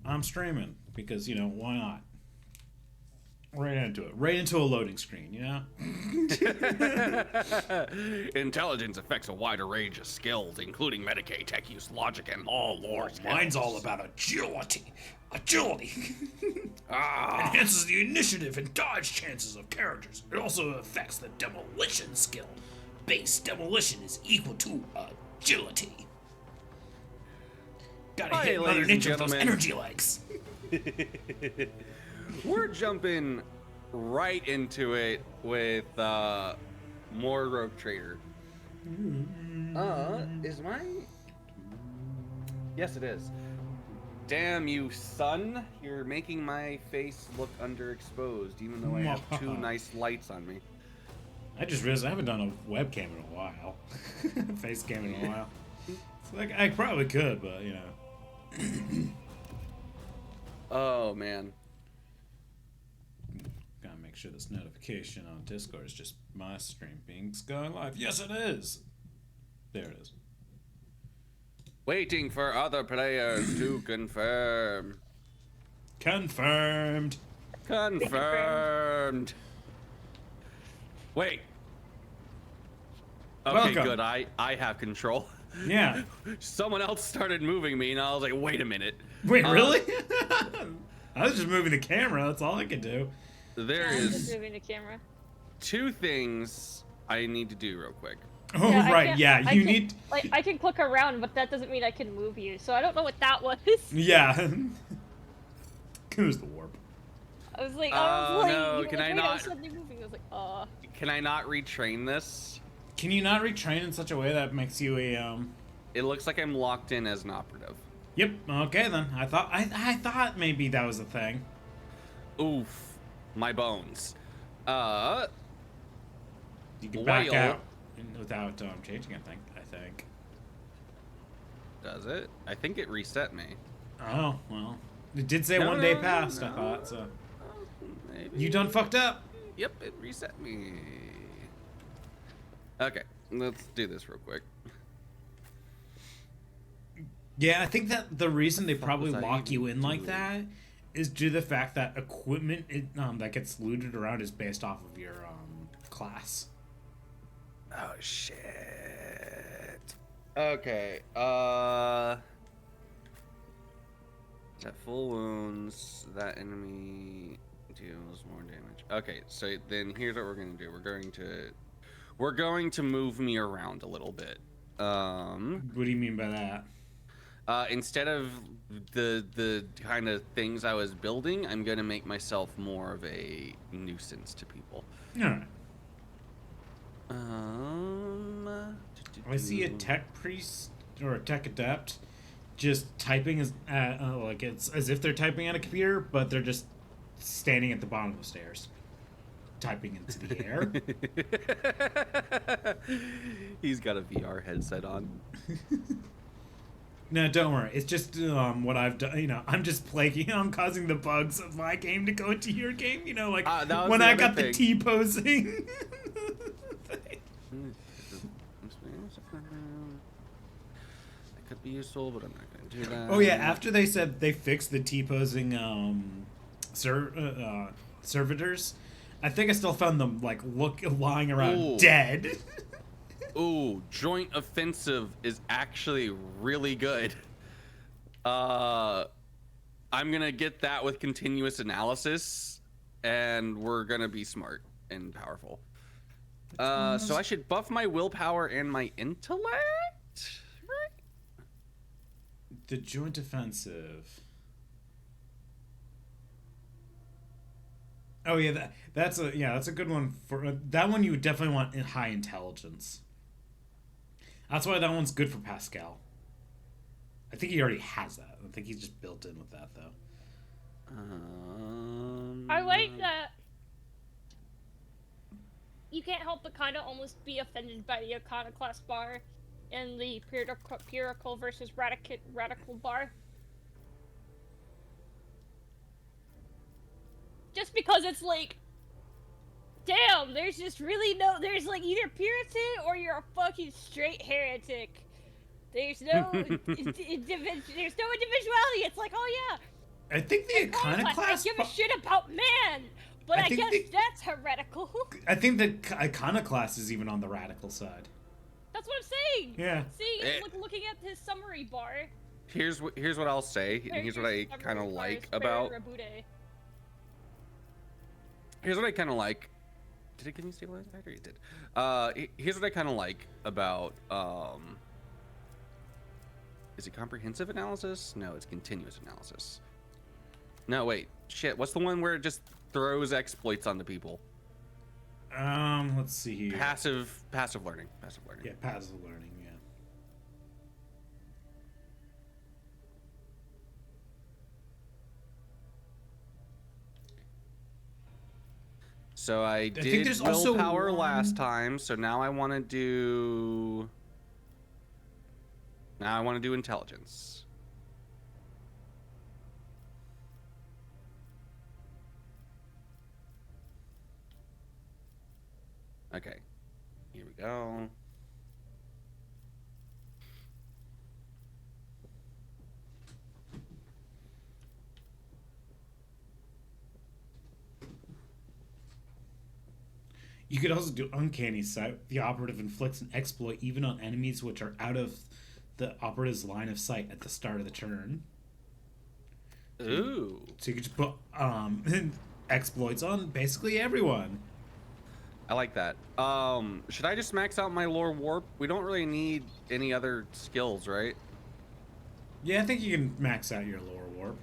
I'm streaming because, why not? Right into it. Right into a loading screen, Intelligence affects a wider range of skills, including Medicaid, tech use, logic, and all lore skills. Mine's all about agility. Agility. Ah. Enhances the initiative and dodge chances of characters. It also affects the demolition skill. Base demolition is equal to agility. Gotta Hi, hit Mother ladies and Nature with those gentlemen. energy legs. We're jumping right into it with more Rogue Trader. Is mine? Yes, it is. Damn you, son! You're making my face look underexposed, even though I have two nice lights on me. I just realized I haven't done a webcam in a while. Face cam in a while. It's like, I probably could, but, Oh, man. Gotta make sure this notification on Discord is just my stream being going live. Yes, it is! There it is. Waiting for other players to confirm. Confirmed! Confirmed. Wait. Okay, Welcome. good. I have control. Yeah. Someone else started moving me, and I was like, wait a minute. Wait, really? I was just moving the camera, that's all I could do. There I'm just is moving the camera. two things I need to do real quick. Oh, Yeah, right, yeah, I you can- need... Like, I can click around, but that doesn't mean I can move you. So I don't know what that was. Yeah. It was the warp. I was like, Oh, no, you were can like, I wait, not- was suddenly moving. I was like, Can I not retrain this? Can you not retrain in such a way that makes you a, It looks like I'm locked in as an operative. Yep, okay then. I thought maybe that was a thing. Oof. My bones. You can back Well. out without changing a thing, I think. Does it? I think it reset me. Oh, well. It did say No, one day no, passed, I no. thought, so. Maybe. You done fucked up. Yep, it reset me. Okay, let's do this real quick. Yeah, I think that the reason they probably was I lock you in like doing? that is due to the fact that equipment that gets looted around is based off of your class. Oh shit. Okay. At full wounds, that enemy deals more damage. Okay, so then here's what we're gonna do. We're going to move me around a little bit. What do you mean by that? Instead of the kind of things I was building, I'm gonna make myself more of a nuisance to people. Alright. I see a do-do-do. tech priest or a tech adept just typing like it's as if they're typing on a computer, but they're just standing at the bottom of the stairs, typing into the air. He's got a VR headset on. No, don't worry. It's just what I've done. I'm just plaguing. I'm causing the bugs of my game to go into your game. Like that was when the I other got the thing. T-posing. That could be useful, but I'm not going to do that. Oh yeah, after they said they fixed the T-posing servitors, I think I still found them like lying around Ooh. dead. Ooh, joint offensive is actually really good. I'm gonna get that with continuous analysis, and we're gonna be smart and powerful. So I should buff my willpower and my intellect, right? The joint offensive. Oh yeah, that's a good one for that one. You would definitely want in high intelligence. That's why that one's good for Pascal. I think he already has that. I think he's just built in with that though. I like that. You can't help but kind of almost be offended by the iconoclast bar and the purical versus radical bar. Just because it's like, damn, there's just really there's like either Puritan or you're a fucking straight heretic. There's no, there's no individuality. It's like, oh yeah, I think the I iconoclast. give a shit about man, but I guess that's heretical. I think the iconoclast is even on the radical side. That's what I'm saying. Yeah. Seeing, looking at his summary bar. Here's what I'll say, and here's what I kind of like about. Here's what I kind of like. Did it give me stabilized factor? It did. Here's what I kind of like about. Is it comprehensive analysis? No, it's continuous analysis. No, wait. Shit. What's the one where it just throws exploits onto people? Let's see here. Passive learning. Yeah, passive learning. Yeah. So I did willpower last time, so now I want to do. Now I want to do intelligence. Okay, here we go. You could also do uncanny sight. The operative inflicts an exploit even on enemies which are out of the operative's line of sight at the start of the turn. Ooh. So you could just put exploits on basically everyone. I like that. Should I just max out my lore warp? We don't really need any other skills, right? Yeah, I think you can max out your lore warp.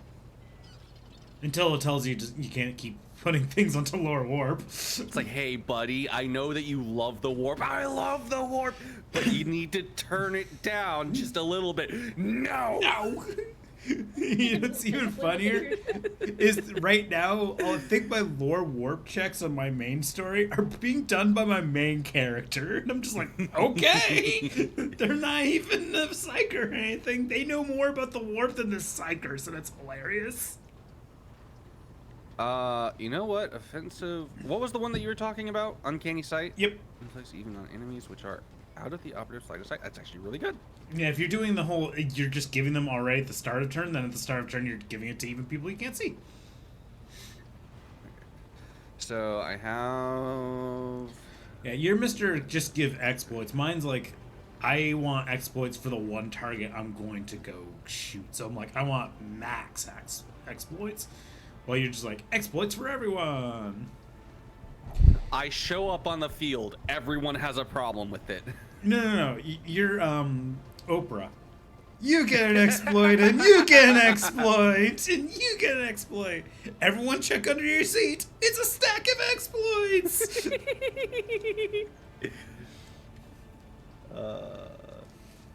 Until it tells you you can't keep putting things onto lore warp. It's like, hey, buddy, I know that you love the warp. I love the warp, but you need to turn it down just a little bit. No! You know what's even funnier is right now I think my lore warp checks on my main story are being done by my main character, and I'm just like, okay. They're not even a psyker or anything. They know more about the warp than the psyker, so that's hilarious. You know what? Offensive. What was the one that you were talking about? Uncanny sight? Yep. Inflicts even on enemies which are out of the operative's line of sight. That's actually really good. Yeah, if you're doing the whole, you're just giving them already at the start of turn, then at the start of turn you're giving it to even people you can't see. So I have. Yeah, you're Mr. Just give exploits. Mine's like, I want exploits for the one target I'm going to go shoot. So I'm like, I want max exploits. Well, you're just like, exploits for everyone. I show up on the field. Everyone has a problem with it. No. You're, Oprah. You get an exploit, and you get an exploit, and you get an exploit. Everyone check under your seat. It's a stack of exploits.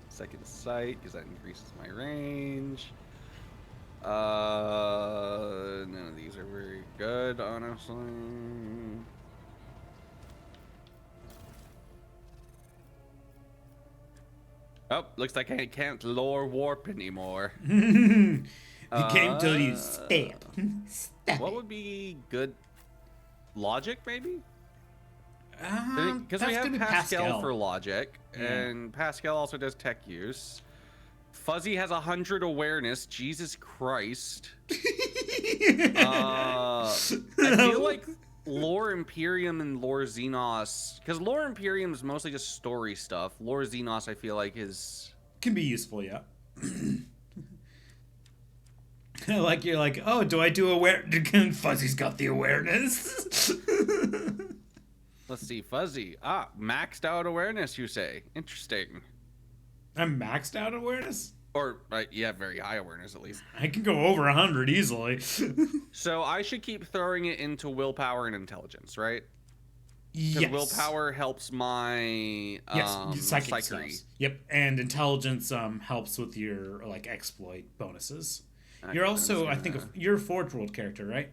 Second sight, because that increases my range. None of these are very good, honestly. Oh, looks like I can't lore warp anymore. You can't tell you stab. Stab. What would be good? Logic, maybe? Because we that's have gonna be Pascal for logic, Yeah. and Pascal also does tech use. Fuzzy has 100 awareness. Jesus Christ. I feel like Lore Imperium and Lore Xenos, because Lore Imperium is mostly just story stuff. Lore Xenos, I feel like, is can be useful, yeah. Like you're like, oh, do I do Fuzzy's got the awareness. Let's see, Fuzzy. Maxed out awareness, you say? Interesting. I'm maxed out awareness. Or yeah, very high awareness at least. I can go over 100 easily. So I should keep throwing it into willpower and intelligence, right? Yes. Willpower helps my psychic psychery. stuffs. Yep, and intelligence helps with your like exploit bonuses. Okay, You're also, I think, you're a Forge World character, right?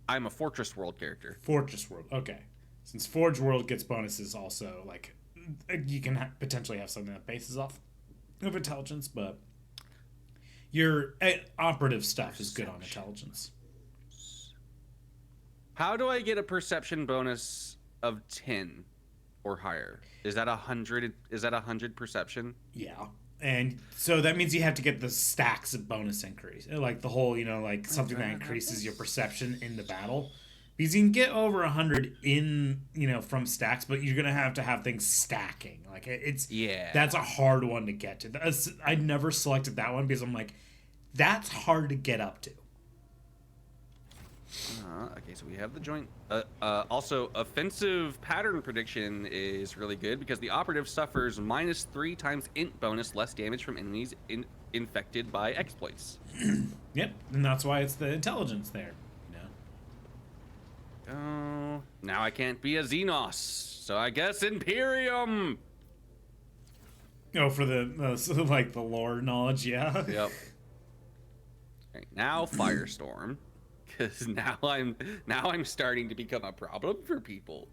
I'm a Fortress World character. Fortress World, okay. Since Forge World gets bonuses, also like you can potentially have something that bases off of intelligence, but your operative stuff is good on intelligence. How do I get a perception bonus of 10 or higher? Is that 100? Is that 100 perception? Yeah. And so that means you have to get the stacks of bonus increase, like the whole, like something that increases your perception in the battle. Because you can get over 100 in, from stacks, but you're gonna have to have things stacking. Like it's Yeah. that's a hard one to get to. I never selected that one because I'm like, that's hard to get up to. Okay, so we have the joint. Also, offensive pattern prediction is really good because the operative suffers -3 times int bonus less damage from enemies infected by exploits. Yep, and that's why it's the intelligence there. Oh, now I can't be a Xenos, so I guess Imperium. Oh, for the like the lore knowledge, yeah. Yep. Right, now Firestorm. Because now I'm starting to become a problem for people.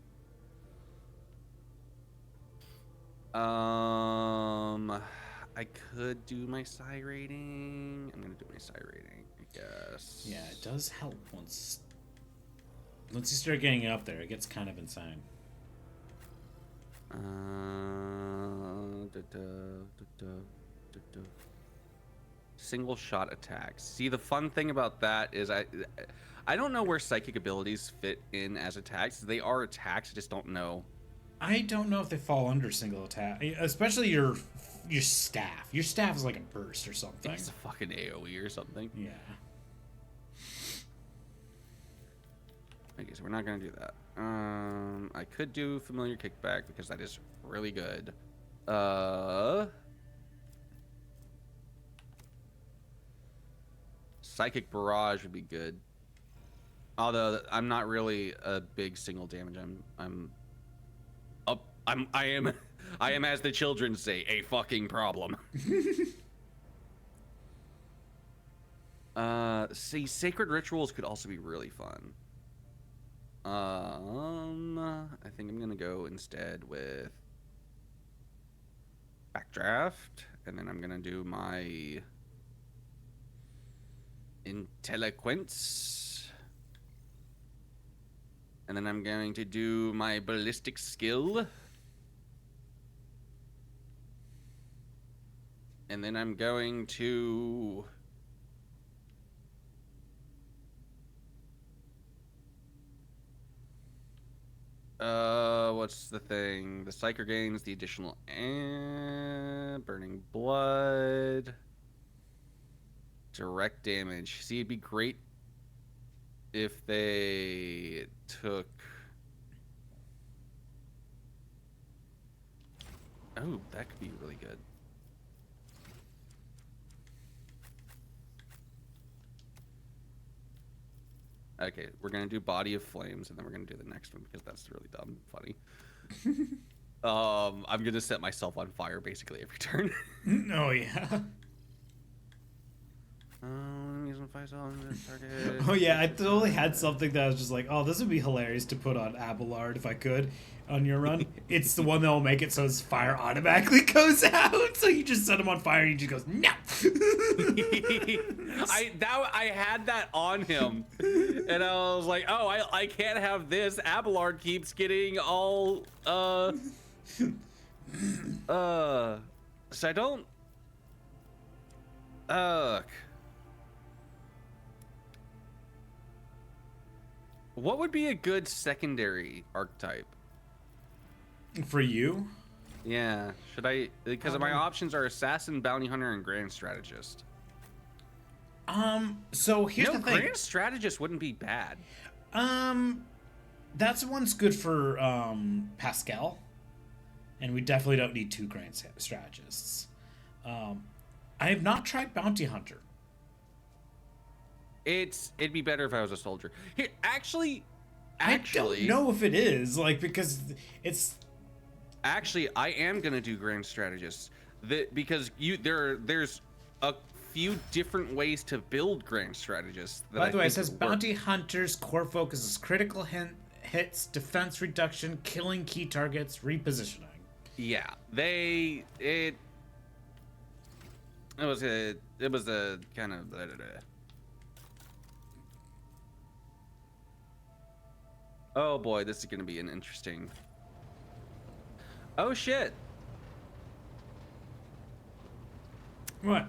I could do my psi rating. I'm gonna do my psi rating, I guess. Yeah, it does help once you start getting it up there. It gets kind of insane. Single shot attacks. See, the fun thing about that is I don't know where psychic abilities fit in as attacks. They are attacks, I just don't know. I don't know if they fall under single attack, especially your staff. Your staff is like a burst or something. It's a fucking AoE or something. Yeah. Okay, so we're not gonna do that. I could do familiar kickback because that is really good. Psychic barrage would be good. Although I'm not really a big single damage. I am as the children say, a fucking problem. See, sacred rituals could also be really fun. I think I'm gonna go instead with backdraft, and then I'm gonna do my intelligence, and then I'm going to do my ballistic skill, and then I'm going to what's the thing? The Psyker gains the additional burning blood. Direct damage. See, it'd be great if they took... Oh, that could be really good. Okay, we're gonna do Body of Flames, and then we're gonna do the next one because that's really dumb funny. I'm gonna set myself on fire basically every turn. Oh yeah. Oh yeah, I totally had something that I was just like, oh, this would be hilarious to put on Abelard if I could on your run. It's the one that will make it so his fire automatically goes out. So you just set him on fire and he just goes, no. I had that on him, and I was like, oh, I can't have this. Abelard keeps getting all so I don't what would be a good secondary archetype? For you? Yeah. Should I... Because my options are Assassin, Bounty Hunter, and Grand Strategist. So here's the thing. Grand Strategist wouldn't be bad. That's one's good for, Pascal. And we definitely don't need 2 Grand Strategists. I have not tried Bounty Hunter. It'd be better if I was a soldier. Here, actually, I don't know if it is, like, because it's... Actually, I am gonna do Grand Strategist, because there's a few different ways to build Grand Strategists. By the way, it says Bounty Hunter's core focus is critical hits, defense reduction, killing key targets, repositioning. Yeah, it was a kind of blah, blah, blah. Oh boy, this is gonna be an interesting... Oh shit! What?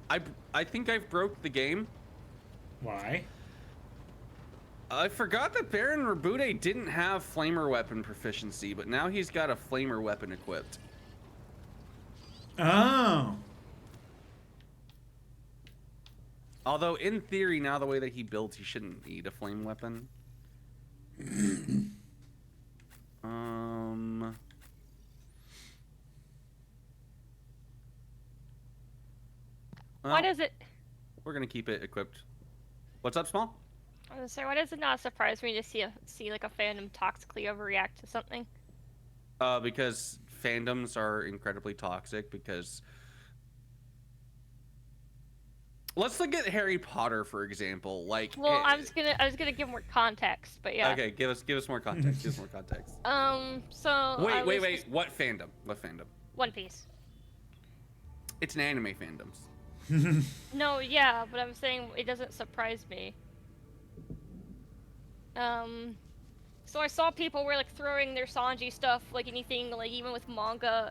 I think I broke the game. Why? I forgot that Baron Rabude didn't have flamer weapon proficiency, but now he's got a flamer weapon equipped. Oh. Although in theory, now the way that he builds, he shouldn't need a flame weapon. Why Well, does it? we're gonna keep it equipped. What's up, Small? I was gonna say, why does it not surprise me to see like a fandom toxically overreact to something? Because fandoms are incredibly toxic. Because let's look at Harry Potter for example. Like, Well, I was gonna give more context, but yeah. Okay, give us more context. Give us more context. So Wait. What fandom? What fandom? One Piece. It's an anime fandoms. No, yeah, but I'm saying it doesn't surprise me. So I saw people were like throwing their Sanji stuff, like anything, like even with manga,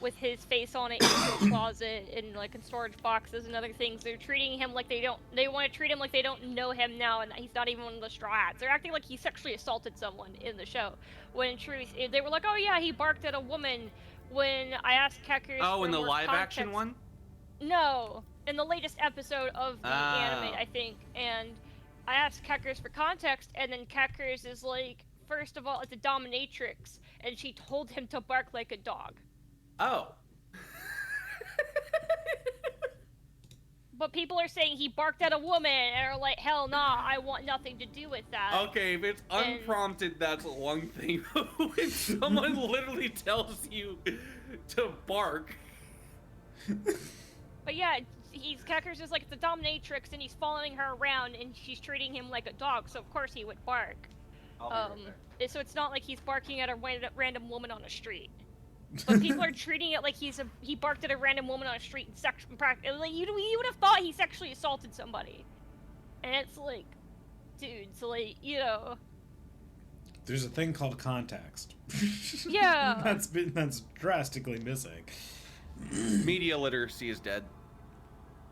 with his face on it into a closet and like in storage boxes and other things. They're treating him like they want to treat him like they don't know him now, and he's not even one of the Straw Hats. They're acting like he sexually assaulted someone in the show, when in truth they were like, oh yeah, he barked at a woman. When I asked Keckers Oh, for in the more live context, action one? No, in the latest episode of the anime, I think. And I asked Keckers for context, and then Keckers is like, first of all, it's a dominatrix, and she told him to bark like a dog. Oh. But people are saying he barked at a woman, and are like, hell nah, I want nothing to do with that. Okay, if it's unprompted, that's one thing. When someone literally tells you to bark. But yeah, Keckers is like, it's a dominatrix, and he's following her around, and she's treating him like a dog, so of course he would bark. So it's not like he's barking at a random woman on the street. But people are treating it like he barked at a random woman on the street and like you would have thought he sexually assaulted somebody. And it's like, dude, so like, you know. There's a thing called context. Yeah. that's drastically missing. Media literacy is dead.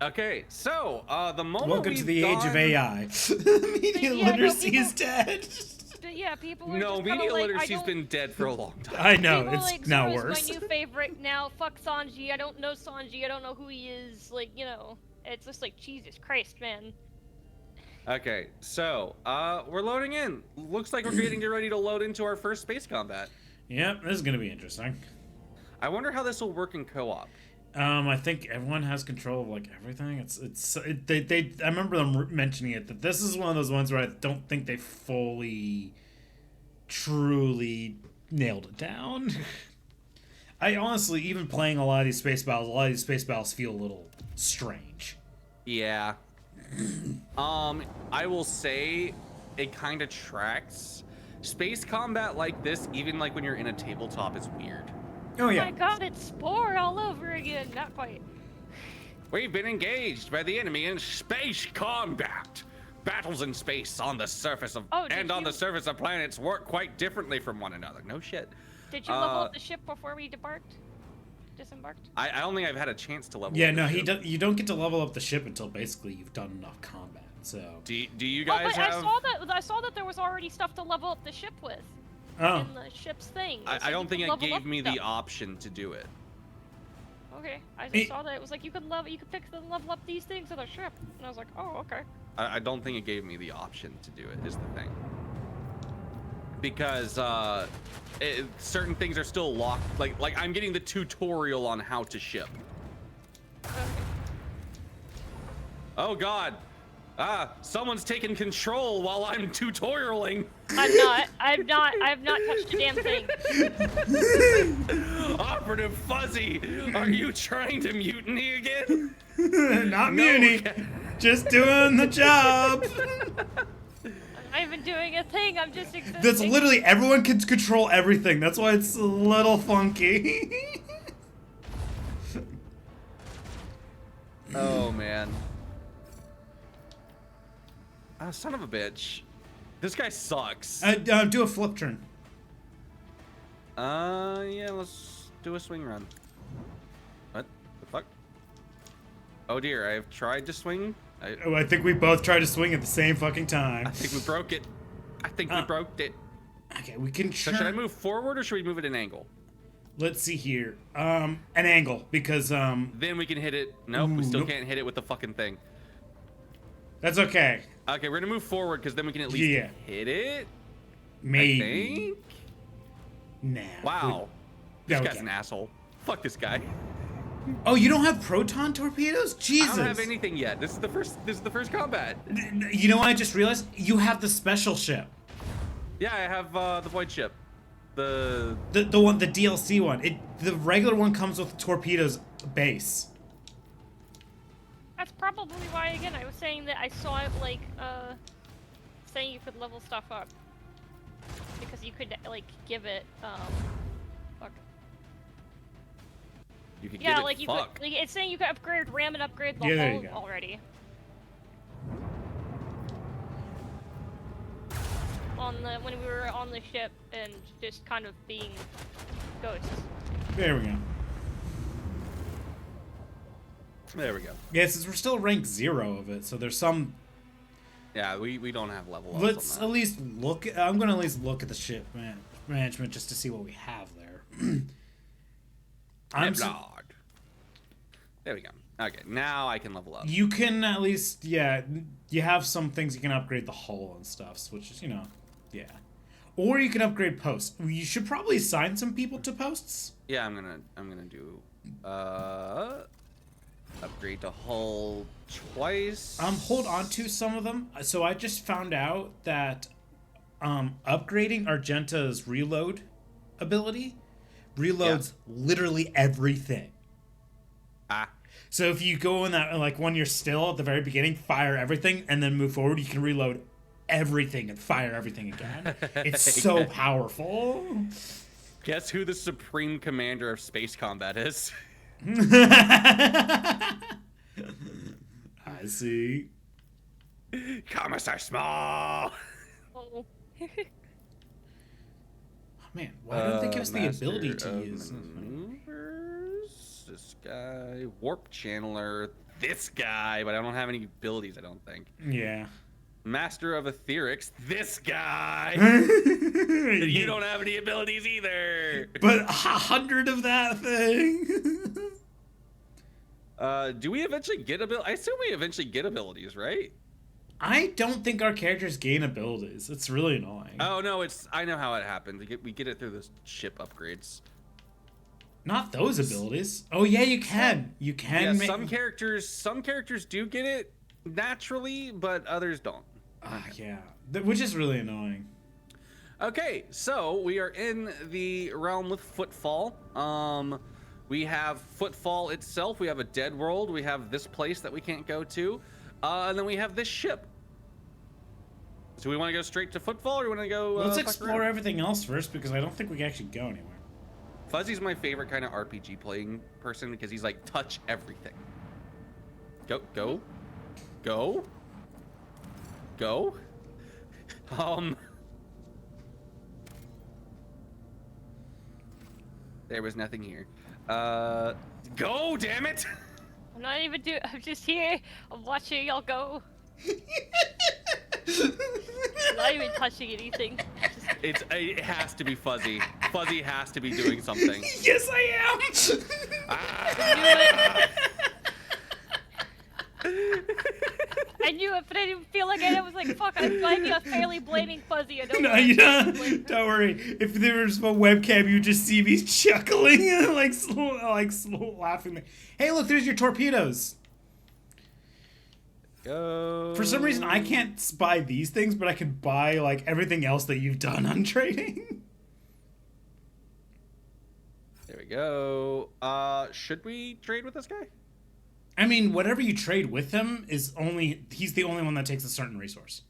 Okay, so the moment welcome to the age of AI. Media literacy is dead. But yeah, people are no, just media like, literacy's been dead for a long time. I know, people it's like, now Zoro's worse. my new favorite now. Fuck Sanji. I don't know Sanji. I don't know who he is. Like, you know, it's just like, Jesus Christ, man. Okay, so we're loading in. Looks like we're getting ready to load into our first space combat. Yep, this is gonna be interesting. I wonder how this will work in co-op. I think everyone has control of like everything. They I remember them mentioning it, that this is one of those ones where I don't think they fully, truly nailed it down. I honestly, even playing a lot of these space battles feel a little strange. Yeah. I will say it kind of tracks. Space combat like this, even like when you're in a tabletop, is weird. Oh yeah. Oh my god, it's Spore all over again. Not quite. We've been engaged by the enemy in space combat. Battles in space on the surface of the surface of planets work quite differently from one another. No shit. Did you level up the ship before we disembarked? I don't think I've had a chance to level. Yeah, up no, the you don't get to level up the ship until basically you've done enough combat. So. Do you guys have? I saw that there was already stuff to level up the ship with. Oh. In the ship's thing. I don't think it gave me the option to do it. Okay, I just saw that it was like you could pick and level up these things on the ship, and I was like, oh, okay. I don't think it gave me the option to do it. Is the thing. Because certain things are still locked. Like I'm getting the tutorial on how to ship. Okay. Oh God. Someone's taking control while I'm tutorialing. I have not touched a damn thing. Operative Fuzzy, are you trying to mutiny again? Not mutiny, just doing the job. I'm not even doing a thing, I'm just existing. That's literally, everyone can control everything. That's why it's a little funky. Oh man. Oh, son of a bitch. This guy sucks. Do a flip turn. Yeah, let's do a swing run. What the fuck? Oh dear, I have tried to swing. Oh, I think we both tried to swing at the same fucking time. I think we broke it. I think we broke it. Okay, we can So should I move forward or should we move at an angle? Let's see here. An angle, because Then we can hit it. Nope, we still nope. can't hit it with the fucking thing. That's okay. Okay, we're gonna move forward because then we can at least hit it. Maybe. I think. Nah. Wow. This Okay. guy's an asshole. Fuck this guy. Oh, you don't have proton torpedoes? Jesus. I don't have anything yet. This is the first combat. You know what I just realized? You have the special ship. Yeah, I have the void ship. The one, the DLC one. The regular one comes with torpedoes base. That's probably why, again, I was saying that I saw it, like, saying you could level stuff up. Because you could, like, give it, fuck. You could Yeah, give it like, you fuck. could, like, it's saying you could upgrade RAM and upgrade the Yeah, there hull you go. already. When we were on the ship and just kind of being ghosts. There we go. There we go. Yeah, since we're still rank 0 of it, so there's some. Yeah, we don't have level ups Let's on at that. least look. I'm gonna at least look at the ship management just to see what we have there. Lord. There we go. Okay, now I can level up. You can at least, yeah, you have some things you can upgrade the hull and stuff, which is, yeah. Or you can upgrade posts. You should probably assign some people to posts. Yeah, I'm gonna do upgrade to hull twice. Hold on to some of them. So I just found out that upgrading Argenta's reload ability reloads literally everything. Ah. So if you go in that, like, when you're still at the very beginning, fire everything, and then move forward, you can reload everything and fire everything again. It's so powerful. Guess who the supreme commander of space combat is? I see. Commissar Small. Oh. Man, why don't they give us the Master ability to of use? Maneuvers, this guy, warp channeler, this guy, but I don't have any abilities, I don't think. Yeah. Master of etherics, this guy. You don't have any abilities either. But 100 of that thing. Do we eventually get abilities? I assume we eventually get abilities, right? I don't think our characters gain abilities. It's really annoying. Oh no, I know how it happens. We get it through the ship upgrades. Not those abilities. Oh yeah, you can. You can. Yeah, some characters do get it naturally, but others don't. Yeah, which is really annoying. Okay, so we are in the realm with footfall. We have footfall itself. We have a dead world. We have this place that we can't go to, and then we have this ship. So we want to go straight to footfall, or we want to go? Let's fuck explore around? everything else first, because I don't think we can actually go anywhere. Fuzzy's my favorite kind of RPG playing person because he's like, touch everything. Go. There was nothing here. Go, damn it! I'm not even I'm just here. I'm watching y'all go. I'm not even touching anything. Just... It has to be Fuzzy. Fuzzy has to be doing something. Yes, I am. I knew it, but I didn't feel like it. I was like, fuck, I'm fairly blaming Fuzzy. I don't No, know. you don't. Don't worry. If there was a webcam, you just see me chuckling and like slow laughing. Hey, look, there's your torpedoes. Go. For some reason, I can't buy these things, but I can buy like everything else that you've done on trading. There we go. Should we trade with this guy? I mean, whatever you trade with him he's the only one that takes a certain resource.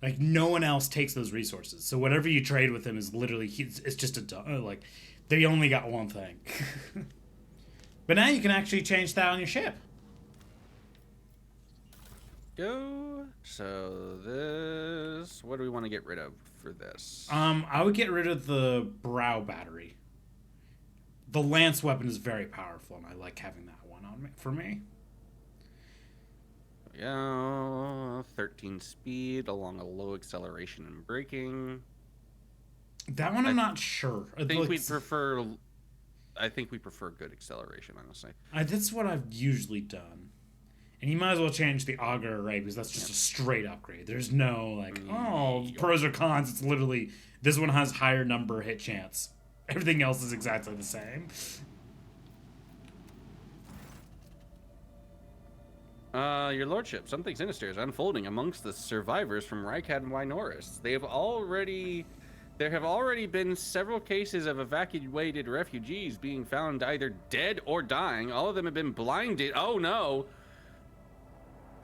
Like, no one else takes those resources. So whatever you trade with him is literally, it's just like, they only got one thing. But now you can actually change that on your ship. Go. So this, what do we want to get rid of for this? I would get rid of the brow battery. The lance weapon is very powerful, and I like having that one on me for me. Yeah, 13 speed along a low acceleration and braking. That one I'm not sure. I think we prefer good acceleration, honestly. That's what I've usually done. And you might as well change the auger array because that's just a straight upgrade. There's no pros or cons. It's literally this one has higher number hit chance. Everything else is exactly the same. Your lordship, something sinister is unfolding amongst the survivors from Rykad and Wynoris. There have already been several cases of evacuated refugees being found either dead or dying. All of them have been blinded. Oh no!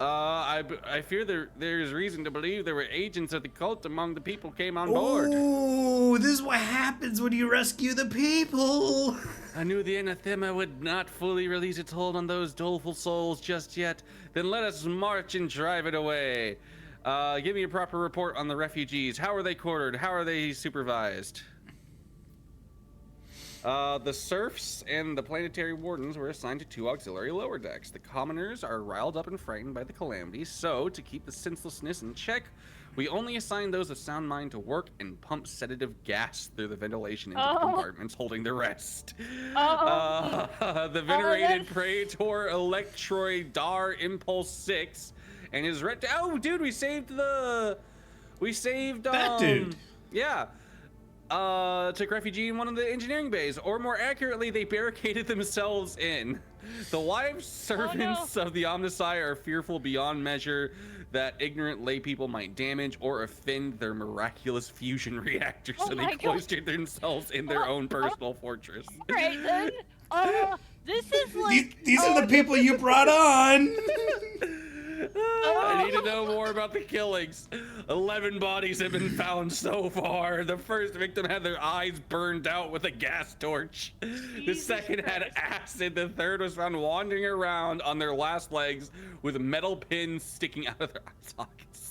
I fear there's reason to believe there were agents of the cult among the people came on board. Oh, this is what happens when you rescue the people. I knew the anathema would not fully release its hold on those doleful souls just yet. Then let us march and drive it away. Give me a proper report on the refugees. How are they quartered? How are they supervised? The serfs and the planetary wardens were assigned to 2 auxiliary lower decks. The commoners are riled up and frightened by the calamity, so to keep the senselessness in check, we only assign those of sound mind to work and pump sedative gas through the ventilation into the compartments holding the rest. The venerated Praetor Electroid Dar Impulse 6 and his dude, we saved that dude. Yeah. Took refugee in one of the engineering bays, or more accurately, they barricaded themselves in. The wives servants of the Omnisci are fearful beyond measure that ignorant lay people might damage or offend their miraculous fusion reactor, so they cloistered themselves in their own personal fortress. Alright then. This is like these are the people you brought on. I need to know more about the killings. 11 bodies have been found so far. The first victim had their eyes burned out with a gas torch. The second had acid. The third was found wandering around on their last legs with metal pins sticking out of their eye sockets.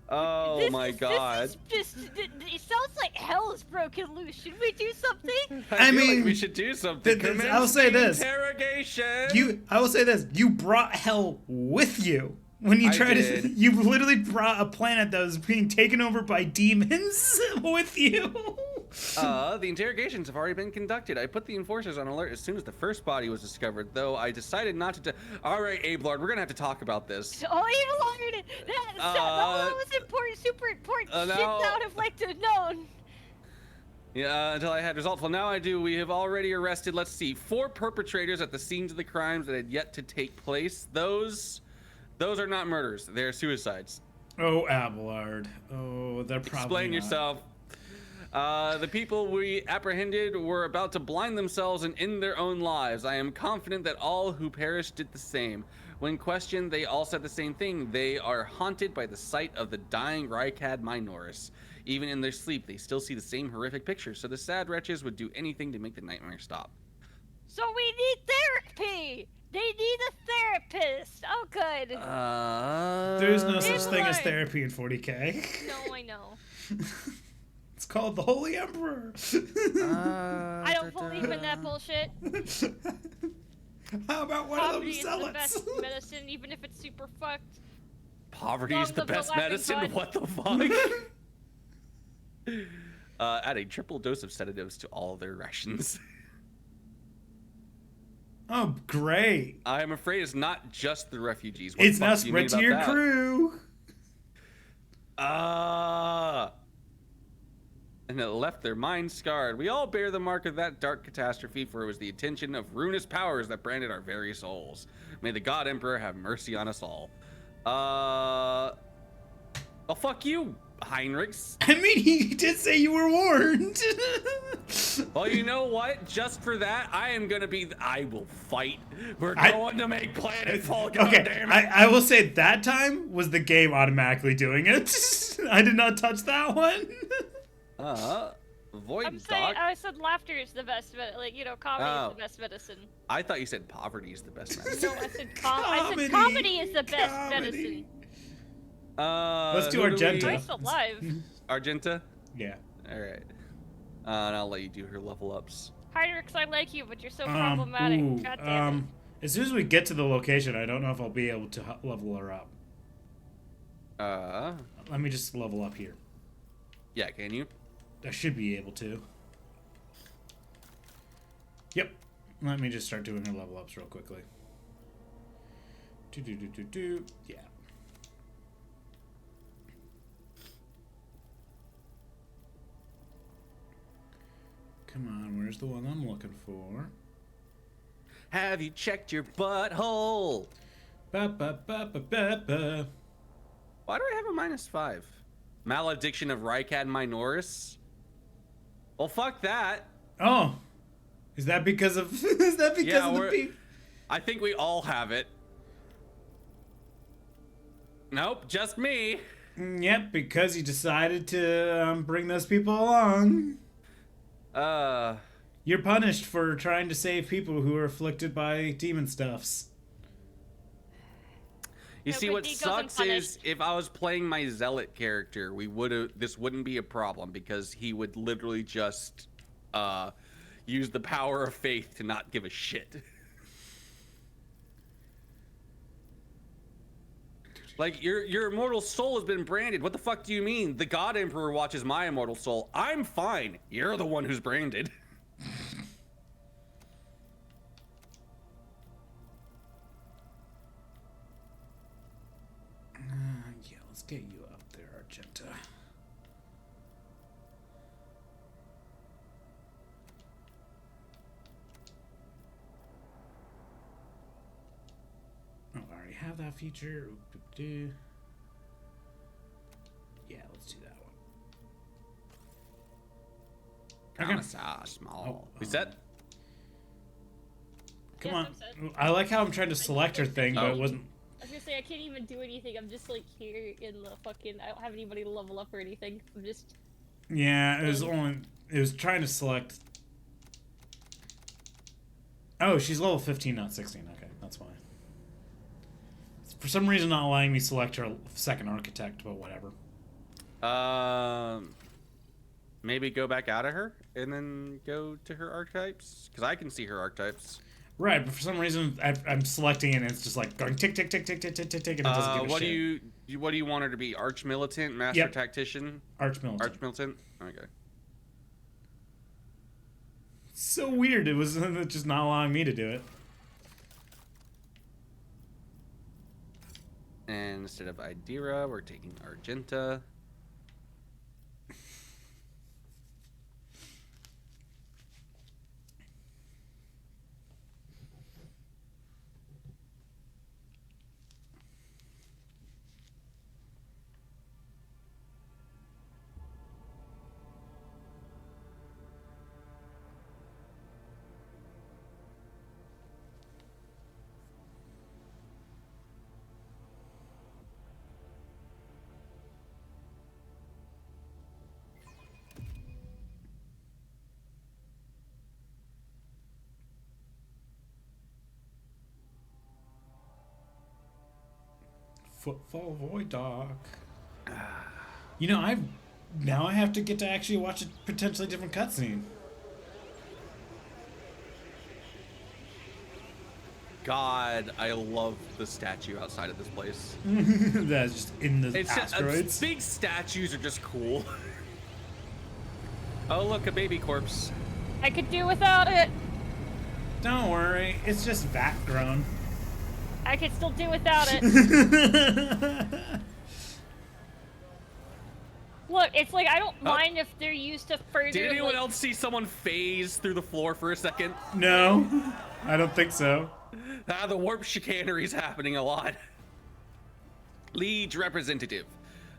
Oh my god. It sounds like hell is broken loose. Should we do something? I mean, like we should do something. I'll say this. Interrogation. I will say this. You brought hell with you. When you tried to, you literally brought a planet that was being taken over by demons with you. The interrogations have already been conducted. I put the enforcers on alert as soon as the first body was discovered, though I decided not to. All right, Abe Lord, we're gonna have to talk about this. Oh, Abe Lord, that was important, super important shit that I would have liked to have known. Yeah, until I had results. Well, now I do. We have already arrested, let's see, 4 perpetrators at the scenes of the crimes that had yet to take place. Those are not murders. They're suicides. Oh, Abelard. Oh, they're probably Explain not. yourself. The people we apprehended were about to blind themselves and end their own lives. I am confident that all who perished did the same. When questioned, they all said the same thing. They are haunted by the sight of the dying Rykad Minoris. Even in their sleep, they still see the same horrific pictures, so the sad wretches would do anything to make the nightmare stop. So we need therapy! They need a therapist! Oh, good. There's no such thing as therapy in 40K. No, I know. It's called the Holy Emperor. I don't believe in that bullshit. How about one of them zealots? Poverty is the best medicine, even if it's super fucked. Poverty is the best medicine? What the fuck? Add a triple dose of sedatives to all their rations. Oh, great. I'm afraid it's not just the refugees. It's now spread to your crew. And it left their minds scarred. We all bear the mark of that dark catastrophe, for it was the intention of ruinous powers that branded our very souls. May the God Emperor have mercy on us all. Oh, fuck you, Heinrichs. I mean, he did say you were warned. Well, you know what? Just for that, I will fight. We're going to make Planetfall. Okay, I will say that time was the game automatically doing it. I did not touch that one. Void I said laughter is the best, comedy is the best medicine. I thought you said poverty is the best medicine. No, I said comedy is the best medicine. Let's do Argenta. I'm still alive. Argenta? Yeah. All right. And I'll let you do her level ups. Hydrix, I like you, but you're so problematic. Ooh, God damn it. as soon as we get to the location, I don't know if I'll be able to level her up. Let me just level up here. Yeah, can you? I should be able to. Yep. Let me just start doing her level ups real quickly. Yeah. Come on, where's the one I'm looking for? Have you checked your butthole? Ba ba ba ba ba ba. Why do I have a -5? Malediction of Rycad Minoris? Well, fuck that. Oh, is that because of? Is that because of the beef? I think we all have it. Nope, just me. Yep, because you decided to bring those people along. You're punished for trying to save people who are afflicted by demon stuffs. You see, what sucks is if I was playing my zealot character, this wouldn't be a problem because he would literally just use the power of faith to not give a shit. Like, your immortal soul has been branded. What the fuck do you mean? The God Emperor watches my immortal soul. I'm fine. You're the one who's branded. Yeah, let's get you up there, Argenta. Oh, I already have that feature. Yeah, let's do that one. Okay. Small. Is that? Come Yes, on. I'm set. I like how I'm trying to select her thing, but it wasn't. I was gonna say, I can't even do anything. I'm just like here in the fucking. I don't have anybody to level up or anything. I'm just. Yeah, it was only. It was trying to select. Oh, she's level 15, not 16. Okay, that's fine. It's for some reason, not allowing me to select her second architect, but whatever. Maybe go back out of her and then go to her archetypes, because I can see her archetypes. Right, but for some reason, I'm selecting it and it's just like going tick, tick, tick, tick, tick, tick, tick, tick, and it doesn't give a shit. What do you want her to be? Arch militant, master tactician? Arch militant. Arch militant? Okay. So weird. It was just not allowing me to do it. And instead of Idira, we're taking Argenta. Footfall Void Dog. You know, I have to get to actually watch a potentially different cutscene. God, I love the statue outside of this place. That's just in the asteroids. Big statues are just cool. Oh, look, a baby corpse. I could do without it. Don't worry, it's just vat grown. I could still do without it. Look, it's like I don't mind if they're used to further. Did anyone else see someone phase through the floor for a second? No, I don't think so. The warp chicanery's happening a lot. Liege representative.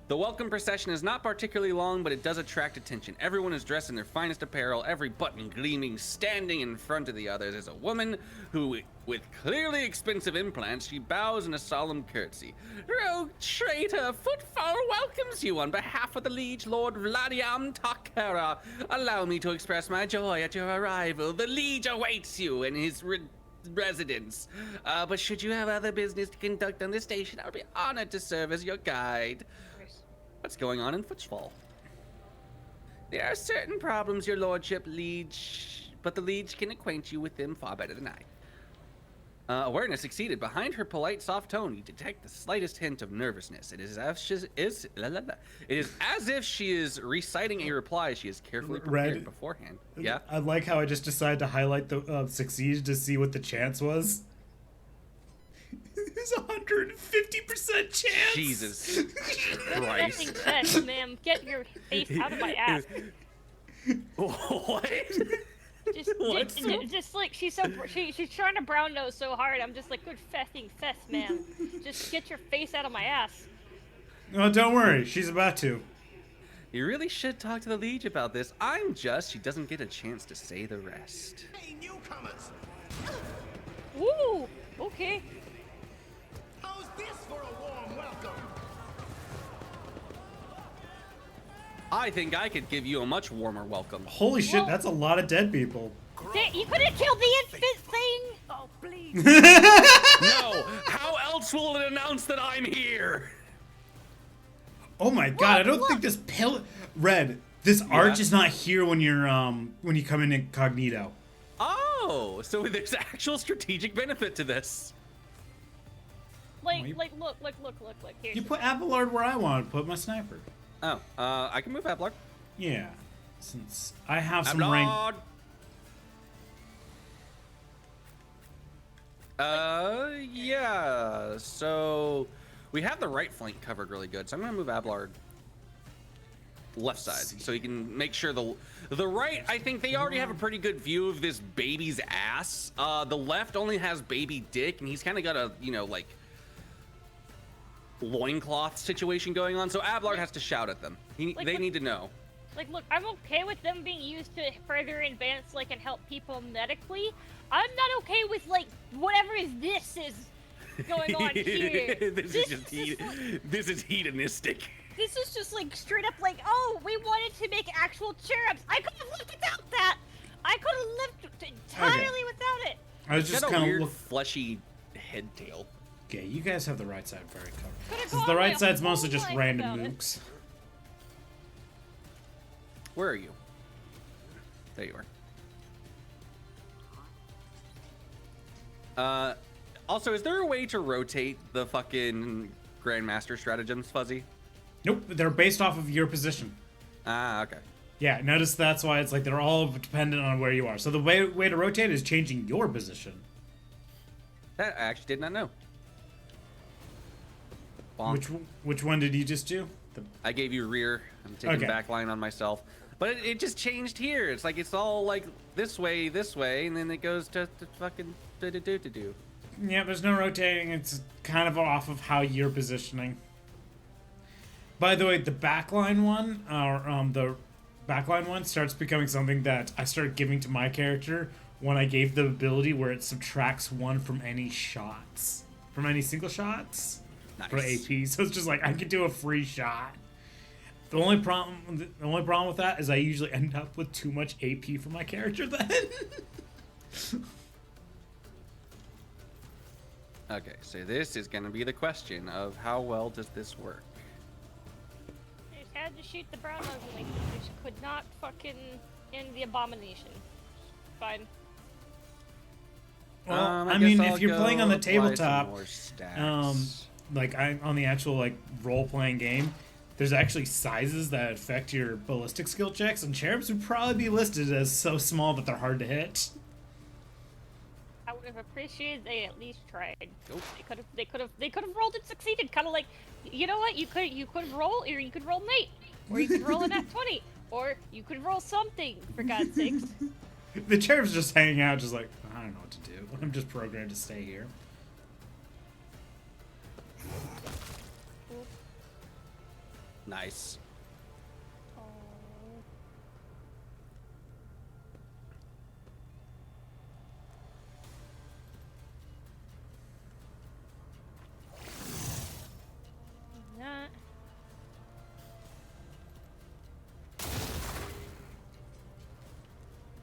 The welcome procession is not particularly long, but it does attract attention. Everyone is dressed in their finest apparel, every button gleaming. Standing in front of the others is a woman who, with clearly expensive implants, she bows in a solemn curtsy. Rogue traitor, Footfall welcomes you on behalf of the Liege Lord Vladiam Takara. Allow me to express my joy at your arrival. The Liege awaits you in his residence. But should you have other business to conduct on the station, I would be honored to serve as your guide. What's going on in Footfall? There are certain problems, your lordship, Liege, but the Liege can acquaint you with them far better than I. Awareness succeeded. Behind her polite, soft tone, you detect the slightest hint of nervousness. It is as if she is reciting a reply she has carefully prepared beforehand. Yeah. I like how I just decided to highlight the succeed to see what the chance was. There's 150% chance. Jesus Christ. Sense, ma'am. Get your face out of my ass. What? Just like she's trying to brown nose so hard. I'm just like, good fessing fess, man. Just get your face out of my ass. Oh, don't worry, she's about to. You really should talk to the Liege about this. She doesn't get a chance to say the rest. Hey, newcomers! Woo! Okay. How's this for a warm welcome? I think I could give you a much warmer welcome. Holy shit, Well- that's a lot of dead people. You could have killed the infant thing. Oh, please. No! How else will it announce that I'm here? Oh my god, I don't look. think this Red, this arch is not here when you're when you come in incognito. Oh, so there's actual strategic benefit to this. Like, you- look. Here. You put Abelard where I want to put my sniper. Oh, I can move Abelard. Yeah, since I have some rank. Abelard! Yeah, so we have the right flank covered really good, so I'm gonna move Abelard left side so he can make sure the right, I think they already have a pretty good view of this baby's ass. The left only has baby dick, and he's kind of got a, you know, like loincloth situation going on, so Abelard has to shout at them. They need to know. Like, look, I'm okay with them being used to further advance, like, and help people medically. I'm not okay with, like, whatever this is going on here. This is hedonistic. This is just, like, straight up, like, oh, we wanted to make actual cherubs. I could have lived without that. I could have lived entirely without it. I was It's just got a kind weird of fleshy head tail. Okay, you guys have the right side very Could've covered. gone The my right side's whole mostly just life random without it. nukes. Where are you? There you are. Also, is there a way to rotate the fucking Grandmaster stratagems, Fuzzy? Nope, they're based off of your position. Ah, okay. Yeah, notice that's why it's like they're all dependent on where you are. So the way to rotate is changing your position. That I actually did not know. Bonk. Which one did you just do? I gave you rear. I'm taking Okay. back line on myself. But it just changed here. It's like it's all like this way, and then it goes to fucking do. Yeah, there's no rotating. It's kind of off of how you're positioning. By the way, the backline one, the backline one starts becoming something that I started giving to my character when I gave the ability where it subtracts 1 from any shots, from any single shots for Nice. AP. So it's just like I could do a free shot. The only problem with that is I usually end up with too much AP for my character then. Okay, so this is gonna be the question of how well does this work? I just had to shoot the brown nose and they just could not fucking end the abomination. Fine. Well, I guess mean, I'll if you're go playing on the apply some tabletop, more stats. like on the actual like role-playing game, there's actually sizes that affect your ballistic skill checks, and cherubs would probably be listed as so small that they're hard to hit. I would have appreciated they at least tried. Nope. They could have rolled and succeeded. Kind of like, you know what? You could roll, or you could roll an 8, or you could roll an at 20, or you could roll something, for God's sakes. The cherubs just hanging out, just like, I don't know what to do. I'm just programmed to stay here. Nice. Oh. Not.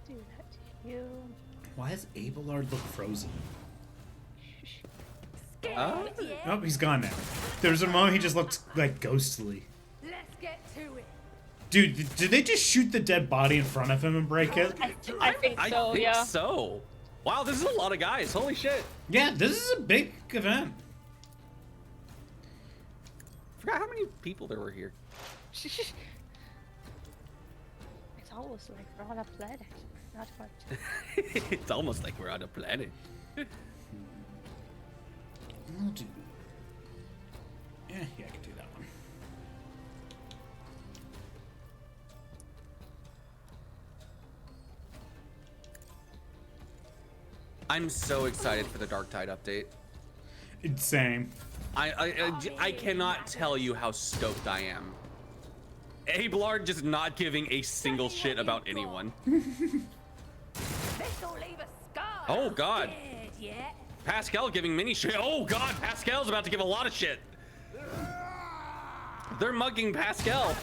Do that to you. Why does Abelard look frozen? Oh, Oh, he's gone now. There's a moment he just looked like ghostly. Let's get to it. Dude, did they just shoot the dead body in front of him and break it? I think so, I think yeah. so. Wow, this is a lot of guys. Holy shit. Yeah, this is a big event. Forgot how many people there were here. It's almost like we're on a planet. Not quite. It's almost like we're on a planet. I'll do. Yeah, I can do that one. I'm so excited for the Dark Tide update. Same. I cannot tell you how stoked I am. Ablard just not giving a single shit about anyone. Oh god. Pascal giving mini shit. Oh god, Pascal's about to give a lot of shit. They're mugging Pascal.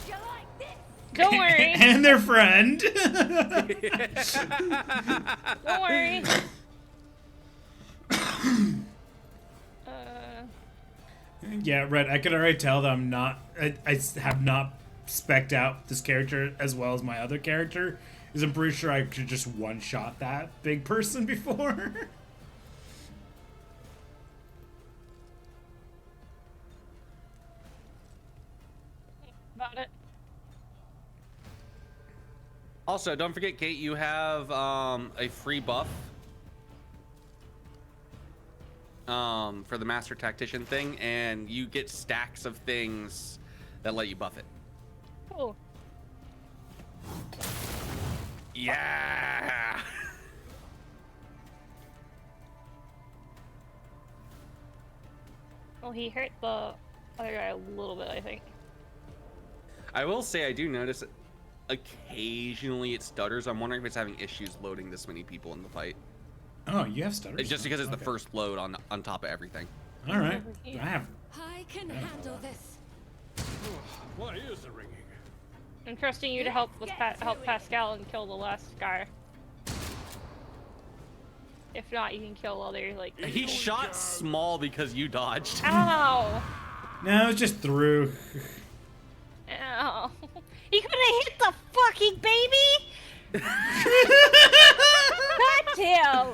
Don't worry. And their friend. Don't worry. Yeah, Red, I could already tell that I have not spec'd out this character as well as my other character, because I'm pretty sure I could just one-shot that big person before. About it. Also, don't forget, Kate, you have a free buff for the Master Tactician thing, and you get stacks of things that let you buff it. Cool. Yeah. Well, he hurt the other guy a little bit, I think. I will say I do notice occasionally it stutters. I'm wondering if it's having issues loading this many people in the fight. Oh, you have stutters? Just because it's the Okay. first load on top of everything. All right. I have. I can handle this. What is the ringing? I'm trusting you to help with help Pascal and kill the last guy. If not, you can kill other like. He shot small because you dodged. Ow! No, it's just through. Ow! He could have hit the fucking baby. Not him.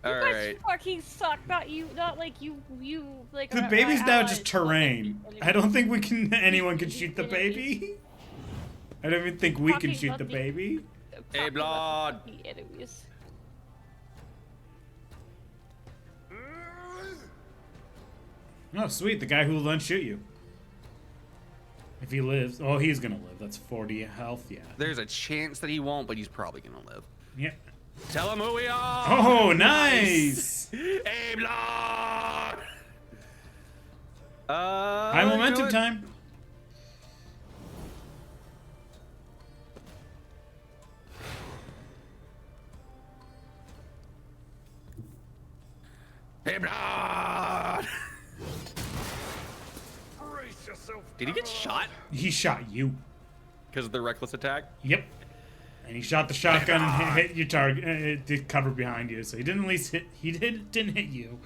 All You guys right. fucking suck. Not you. Not like you. You like. The are baby's now allies, just but, like, terrain. I don't think we can. Anyone can shoot the baby. I don't even think we can Talking shoot about the the- baby. Hey, blood. The enemies. Oh, sweet. The guy who will unshoot you. If he lives. Oh, he's gonna live. That's 40 health, yeah. There's a chance that he won't, but he's probably gonna live. Yeah. Tell him who we are. Oh, nice! Hey, blood. High you know momentum what? time. Hey, blood. Brace yourself. Did he get shot He shot you. because of the reckless attack? Yep. And he shot the shotgun and hit your target. It did cover behind you, so he didn't at least hit. He didn't hit you.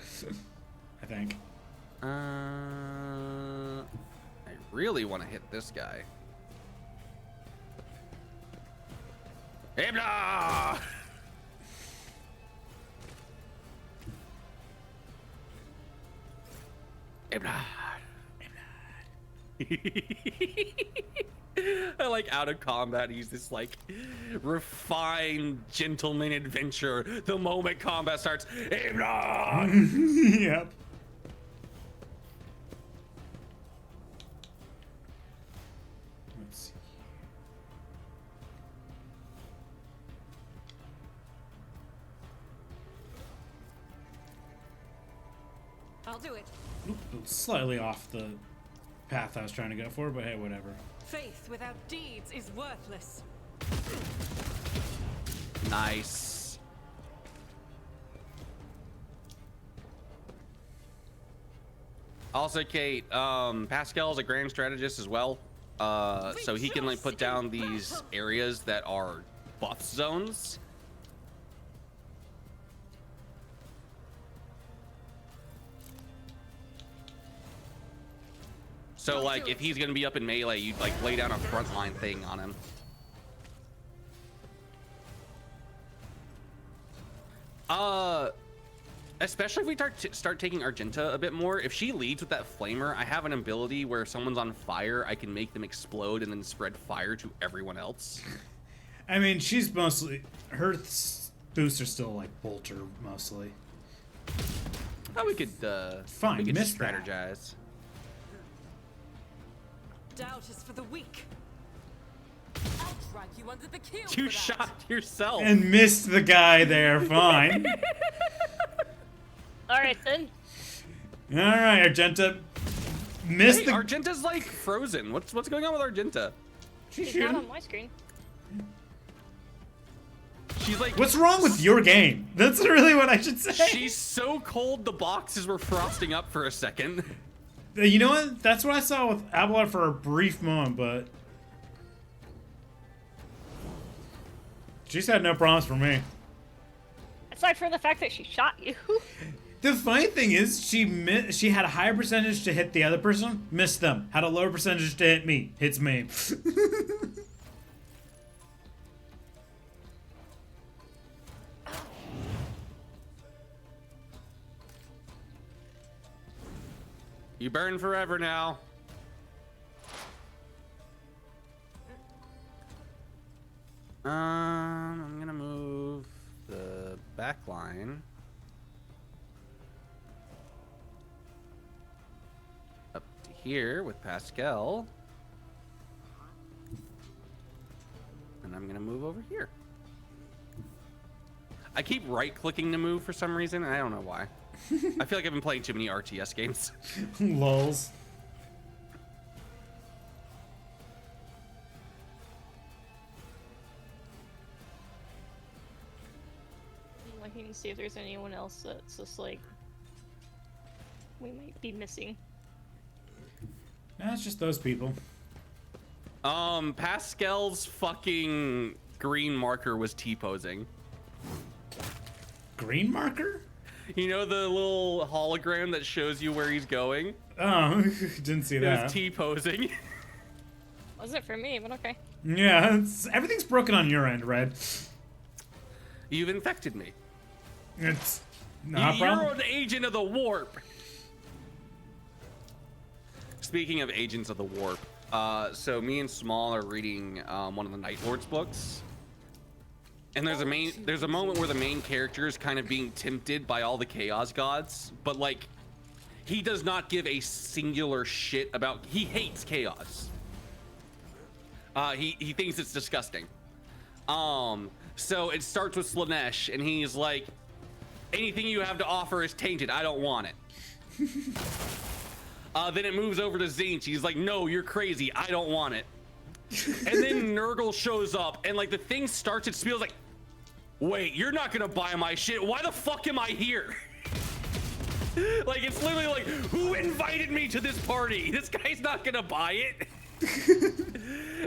I think. I really want to hit this guy. Hey, blood. Hey, blood. I like out of combat, he's this like refined gentleman adventurer. The moment combat starts, hey, blood. Yep. Let's see. I'll do it. Oop, slightly off the path I was trying to go for, but hey, whatever. Faith without deeds is worthless. Nice. Also, Kate, Pascal's a grand strategist as well. So he can like put down these areas that are buff zones. So like if he's gonna be up in melee, you'd like lay down a frontline thing on him. Especially if we start taking Argenta a bit more. If she leads with that flamer, I have an ability where if someone's on fire, I can make them explode and then spread fire to everyone else. I mean, she's mostly her boosts are still like bolter mostly. Oh, we could Fine, we could missed that. strategize. Doubt is for the weak. I'll drag you under the keel. You shot yourself. And missed the guy there. Fine. All right then. All right, Argenta. Missed Hey, the. Argenta's like frozen. What's going on with Argenta? She's It's not shooting. on my screen. She's like What's wrong with your game? That's really what I should say. she's so cold the boxes were frosting up for a second. You know what? That's what I saw with Abelard for a brief moment, but she's had no problems for me. Aside from the fact that she shot you. The funny thing is, she had a higher percentage to hit the other person, missed them. Had a lower percentage to hit me, hits me. You burn forever now. I'm gonna move the back line up to here with Pascal. And I'm gonna move over here. I keep right-clicking to move for some reason, and I don't know why. I feel like I've been playing too many RTS games. Lols. I'm looking to see if there's anyone else that's just like we might be missing. Nah, it's just those people. Pascal's fucking green marker was T-posing. Green marker? You know the little hologram that shows you where he's going? Oh, didn't see It that. was T-posing. Wasn't for me, but okay. Yeah, everything's broken on your end, Red. You've infected me. It's not a You're problem. an agent of the warp. Speaking of agents of the warp, so me and Small are reading one of the Night Lord's books. And there's a moment where the main character is kind of being tempted by all the chaos gods, but like he does not give a singular shit about, he hates chaos. He thinks it's disgusting. So it starts with Slanesh and he's like, anything you have to offer is tainted, I don't want it. Then it moves over to Zinch, he's like, no, you're crazy, I don't want it. And then Nurgle shows up and like the thing starts, it feels like, wait, you're not gonna buy my shit, why the fuck am I here? Like it's literally like, who invited me to this party? This guy's not gonna buy it.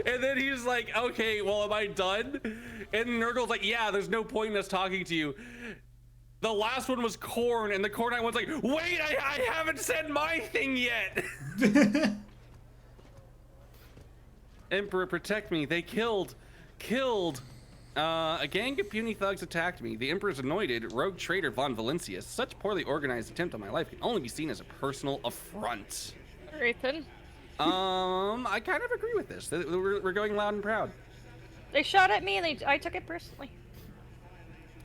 And then he's like, okay, well, am I done? And Nurgle's like, yeah, there's no point in us talking to you. The last one was Korn, and the Korn Knight one's like, wait, I haven't said my thing yet. Emperor, protect me. They killed. A gang of puny thugs attacked me. The Emperor's anointed rogue traitor Von Valencius. Such poorly organized attempt on my life can only be seen as a personal affront. Alright then. I kind of agree with this. We're going loud and proud. They shot at me and I took it personally.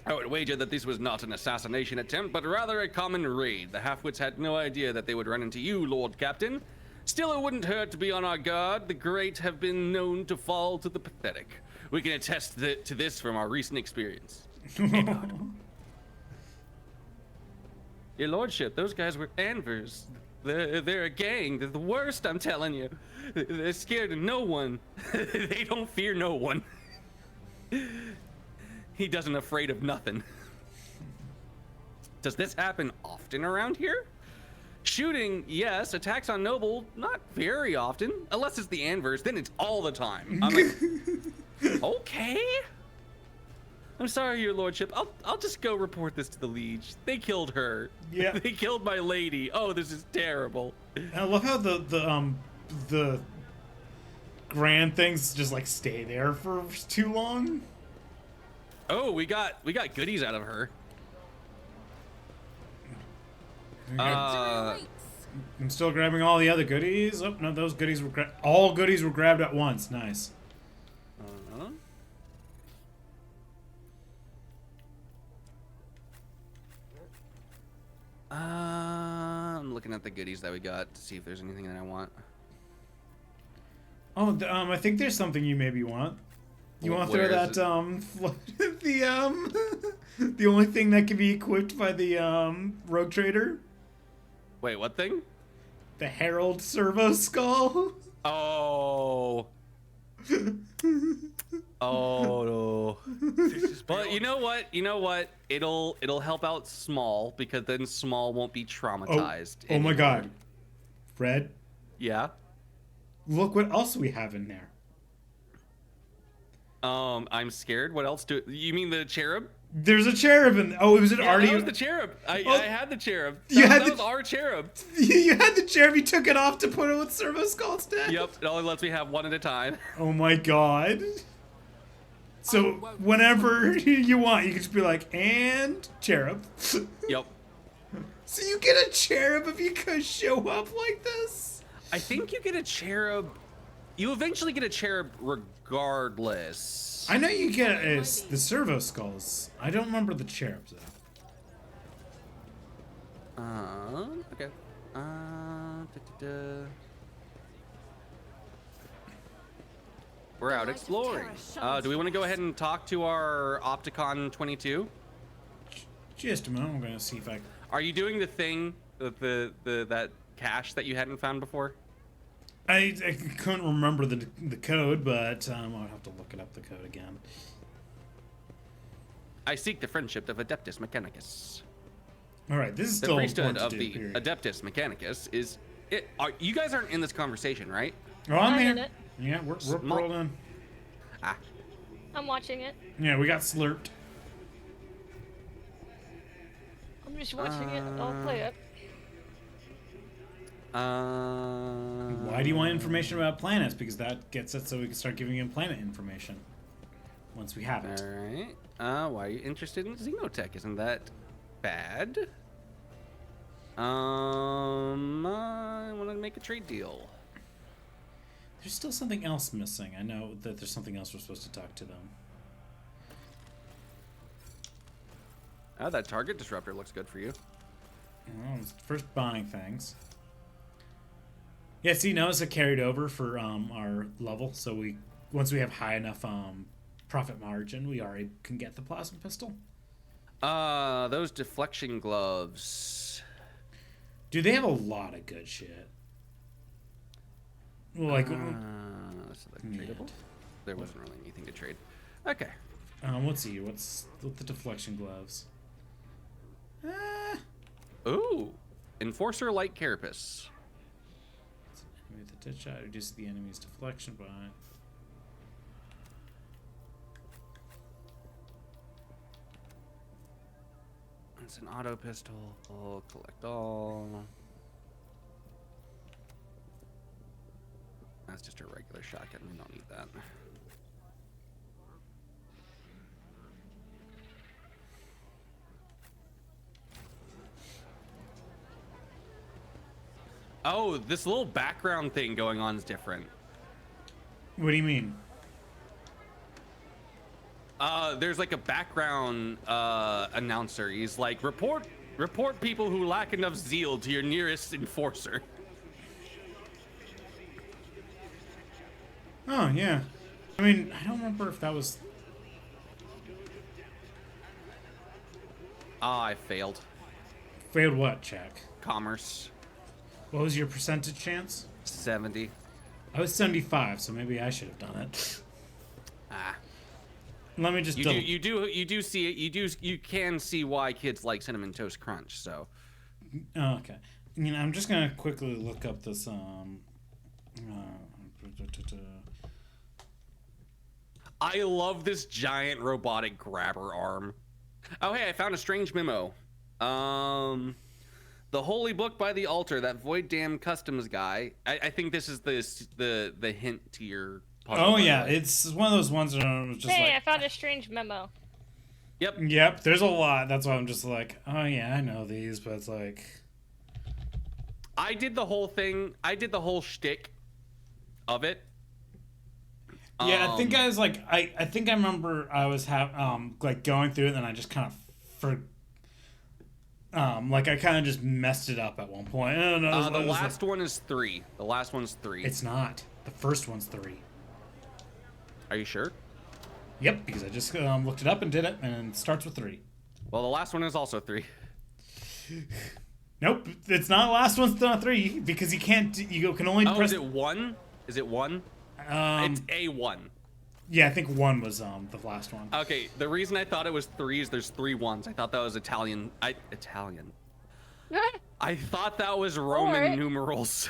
I would wager that this was not an assassination attempt, but rather a common raid. The half-wits had no idea that they would run into you, Lord Captain. Still, it wouldn't hurt to be on our guard. The great have been known to fall to the pathetic. We can attest to this from our recent experience. Your Lordship, those guys were Anvers. They're a gang. They're the worst, I'm telling you. They're scared of no one. They don't fear no one. He doesn't afraid of nothing. Does this happen often around here? Shooting, yes. Attacks on noble, not very often. Unless it's the Anvers, then it's all the time. I'm like, okay. I'm sorry, your lordship. I'll just go report this to the liege. They killed her. Yeah. They killed my lady. Oh, this is terrible. I love how the the grand things just like stay there for too long. Oh, we got goodies out of her. Victory I'm still grabbing all the other goodies. Oh no, those goodies were all goodies were grabbed at once. Nice. Uh-huh. I'm looking at the goodies that we got to see if there's anything that I want. Oh, I think there's something you maybe want. You want to throw Where is that the only thing that can be equipped by the rogue trader, Wait, what thing? the Herald Servo Skull. Oh. Oh no. But you know what? You know what? It'll help out Small because then Small won't be traumatized. Oh my God, Fred, Yeah. look what else we have in there. I'm scared. What else do you mean the cherub? There's a cherub in. Oh, was it Yeah, already? that was the cherub. I had the cherub. You had That the- was our cherub. You had the cherub. You took it off to put it with Servo Skull instead. Yep. It only lets me have one at a time. Oh my God. So whenever you want, you can just be like, and cherub. Yep. So you get a cherub if you could show up like this? I think you get a cherub. You eventually get a cherub regardless. I know you get the Servo Skulls. I don't remember the cherubs though. Okay. We're out exploring. Do we want to go ahead and talk to our Opticon 22? Just a moment. I'm gonna see if I. Are you doing the thing, that cache that you hadn't found before? I couldn't remember the code, but I'll have to look it up the code again. I seek the friendship of Adeptus Mechanicus. All right, this is The still priesthood important of to do, the period. Adeptus Mechanicus is. You guys aren't in this conversation, right? Oh, I'm I'm in here. it. Yeah, we're Small- rolling. Ah. I'm watching it. Yeah, we got slurped. I'm just watching it. I'll play it. Why do you want information about planets? Because that gets it so we can start giving you planet information once we have it. All right. Why are you interested in Xenotech? Isn't that bad? I want to make a trade deal. There's still something else missing. I know that there's something else we're supposed to talk to them. That target disruptor looks good for you. Well, first buying things. Yeah, see, notice it carried over for our level. So once we have high enough profit margin, we already can get the plasma pistol. Those deflection gloves. Dude, they have a lot of good shit. Well, like, Let's select tradable. There wasn't really anything to trade. Okay. let's see. What's with the deflection gloves? Ooh, Enforcer Light Carapace. With the touch shot, reduce the enemy's deflection by. It's an auto pistol. Collect all. That's just a regular shotgun. We don't need that. Oh, this little background thing going on is different. What do you mean? There's like a background announcer. He's like, report people who lack enough zeal to your nearest enforcer. Oh, yeah. I mean, I don't remember if that was... I failed. Failed what, check? Commerce. What was your percentage chance? 70. I was 75, so maybe I should have done it. Ah. Let me just You double... do see it. You can see why kids like Cinnamon Toast Crunch, so. Oh, okay. You know, I'm just gonna quickly look up this, I love this giant robotic grabber arm. Oh, hey, I found a strange memo. The Holy Book by the Altar, that Void Dam Customs guy. I think this is the hint to your puzzle. Oh by the yeah, way. it's one of those ones that I was just Hey, I like, found a strange memo. yep. There's a lot. That's why I'm just like, oh yeah, I know these, but it's like, I did the whole thing. I did the whole shtick of it. yeah. I think I was like, I think I remember I was like going through it, and then I just kind of like I kind of just messed it up at one point. I don't know. The last one is 3. The last one's 3. It's not. The first one's 3. Are you sure? Yep, because I just looked it up and did it, and it starts with 3. Well, the last one is also 3. Nope, it's not. Last one's not 3 because you can't. You can only Oh, press. is it 1? Is it 1? It's A1. Yeah, I think 1 was the last one. Okay, the reason I thought it was 3 is there's 3 ones. I thought that was Italian. Italian. I thought that was Roman Alright. numerals.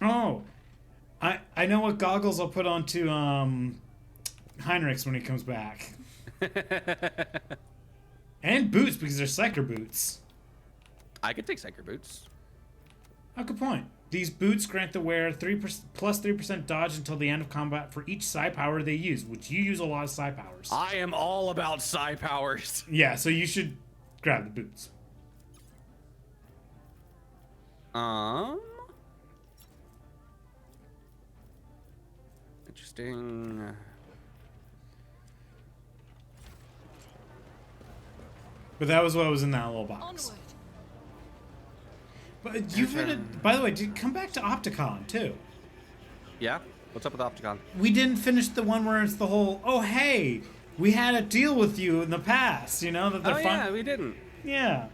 Oh, I know what goggles I'll put onto Heinrichs when he comes back, and boots because they're Psyker boots. I could take Psyker boots. Oh, good point. These boots grant the wearer 3% plus 3% dodge until the end of combat for each psi power they use, which you use a lot of psi powers. I am all about psi powers. Yeah, so you should grab the boots. Interesting. But that was what was in that little box. Onward. But you've been. By the way, come back to Opticon too. Yeah? What's up with Opticon? We didn't finish the one where it's the whole. Oh hey, we had a deal with you in the past. You know that they're Oh, yeah, we didn't. Yeah.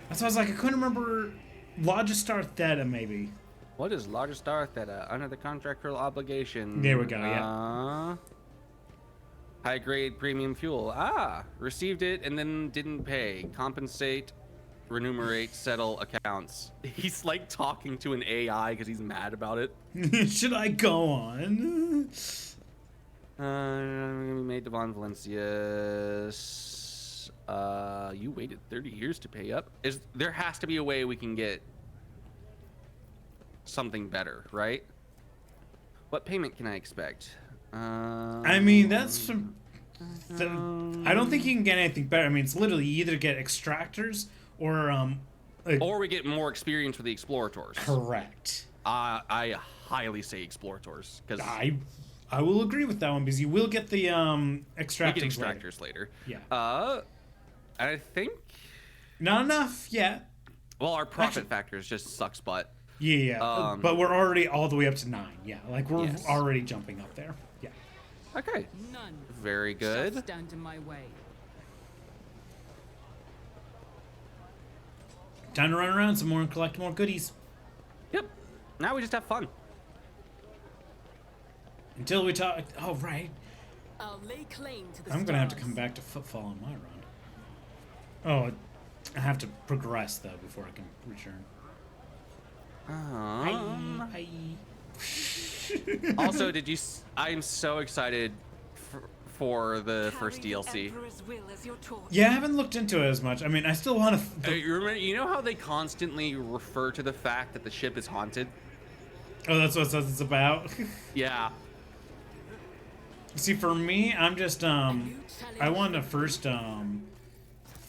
That's why I was like, I couldn't remember. Logistar Theta maybe. What is largest star theta under the contractual obligation? There we go, yeah. High grade premium fuel. Received it and then didn't pay. Compensate, remunerate, settle accounts. He's like talking to an AI because he's mad about it. Should I go on? Made Devon Valencius. You waited 30 years to pay up. There has to be a way we can get something better, right? What payment can I expect? I mean, that's from. I don't think you can get anything better. I mean, it's literally you either get extractors or or we get more experience with the explorators. correct. I highly say explorators because I will agree with that one because you will get the we extractors. get extractors later. Yeah. And I think Not enough yet. well, our profit factors just sucks butt. Yeah. But we're already all the way up to 9. Yeah, like we're Yes. already jumping up there. Yeah. Okay. None Very shall good. stand in my way. Time to run around some more and collect more goodies Yep. Now we just have fun. until we talk. Oh right. I'll lay claim to the I'm gonna have to stars. come back to footfall on my run. Oh, I have to progress though before I can return. Hi. Also, I'm so excited for the first Carry the DLC. Emperor's will as your torch. Yeah, I haven't looked into it as much. I mean, I still want to. You know how they constantly refer to the fact that the ship is haunted? Oh, that's what it's about. Yeah. See, for me, I'm just I want to first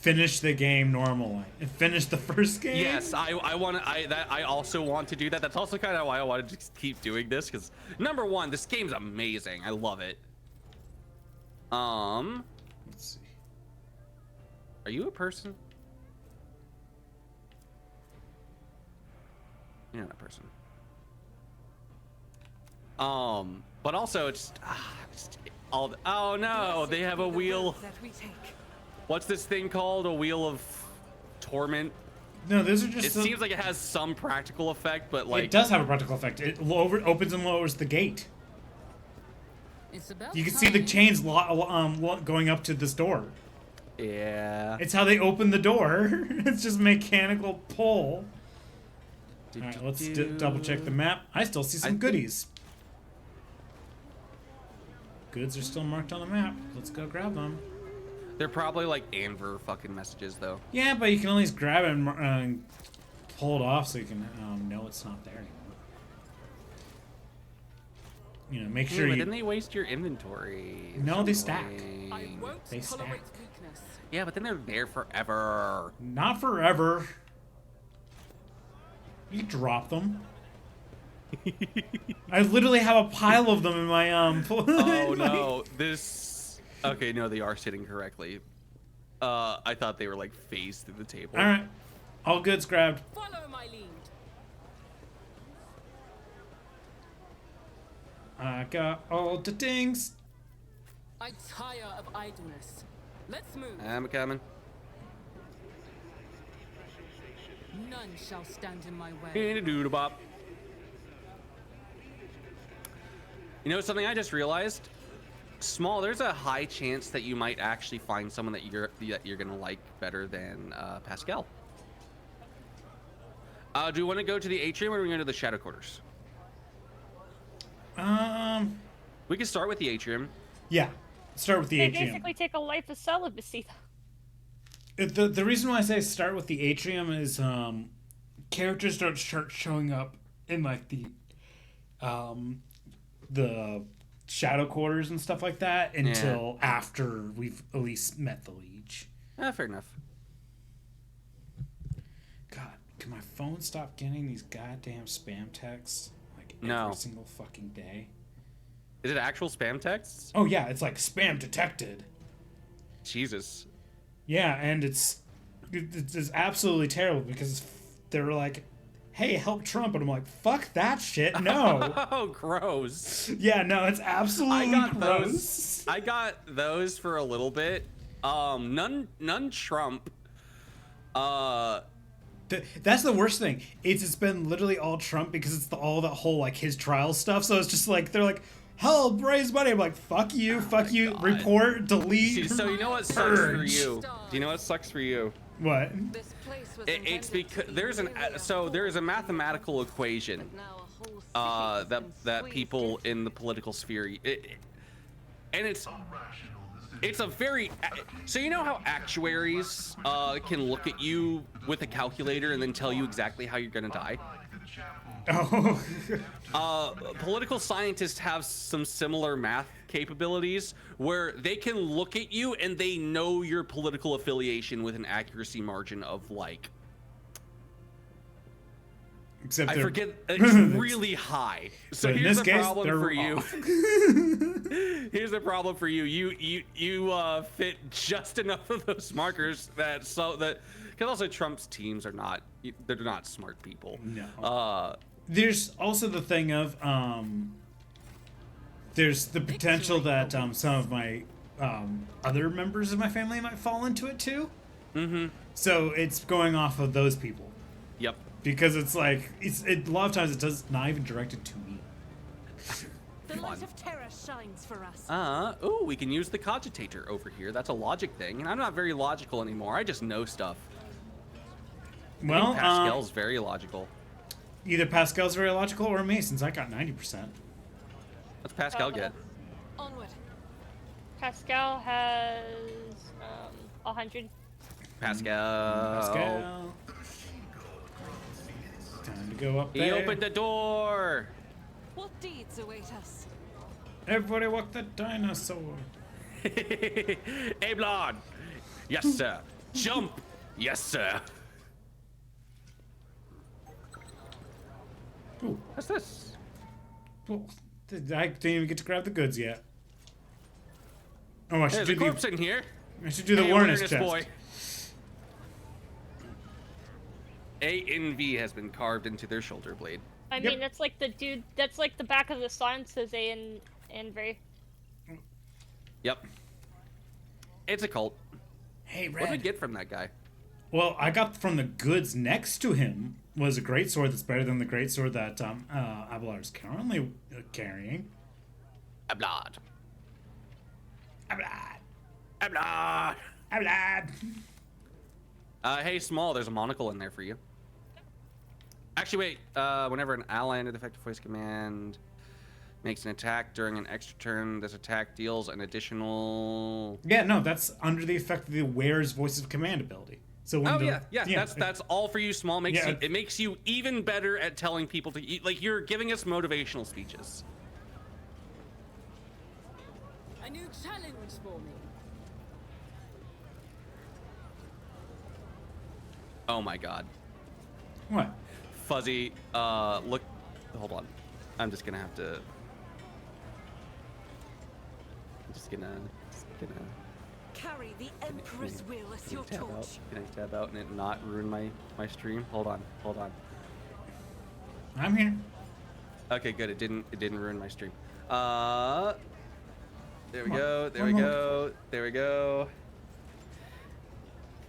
finish the game normally and finish the first game. Yes, I also want to do that. That's also kind of why I wanted to keep doing this because number one, this game's amazing. I love it. Let's see. Are you a person? You're not a person. But also it's oh no, they have a wheel. That we take. What's this thing called? A wheel of torment? No, those are just. It seems like it has some practical effect, but like it does have a practical effect. It opens and lowers the gate. It's about You can see the time. chains going up to this door. yeah. It's how they open the door. It's just mechanical pull. All right, let's double check the map. I still see some think- goodies. Goods are still marked on the map. Let's go grab them. They're probably like Anver fucking messages though. Yeah, but you can at least grab it and pull it off so you can know it's not there anymore. You know, make sure But you. then they waste your inventory. No, they stack. I won't They tolerate stack. weakness. Yeah, but then they're there forever. Not forever. You drop them. I literally have a pile of them in my Oh no, this. Okay, no, they are sitting correctly. I thought they were like phased through the table. All right, all goods grabbed. Follow my lead. I got all the things. I tire of idleness. Let's move. I'm coming. None shall stand in my way. Hey, doodle bop. You know something I just realized? Small, there's a high chance that you might actually find someone that you're gonna like better than Pascal. Do you want to go to the atrium or are we going to the shadow quarters? Um, We can start with the atrium. yeah. Start with the They atrium. basically take a life of celibacy. The reason why I say start with the atrium is characters start showing up in like the shadow quarters and stuff like that until after we've at least met the Liege. Fair enough. God, can my phone stop getting these goddamn spam texts like every No. single fucking day? Is it actual spam texts? Oh yeah, it's like spam detected. Jesus. Yeah, and it's absolutely terrible because they're like, "Hey, help Trump," and I'm like, "Fuck that shit, no." Oh, gross. Yeah, no, it's absolutely I got gross. those. I got those for a little bit. None Trump. That's the worst thing. It's been literally all Trump because it's all that whole like his trial stuff. So it's just like they're like, "Help, raise money." I'm like, "Fuck you, fuck you." God. Report, delete. So you know what sucks for purge. you? Do you know what sucks for you? What? This place was It's intended because to there's an really so there is a mathematical equation now a whole city's been that squeezed people into. in the political sphere and it's a very so you know how actuaries can look at you with a calculator and then tell you exactly how you're gonna die. Oh. Political scientists have some similar math capabilities where they can look at you and they know your political affiliation with an accuracy margin of like Except I they're- forget it's really high. So But in here's this the case, problem they're for you. off. Here's the problem for you. You fit just enough of those markers that because also Trump's teams are not they're not smart people. No. There's also the thing of there's the potential that some of my other members of my family might fall into it too. Mm-hmm. So it's going off of those people Yep. because it's like a lot of times it does not even directed to me. The light of terror shines for us. Ooh, we can use the cogitator over here. That's a logic thing, and I'm not very logical anymore. I just know stuff. I Well, think Pascal's very logical. either Pascal's very logical or me, since I got 90%. What's Pascal get? Onward. Pascal has 100. Pascal. Pascal. Time to go up He there. opened the door. What deeds await us? Everybody walk the dinosaur. Hey, Blood. Yes, sir. Jump. Yes, sir. Ooh, What's this? well, I didn't even get to grab the goods yet. Oh, I should There's a do corpse the in here. I should do the Hey, awareness awareness chest. boy. ANV has been carved into their shoulder blade. I Yep. mean, that's like the dude. That's like the back of the sign says A and very. Yep. It's a cult. Hey, What did I Red. get from that guy? Well, I got from the goods next to him was a great sword that's better than the great sword that Abelard is currently carrying. A Blood. Abelard. A Blood. Abelard. Hey, Small, there's a monocle in there for you. Actually, wait. Whenever an ally under the effective voice command Makes an attack during an extra turn. This attack deals an additional. Yeah, no, that's under the effect of the wearer's voice of command ability. So when That's all for you. Small makes Yeah. it makes you even better at telling people to eat. Like you're giving us motivational speeches. A new challenge for me. Oh my god. What? Fuzzy, look, hold on. I'm just gonna have to. I'm just gonna. Carry the Emperor's will as your Tab out. torch. Can I tab out and it not ruin my stream? Hold on. I'm here. Okay, good. It didn't ruin my stream. There we go. There we One go. There we go.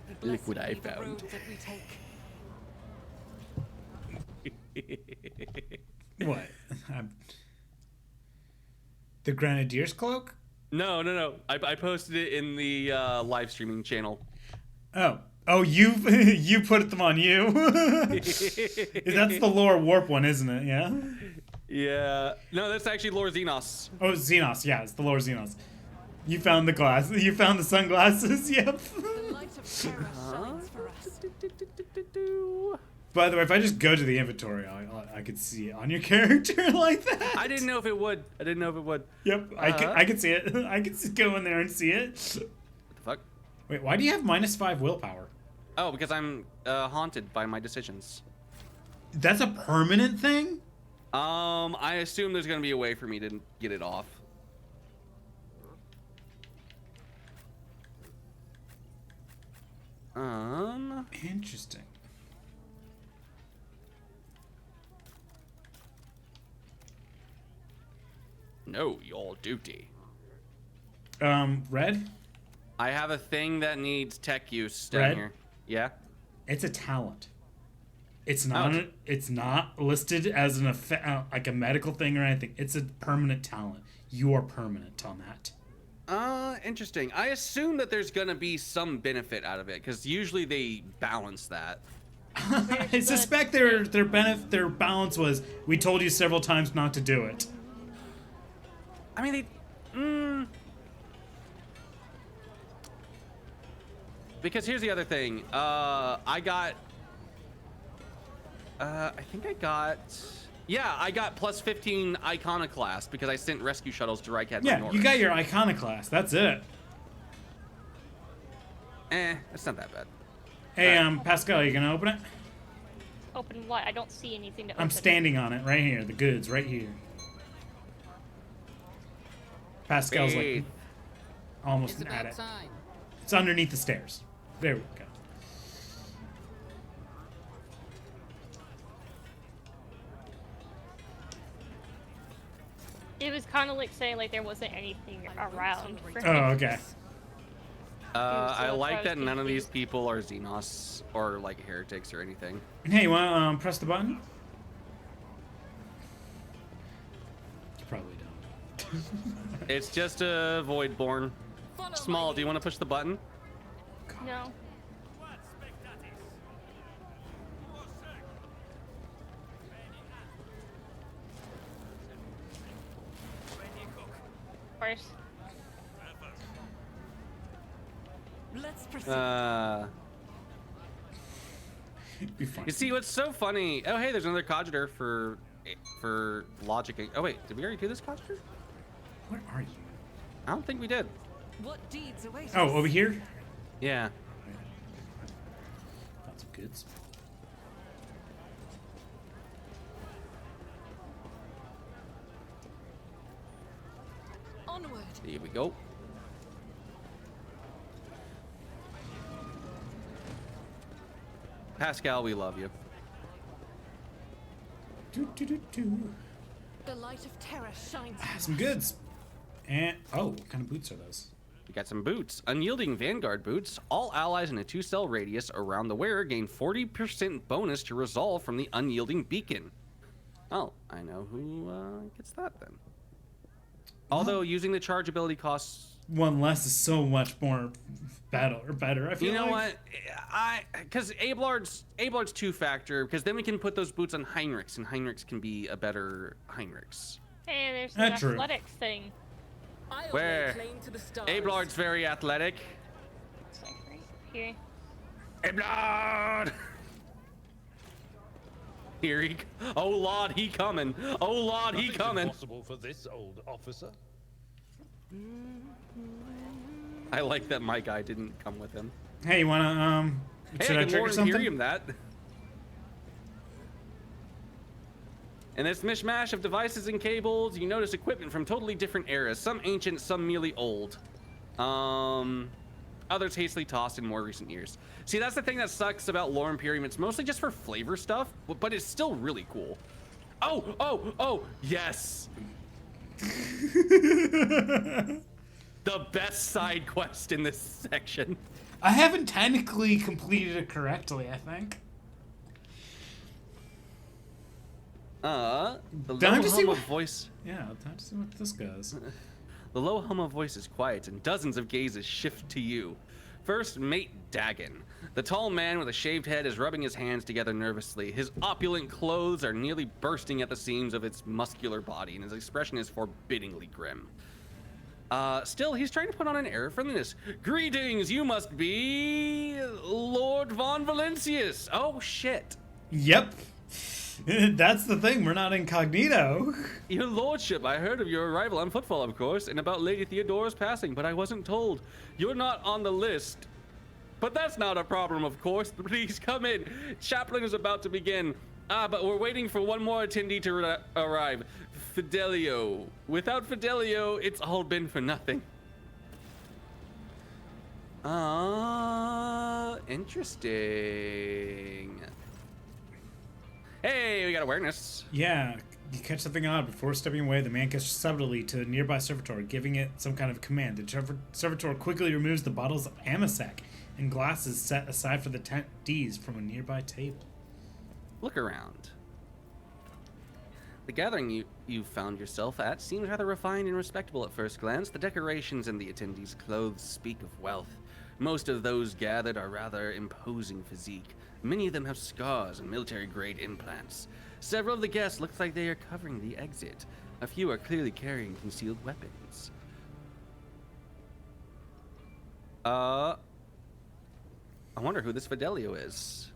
Look Blessed what I be the found. road that we take. What? The Grenadier's cloak? No. I posted it in the live streaming channel. Oh, you put them on you. That's the lore warp one, isn't it? Yeah. Yeah. No, that's actually Lord Xenos. Oh, Xenos. Yeah, it's the lore Xenos. You found the glass. You found the sunglasses. Yep. The light of terror shines for us. By the way, if I just go to the inventory, I could see it on your character like that. I didn't know if it would. Yep, I could see it. I could just go in there and see it. What the fuck? Wait, why do you have -5 willpower? Oh, because I'm haunted by my decisions. That's a permanent thing? I assume there's gonna be a way for me to get it off. Interesting. Know your duty. Red? I have a thing that needs tech use down Red? here. Yeah. It's a talent. It's not. Oh. It's not listed as an like a medical thing or anything. It's a permanent talent. You are permanent on that. Interesting. I assume that there's gonna be some benefit out of it, because usually they balance that. I suspect their balance was we told you several times not to do it. I mean, because here's the other thing. I think I got. Yeah, I got +15 Iconoclast because I sent rescue shuttles to Rycat. Yeah, you got your Iconoclast. That's it. That's not that bad. Hey, Pascal, you gonna open it? Open what? I don't see anything to open. I'm standing on it right here. The goods right here. Pascal's like almost at it. It's underneath the stairs. There we go. It was kind of like saying like there wasn't anything around. For Oh, him. okay. I that's why I like was that none of these confused. people are Xenos or like heretics or anything. Hey, you wanna press the button? You probably don't. It's just a Voidborn. Follow Small, my do you want to push the button? No. Of course. Let's proceed. Be fine. You see, what's so funny? Oh, hey, there's another Cogiter for logic. Oh wait, did we already do this Cogiter? Where are you? I don't think we did. What deeds await Oh, us? over here? Yeah. Found some goods. Onward. Here we go. Pascal, we love you. Do, do, do, do. The light of terror shines. Some goods. And oh, what kind of boots are those? We got some boots. Unyielding Vanguard boots. All allies in a 2-cell radius around the wearer gain 40% bonus to resolve from the unyielding beacon. Oh, I know who gets that then. Although using the charge ability costs. One less is so much more better. I feel You know like. what? Because Ablard's 2-factor, because then we can put those boots on Heinrichs, and Heinrichs can be a better Heinrichs. And there's an True. athletics thing. I'll lay Where? claim to the stars. Ablard's very athletic. It's like right here. Ablard! Here he. Oh Lord, he coming. Oh Lord, he Nothing's coming. impossible for this old officer. I like that my guy didn't come with him. Hey, you wanna Hey, should I I can trigger Lord something? Imperium that. In this mishmash of devices and cables, you notice equipment from totally different eras. Some ancient, some merely old. Others hastily tossed in more recent years. See, that's the thing that sucks about Lore Imperium. It's mostly just for flavor stuff, but it's still really cool. Oh, yes! The best side quest in this section. I haven't technically completed it correctly, I think. The Time low to see hum what- of voice. Yeah, time to see what this goes. The low hum of voice is quiet, and dozens of gazes shift to you. First, mate Dagon. The tall man with a shaved head is rubbing his hands together nervously. His opulent clothes are nearly bursting at the seams of its muscular body, and his expression is forbiddingly grim. Still, he's trying to put on an air of friendliness. Greetings, you must be Lord Von Valencius. Oh, shit. Yep. That's the thing, we're not incognito. Your lordship, I heard of your arrival on Footfall, of course, and about Lady Theodora's passing, but I wasn't told. You're not on the list. But that's not a problem, of course. Please come in. Chaplain is about to begin. But we're waiting for one more attendee to arrive. Fidelio. Without Fidelio, it's all been for nothing. Interesting. Hey, we got awareness. Yeah, you catch something odd. Before stepping away, the man gestures subtly to a nearby servitor, giving it some kind of command. The servitor quickly removes the bottles of Amasac and glasses set aside for the attendees from a nearby table. Look around. The gathering you found yourself at seems rather refined and respectable at first glance. The decorations and the attendees' clothes speak of wealth. Most of those gathered are rather imposing physique. Many of them have scars and military-grade implants. Several of the guests look like they are covering the exit. A few are clearly carrying concealed weapons. I wonder who this Fidelio is.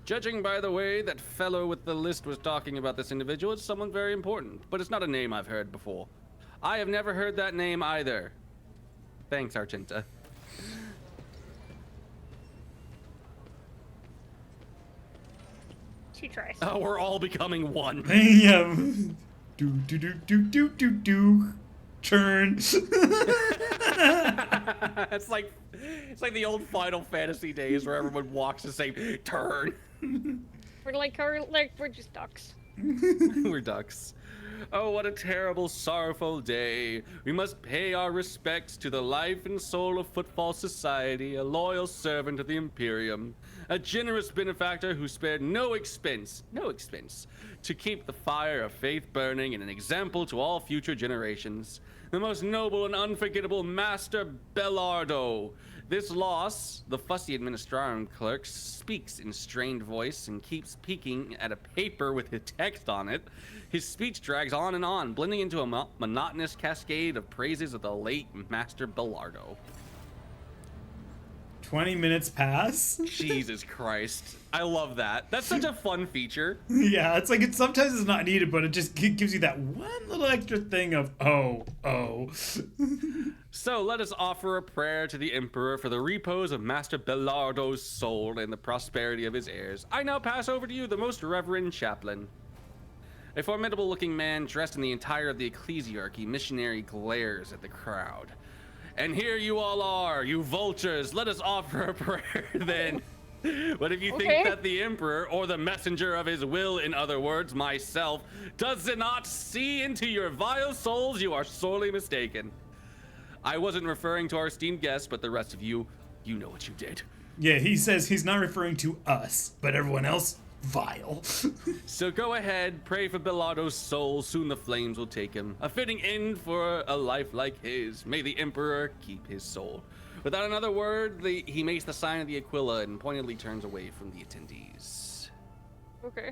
Judging by the way that fellow with the list was talking about this individual, it's someone very important, but it's not a name I've heard before. I have never heard that name either. Thanks, Argenta. She tries. Oh, we're all becoming one. Yeah. Do. Turn. It's like the old Final Fantasy days where everyone walks the same turn. We're just ducks. We're ducks. Oh, what a terrible, sorrowful day. We must pay our respects to the life and soul of Footfall Society, a loyal servant of the Imperium, a generous benefactor who spared no expense, to keep the fire of faith burning and an example to all future generations. The most noble and unforgettable Master Bellardo. This loss, the fussy administrarum clerk speaks in strained voice and keeps peeking at a paper with a text on it. His speech drags on, blending into a monotonous cascade of praises of the late Master Bellardo. 20 minutes pass. Jesus Christ. I love that. That's such a fun feature. Yeah, it's like sometimes it's not needed, but it just gives you that one little extra thing of, oh. So let us offer a prayer to the Emperor for the repose of Master Bellardo's soul and the prosperity of his heirs. I now pass over to you, the most reverend chaplain. A formidable-looking man dressed in the attire of the ecclesiarchy missionary glares at the crowd. And here you all are, you vultures. Let us offer a prayer then. But if you think that the Emperor, or the messenger of his will, in other words, myself, does not see into your vile souls, you are sorely mistaken. I wasn't referring to our esteemed guest, but the rest of you, you know what you did. Yeah, he says he's not referring to us, but everyone else, vile. So go ahead, pray for Bellardo's soul, soon the flames will take him. A fitting end for a life like his. May the Emperor keep his soul. Without another word, he makes the sign of the Aquila and pointedly turns away from the attendees. Okay.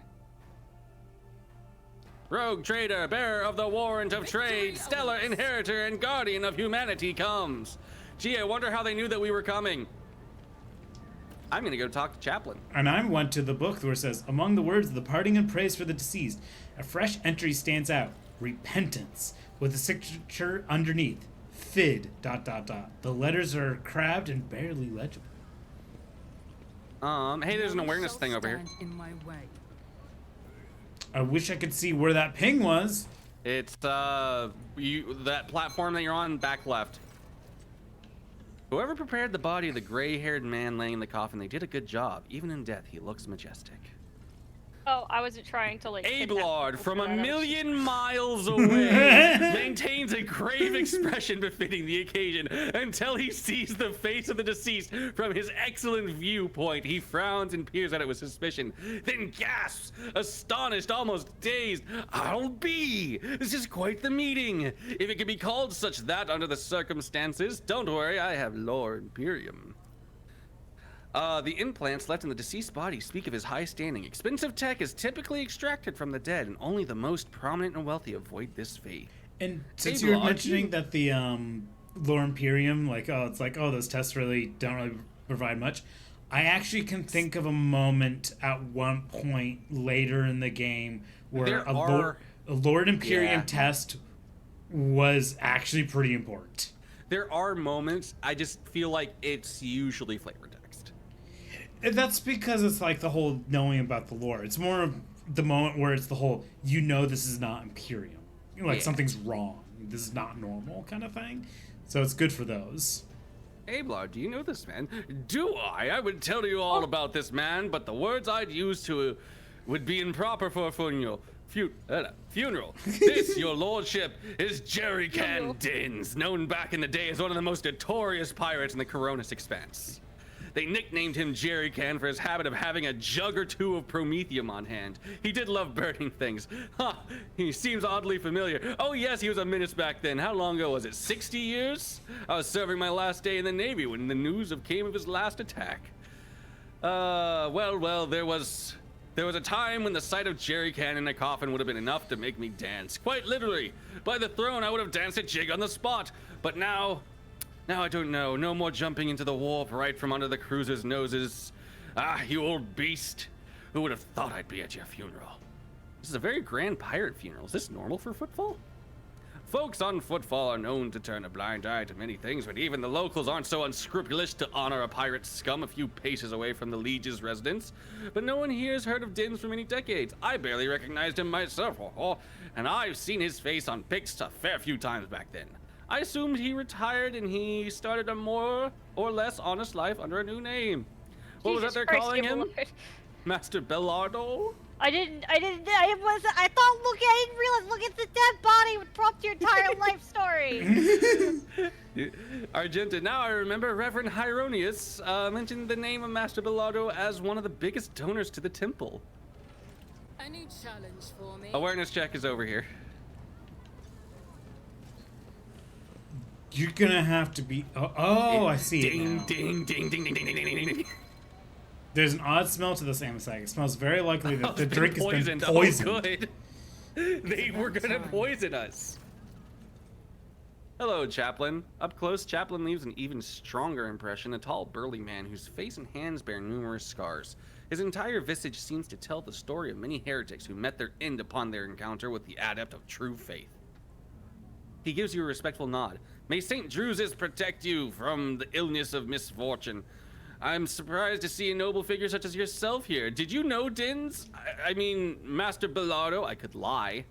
Rogue trader, bearer of the warrant of trade, stellar inheritor, and guardian of humanity comes. Gee, I wonder how they knew that we were coming. I'm gonna go talk to Chaplain. And I went to the book where it says, among the words of the parting and praise for the deceased, a fresh entry stands out. Repentance. With a signature underneath. Fid, ... The letters are crabbed and barely legible. Hey, there's an awareness thing over here. In my way. I wish I could see where that ping was. It's, that platform that you're on, back left. Whoever prepared the body of the gray-haired man laying in the coffin, they did a good job. Even in death, he looks majestic. Oh, I wasn't trying to like. Abelard, from a million miles away, maintains a grave expression befitting the occasion until he sees the face of the deceased from his excellent viewpoint. He frowns and peers at it with suspicion, then gasps, astonished, almost dazed. I'll be! This is quite the meeting. If it could be called such that under the circumstances, don't worry, I have Lore Imperium. The implants left in the deceased body speak of his high standing. Expensive tech is typically extracted from the dead, and only the most prominent and wealthy avoid this fate. And since you were mentioning that the Lore Imperium, those tests don't really provide much, I actually can think of a moment at one point later in the game where a Lord Imperium test was actually pretty important. There are moments, I just feel like it's usually flavor text. That's because it's like the whole knowing about the lore. It's more of the moment where it's the whole, this is not Imperium. Something's wrong. This is not normal kind of thing. So it's good for those. Abelard, do you know this man? Do I? I would tell you all about this man, but the words I'd use would be improper for a funeral. Funeral. This, your lordship, is Jerry Can Dins, known back in the day as one of the most notorious pirates in the Coronis Expanse. They nicknamed him Jerry Can for his habit of having a jug or two of promethium on hand. He did love burning things. He seems oddly familiar. Oh yes, he was a menace back then. How long ago was it? 60 years? I was serving my last day in the Navy when the news came of his last attack. Well, there was a time when the sight of Jerry Can in a coffin would have been enough to make me dance. Quite literally. By the throne, I would have danced a jig on the spot. But now I don't know. No more jumping into the warp right from under the cruisers' noses. Ah, you old beast. Who would have thought I'd be at your funeral? This is a very grand pirate funeral. Is this normal for Footfall? Folks on Footfall are known to turn a blind eye to many things, but even the locals aren't so unscrupulous to honor a pirate scum a few paces away from the Liege's residence. But no one here has heard of Dins for many decades. I barely recognized him myself, and I've seen his face on pics a fair few times back then. I assumed he retired and he started a more or less honest life under a new name. What was that they're calling him? Master Bellardo? I didn't realize looking at the dead body would prompt your entire life story. Argenta, now I remember Reverend Hieronius mentioned the name of Master Bellardo as one of the biggest donors to the temple. Any challenge for me? Awareness check is over here. You're gonna have to be. Oh, I see. Ding, it now. ding, ding, ding, ding, ding, ding, ding, ding. There's an odd smell to this anesthetic. It smells very likely that the drink has been poisoned. Oh, good. They were gonna poison us. Hello, Chaplain. Up close, Chaplain leaves an even stronger impression. A tall, burly man whose face and hands bear numerous scars. His entire visage seems to tell the story of many heretics who met their end upon their encounter with the adept of true faith. He gives you a respectful nod. May St. Drusus protect you from the illness of misfortune. I'm surprised to see a noble figure such as yourself here. Did you know Dins? I mean, Master Bellardo? I could lie.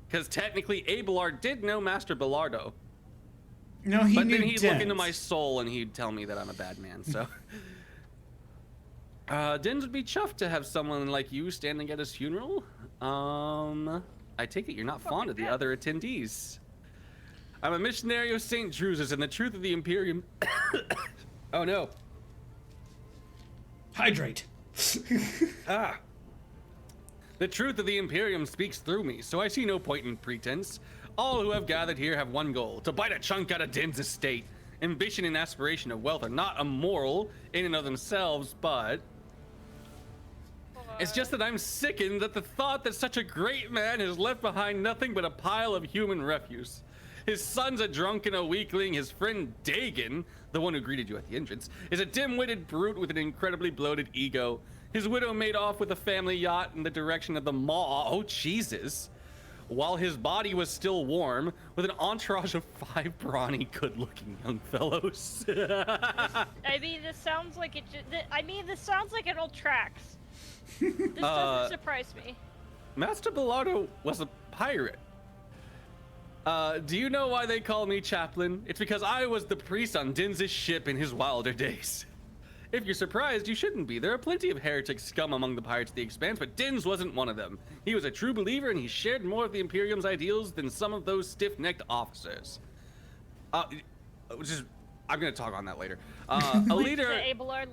Because technically, Abelard did know Master Bellardo. No, he but knew then he'd Dins. look into my soul and he'd tell me that I'm a bad man, so... Dins would be chuffed to have someone like you standing at his funeral. I take it you're not fond of the other attendees. I'm a missionary of St. Drusus, and the truth of the Imperium... Oh no. Hydrate. The truth of the Imperium speaks through me, so I see no point in pretense. All who have gathered here have one goal, to bite a chunk out of Din's estate. Ambition and aspiration of wealth are not immoral in and of themselves, but... It's just that I'm sickened at the thought that such a great man has left behind nothing but a pile of human refuse. His son's a drunk and a weakling. His friend Dagon, the one who greeted you at the entrance, is a dim-witted brute with an incredibly bloated ego. His widow made off with a family yacht in the direction of the mall. Oh, Jesus. While his body was still warm, with an entourage of 5 brawny, good-looking young fellows. I mean, this sounds like this sounds like it all tracks. This doesn't surprise me. Master Bellardo was a pirate. Do you know why they call me chaplain? It's because I was the priest on Din's ship in his wilder days. If you're surprised, you shouldn't be. There are plenty of heretic scum among the pirates of the Expanse, but Din's wasn't one of them. He was a true believer, and he shared more of the Imperium's ideals than some of those stiff-necked officers. I'm gonna talk on that later. A leader... Abelard,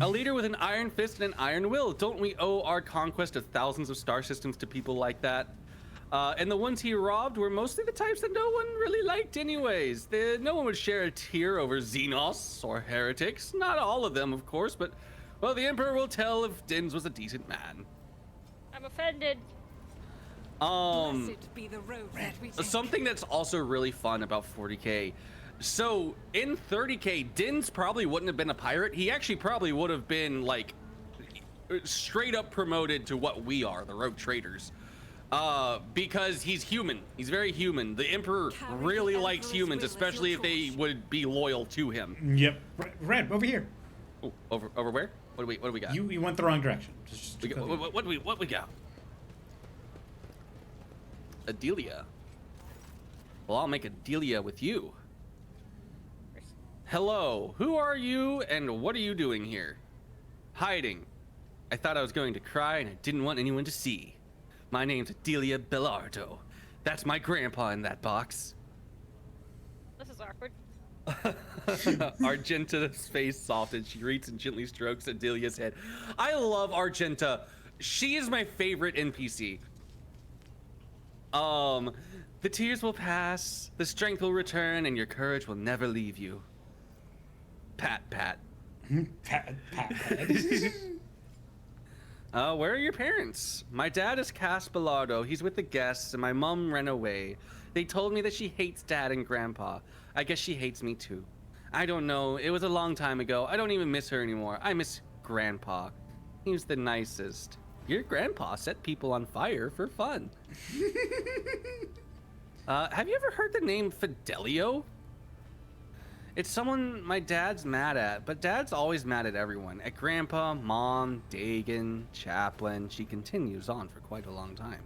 A leader with an iron fist and an iron will. Don't we owe our conquest of thousands of star systems to people like that? And the ones he robbed were mostly the types that no one really liked anyways. No one would share a tear over Xenos or heretics. Not all of them, of course, but, well, the Emperor will tell if Dins was a decent man. I'm offended. Blessed be the road that we take. Something that's also really fun about 40K. So, in 30K, Dins probably wouldn't have been a pirate. He actually probably would have been, like, straight up promoted to what we are, the rogue traders. Because he's human. He's very human. The Emperor really likes humans, especially if they would be loyal to him. Yep. Red, over here. Ooh, over where? What do we got? You went the wrong direction. What we got? Adelia. Well, I'll make a dealia with you. Hello. Who are you, and what are you doing here? Hiding. I thought I was going to cry, and I didn't want anyone to see. My name's Adelia Bellardo. That's my grandpa in that box. This is awkward. Argenta's face softens. She reads and gently strokes Adelia's head. I love Argenta. She is my favorite NPC. The tears will pass, the strength will return, and your courage will never leave you. Pat. Pat. Where are your parents? My dad is Cass Bellardo. He's with the guests, and my mom ran away. They told me that she hates dad and grandpa. I guess she hates me too. I don't know. It was a long time ago. I don't even miss her anymore. I miss grandpa. He was the nicest. Your grandpa set people on fire for fun. Have you ever heard the name Fidelio? It's someone my dad's mad at, but dad's always mad at everyone. At grandpa, mom, Dagon, chaplain. She continues on for quite a long time.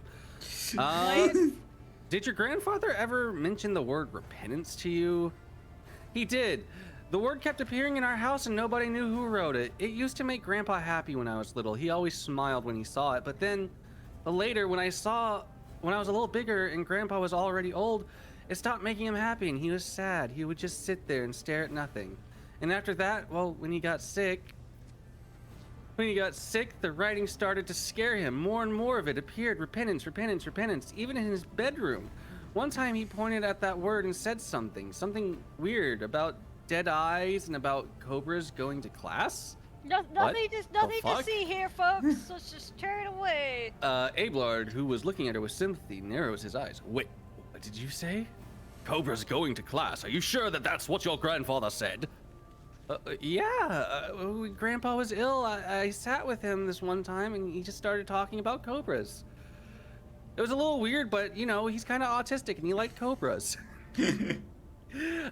Did your grandfather ever mention the word repentance to you? He did. The word kept appearing in our house and nobody knew who wrote it. It used to make grandpa happy when I was little. He always smiled when he saw it, but then later when I was a little bigger and grandpa was already old, it stopped making him happy and he was sad. He would just sit there and stare at nothing. And after that, well, when he got sick, the writing started to scare him. More and more of it appeared. Repentance, repentance, repentance, even in his bedroom. One time he pointed at that word and said something weird about dead eyes and about cobras going to class. Nothing to see here, folks. Let's just turn away. Abelard, who was looking at her with sympathy, narrows his eyes. Wait, what did you say? Cobras going to class. Are you sure that that's what your grandfather said? Yeah. Grandpa was ill. I sat with him this one time and he just started talking about cobras. It was a little weird, but you know, he's kind of autistic and he liked cobras.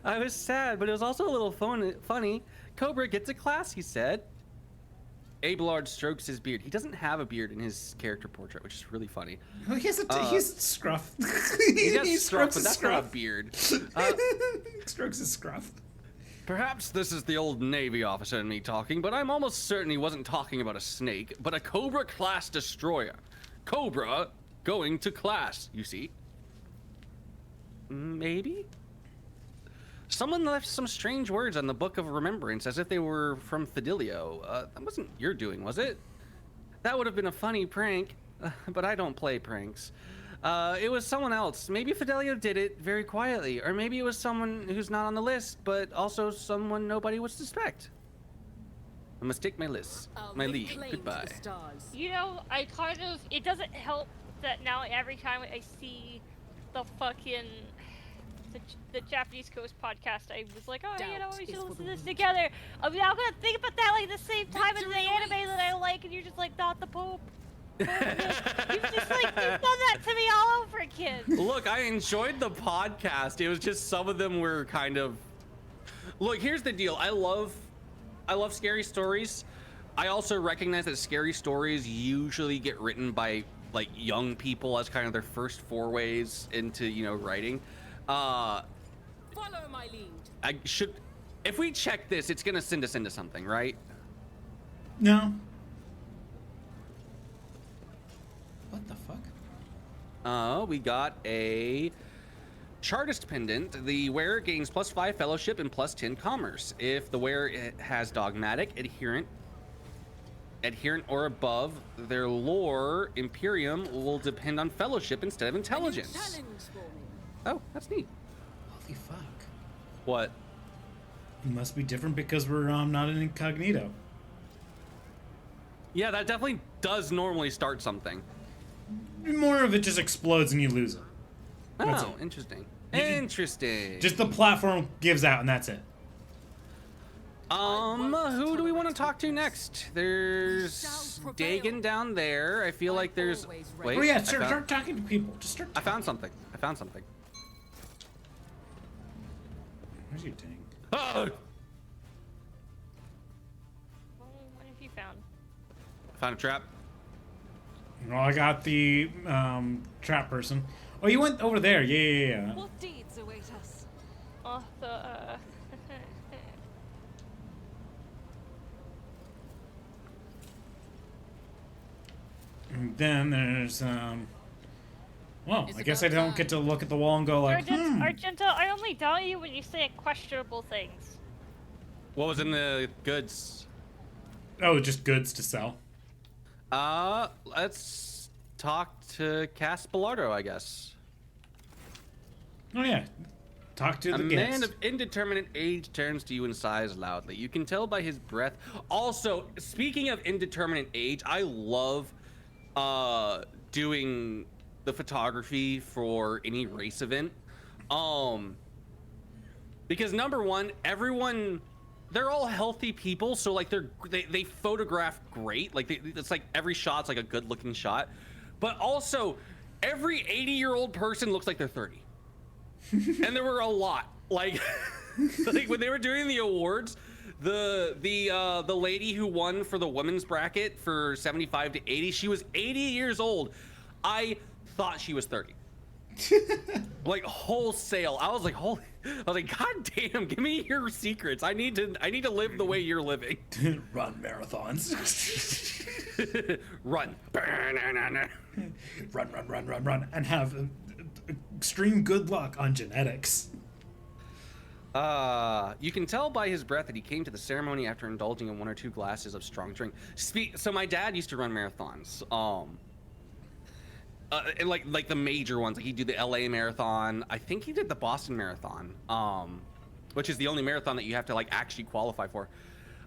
I was sad, but it was also a little funny. Cobra gets a class, he said. Abelard strokes his beard. He doesn't have a beard in his character portrait, which is really funny. He's scruff. He scruff, but that's not a beard. Strokes his scruff. Perhaps this is the old Navy officer in me talking, but I'm almost certain he wasn't talking about a snake, but a Cobra class destroyer. Cobra going to class, you see? Maybe? Someone left some strange words on the Book of Remembrance as if they were from Fidelio. That wasn't your doing, was it? That would have been a funny prank, but I don't play pranks. It was someone else. Maybe Fidelio did it very quietly, or maybe it was someone who's not on the list, but also someone nobody would suspect. I must take my list. I'll My lay leave. claim to Goodbye. the stars. You know, I kind of. It doesn't help that now every time I see the fucking. The Japanese Coast podcast, I was like, oh, you know, Doubt we is should for listen the to this weak. together. I'm now gonna think about that like the same time as the Victory anime awaits. that I like, and you're just like, not the Pope. You've just like, you've done that to me all over again. Look, I enjoyed the podcast. It was just some of them were kind of. Look, here's the deal. I love scary stories. I also recognize that scary stories usually get written by like young people as kind of their first forays into, you know, writing. Follow my lead. I should, if we check this, it's gonna send us into something, right? No. What the fuck? We got a Chartist pendant. The wearer gains +5 fellowship and +10 commerce. If the wearer has dogmatic, adherent or above, their lore Imperium will depend on fellowship instead of A new intelligence. challenge for me. Oh, that's neat. Holy fuck. What? It must be different because we're not an incognito. Yeah, that definitely does normally start something. More of it just explodes and you lose it. That's Oh, it. interesting. You just- Interesting. Just the platform gives out and that's it. Who do we want to talk to next? There's Dagon down there. I feel like there's. Wait. Oh yeah, I found- start talking to people. Just start I talking. found something. Where's your dang? Oh! What have you found? I found a trap. Well, I got the trap person. Oh, you went over there. Yeah. What deeds await us? Oh, the. And then there's well, It's I guess I about don't time. get to look at the wall and go like, Argenta, I only doubt you when you say questionable things. What was in the goods? Oh, just goods to sell. Let's talk to Cass Bellardo, I guess. Oh yeah, talk to A the man guest. of indeterminate age turns to you and sighs loudly. You can tell by his breath. Also, speaking of indeterminate age, I love doing the photography for any race event. Because number one, everyone, they're all healthy people, so like they photograph great. Like it's like every shot's like a good looking shot. But also, every 80-year-old person looks like they're 30. And there were a lot. Like, like when they were doing the awards, the lady who won for the women's bracket for 75 to 80, she was 80 years old. I thought she was 30. Like wholesale. I was like, God damn, give me your secrets. I need to live the way you're living. Run marathons. Run. run, and have extreme good luck on genetics. You can tell by his breath that he came to the ceremony after indulging in 1 or 2 glasses of strong drink. So my dad used to run marathons. And like the major ones, like he'd do the LA marathon. I think he did the Boston marathon, which is the only marathon that you have to like actually qualify for.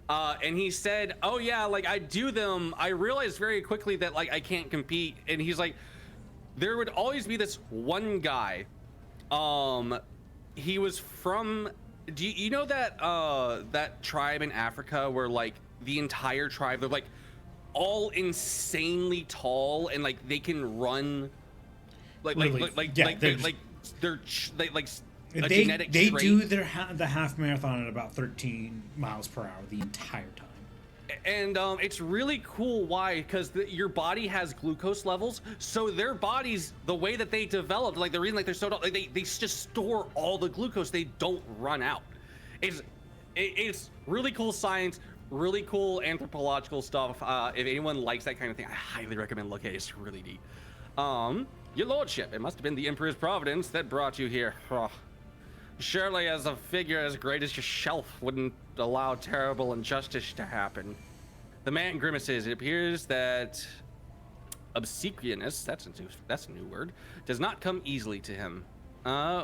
And he said, "Oh yeah, like I do them. I realized very quickly that like I can't compete." And he's like, "There would always be this one guy. He was from. Do you know that that tribe in Africa where like the entire tribe, they're like all insanely tall and like they can run like They genetic they trait. do their the half marathon at about 13 miles per hour the entire time. And it's really cool. Why? Because your body has glucose levels, so their bodies, the way that they developed, like the reason like they're so like, they just store all the glucose, they don't run out. It's really cool science, really cool anthropological stuff. If anyone likes that kind of thing, I highly recommend looking at it. It's really neat. Your lordship, it must have been the Emperor's providence that brought you here. Oh, surely as a figure as great as yourself wouldn't allow terrible injustice to happen. The man grimaces. It appears that obsequiousness, that's a new word, does not come easily to him.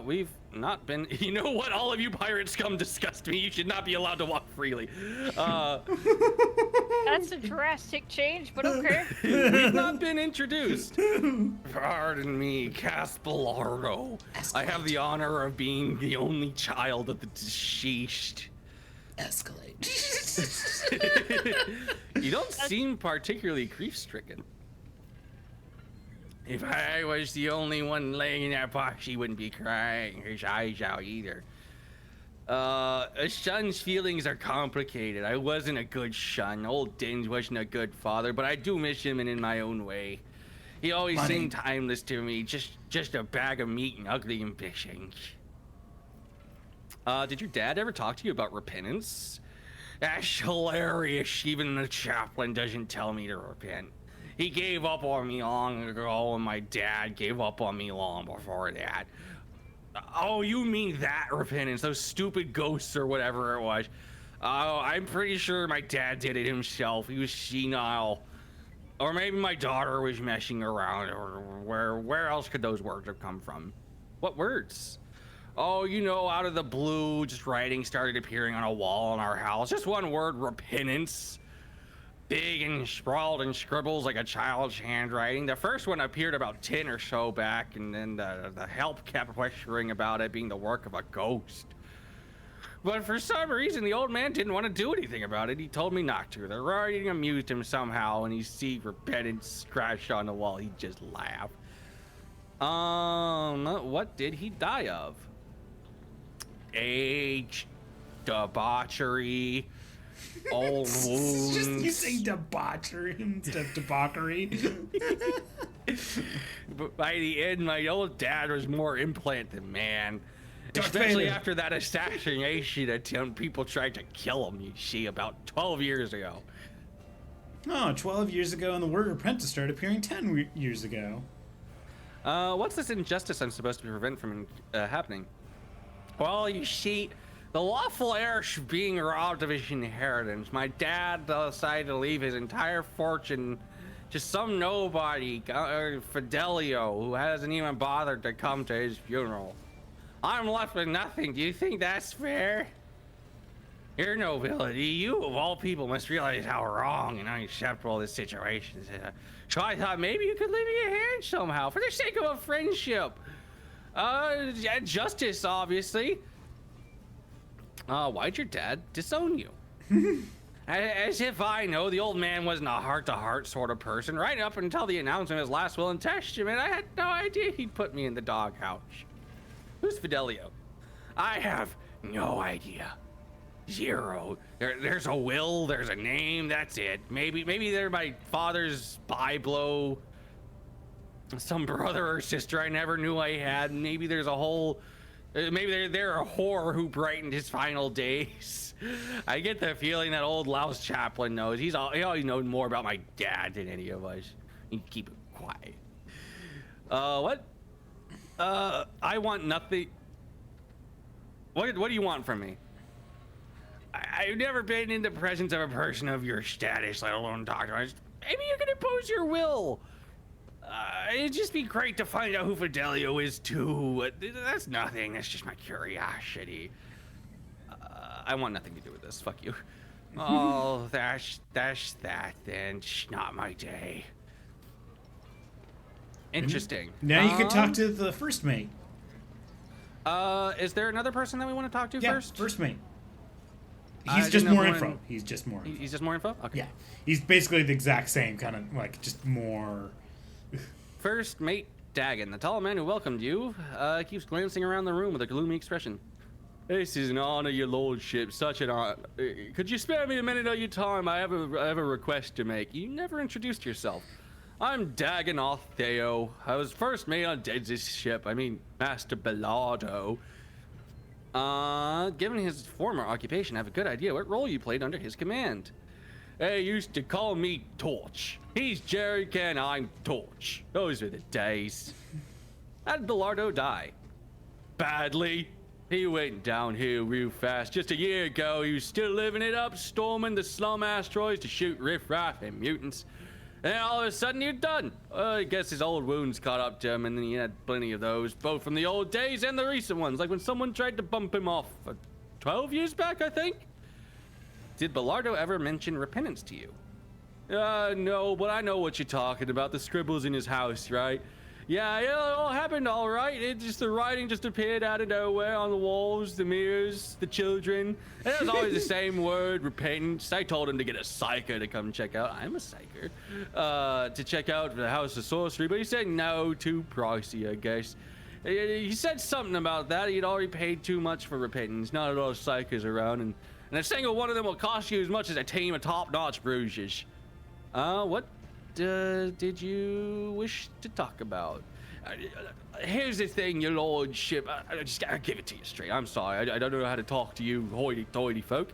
We've not been. You know what? All of you pirate scum disgust me. You should not be allowed to walk freely. That's a drastic change, but okay. We've not been introduced. Pardon me, Caspelardo. I have the honor of being the only child of the deceased. Escalate. You don't seem particularly grief-stricken. If I was the only one laying in that box, she wouldn't be crying her eyes out either. A son's feelings are complicated. I wasn't a good son. Old Dinge wasn't a good father, but I do miss him and in my own way. He always seemed timeless to me, just a bag of meat and ugly ambitions. Did your dad ever talk to you about repentance? That's hilarious. Even the chaplain doesn't tell me to repent. He gave up on me long ago, and my dad gave up on me long before that. Oh, you mean that repentance? Those stupid ghosts or whatever it was. Oh, I'm pretty sure my dad did it himself. He was senile. Or maybe my daughter was messing around, or where else could those words have come from? What words? Oh, you know, out of the blue, just writing started appearing on a wall in our house. Just one word, repentance. Big and sprawled in scribbles like a child's handwriting. The first one appeared about 10 or so back, and then the help kept whispering about it being the work of a ghost. But for some reason, the old man didn't want to do anything about it. He told me not to. The writing amused him somehow, and he see repentance scratched on the wall. He'd just laugh. What did he die of? Age, debauchery, old wounds. Just you say debauchery instead of debauchery. But by the end, my old dad was more implant than man. Darth Especially Vader. after that assassination attempt, people tried to kill him, you see, about 12 years ago. Oh, 12 years ago, and the word apprentice started appearing 10 years ago. What's this injustice I'm supposed to prevent from happening? Well, you see, the lawful heir is being robbed of his inheritance. My dad decided to leave his entire fortune to some nobody, Fidelio, who hasn't even bothered to come to his funeral. I'm left with nothing. Do you think that's fair? Your nobility, you of all people must realize how wrong and unacceptable this situation is. So I thought maybe you could lend me a hand somehow, for the sake of a friendship. Justice, obviously. Why'd your dad disown you? As if I know, the old man wasn't a heart-to-heart sort of person. Right up until the announcement of his last will and testament, I had no idea he'd put me in the doghouse. Who's Fidelio? I have no idea. Zero. There's a will, there's a name, that's it. Maybe they're my father's byblow. Some brother or sister I never knew I had. Maybe there's a whole... Maybe they're a whore who brightened his final days. I get the feeling that old Louse Chaplain knows. He always knows more about my dad than any of us. You keep it quiet. What? I want nothing. What do you want from me? I've never been in the presence of a person of your status, let alone talk to us. Maybe you can impose your will. It'd just be great to find out who Fidelio is too. That's nothing. That's just my curiosity. I want nothing to do with this. Fuck you. Oh, that's that then. It's not my day. Interesting. Now you can talk to the first mate. Is there another person that we want to talk to first? First mate. I He's just didn't know more when- info. He's just more info. He's just more info? Okay. Yeah. He's basically the exact same, kind of like just more... First mate Dagon, the tall man who welcomed you, keeps glancing around the room with a gloomy expression. This is an honor, your lordship. Such an honor. Could you spare me a minute of your time? I have a request to make. You never introduced yourself. I'm Dagon Artheo. I was first mate on Dead's ship. I mean, Master Bellardo. Given his former occupation, I have a good idea what role you played under his command. They used to call me Torch. He's Jerrycan, I'm Torch. Those are the days. How did Bellardo die? Badly. He went downhill real fast. Just a year ago, he was still living it up, storming the slum asteroids to shoot riffraff and mutants. And all of a sudden, you're done. I guess his old wounds caught up to him, and then he had plenty of those, both from the old days and the recent ones, like when someone tried to bump him off 12 years back, I think? Did Bellardo ever mention repentance to you? No, but I know what you're talking about. The scribbles in his house, right? Yeah, it all happened all right. It just, the writing just appeared out of nowhere on the walls, the mirrors, the children. And it was always the same word, repentance. I told him to get a psyker to come check out. I'm a psyker. To check out the House of Sorcery, but he said no, too pricey, I guess. He said something about that. He'd already paid too much for repentance. Not a lot of psychers around, and a single one of them will cost you as much as a team of top-notch bruises. What did you wish to talk about? Here's the thing, your lordship. I'll give it to you straight. I'm sorry. I don't know how to talk to you hoity-toity folk.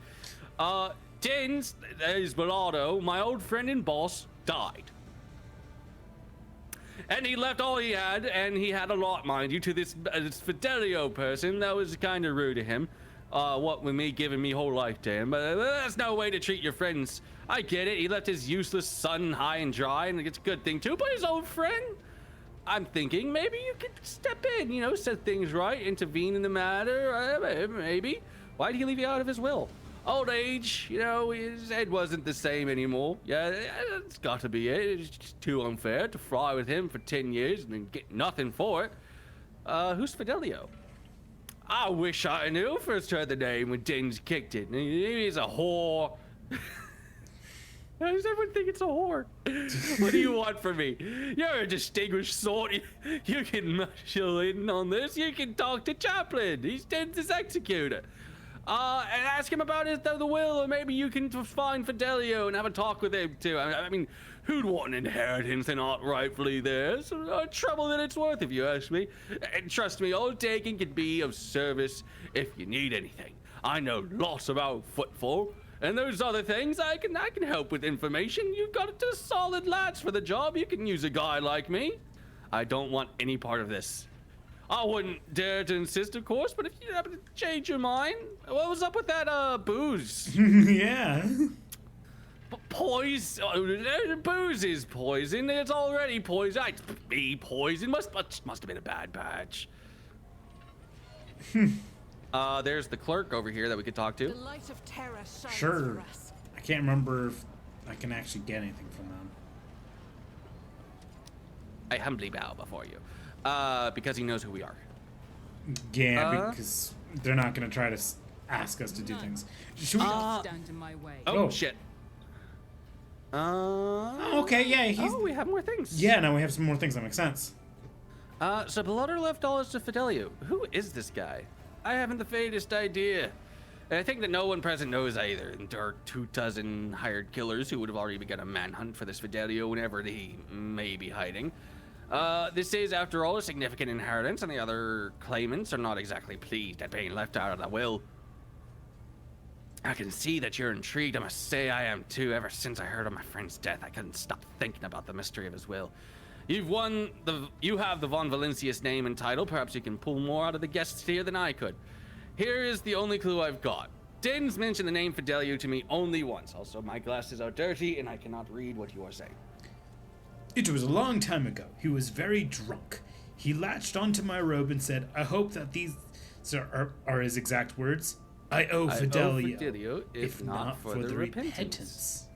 Dins, there's Bellardo, my old friend and boss, died. And he left all he had, and he had a lot, mind you, to this Fidelio person that was kind of rude to him. What with me giving me whole life to him, but that's no way to treat your friends. I get it, he left his useless son high and dry, and it's a good thing too, but his old friend? I'm thinking maybe you could step in, you know, set things right, intervene in the matter, maybe. Why'd he leave you out of his will? Old age, you know, his head wasn't the same anymore. Yeah, it's got to be it. It's just too unfair to fry with him for 10 years and then get nothing for it. Who's Fidelio? I wish I knew. First heard the name when Dins kicked it. He's a whore. How does everyone think it's a whore? What do you want from me? You're a distinguished sort. You can muscle in on this. You can talk to Chaplin. He's Dins' executor. And ask him about the will, or maybe you can find Fidelio and have a talk with him too. I mean, who'd want an inheritance and not rightfully theirs? Trouble that it's worth, if you ask me. And trust me, old Dakin can be of service if you need anything. I know lots about footfall, and those other things. I can help with information. You've got just solid lads for the job. You can use a guy like me. I don't want any part of this. I wouldn't dare to insist, of course, but if you happen to change your mind, what was up with that booze? Yeah. Booze is poison. It's already poison. Be poison. Must have been a bad batch. There's the clerk over here that we could talk to. The light of terror shines Sure. for us. I can't remember if I can actually get anything from them. I humbly bow before you. Because he knows who we are. Yeah, because they're not going to try to ask us to do things. Should we... Stand in my way. Oh, Oh. shit. Oh, okay, yeah, he's... Oh, we have more things. Yeah, now we have some more things that make sense. So Bellardo left all this to Fidelio. Who is this guy? I haven't the faintest idea. And I think that no one present knows either. And there are 24 hired killers who would have already begun a manhunt for this Fidelio whenever he may be hiding. This is, after all, a significant inheritance, and the other claimants are not exactly pleased at being left out of the will. I can see that you're intrigued. I must say I am too. Ever since I heard of my friend's death, I couldn't stop thinking about the mystery of his will. You have the Von Valencius name and title. Perhaps you can pull more out of the guests here than I could. Here is the only clue I've got. Dins mentioned the name Fidelio to me only once. Also, my glasses are dirty, and I cannot read what you are saying. It was a long time ago. He was very drunk. He latched onto my robe and said, I hope that these are his exact words. I owe Fidelio, if not for the repentance.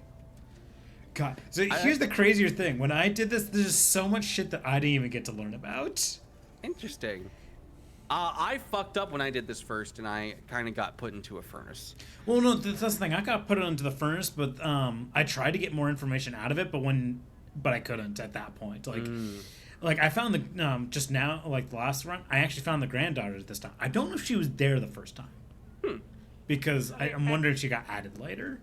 God. So here's the crazier thing. When I did this, there's so much shit that I didn't even get to learn about. Interesting. I fucked up when I did this first, and I kind of got put into a furnace. Well, no, that's the thing. I got put into the furnace, but I tried to get more information out of it, but I couldn't at that point. Like I found the just now, like the last run, I actually found the granddaughter this time. I don't know if she was there the first time. Because I'm wondering if she got added later.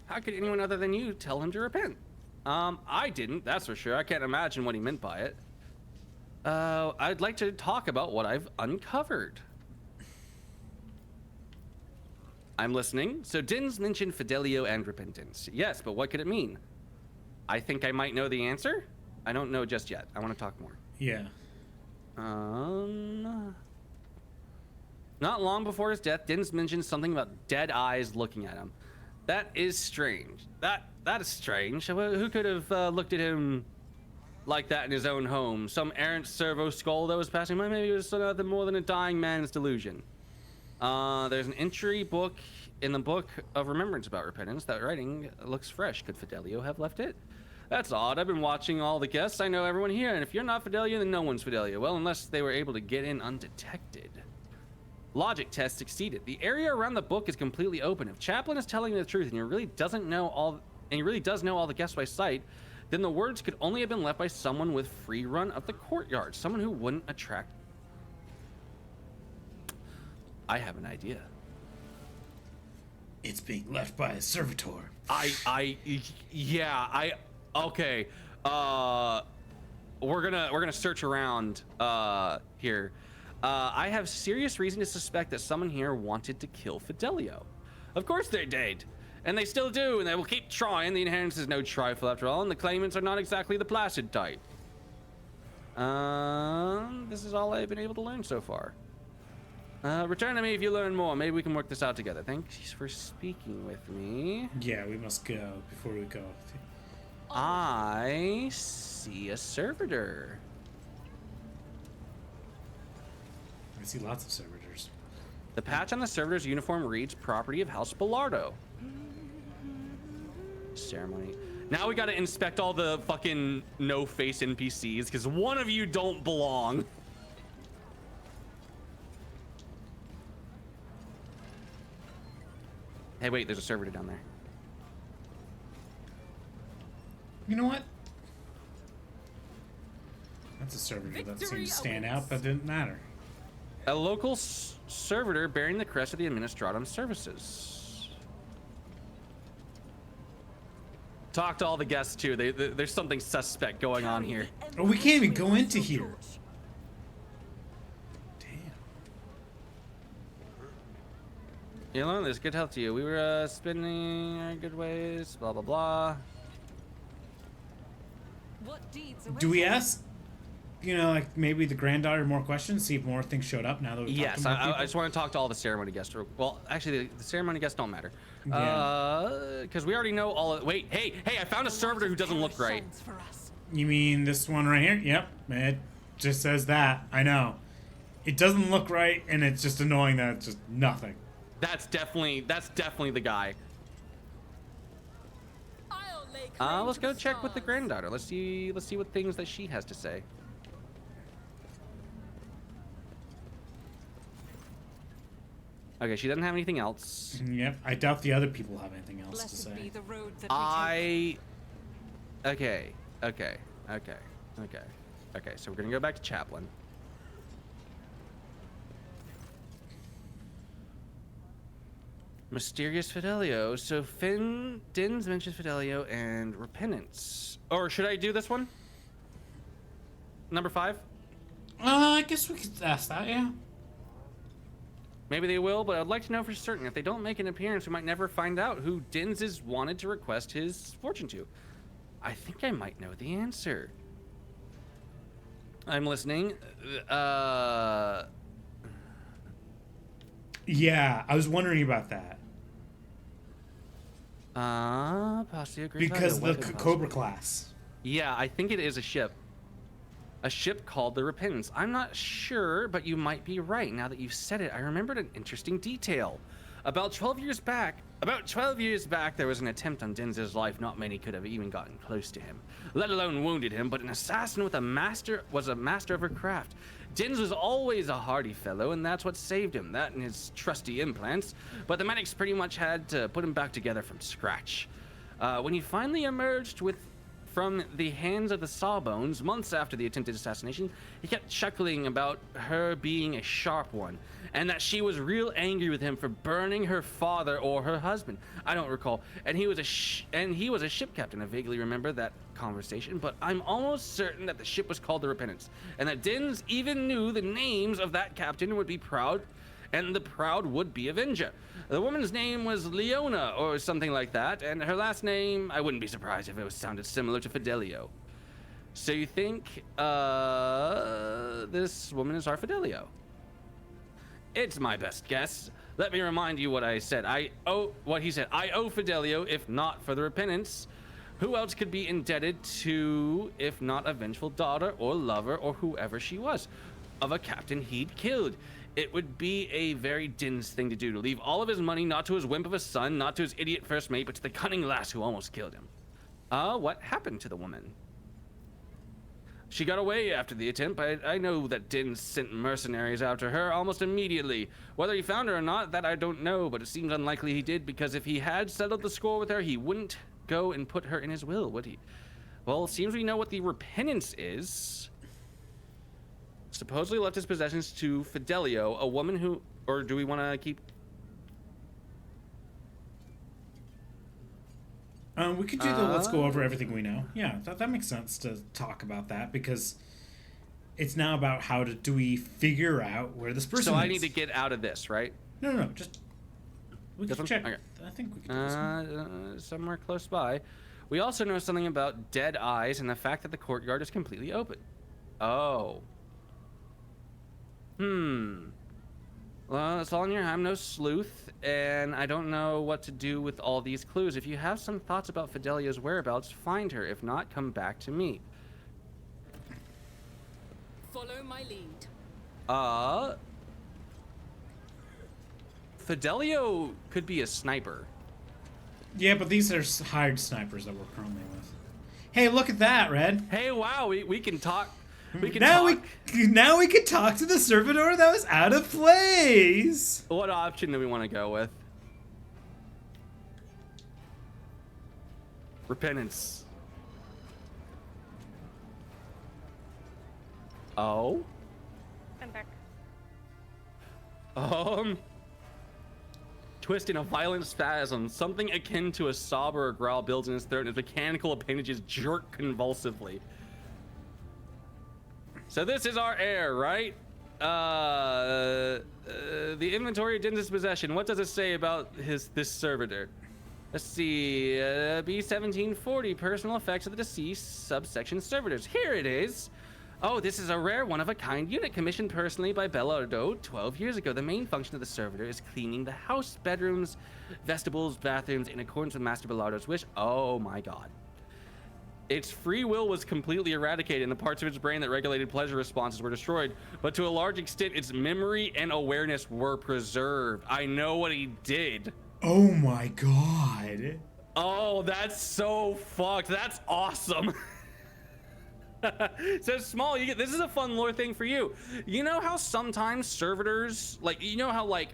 How could anyone other than you tell him to repent? I didn't, that's for sure. I can't imagine what he meant by it. I'd like to talk about what I've uncovered. I'm listening. So Dins mentioned Fidelio and repentance. Yes, but what could it mean? I think I might know the answer. I don't know just yet. I want to talk more. Yeah. Not long before his death, Dins mentioned something about dead eyes looking at him. That is strange. That is strange. Who could have looked at him like that in his own home? Some errant servo skull that was passing by? Maybe it was nothing more than a dying man's delusion. There's an entry book in the Book of Remembrance about repentance. That writing looks fresh. Could Fidelio have left it? That's odd. I've been watching all the guests. I know everyone here, and if you're not Fidelio, then no one's Fidelio. Well, unless they were able to get in undetected. Logic test succeeded. The area around the book is completely open. If Chaplin is telling the truth and he really does know all the guests by sight, then the words could only have been left by someone with free run of the courtyard, someone who wouldn't attract. I have an idea. It's being left by a servitor. Okay. We're gonna search around here. I have serious reason to suspect that someone here wanted to kill Fidelio. Of course they did. And they still do, and they will keep trying. The inheritance is no trifle after all, and the claimants are not exactly the placid type. This is all I've been able to learn so far. Return to me if you learn more. Maybe we can work this out together. Thanks for speaking with me. Yeah, we must go before we go. I see a servitor. I see lots of servitors. The patch on the servitor's uniform reads property of House Bellardo. Ceremony. Now we gotta inspect all the fucking no-face NPCs because one of you don't belong. Hey, wait, there's a servitor down there. You know what? That's a servitor that seemed to stand out, but didn't matter. A local servitor bearing the crest of the Administratum Services. Talk to all the guests too. There's something suspect going on here. Oh, we can't even go into here. Damn. Elon, there's good health to you. We were spending our good ways, blah, blah, blah. What deeds Do we ask, you know, like maybe the granddaughter more questions, see if more things showed up now that we've talked Yes, to more I people? just want to talk to all the ceremony guests. Well, actually, the ceremony guests don't matter. Yeah. Because we already know all of... Wait, hey, I found a servitor who doesn't look right. You mean this one right here? Yep, it just says that. I know. It doesn't look right, and it's just annoying that it's just nothing. That's definitely the guy. Let's go check with the granddaughter. Let's see what things that she has to say. Okay, she doesn't have anything else. Yep, I doubt the other people have anything else to say. Be the road that we Okay. So we're gonna go back to Chaplin. Mysterious Fidelio. So Dins mentions Fidelio and repentance. Or should I do this one? Number 5? I guess we could ask that, yeah. Maybe they will, but I'd like to know for certain. If they don't make an appearance, we might never find out who Dins is wanted to request his fortune to. I think I might know the answer. I'm listening. Yeah, I was wondering about that. Possibly a great Because value, the weapon Cobra possibly. class. Yeah, I think it is a ship. A ship called the Repentance. I'm not sure, but you might be right. Now that you've said it, I remembered an interesting detail. About 12 years back, there was an attempt on Denz's life. Not many could have even gotten close to him, let alone wounded him, but an assassin was a master of her craft. Dins was always a hardy fellow, and that's what saved him, that and his trusty implants, but the medics pretty much had to put him back together from scratch. When he finally emerged from the hands of the Sawbones, months after the attempted assassination, he kept chuckling about her being a sharp one, and that she was real angry with him for burning her father or her husband. I don't recall. And he was a ship captain. I vaguely remember that conversation, but I'm almost certain that the ship was called the Repentance, and that Dins even knew the names of that captain would be proud, and the proud would be Avenger. The woman's name was Leona or something like that, and her last name, I wouldn't be surprised if it sounded similar to Fidelio. So you think this woman is our Fidelio? It's my best guess. Let me remind you what I said. What he said. I owe Fidelio, if not for the repentance. Who else could be indebted to, if not a vengeful daughter or lover or whoever she was, of a captain he'd killed? It would be a very Din's thing to do, to leave all of his money not to his wimp of a son, not to his idiot first mate, but to the cunning lass who almost killed him. What happened to the woman? She got away after the attempt, but I know that Din sent mercenaries after her almost immediately. Whether he found her or not, that I don't know, but it seems unlikely he did, because if he had settled the score with her, he wouldn't go and put her in his will, would he? Well, it seems we know what the repentance is. Supposedly left his possessions to Fidelio, a woman who... Or do we want to keep... We could do the let's go over everything we know. Yeah, that makes sense to talk about that, because it's now about do we figure out where this person is. So I need to get out of this, right? No, just... We can check. Okay. I think we can do this one. Somewhere close by. We also know something about dead eyes and the fact that the courtyard is completely open. Oh. Well, it's all in your... I'm no sleuth, and I don't know what to do with all these clues. If you have some thoughts about Fidelia's whereabouts, find her. If not, come back to me. Follow my lead. Fidelio could be a sniper. Yeah, but these are hired snipers that we're currently with. Hey, look at that, Red. Hey, wow, we can talk. We can now talk. Now we can talk to the servitor that was out of place. What option do we want to go with? Repentance. Oh? I'm back. Twist in a violent spasm, something akin to a sob or a growl builds in his throat and his mechanical appendages jerk convulsively. So this is our heir, right? The inventory of Din's possession. What does it say about this servitor? Let's see. B1740, personal effects of the deceased, subsection servitors. Here it is. Oh, this is a rare one-of-a-kind unit commissioned personally by Bellardo 12 years ago. The main function of the servitor is cleaning the house, bedrooms, vestibules, bathrooms in accordance with Master Bellardo's wish. Oh my god. Its free will was completely eradicated and the parts of its brain that regulated pleasure responses were destroyed, but to a large extent its memory and awareness were preserved. I know what he did. Oh my god. Oh, that's so fucked. That's awesome. So Small, this is a fun lore thing for you. You know how sometimes servitors, how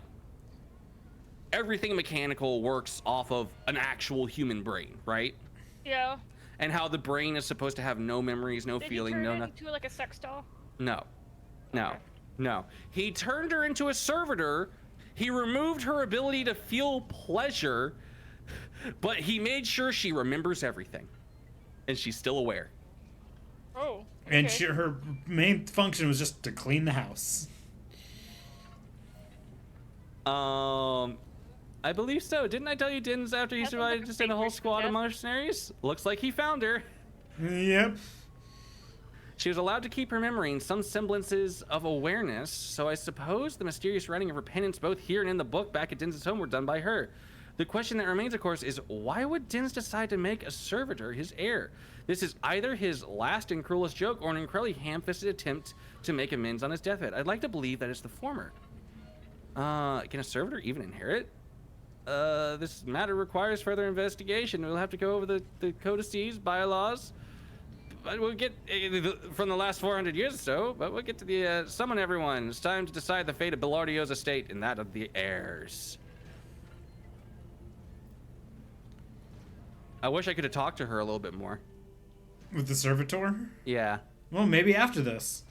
everything mechanical works off of an actual human brain, right? Yeah. And how the brain is supposed to have no memories, no feeling, no nothing. Did you turn it into like a sex doll? No. Okay. He turned her into a servitor. He removed her ability to feel pleasure, but he made sure she remembers everything, and she's still aware. Oh. And okay. her main function was just to clean the house. I believe so. Didn't I tell you Din's after he That sounds survived like a just in a whole fake squad of death. mercenaries? Looks like he found her. Yep. She was allowed to keep her memory and some semblances of awareness, so I suppose the mysterious writing of repentance both here and in the book back at Din's home were done by her. The question that remains, of course, is why would Din's decide to make a servitor his heir? This is either his last and cruelest joke or an incredibly ham-fisted attempt to make amends on his deathbed. I'd like to believe that it's the former. Can a servitor even inherit? This matter requires further investigation. We'll have to go over the codices, bylaws. But we'll get from the last 400 years or so, but we'll get to the summon everyone. It's time to decide the fate of Bellardio's estate and that of the heirs. I wish I could have talked to her a little bit more. With the servitor? Yeah. Well, maybe after this.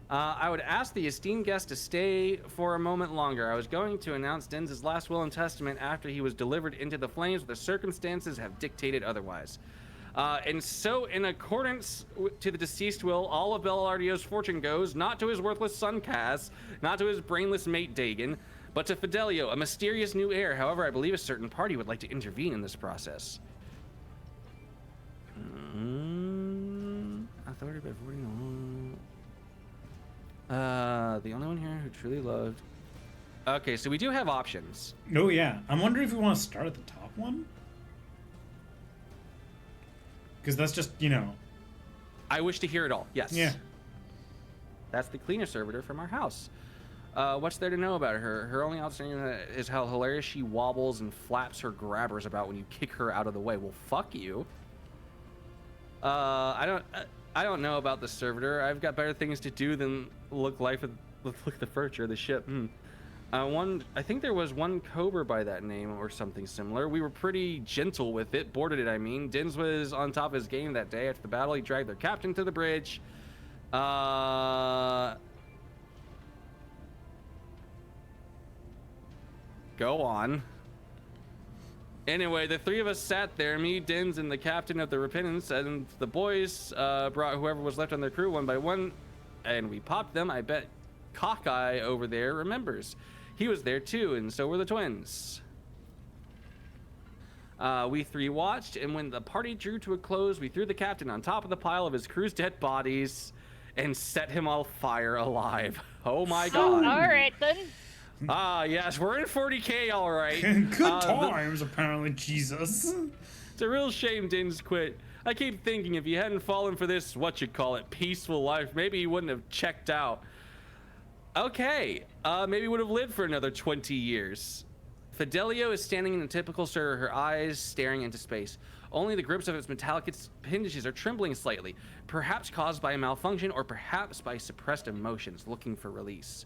I would ask the esteemed guest to stay for a moment longer. I was going to announce Din's last will and testament after he was delivered into the flames, but the circumstances have dictated otherwise. And so, in accordance to the deceased will, all of Bellardio's fortune goes, not to his worthless son Kaz, not to his brainless mate Dagon, but to Fidelio, a mysterious new heir. However, I believe a certain party would like to intervene in this process. Authority by 40. The only one here who truly loved Okay, so we do have options. Oh yeah, I'm wondering if we want to start at the top one, because that's just I wish to hear it all. Yes. Yeah. That's the cleaner servitor from our house. What's there to know about her? Her only outstanding is how hilarious she wobbles and flaps her grabbers about when you kick her out of the way. Well, fuck you. I don't know about the servitor. I've got better things to do than look at the furniture of the ship. I think there was one Cobra by that name or something similar. We were pretty gentle with it, boarded it, I mean. Dins was on top of his game that day. After the battle, he dragged their captain to the bridge. Go on. Anyway, the three of us sat there, me, Dins, and the captain of the Repentance, and the boys brought whoever was left on their crew one by one, and we popped them. I bet Cockeye over there remembers. He was there too, and so were the twins. We three watched, and when the party drew to a close, we threw the captain on top of the pile of his crew's dead bodies and set him on fire alive. Oh my god. All right then. Yes, we're in 40K, all right. Good times, apparently. Jesus. It's a real shame Dins quit. I keep thinking if he hadn't fallen for this, peaceful life, maybe he wouldn't have checked out. Okay, maybe he would have lived for another 20 years. Fidelio is standing in a typical stir, her eyes staring into space. Only the grips of its metallic appendages are trembling slightly, perhaps caused by a malfunction or perhaps by suppressed emotions looking for release.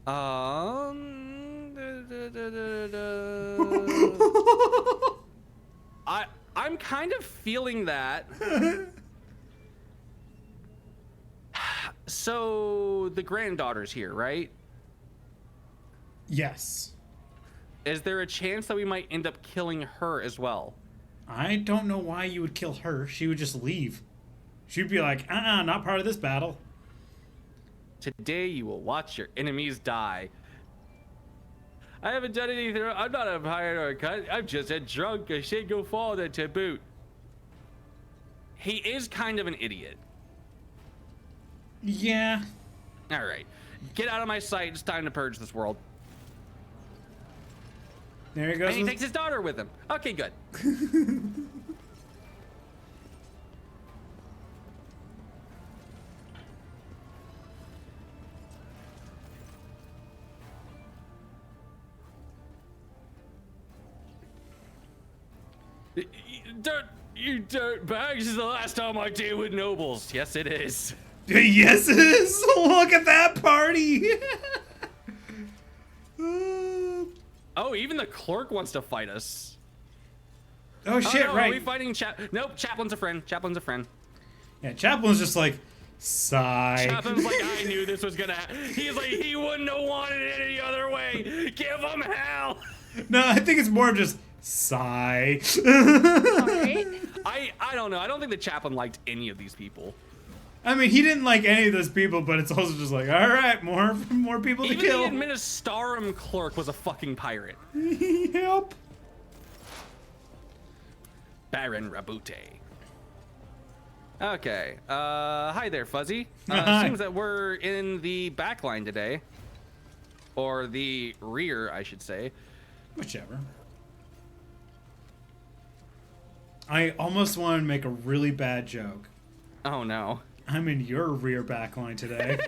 I'm kind of feeling that. So the granddaughter's here, right? Yes. Is there a chance that we might end up killing her as well? I don't know why you would kill her. She would just leave. She'd be like, not part of this battle. Today you will watch your enemies die. I haven't done anything. I'm not a pirate or a cut. I'm just a drunk, a shingle fall to boot. He is kind of an idiot. Yeah. All right. Get out of my sight. It's time to purge this world. There he goes. And he takes his daughter with him. Okay, good. You dirt bags is the last time I deal with nobles. Yes, it is. Yes, it is. Look at that party. Oh, even the clerk wants to fight us. Oh shit! No, right. Are we fighting Nope. Chaplain's a friend. Chaplain's a friend. Yeah, Chaplain's just like, sigh. Chaplain's like, I knew this was gonna happen. He's like, he wouldn't have wanted it any other way. Give him hell. No, I think it's more of just sigh. Alright. I don't know. I don't think the chaplain liked any of these people. I mean, he didn't like any of those people, but it's also just like, all right, more people to Even kill. the Administarum clerk was a fucking pirate. Yep. Baron Rabute. Okay. Hi there, Fuzzy. Hi. Seems that we're in the back line today. Or the rear, I should say. Whichever. I almost want to make a really bad joke. Oh, no. I'm in your rear back line today.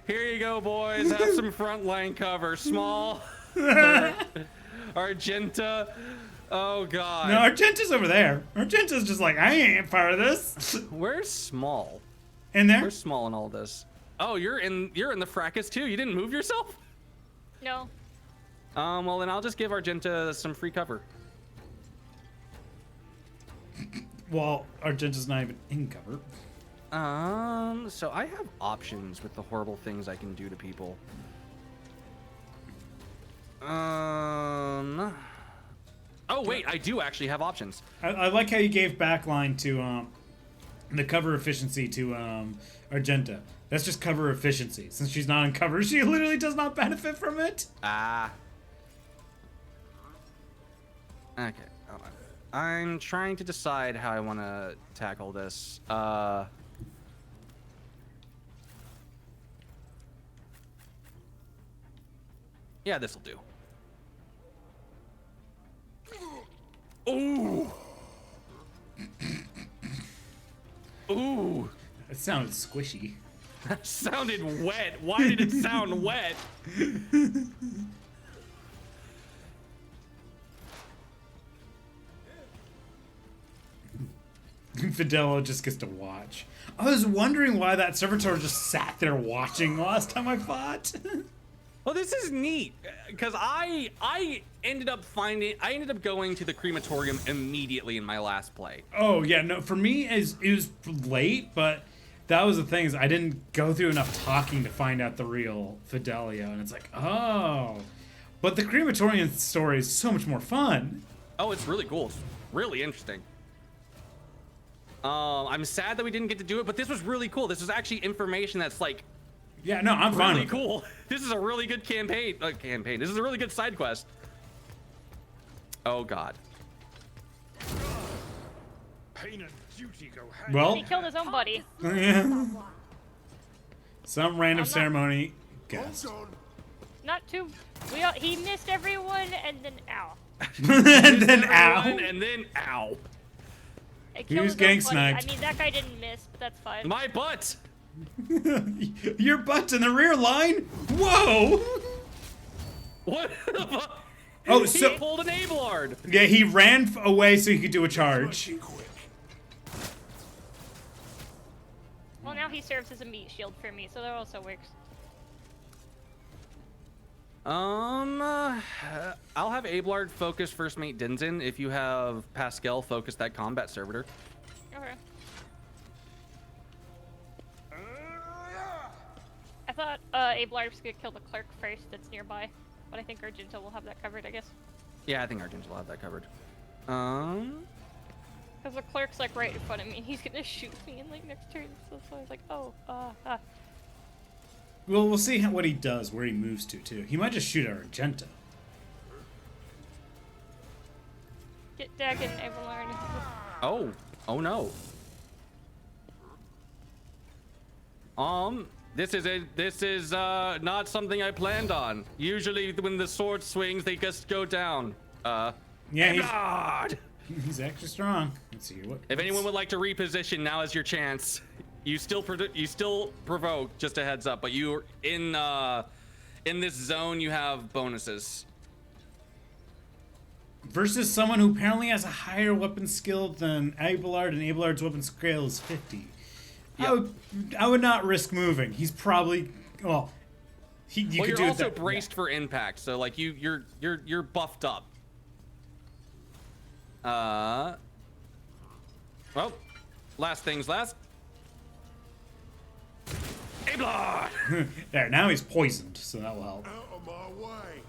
Here you go, boys. Have some front line cover. Small. Argenta. Oh, God. No, Argenta's over there. Argenta's just like, I ain't part of this. Where's Small? In there? Where's Small in all this? Oh, you're in the fracas too. You didn't move yourself? No. Well then I'll just give Argenta some free cover. Well, Argenta's not even in cover. So I have options with the horrible things I can do to people. Oh wait, I do actually have options. I like how you gave backline to the cover efficiency to Argenta. That's just cover efficiency. Since she's not in cover, she literally does not benefit from it. Ah. Okay. Hold on. I'm trying to decide how I want to tackle this. Yeah, this'll do. Ooh. Ooh. It sounded squishy. That sounded wet. Why did it sound wet? Fidelio just gets to watch. I was wondering why that servitor just sat there watching last time I fought. Well, this is neat because I ended up going to the crematorium immediately in my last play. Oh yeah, no, for me it was late, but that was the thing is I didn't go through enough talking to find out the real Fidelio, and it's like, oh, but the crematorium story is so much more fun. Oh, it's really cool. It's really interesting. I'm sad that we didn't get to do it, but this was really cool. This was actually information that's like, Yeah, no, I'm fine. really with it. cool. This is a really good campaign. This is a really good side quest. Oh God. Pain and duty go hand Well, He killed his own buddy. yeah. Some random I'm not- ceremony. Guess. Not too. He missed everyone, and then ow. And then ow. Everyone, and then ow. It He killed was his own gang buddy. sniped. I mean, that guy didn't miss, but that's fine. My butt. Your butt's in the rear line? Whoa! What the fuck? Oh, He so pulled an Abelard. yeah, he ran away so he could do a charge. Well, now he serves as a meat shield for me, so that also works. I'll have Abelard focus first mate Denzin if you have Pascal focus that combat servitor. Okay. I thought Abelard was gonna kill the clerk first that's nearby, but I think Argento will have that covered, I guess. Yeah, I think Argent will have that covered. Because the clerk's like right in front of me, he's gonna shoot me in like next turn, so that's why I was like, oh, Well, we'll see what he does, where he moves to, too. He might just shoot at Argento. get Dagon, Abelard. Oh no. This is not something I planned on. Usually when the sword swings, they just go down. Yeah, God. he's extra strong. Let's see what. If anyone would like to reposition, now is your chance. You still provoke, just a heads up, but you're in this zone, you have bonuses. Versus someone who apparently has a higher weapon skill than Abelard, and Abelard's weapon skill is 50. Yep. I would not risk moving. He's probably well. You could You're do also that, braced for impact, so like you're buffed up. Well, last things last. Abelard! Yeah. There, now he's poisoned, so that will help. Out of my way.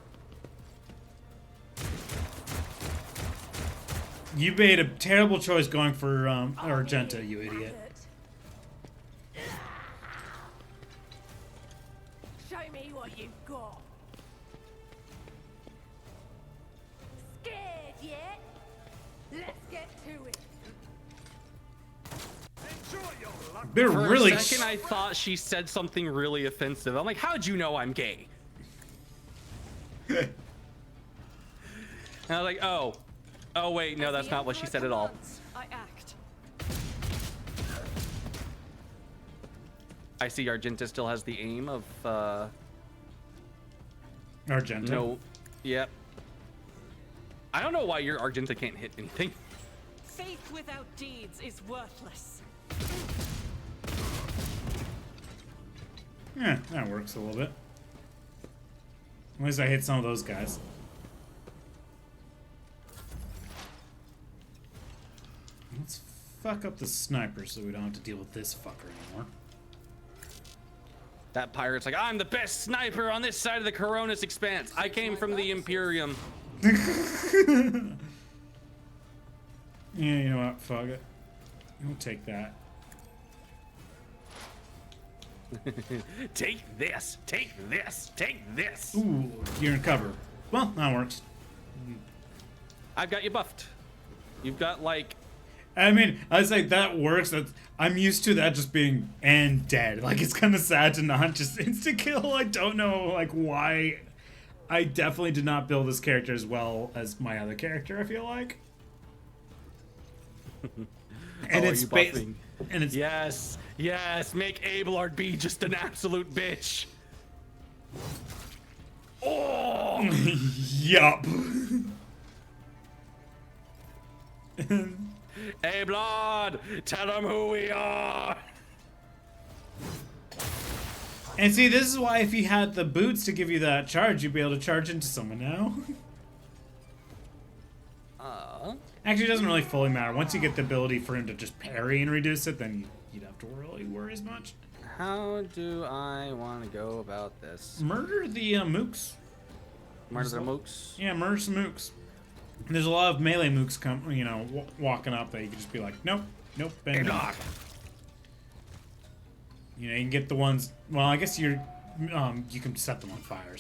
You made a terrible choice going for Argento, you idiot. Show me what you've got. Scared yet? Let's get to it. Enjoy your luck. They're For really. a second, I thought she said something really offensive. I'm like, how'd you know I'm gay? And I was like, oh wait, no, that's not what she said at all. I act. I see Argenta still has the aim of Argento. no, yep. I don't know why your Argenta can't hit anything. Faith without deeds is worthless. Yeah, that works a little bit. At least I hit some of those guys. Let's fuck up the sniper so we don't have to deal with this fucker anymore. That pirate's like, I'm the best sniper on this side of the Coronis Expanse. I came from the Imperium. Yeah, you know what? Fuck it. We'll take that. Take this, take this, take this. Ooh, you're in cover. Well, that works. I've got you buffed. You've got like I mean, I say that works. I'm used to that just being and dead. Like, it's kind of sad to not just insta kill. I don't know, like, why. I definitely did not build this character as well as my other character, I feel like. And it's buffing. And it's Yes, yes, make Abelard be just an absolute bitch. Oh, yup. Abelard, tell him who we are. And see, this is why if you had the boots to give you that charge, you'd be able to charge into someone now. Actually, it doesn't really fully matter. Once you get the ability for him to just parry and reduce it, then you'd have to really worry as much. How do I want to go about this? Murder the mooks. Murder the mooks? Yeah, murder some mooks. There's a lot of melee mooks walking up that you can just be like, nope, nope, bend down. You know, you can get the ones. Well, I guess you can set them on fire.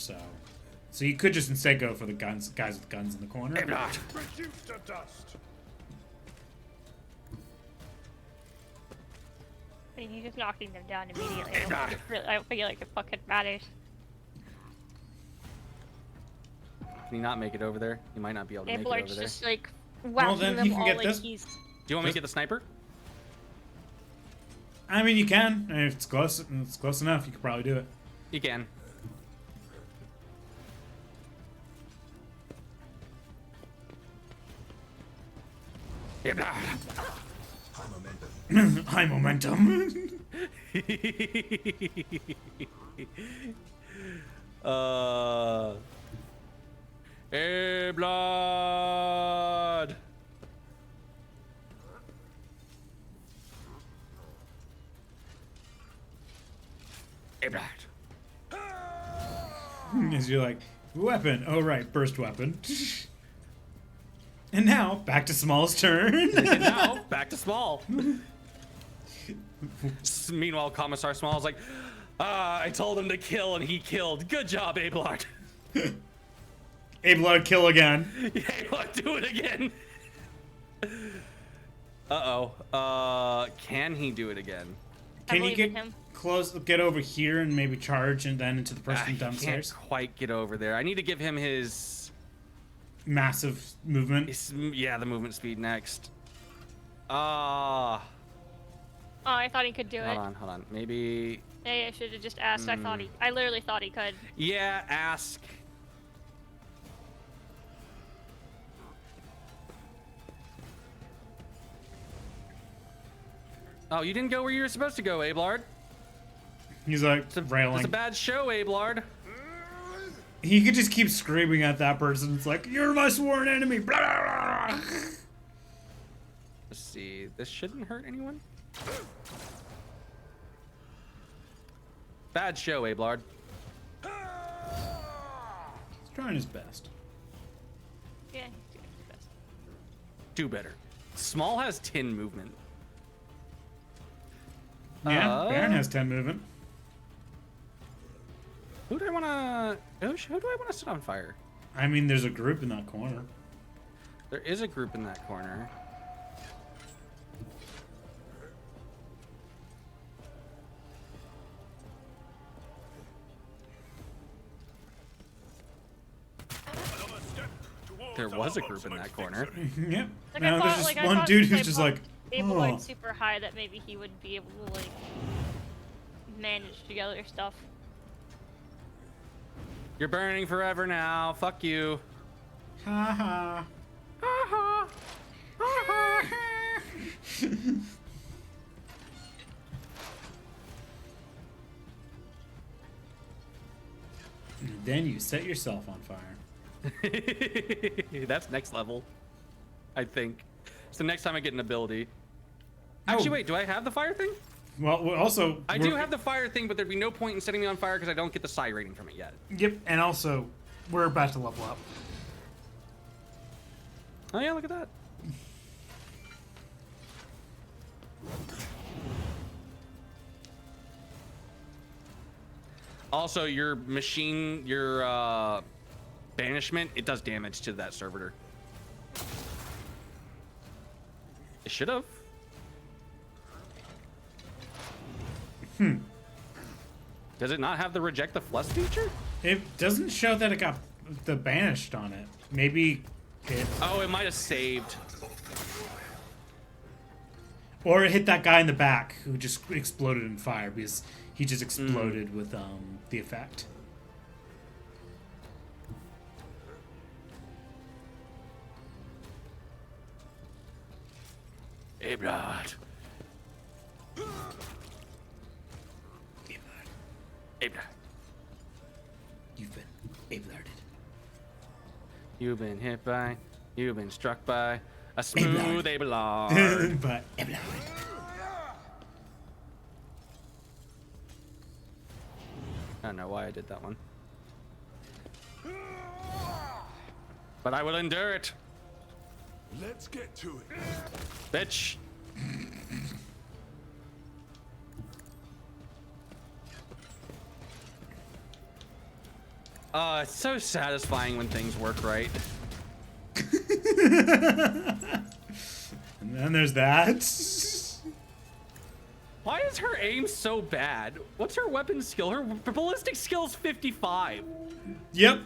So you could just instead go for the guys with guns in the corner. Reduced to dust. I mean, you're just knocking them down immediately. I don't feel like it fucking matters. Can you not make it over there? You might not be able to make it over Ablard's there. just like whacking then them you can all get like this. he's. Do you want me to get the sniper? I mean, you can. If it's close enough, you could probably do it. You can. High momentum. Blood. As you're like, weapon. Oh right, burst weapon. And now back to Small's turn. And now back to Small. Meanwhile, Commissar Small is like, I told him to kill and he killed. Good job, Abelard. Abelard kill again. Abelard, do it again. Can he do it again? Can you believe in get him. close, get over here and maybe charge and then into the person He downstairs? can't quite get over there. I need to give him his Massive movement. the movement speed next. Oh, I thought he could do it. Hold on. Maybe. Hey, I should have just asked. I literally thought he could. Yeah, ask. Oh, you didn't go where you were supposed to go, Abelard. He's like railing. It's a bad show, Abelard. He could just keep screaming at that person. It's like, you're my sworn enemy. Blah, blah, blah. Let's see. This shouldn't hurt anyone. Bad show, Abelard. He's trying his best. Yeah, he's doing his best. Do better. Small has 10 movement. Yeah, Baron has 10 movement. Who do I want to? Who do I want to set on fire? I mean, there's a group in that corner. There is a group in that corner. Another step towards There was a our group in that ultimate corner. victory. Yep. Like, Now I there's thought, just like, I one thought dude since who's just I like, bought Abelard oh. super high that maybe he would be able to like manage together stuff. You're burning forever now. Fuck you. Ha ha. Ha ha. Ha ha. Then you set yourself on fire. That's next level, I think. It's the next time I get an ability. Actually, Oh. wait, do I have the fire thing? Well, also... I do have the fire thing, but there'd be no point in setting me on fire because I don't get the psi rating from it yet. Yep, and also, we're about to level up. Oh yeah, look at that. Also, your machine, your, banishment, it does damage to that servitor. It should have. Does it not have the reject the flesh feature? It doesn't show that it got the banished on it. Maybe it... Oh, it might have saved. Or it hit that guy in the back who just exploded in fire because he just exploded with the effect. Hey, blood. Hey, blood. You've been ablarded. You've been hit by, you've been struck by a smooth Abelard. But ablarded. I don't know why I did that one. But I will endure it, Let's get to it. bitch. It's so satisfying when things work right. And then there's that. Why is her aim so bad? What's her weapon skill? Her ballistic skill's 55. Yep.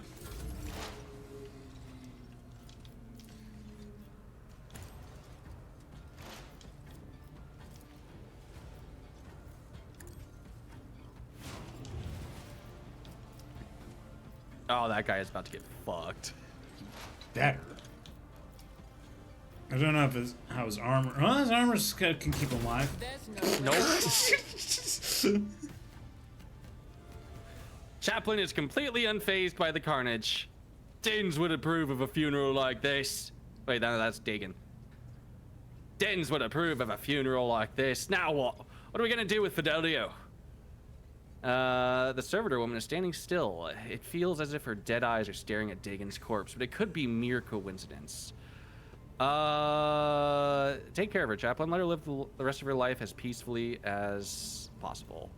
Oh, that guy is about to get fucked. Better. I don't know if how his armor. Oh, his armor can keep him alive. There's no Nope. Chaplin is completely unfazed by the carnage. Dens would approve of a funeral like this. Wait, no, that's Dagon. Dens would approve of a funeral like this. Now what? What are we gonna do with Fidelio? The servitor woman is standing still. It feels as if her dead eyes are staring at Dagon's corpse, but it could be mere coincidence. Take care of her, Chaplain. Let her live the rest of her life as peacefully as possible.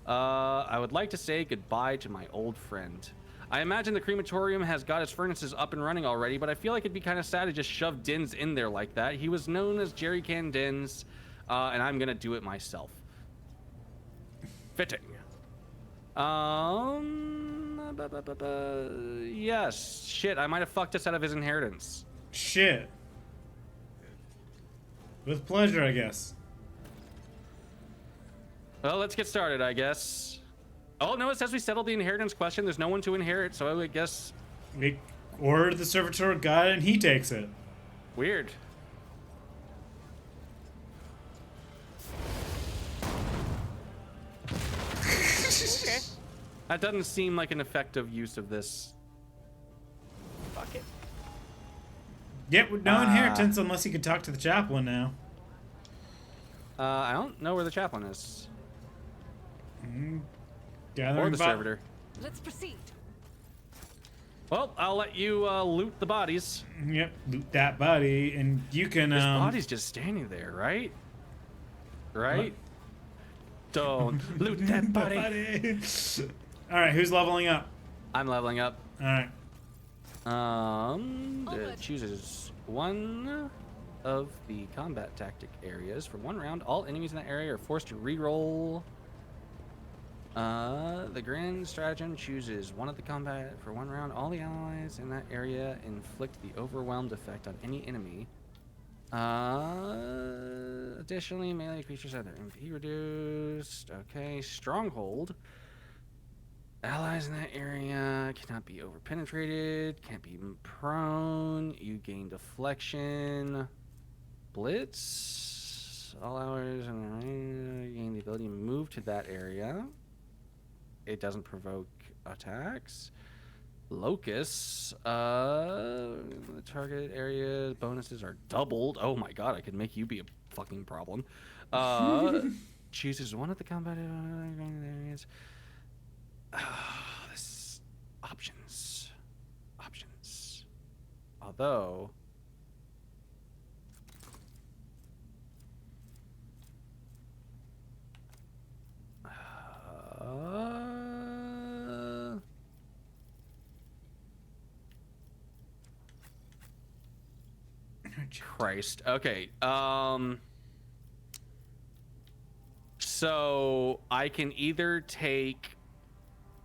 I would like to say goodbye to my old friend. I imagine the crematorium has got its furnaces up and running already, but I feel like it'd be kind of sad to just shove Dins in there like that. He was known as Jerry Can Dins, and I'm gonna do it myself. Fitting. Yes. Shit, I might have fucked us out of his inheritance. Shit. With pleasure, I guess. Well, let's get started, I guess. Oh, no, it says we settled the inheritance question. There's no one to inherit, so I guess... We order the servitor guy and he takes it. Weird. Okay. That doesn't seem like an effective use of this. Fuck it. Yep, with no inheritance unless he could talk to the chaplain now. I don't know where the chaplain is. Gathering Or the servitor. Let's proceed. Well, I'll let you loot the bodies. Yep, loot that body, and you can. This body's just standing there, right? Right? Don't loot that body. All right, who's leveling up? I'm leveling up. All right. It chooses one of the combat tactic areas. For one round, all enemies in that area are forced to re-roll. The grand stratagem chooses one of the combat. For one round, all the allies in that area inflict the overwhelmed effect on any enemy. Additionally, melee creatures have their MP reduced. Okay, stronghold. Allies in that area cannot be overpenetrated, can't be prone. You gain deflection. Blitz. All allies in the range gain the ability to move to that area. It doesn't provoke attacks. Locus. The target area bonuses are doubled. Oh my god, I could make you be a fucking problem. Chooses one of the combat areas. This options. Although Christ. Okay. So I can either take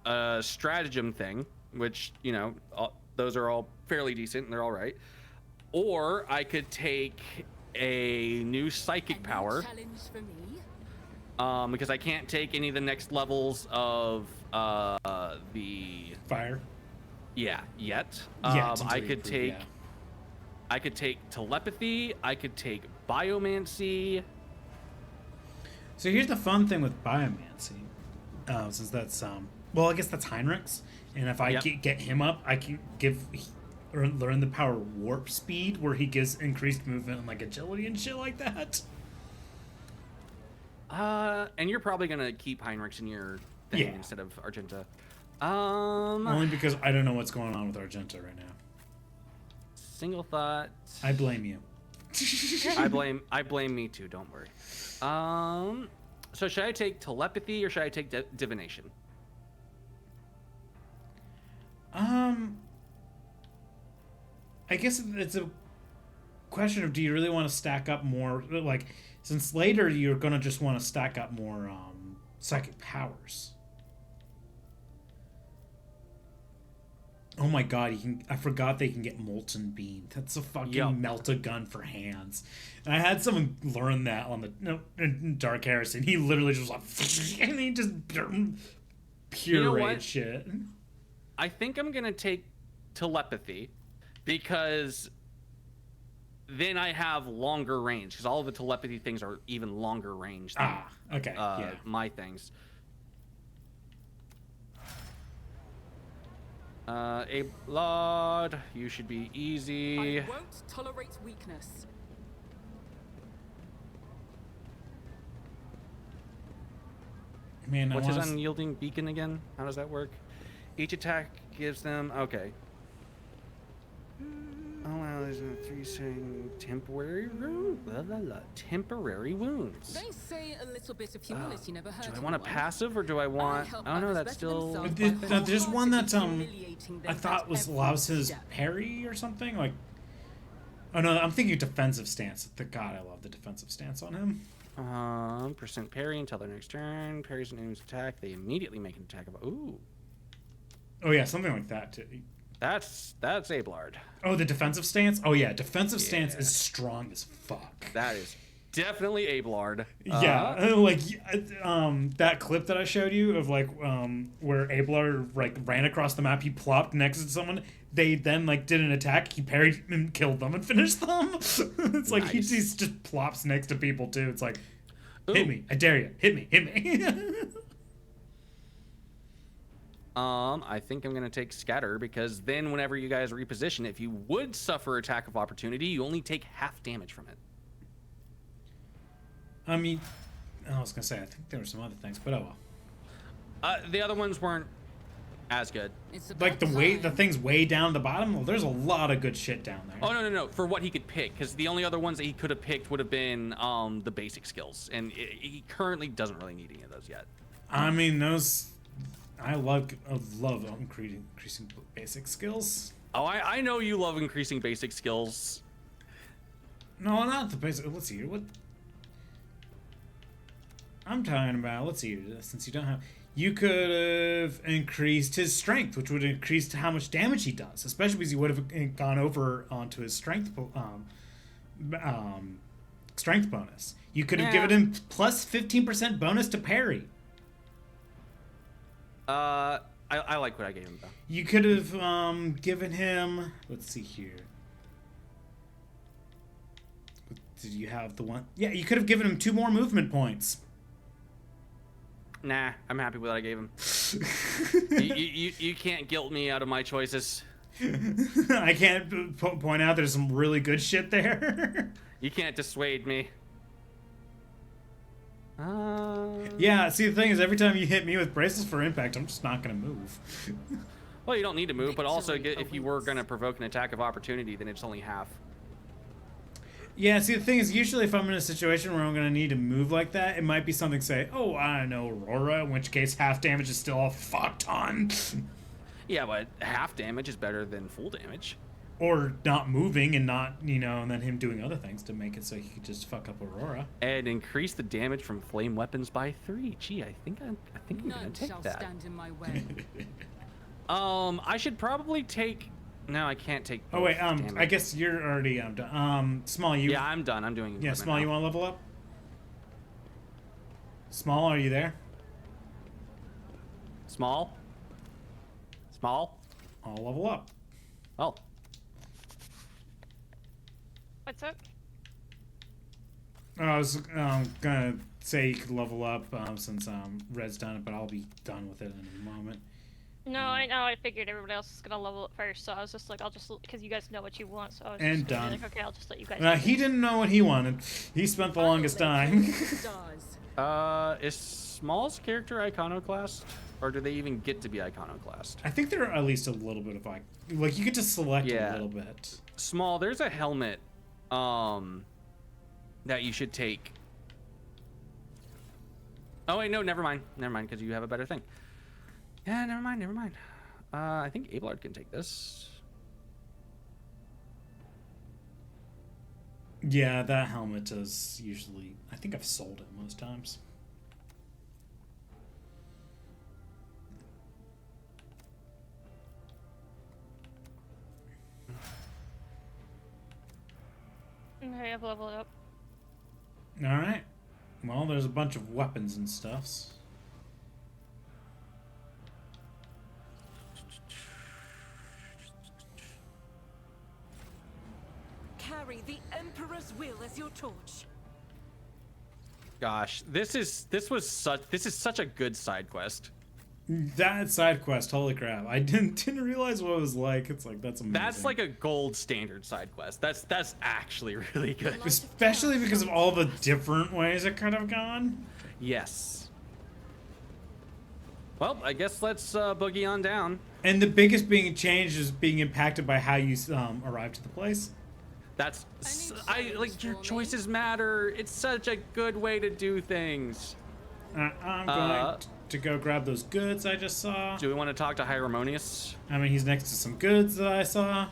a stratagem thing, which, you know, those are all fairly decent and they're all right, or I could take a new psychic power. Challenge for me. Because I can't take any of the next levels of the Fire. yet. Yeah, it's I until you could improve, take yeah. I could take telepathy. I could take biomancy. So here's the fun thing with biomancy, since that's well, I guess that's Heinrich's, and if I Yep. get him up, I can or learn the power warp speed, where he gives increased movement and like agility and shit like that. And you're probably gonna keep Heinrichs in your thing Yeah. instead of Argenta. Only because I don't know what's going on with Argenta right now. Single thought. I blame you. I blame me too. Don't worry. So should I take telepathy or should I take divination? I guess it's a question of, do you really want to stack up more? Like, since later you're gonna just want to stack up more psychic powers. Oh my god, I forgot they can get Molten Beam. That's a fucking Yep. melt-a-gun for hands. And I had someone learn that on in Dark Harrison. He literally just like, and he just pureed what? shit. I think I'm gonna take telepathy because then I have longer range because all of the telepathy things are even longer range than Okay, yeah. my things. A blood, you should be easy. I won't tolerate weakness. Man, What's his unyielding beacon again? How does that work? Each attack gives them... Okay. Oh, wow, there's a 3 saying temporary temporary wounds. They say a little bit of humility never hurt Do I want a anyone. passive or do I want... help Oh, no, others that's better still... themselves. There's one that's Humiliating them I thought at was every Laos's step. parry or something. Like, oh no, I'm thinking defensive stance. God, I love the defensive stance on him. Percent parry until their next turn. Parries an enemy's attack. They immediately make an attack of... Ooh. Oh yeah, something like that too. That's Ablard. Oh, the defensive stance. Oh yeah, defensive stance Yeah. is strong as fuck. That is definitely Ablard. Yeah, like that clip that I showed you of like where Abelard like ran across the map, he plopped next to someone. They then like did an attack. He parried and killed them and finished them. It's like he Nice. just plops next to people too. It's like, Ooh. hit me, I dare you, hit me, hit me. I think I'm gonna take Scatter because then whenever you guys reposition, if you would suffer attack of opportunity, you only take half damage from it. I mean, I was gonna say I think there were some other things, but oh well. The other ones weren't as good. It's Like about the time. things way down the bottom. Well, there's a lot of good shit down there. Oh no, for what he could pick, because the only other ones that he could have picked would have been the basic skills, and he currently doesn't really need any of those yet. I mean, those. I love increasing basic skills. Oh, I know you love increasing basic skills. No, not the basic. Let's see here. What I'm talking about. Let's see here. Since you don't have, you could have increased his strength, which would increase how much damage he does, especially because he would have gone over onto his strength strength bonus. You could have Yeah. given him plus 15% bonus to parry. I like what I gave him though. You could have given him. Let's see here. Did you have the one? Yeah, you could have given him 2 more movement points. Nah, I'm happy with what I gave him. you can't guilt me out of my choices. I can't point out there's some really good shit there. You can't dissuade me. Yeah, see, the thing is, every time you hit me with braces for impact, I'm just not gonna move. Well, you don't need to move, but also Victory if you were awaits. gonna provoke an attack of opportunity, then it's only half. Yeah, see, the thing is, usually if I'm in a situation where I'm gonna need to move like that, it might be something, say, oh, I don't know, Aurora, in which case half damage is still a fuck ton. Yeah, but half damage is better than full damage. Or not moving and not, and then him doing other things to make it so he could just fuck up Aurora. And increase the damage from flame weapons by 3. Gee, I think I'm gonna None take shall that. stand in my way. I should probably take. No, I can't take. Oh wait, damage. I guess you're already done. Small, you. Yeah, I'm done. I'm doing. Yeah, equipment Small, now. you want to level up? Small, are you there? Small. Small. I'll level up. Oh. What's up? I was gonna say you could level up since Red's done it, but I'll be done with it in a moment. No, I know. I figured everybody else is gonna level up first, so I was just like, I'll just because you guys know what you want, so I was And just gonna be done. like, okay, I'll just let you guys. He didn't know what he wanted. He spent the longest time. Stars. Is Small's character iconoclast, or do they even get to be iconoclast? I think there are at least a little bit of like you get to select a Yeah. little bit. Small, there's a helmet, that you should take. Oh wait, no, never mind, because you have a better thing. Yeah, never mind. I think Abelard can take this. Yeah, that helmet is usually. I think I've sold it most times. Okay, I've leveled up. All right. Well, there's a bunch of weapons and stuffs. Carry the Emperor's will as your torch. Gosh, this is such a good side quest. That side quest, holy crap! I didn't realize what it was like. It's like that's amazing. That's like a gold standard side quest. That's actually really good. Especially because of all the different ways it could have gone. Yes. Well, I guess let's boogie on down. And the biggest being changed is being impacted by how you arrive to the place. That's I need like your for me. choices matter. It's such a good way to do things. I'm going to go grab those goods I just saw. Do we want to talk to Hieromonius? I mean, he's next to some goods that I saw.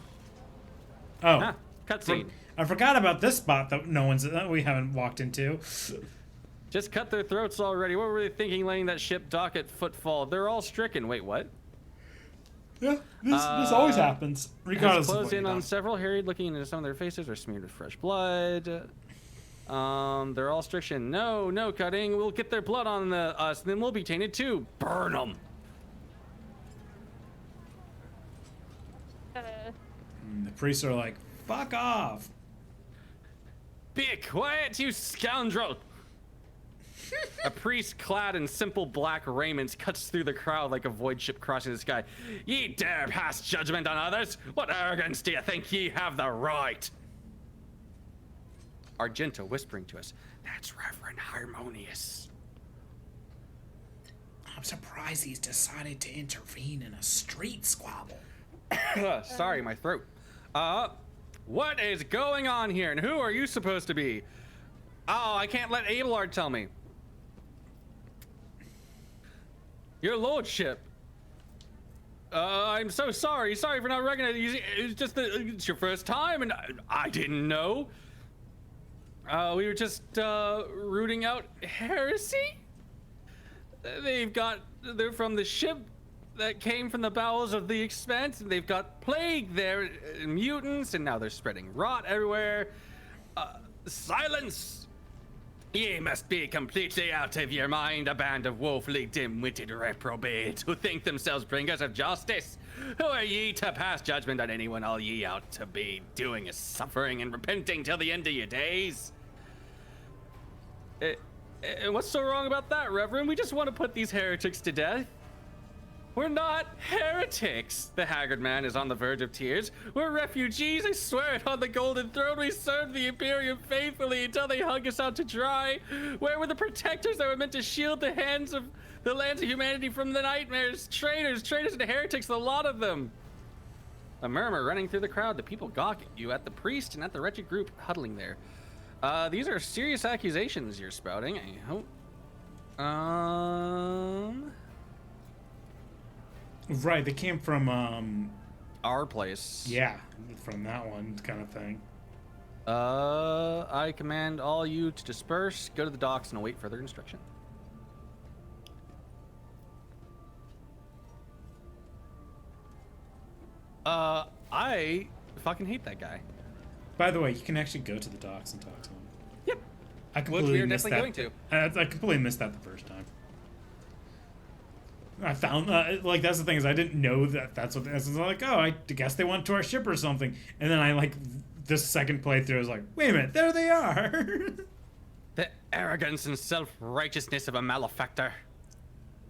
Oh, Ah, cutscene. I forgot about this spot that we haven't walked into. Just cut their throats already. What were they thinking letting that ship dock at footfall? They're all stricken. Wait, what? Yeah, this always happens, regardless Has of closed what in you've on done. several, harried, looking into some of their faces are smeared with fresh blood. They're all stricken. No cutting. We'll get their blood on us, and then we'll be tainted too. Burn them. And the priests are like, fuck off. Be quiet, you scoundrel! A priest clad in simple black raiments cuts through the crowd like a void ship crossing the sky. Ye dare pass judgment on others? What arrogance do you think ye have the right? Argenta whispering to us. That's Reverend Harmonious. I'm surprised he's decided to intervene in a street squabble. Sorry, my throat. What is going on here, and who are you supposed to be? Oh, I can't let Abelard tell me. Your lordship. I'm so sorry. Sorry for not recognizing you. It's just that it's your first time, and I didn't know. We were just rooting out heresy. They're from the ship that came from the bowels of the expanse, and they've got plague there, mutants, and now they're spreading rot everywhere. Silence! Ye must be completely out of your mind, a band of woefully dim-witted reprobates who think themselves bringers of justice. Who are ye to pass judgment on anyone? All ye out to be doing is suffering and repenting till the end of your days. What's so wrong about that, Reverend? We just want to put these heretics to death. We're not heretics. The haggard man is on the verge of tears. We're refugees, I swear it on the golden throne. We served the Imperium faithfully until they hung us out to dry. Where were the protectors that were meant to shield the lands of humanity from the nightmares? Traitors and heretics, the lot of them. A murmur running through the crowd. The people gawk at you, at the priest, and at the wretched group huddling there. These are serious accusations you're spouting, I hope. Right, they came from our place. Yeah, from that one kind of thing. I command all you to disperse, go to the docks, and await further instruction. I fucking hate that guy. By the way, you can actually go to the docks and talk to him. Yep. I Which completely we are missed definitely that. going to. I completely missed that the first time. I found like that's the thing is I didn't know that's what. I was like, oh, I guess they went to our ship or something. And then I like this second playthrough I was like, wait a minute, there they are. The arrogance and self-righteousness of a malefactor.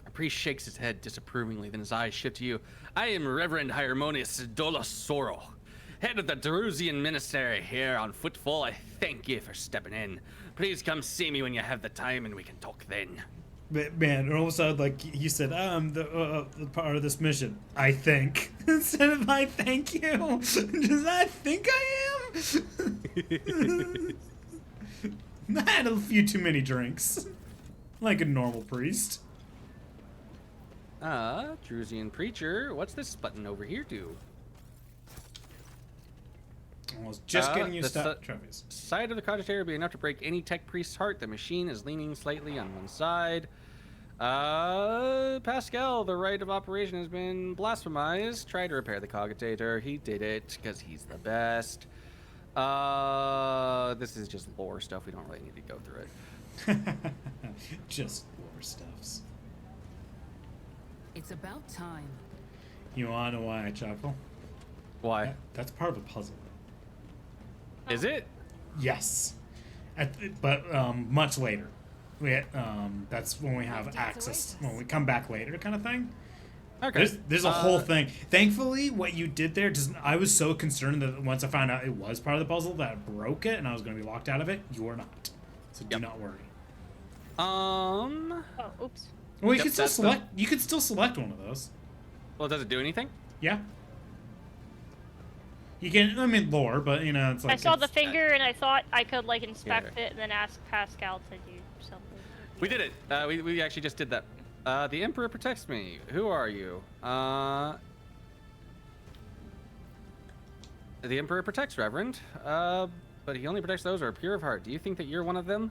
A priest shakes his head disapprovingly, then his eyes shift to you. I am Reverend Hieronymus Dolosoro, head of the Darusian Ministry here on Footfall. I thank you for stepping in. Please come see me when you have the time and we can talk then. But man, and all of a sudden, like you said, I'm the part of this mission. I think instead of I thank you, just I think I am. I had a few too many drinks, like a normal priest. Drusian preacher, what's this button over here do? I was just getting the used to trophies. Side of the cottage will be enough to break any tech priest's heart. The machine is leaning slightly on one side. Pascal, the right of operation has been blasphemized. Try to repair the cogitator. He did it because he's the best. This is just lore stuff. We don't really need to go through it. Just lore stuffs. It's about time. You wanna know why I chuckle? Why? That's part of a puzzle. Is it? Yes, but much later. That's when we have access. When we come back later, kind of thing. Okay. There's a whole thing. Thankfully, what you did there doesn't. I was so concerned that once I found out it was part of the puzzle that I broke it and I was going to be locked out of it. You are not, so do not worry. Oh, oops. Well, you Yep, could still that's the- select. You could still select one of those. Well, does it do anything? Yeah. You can. I mean, lore, but you know, it's like I saw the it's- finger and I thought I could like inspect it and then ask Pascal to do something. We did it. We actually just did that. The Emperor protects me. Who are you? The Emperor protects, Reverend. But he only protects those who are pure of heart. Do you think that you're one of them?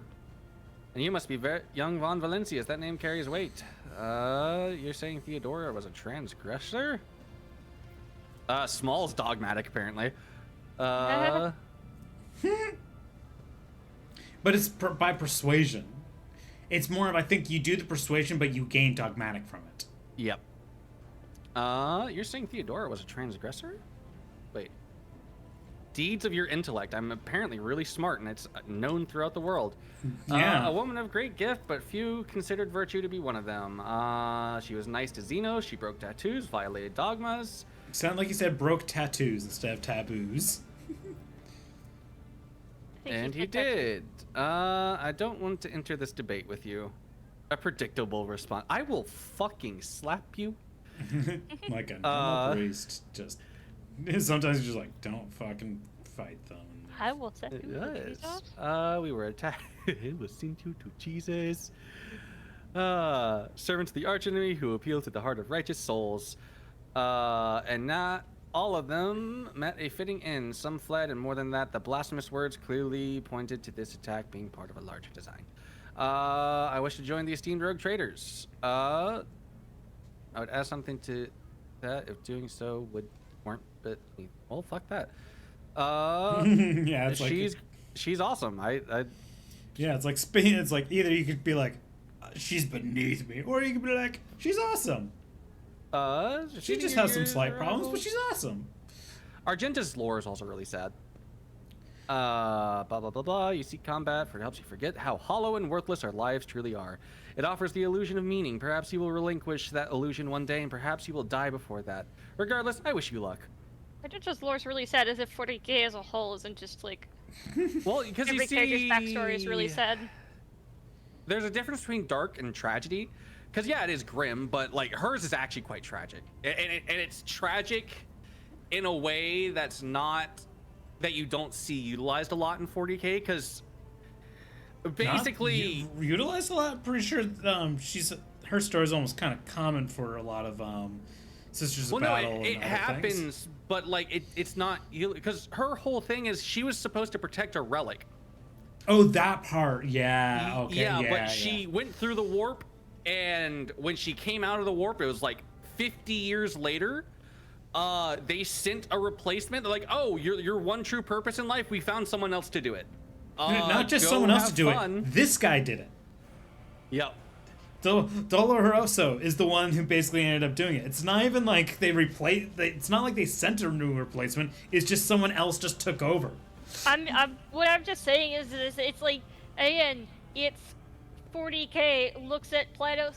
And you must be young Von Valencius. That name carries weight. You're saying Theodora was a transgressor? Small's dogmatic, apparently. But it's by persuasion. It's more of I think you do the persuasion, but you gain dogmatic from it. Yep. You're saying Theodora was a transgressor? Wait. Deeds of your intellect. I'm apparently really smart, and it's known throughout the world. Yeah. A woman of great gift, but few considered virtue to be one of them. She was nice to Zeno. She broke tattoos, violated dogmas. Sound like you said broke tattoos instead of taboos. And he did. I don't want to enter this debate with you. A predictable response. I will fucking slap you. Like a normal priest. Just sometimes you're just like, don't fucking fight them. I will set you with Yes. Jesus. We were attacked. It was sent you to Jesus. Servants of the archenemy who appeal to the heart of righteous souls. And not all of them met a fitting end. Some fled, and more than that, the blasphemous words clearly pointed to this attack being part of a larger design. I wish to join the esteemed rogue traders. I would add something to that if doing so would warrant me. Well, fuck that. Yeah, it's like she's awesome. yeah, it's like it's like either you could be like, she's beneath me, or you could be like, she's awesome. She just has some slight problems, but she's awesome. Argenta's lore is also really sad. Blah blah blah blah. You seek combat, for it helps you forget how hollow and worthless our lives truly are. It offers the illusion of meaning. Perhaps you will relinquish that illusion one day, and perhaps you will die before that. Regardless, I wish you luck. Argenta's lore's really sad, as if 40k as a whole isn't just like Well, because you every character's see, backstory is really sad. there's a difference between dark and tragedy. Because yeah, it is grim, but like hers is actually quite tragic, and it's tragic in a way that's not that you don't see utilized a lot in 40k. Because basically, utilized a lot. Pretty sure her story is almost kind of common for a lot of Sisters Well, of no, Battle. it and other happens, things. but like it's not you because her whole thing is she was supposed to protect a relic. Oh, that part. Yeah. Okay. Yeah, Yeah. but she went through the warp, and when she came out of the warp, it was like 50 years later. They sent a replacement. They're like, "Oh, your one true purpose in life. We found someone else to do it." Not just go someone else to have do fun. it. This guy did it. Yep. Doloroso is the one who basically ended up doing it. It's not even like they replaced. It's not like they sent a new replacement. It's just someone else just took over. What I'm just saying is it's like, again, it's 40K looks at planet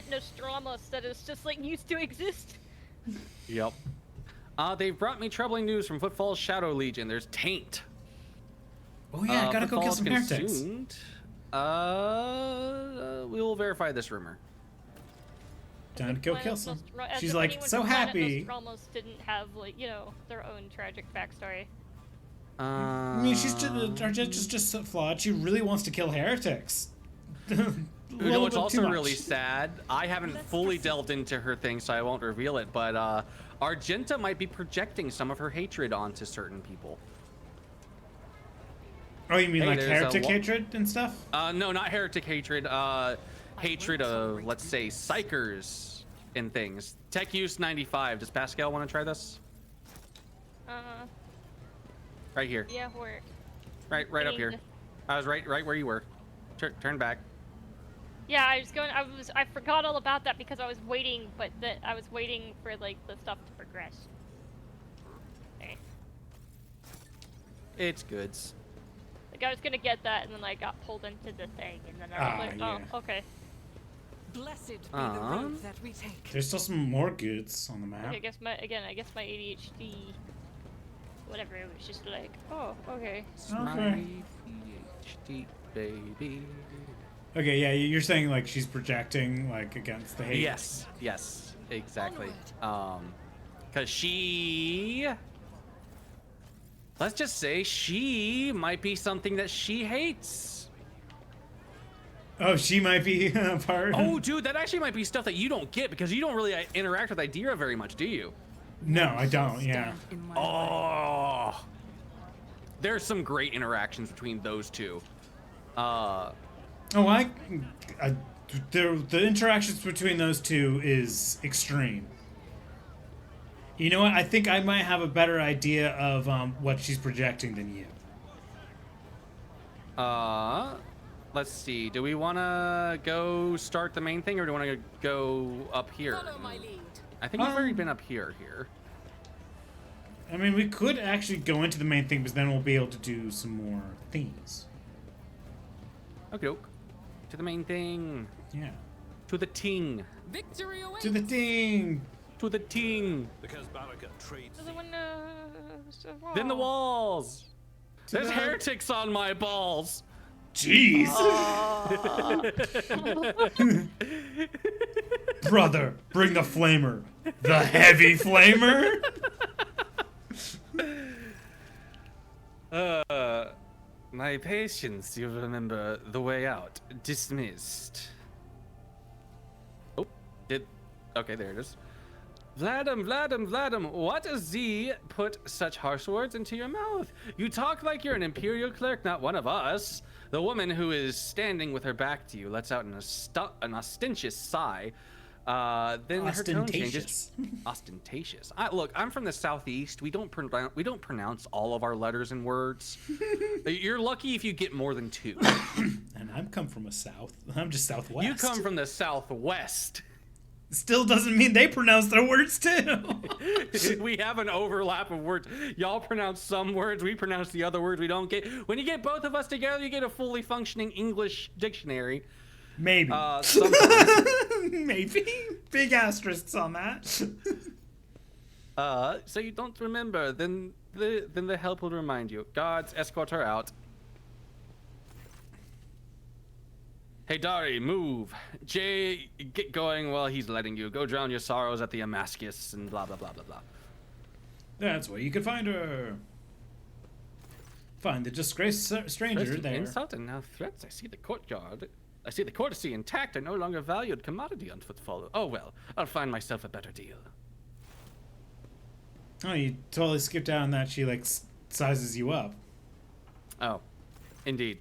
Nostramos that is just like used to exist. Yep. They've brought me troubling news from Footfall's Shadow Legion. There's Taint. Oh yeah, I gotta go kill Footfall's some heretics. consumed. We will verify this rumor. Time to go kill some. As She's if like anyone so from Planet happy. Nostramos didn't have like their own tragic backstory. I mean, she's just so flawed. She really wants to kill heretics. You know what's also really sad? I haven't fully delved into her thing, so I won't reveal it, but Argenta might be projecting some of her hatred onto certain people. Oh, you mean Hey, like there's a heretic hatred and stuff? No, not heretic hatred. Hatred of, let's say, psychers and things. Tech use 95. Does Pascal want to try this? Right here. Yeah, where? Right up here. I was right where you were. Turn back. Yeah, I forgot all about that because I was waiting, but I was waiting for like the stuff to progress. Okay. It's goods. Like I was gonna get that, and then I got pulled into the thing, and then I was like, yeah. oh, okay. Blessed be the road that we take. There's still some more goods on the map. I guess my ADHD, whatever, it was just like, oh, okay. Okay. PhD baby. Okay, yeah, you're saying like she's projecting like against the hate. Yes, exactly. Cause she, let's just say she might be something that she hates. Oh, she might be a part. Oh, dude, that actually might be stuff that you don't get because you don't really interact with Idira very much, do you? No, I don't. Yeah. Oh, there's some great interactions between those two. The interactions between those two is extreme. You know what? I think I might have a better idea of what she's projecting than you. Let's see. Do we want to go start the main thing, or do we want to go up here? Follow my lead. I think we've already been up here. I mean, we could actually go into the main thing, but then we'll be able to do some more things. Okay, to the main thing. Yeah. To the ting. Victory awaits. To the thing. To the ting. Because Baraka trades. To the windows. Then the walls. There's the- heretics on my balls. Jeez. Brother, bring the flamer. The heavy flamer. My patience, you remember the way out. Dismissed. Oh, okay, there it is. Vladim, what does thee put such harsh words into your mouth? You talk like you're an imperial clerk, not one of us. The woman who is standing with her back to you lets out an ostentatious sigh. Then her tone changes. Ostentatious. Look, I'm from the southeast. We don't pronounce all of our letters and words. You're lucky if you get more than two. And I'm come from a south. I'm just southwest. You come from the southwest. Still doesn't mean they pronounce their words too. We have an overlap of words. Y'all pronounce some words, we pronounce the other words we don't get. When you get both of us together, you get a fully functioning English dictionary. Maybe. Sometimes. Maybe. Big asterisks on that. So you don't remember, then the help will remind you. Guards, escort her out. Hey, Dari, move. Jay, get going while he's letting you. Go drown your sorrows at the Damascus and blah, blah, blah, blah, blah. That's where you can find her. Find the disgraced stranger First there. insult and now threats. I see the courtyard. I see the courtesy intact and no longer valued commodity on footfall. Oh well, I'll find myself a better deal. Oh, you totally skipped out on that. She like sizes you up. Oh, indeed.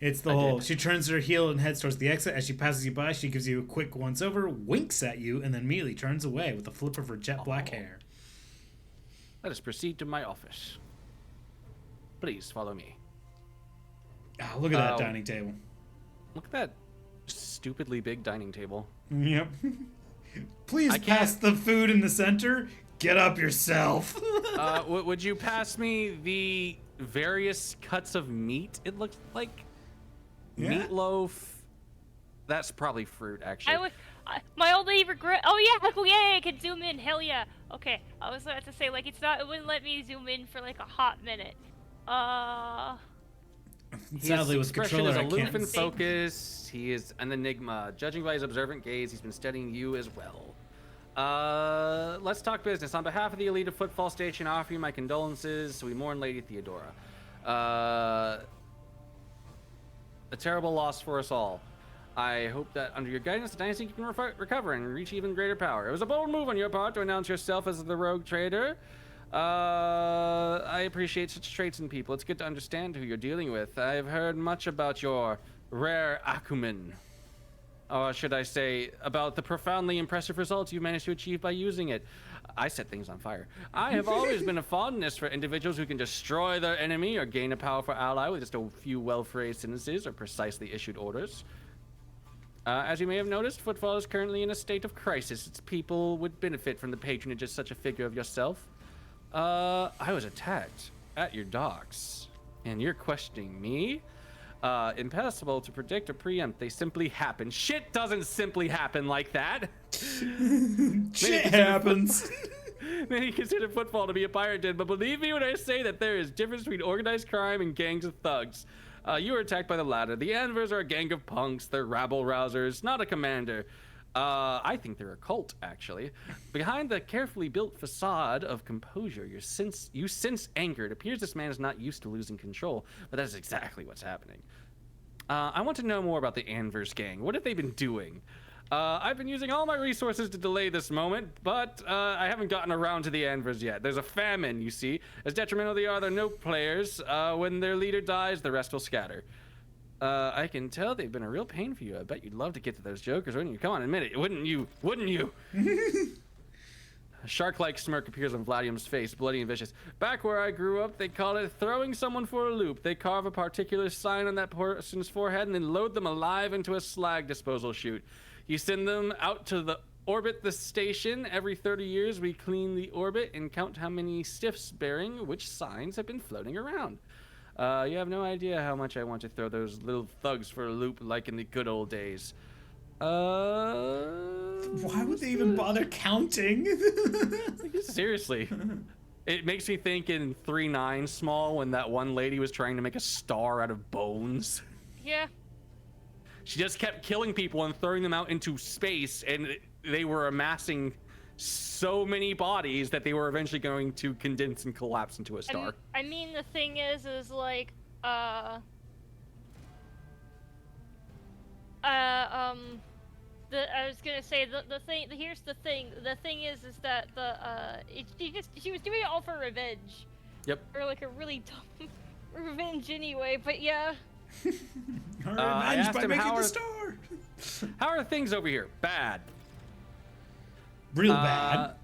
It's the I whole. did. She turns her heel and heads towards the exit. As she passes you by, she gives you a quick once over, winks at you, and then immediately turns away with a flip of her jet black hair. Let us proceed to my office. Please follow me. Ah, look at that dining table. Look at that stupidly big dining table. Yep. Please I pass can't- the food in the center. Get up yourself. Would you pass me the various cuts of meat? It looks like meatloaf. That's probably fruit, actually. My only regret. Oh yeah, oh yeah, I can zoom in. Hell yeah. Okay, I was about to say like it's not. It wouldn't let me zoom in for like a hot minute. Sadly, with His expression controller, is I aloof can't. and focused. He is an enigma. Judging by his observant gaze, he's been studying you as well. Let's talk business. On behalf of the elite of Footfall Station, I offer you my condolences. We mourn Lady Theodora. A terrible loss for us all. I hope that under your guidance, the dynasty can recover and reach even greater power. It was a bold move on your part to announce yourself as the rogue trader. I appreciate such traits in people. It's good to understand who you're dealing with. I've heard much about your rare acumen. Or should I say, about the profoundly impressive results you managed to achieve by using it. I set things on fire. I have always been a fondness for individuals who can destroy their enemy or gain a powerful ally with just a few well-phrased sentences or precisely issued orders. As you may have noticed, Footfall is currently in a state of crisis. Its people would benefit from the patronage of such a figure of yourself. I was attacked at your docks, and you're questioning me? Impossible to predict or preempt. They simply happen. Shit doesn't simply happen like that. Shit happens. Many consider Footfall to be a pirate den, but believe me when I say that there is difference between organized crime and gangs of thugs. You were attacked by the latter. The Anvers are a gang of punks. They're rabble-rousers, not a commander. I think they're a cult, actually. Behind the carefully built facade of composure, you sense anger. It appears this man is not used to losing control, but that's exactly what's happening. I want to know more about the Anvers gang. What have they been doing? I've been using all my resources to delay this moment, but I haven't gotten around to the Anvers yet. There's a famine, you see. As detrimental they are, they're no players. When their leader dies, the rest will scatter. I can tell they've been a real pain for you. I bet you'd love to get to those jokers, wouldn't you? Come on, admit it. Wouldn't you? Wouldn't you? A shark-like smirk appears on Vladium's face, bloody and vicious. Back where I grew up, they call it throwing someone for a loop. They carve a particular sign on that person's forehead and then load them alive into a slag disposal chute. You send them out to orbit the station. Every 30 years, we clean the orbit and count how many stiffs bearing which signs have been floating around. You have no idea how much I want to throw those little thugs for a loop like in the good old days. Why would they even bother counting? Seriously. It makes me think in 3-9 Small when that one lady was trying to make a star out of bones. Yeah. She just kept killing people and throwing them out into space, and they were amassing so many bodies that they were eventually going to condense and collapse into a star. I mean, the thing is like, I was gonna say the thing. Here's the thing. The thing is that she was doing it all for revenge. Yep. Or like a really dumb revenge anyway. But yeah. I asked by him, making how the are- star. How are things over here? Bad. Real bad.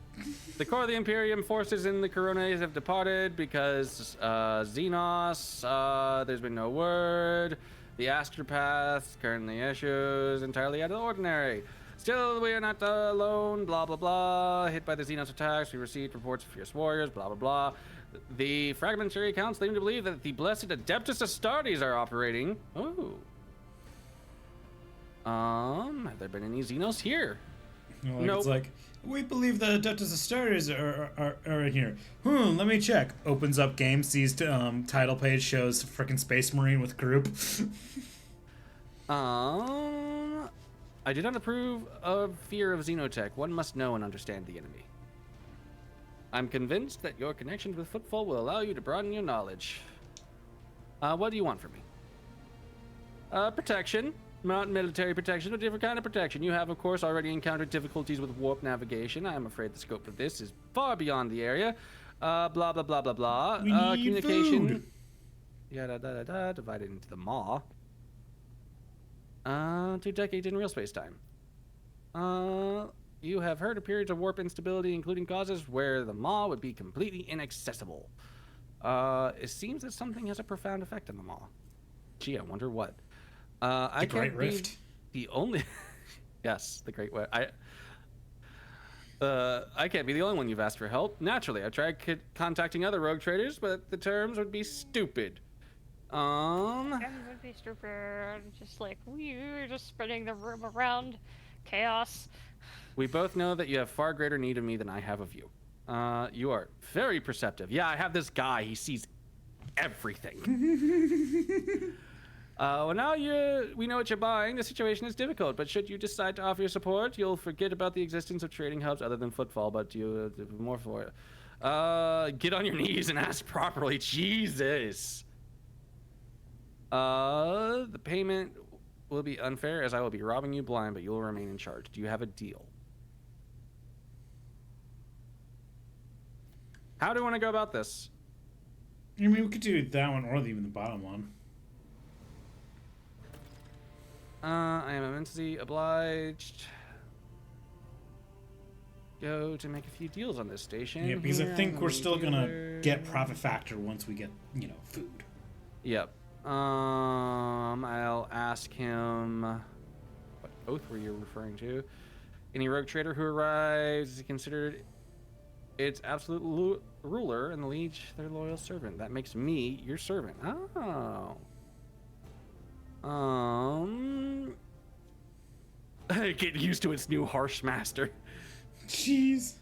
The core of the Imperium forces in the Coronas have departed because Xenos, there's been no word. The Astropath currently issues entirely out of the ordinary. Still, we are not alone, blah, blah, blah. Hit by the Xenos attacks, we received reports of fierce warriors, blah, blah, blah. The fragmentary accounts lead me to believe that the blessed Adeptus Astartes are operating. Ooh. Have there been any Xenos here? Like, Nope. It's like, we believe the Adeptus Astartes are in here. Let me check. Opens up game, sees title page, shows frickin' Space Marine with group. I do not approve of fear of Xenotech. One must know and understand the enemy. I'm convinced that your connections with Footfall will allow you to broaden your knowledge. What do you want from me? Protection. Not military protection, but different kind of protection. You have, of course, already encountered difficulties with warp navigation. I am afraid the scope of this is far beyond the area. Blah, blah, blah, blah, blah. We need Communication. food. Divided into the maw. 2 decades in real space-time. You have heard of periods of warp instability, including causes where the maw would be completely inaccessible. It seems that something has a profound effect on the maw. Gee, I wonder what. I Great can't Rift. be the only. Yes, the Great Rift. I can't be the only one you've asked for help. Naturally, I tried contacting other rogue traders, but the terms would be stupid. It would be stupid. Just like we're just spinning the room around. Chaos. We both know that you have far greater need of me than I have of you. You are very perceptive. Yeah, I have this guy. He sees everything. Well, now we know what you're buying. The situation is difficult, but should you decide to offer your support, you'll forget about the existence of trading hubs other than footfall, but you more for it. Get on your knees and ask properly. Jesus. The payment will be unfair as I will be robbing you blind, but you will remain in charge. Do you have a deal? How do you want to go about this? I mean, we could do that one or even the bottom one. I am immensely obliged. Go to make a few deals on this station. Yeah, because I Here, think we're still gonna dealer. get profit factor once we get, food. Yep. I'll ask him. What oath were you referring to? Any rogue trader who arrives is considered its absolute ruler, and the liege their loyal servant. That makes me your servant. Oh. Get used to its new harsh master. Jeez.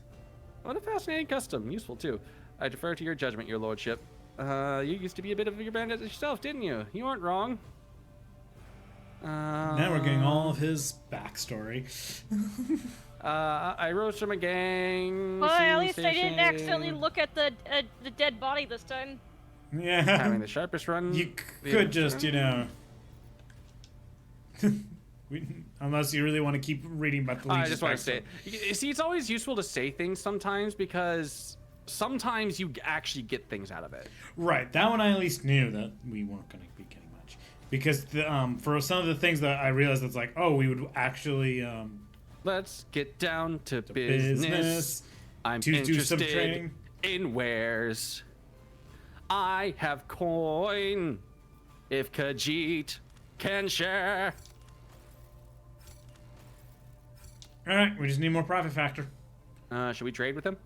What a fascinating custom. Useful, too. I defer to your judgment, your lordship. You used to be a bit of a bandit yourself, didn't you? You weren't wrong. Now we're getting all of his backstory. I rose from a gang. Well, at singing least I didn't station, accidentally look at the dead body this time. Yeah. Having the sharpest run. You could just, unless you really want to keep reading about the I Legion's just want to backstory. say, you see, it's always useful to say things sometimes because sometimes you actually get things out of it. Right, that one I at least knew that we weren't going to be getting much. Because for some of the things that I realized, it's like, we would actually... Let's get down to business. I'm to do some interested trading. in wares. I have coin. If Khajiit can share. Alright, we just need more profit factor. Should we trade with him?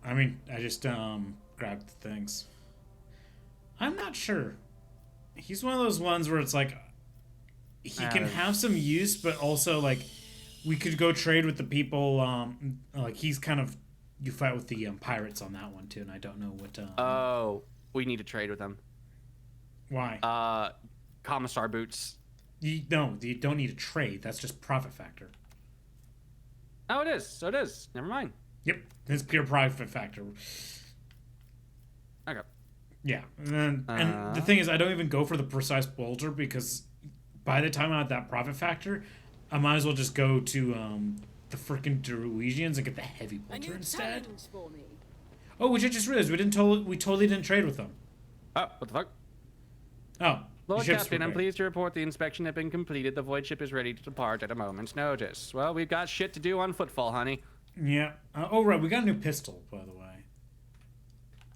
I mean, I just grabbed the things. I'm not sure. He's one of those ones where it's like he can have some use, but also like we could go trade with the people. Like he's kind of you fight with the pirates on that one too, and I don't know what. Oh, we need to trade with him. Why? Commissar boots. You don't need a trade. That's just profit factor. Oh, it is. So it is. Never mind. Yep, it's pure profit factor. Okay. Yeah, and the thing is, I don't even go for the precise bolter because by the time I'm at that profit factor, I might as well just go to the freaking Deruisians and get the heavy bolter instead. For me. Oh, which I just realized we totally didn't trade with them. Oh, what the fuck? Oh, Lord the ships Captain, were I'm great. pleased to report the inspection had been completed. The void ship is ready to depart at a moment's notice. Well, we've got shit to do on footfall, honey. Yeah. Right, we got a new pistol, by the way.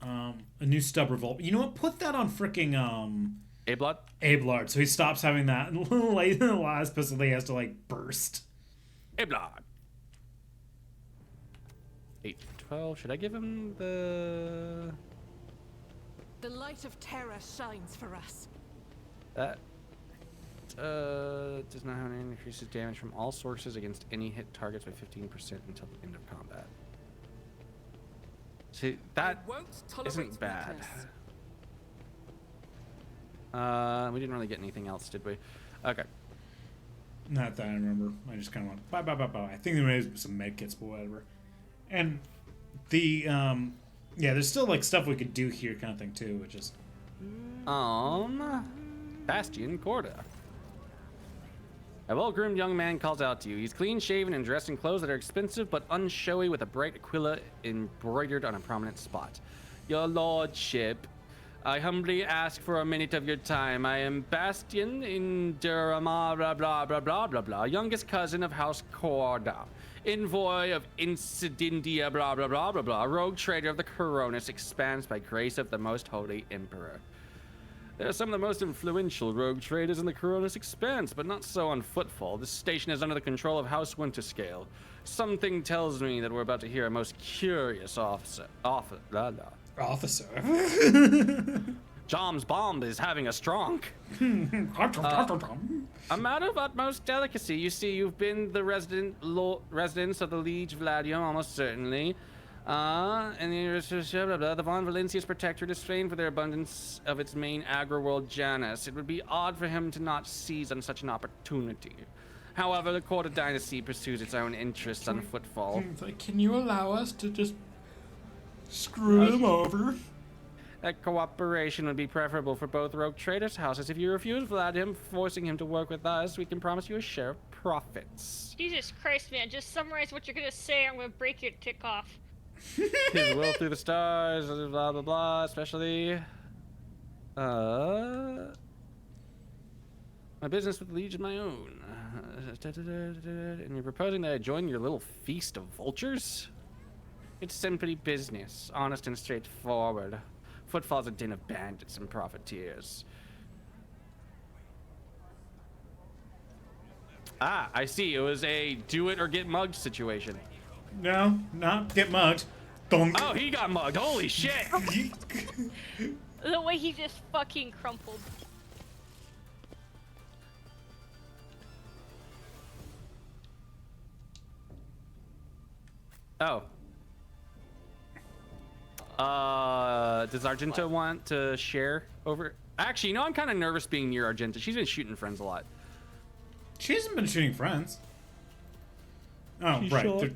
A new stub revolt. You know what? Put that on freaking A-Blood? Abelard, so he stops having that late in the last pistol that he has to like burst. A-Blood. 8, 12. Should I give him the... The light of terror shines for us. That does not have any increases damage from all sources against any hit targets by 15% until the end of combat. See, that I won't tolerate isn't bad. weakness. We didn't really get anything else, did we? Okay. Not that I remember. I just kind of went bye bye bye bye. I think there may be some med kits, but whatever. And the there's still like stuff we could do here, kind of thing too, which is Bastion Corda. A well-groomed young man calls out to you. He's clean-shaven and dressed in clothes that are expensive but unshowy, with a bright aquila embroidered on a prominent spot. Your lordship, I humbly ask for a minute of your time. I am Bastian in Durama, blah, blah, blah, blah, blah, blah, youngest cousin of House Corda, envoy of Incidendia, blah, blah, blah, blah, blah, rogue trader of the Coronis, expands by grace of the most holy emperor. There are some of the most influential rogue traders in the Coronis Expanse, but not so on Footfall. This station is under the control of House Winterscale. Something tells me that we're about to hear a most curious officer. Officer. Jom's bomb is having a strong. A matter of utmost delicacy. You see, you've been the residents of the Liege Vladium, almost certainly. And the Von Valencia's protectorate is famed for their abundance of its main agri-world Janus. It would be odd for him to not seize on such an opportunity. However, the Corda dynasty pursues its own interests on Footfall. Can you allow us to just screw them over? That cooperation would be preferable for both rogue traders' houses. If you refuse Vladim, forcing him to work with us, we can promise you a share of profits. Jesus Christ, man! Just summarize what you're gonna say. I'm gonna break your tick off. His will through the stars, blah blah blah. Especially, my business with the Legion is my own. And you're proposing that I join your little feast of vultures? It's simply business, honest and straightforward. Footfall's a den of bandits and profiteers. Ah, I see. It was a do it or get mugged situation. No, not get mugged. Don't. Oh, he got mugged. Holy shit. The way he just fucking crumpled. Oh. Does Argenta want to share over? Actually, you know, I'm kind of nervous being near Argenta. She's been shooting friends a lot. She hasn't been shooting friends. Oh, She right. shot they're-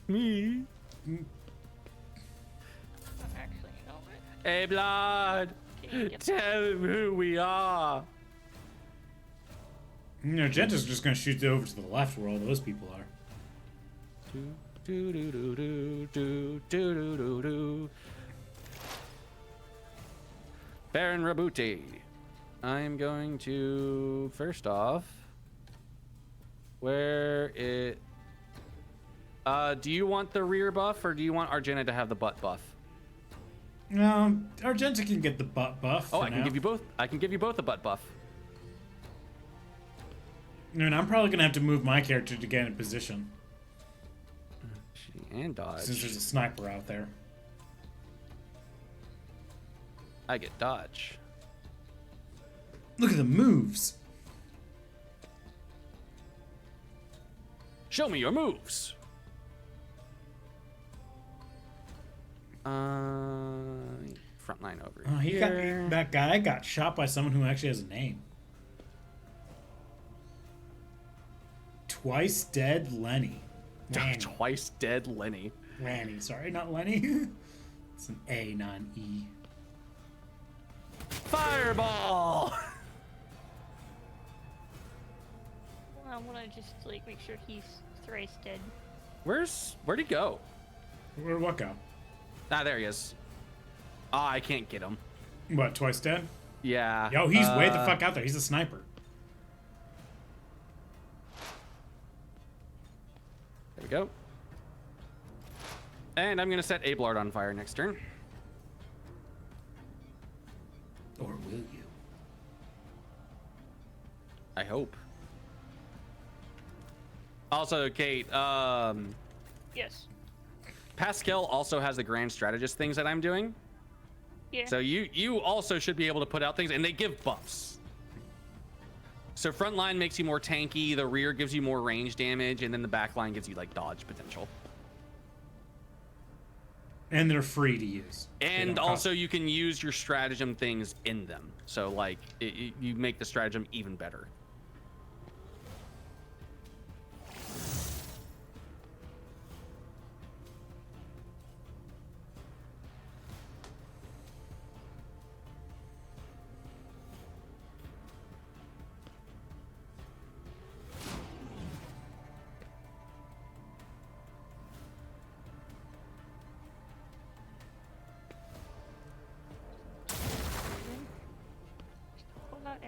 me. Actually, you know what? Hey, Blood. Can you get- Tell him who we are. You know, Genta's just gonna shoot over to the left where all those people are. Do, do, do, do, do, do, do, do, do. Baron Rabuti. I'm going to, first off, where it... do you want the rear buff, or do you want Argenta to have the butt buff? No, Argenta can get the butt buff. Oh, for I can now. give you both. I can give you both a butt buff. And I'm probably gonna have to move my character to get in position And dodge. since there's a sniper out there. I get dodge. Look at the moves. Show me your moves. Frontline over Oh, here. that guy got shot by someone who actually has a name. Twice dead Lenny. Lanny. Twice dead Lenny. Lanny, sorry, not Lenny. It's an A, not an E. Fireball. I want to just like make sure he's thrice dead. Where'd he go? Where'd what go? Ah, there he is. Ah, I can't get him. What, twice dead? Yeah. Yo, he's way the fuck out there. He's a sniper. There we go. And I'm gonna set Ablard on fire next turn. Or will you? I hope. Also, Kate, Yes. Pascal also has the grand strategist things that I'm doing. Yeah. So you also should be able to put out things, and they give buffs. So front line makes you more tanky, the rear gives you more range damage, and then the back line gives you like dodge potential. And they're free to use. They And don't cost- also you can use your stratagem things in them. So like you make the stratagem even better.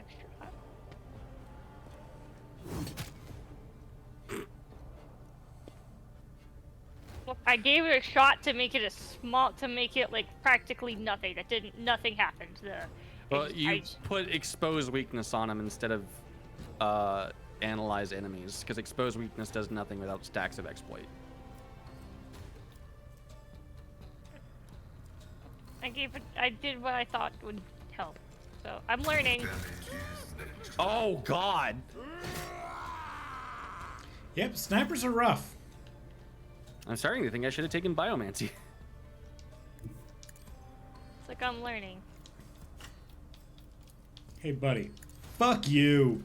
extra. Look, I gave it a shot to make it like practically nothing. Nothing happened. Well, you put expose weakness on him instead of analyze enemies, because expose weakness does nothing without stacks of exploit. I did what I thought would help. So I'm learning. Oh God. Yep, snipers are rough. I'm starting to think I should have taken biomancy. It's like I'm learning. Hey, buddy. Fuck you.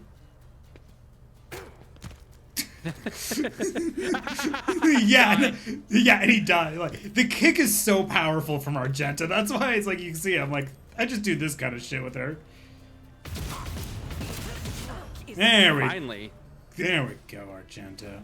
yeah, and he died. Like, the kick is so powerful from Argenta. That's why it's like you can see I'm like, I just do this kind of shit with her. There we go, Argenta.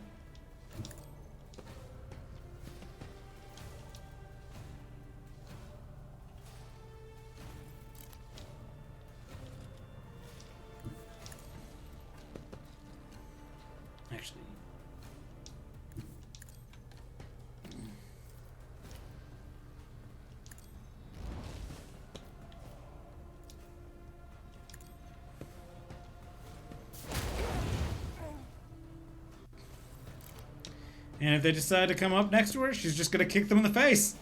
Actually, and if they decide to come up next to her, she's just gonna kick them in the face.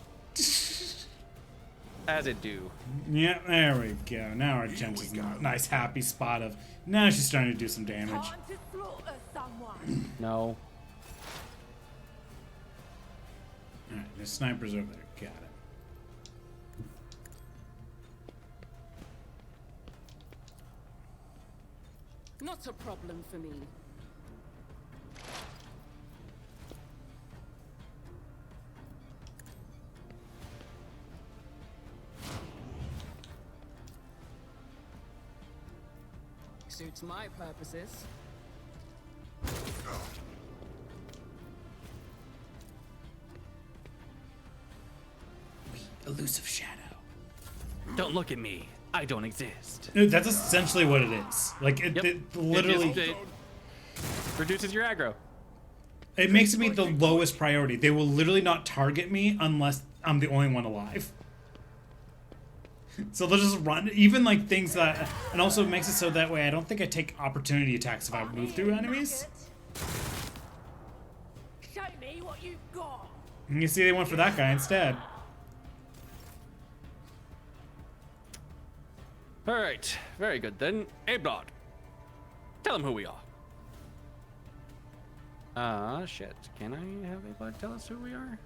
As it do. Yeah, there we go. Now Argenta's in a nice happy spot of, now she's starting to do some damage. Time to slaughter someone. No. Alright, there's snipers over there. Got it. Not a problem for me. Suits my purposes. Elusive shadow. Don't look at me. I don't exist. No, that's essentially what it is. Like, it literally... It reduces your aggro. It makes me the lowest priority. They will literally not target me unless I'm the only one alive. So they'll just run, even like things that, and also it makes it so that way I don't think I take opportunity attacks if I move through enemies. Show me what you've got. And you see they went for that guy instead. All right, very good then. Ablod, tell him who we are. Shit. Can I have Ablod tell us who we are?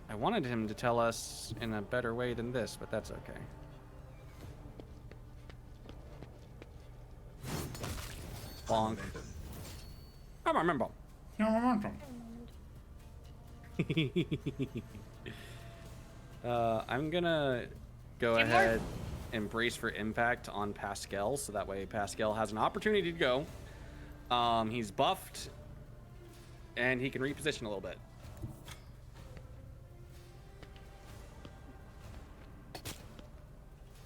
I wanted him to tell us in a better way than this, but that's okay. Bonk. I remember. I'm gonna go ahead and brace for impact on Pascal, so that way Pascal has an opportunity to go. He's buffed, and he can reposition a little bit.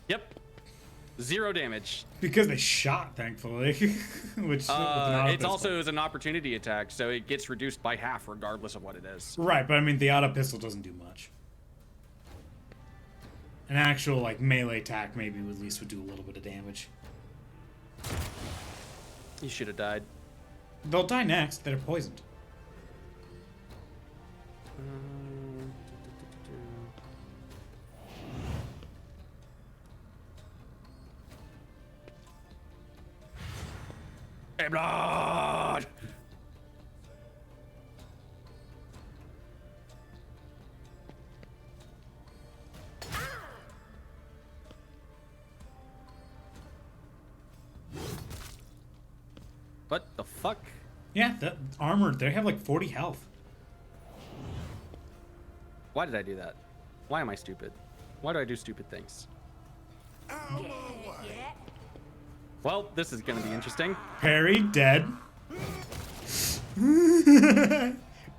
Yep. 0 damage. Because they shot, thankfully. Which it's also is an opportunity attack, so it gets reduced by half regardless of what it is. Right, but I mean the auto pistol doesn't do much. An actual like melee attack maybe at least would do a little bit of damage. You should have died. They'll die next. They're poisoned. Hey, blood! What the fuck? Yeah, that armored. They have like 40 health. Why did I do that? Why am I stupid? Why do I do stupid things? Well, this is gonna be interesting. Parry dead.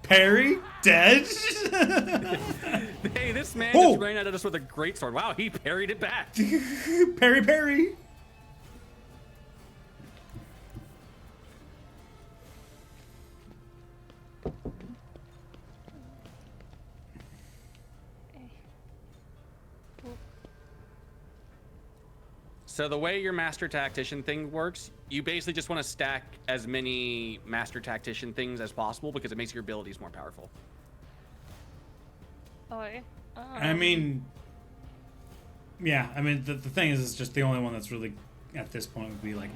Parry, dead. Hey, this man Oh! just ran at us with a great sword. Wow, he parried it back. Parry, parry. So the way your master tactician thing works, you basically just want to stack as many master tactician things as possible because it makes your abilities more powerful. Okay. I mean, yeah. I mean, the thing is, it's just the only one that's really at this point would be like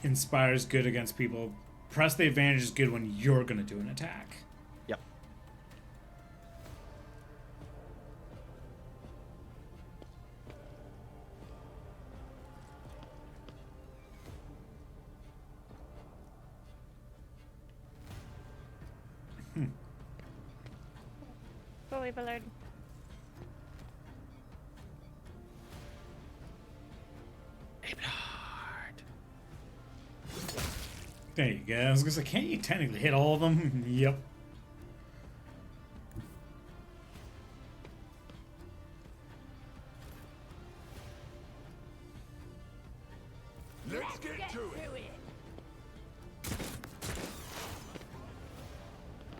inspires good against people. Press the advantage is good when you're gonna do an attack. Yep. Fully Ballard. There you go. I was gonna say, can't you technically hit all of them? Yep. Let's get to it.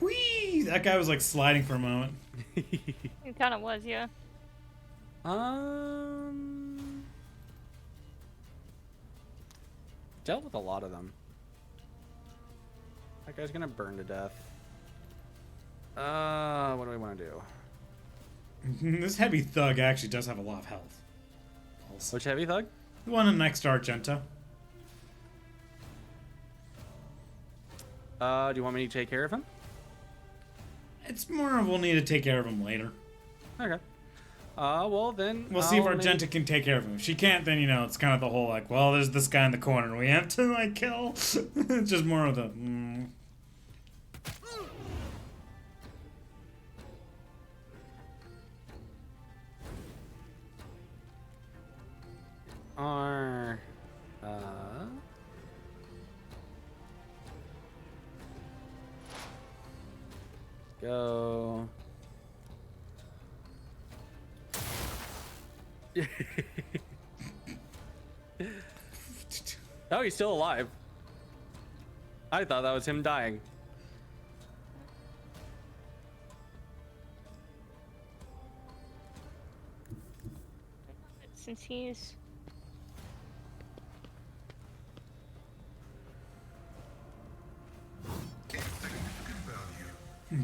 Whee! That guy was like sliding for a moment. It kind of was, yeah. Dealt with a lot of them. That guy's gonna burn to death. What do we want to do? This heavy thug actually does have a lot of health. Also. Which heavy thug? The one next to Argenta. Do you want me to take care of him? It's more of we'll need to take care of him later. Okay. Well then. We'll see if I'll Argenta can take care of him. If she can't, then, you know, it's kind of the whole, like, well, there's this guy in the corner we have to, like, kill. It's just more of the, Or, go. Oh, he's still alive. I thought that was him dying. Since he's...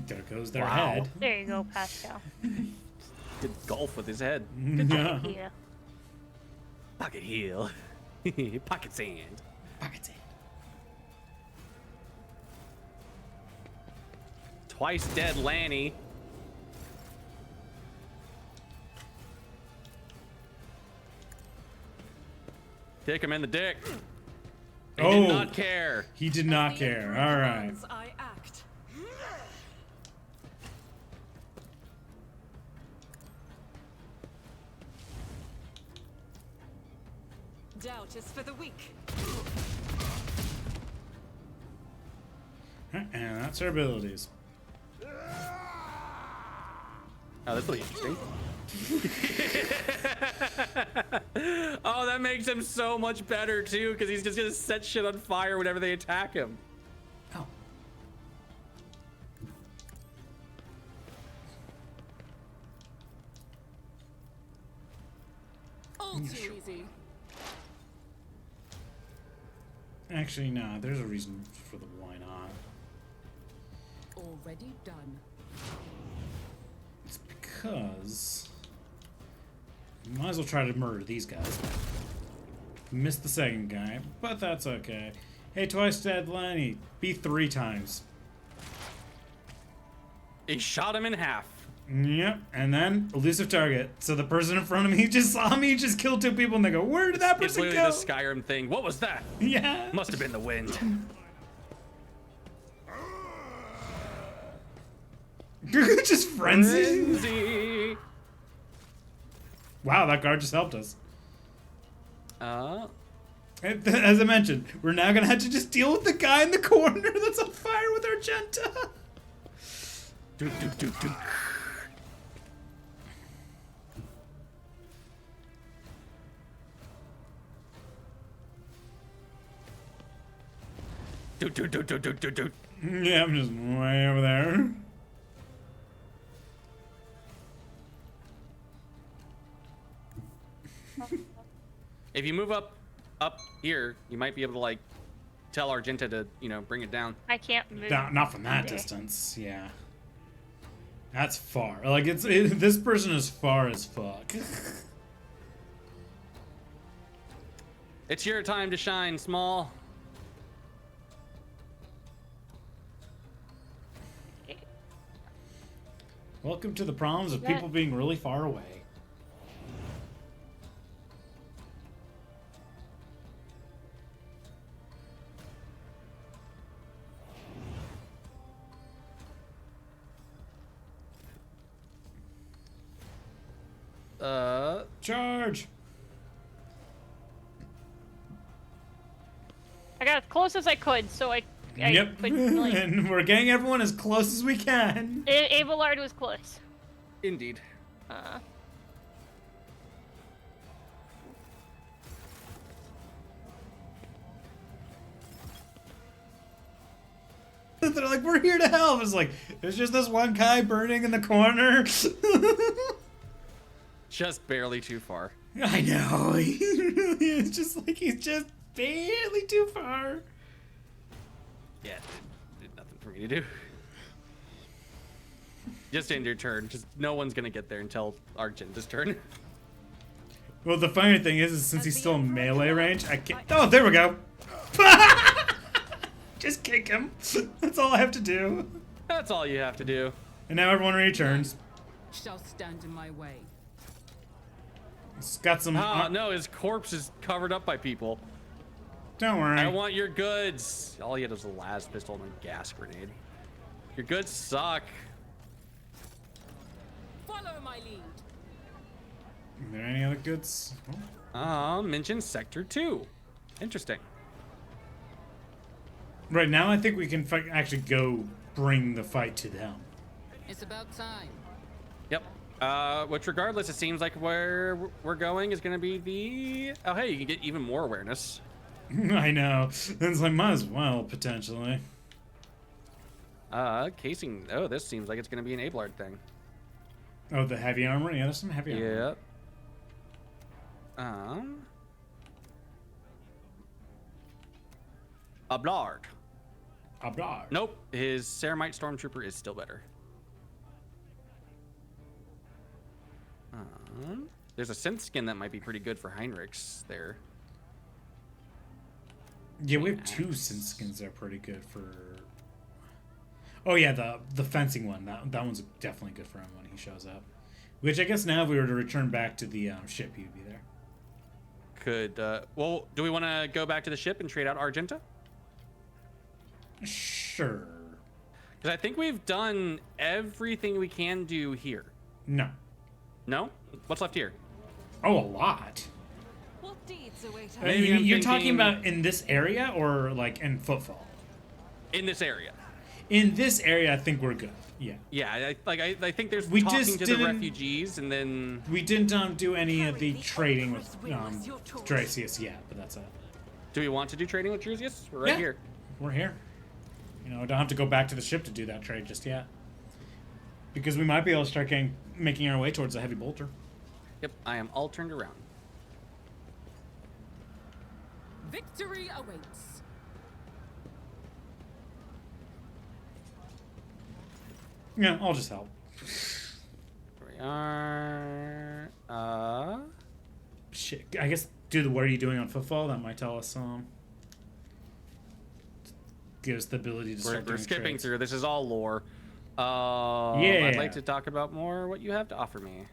there goes their Wow. head. There you go, Pascal. Did golf with his head. Yeah. Yeah. Pocket heel. Pocket sand. Pocket sand. Twice dead Lanny. Kick him in the dick. He Oh. did not care. He did not care. All right. As I act. Doubt is for the weak. And that's her abilities. Oh, this will be interesting. Oh, that makes him so much better too, because he's just gonna set shit on fire whenever they attack him. Oh. All too easy. Actually, no. There's a reason for the why not. Already done. It's because you might as well try to murder these guys. Missed the second guy, but that's okay. Hey, twice dead Lenny. Be 3 times. He shot him in half. Yep, and then elusive target. So the person in front of me just saw me just kill 2 people, and they go, "Where did that It's person literally go?" the Skyrim thing. What was that? Yeah. Must have been the wind. Just frenzy. Frenzy. Wow, that guard just helped us. As I mentioned, we're now gonna have to just deal with the guy in the corner that's on fire with Argenta. Do, do, do, do. Do, do, do, do, do, do, do. Yeah, I'm just way over there. If you move up here, you might be able to like tell Argenta to, bring it down. I can't move. Not from that distance. Yeah. That's far. Like this person is far as fuck. It's your time to shine, Small. Welcome to the problems of people being really far away. Charge! I got as close as I could, so I Yep. could, like, And we're getting everyone as close as we can. Abelard was close. Indeed. They're like, we're here to help. It's like, there's just this one guy burning in the corner. Just barely too far. I know. It's just like he's just barely too far. Yeah, did nothing for me to do. Just end your turn. Just no one's gonna get there until Argenta's turn. Well, the funny thing is since he's still in melee range, I can't. Oh, there we go. Just kick him. That's all I have to do. That's all you have to do. And now everyone returns. Shall stand in my way. It's got some. No, his corpse is covered up by people. Don't worry. I want your goods. All he had was a las pistol and a gas grenade. Your goods suck. Follow my lead. Are there any other goods? Oh. Mention Sector 2. Interesting. Right now, I think we can actually go bring the fight to them. It's about time. Yep. Which regardless, it seems like where we're going is going to be the... Oh, hey, you can get even more awareness. I know. It's like, might as well, potentially. Casing... Oh, this seems like it's going to be an Abelard thing. Oh, the heavy armor? Yeah, there's some heavy armor. Yep. Ablard. Ablar. Nope. His Ceramite Stormtrooper is still better. There's a synth skin that might be pretty good for Heinrichs there. Yeah, we have two synth skins that are pretty good for... Oh yeah, the fencing one. That one's definitely good for him when he shows up. Which I guess now if we were to return back to the ship, he'd be there. Well, do we want to go back to the ship and trade out Argenta? Sure. Because I think we've done everything we can do here. No. No? What's left here? Oh, a lot. What deeds await us? Maybe I'm You're talking thinking- about in this area or like in footfall? In this area. In this area, I think we're good. Yeah. Yeah, I think there's We talking just to the didn't- refugees, and then... We didn't do any of the trading with Dracius yet, but that's it. Do we want to do trading with Drusius? We're right Yeah. here. We're here. You know, don't have to go back to the ship to do that trade just yet. Because we might be able to start making our way towards the heavy bolter. Yep, I am all turned around. Victory awaits. Yeah, I'll just help. Here we are. Shit, I guess what are you doing on footfall? That might tell us give us the ability to start We're doing skipping trades. through. This is all lore. Yeah. I'd like to talk about more what you have to offer me.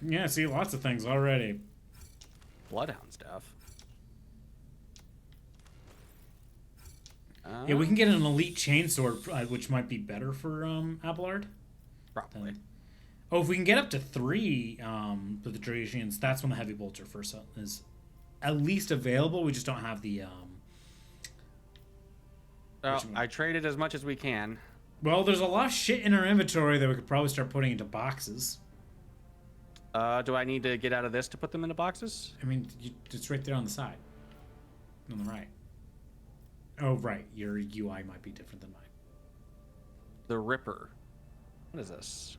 Yeah, see, lots of things already. Bloodhound stuff. Yeah, we can get an elite chainsword, which might be better for Abelard. Probably. Oh, if we can get up to 3 with the Dracians, that's when the heavy bolter first is at least available. We just don't have the. I traded as much as we can. Well, there's a lot of shit in our inventory that we could probably start putting into boxes. Do I need to get out of this to put them into boxes? I mean, it's right there on the side. On the right. Oh, right. Your UI might be different than mine. The Ripper. What is this?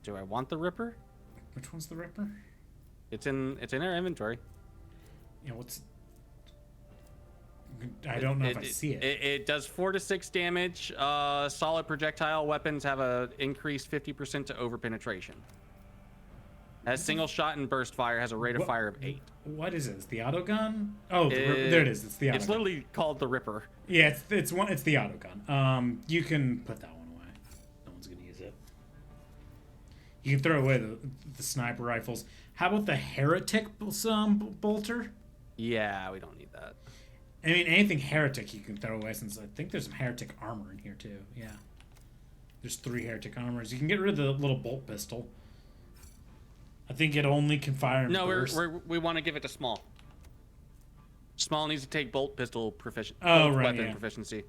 Do I want the Ripper? Which one's the Ripper? It's in our inventory. Yeah, what's... I don't know if I see it. It does 4 to 6 damage. Solid projectile weapons have a increased 50% to over penetration. Has single shot and burst fire. Has a rate of fire of 8. What is it? It's the auto gun? Oh, there it is. It's the auto It's gun. literally called the Ripper. Yeah, it's the auto gun. You can put that one away. No one's gonna use it. You can throw away the sniper rifles. How about the heretic bolter? Yeah, we don't need that. I mean, anything heretic you can throw away, since I think there's some heretic armor in here too. Yeah, there's 3 heretic armors. You can get rid of the little bolt pistol. I think it only can fire in bursts. we want to give it to Small. Small needs to take bolt pistol weapon proficiency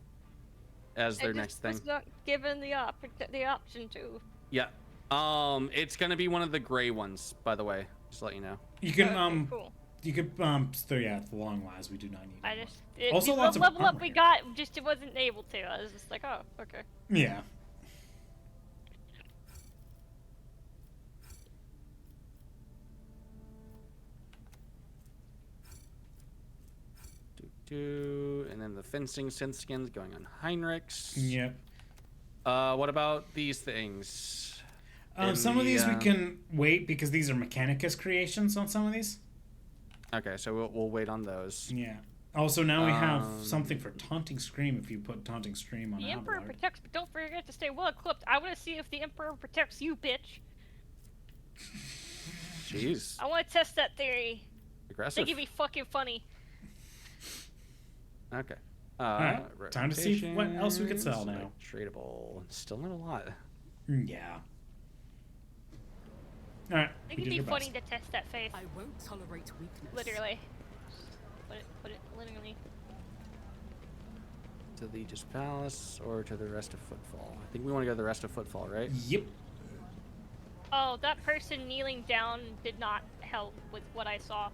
as their next thing. Was not given the option to. Yeah. It's gonna be one of the gray ones, by the way. Just to let you know. You can Okay, cool. You could so yeah, the long lives we do not need. I just Also lots the of level up armor we here. got, just it wasn't able to. I was just like, oh, okay. Yeah. And then the fencing synth skins going on Heinrichs. Yep. What about these things? Some of these we can wait because these are Mechanicus creations on some of these. Okay, so we'll wait on those. Yeah. Also, now we have something for Taunting Scream if you put Taunting Scream on The Emperor Abelard. protects, but don't forget to stay well equipped. I want to see if the Emperor protects you, bitch. Jeez. I want to test that theory. I Aggressive. think it'd be fucking funny. Okay. Alright, time to see what else we can sell now. Tradable. Still not a lot. Yeah. Alright, I think it'd be funny to test that face. I won't tolerate weakness. Literally. Put it literally. To the Aegis Palace or to the rest of Footfall? I think we want to go to the rest of Footfall, right? Yep. Oh, that person kneeling down did not help with what I saw.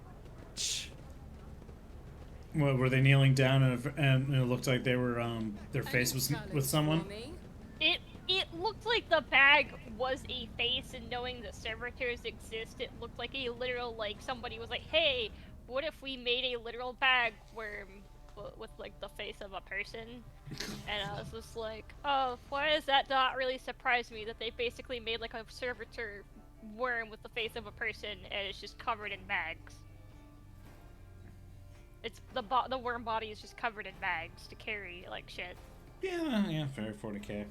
Well, were they kneeling down and it looked like they were their face was with someone? It looked like the bag was a face, and knowing that servitors exist, it looked like a literal, like, somebody was like, hey, what if we made a literal bag worm with, like, the face of a person? And I was just like, oh, why does that not really surprise me, that they basically made, like, a servitor worm with the face of a person, and it's just covered in bags. It's, the worm body is just covered in bags to carry, like, shit. Yeah, fair, 40k.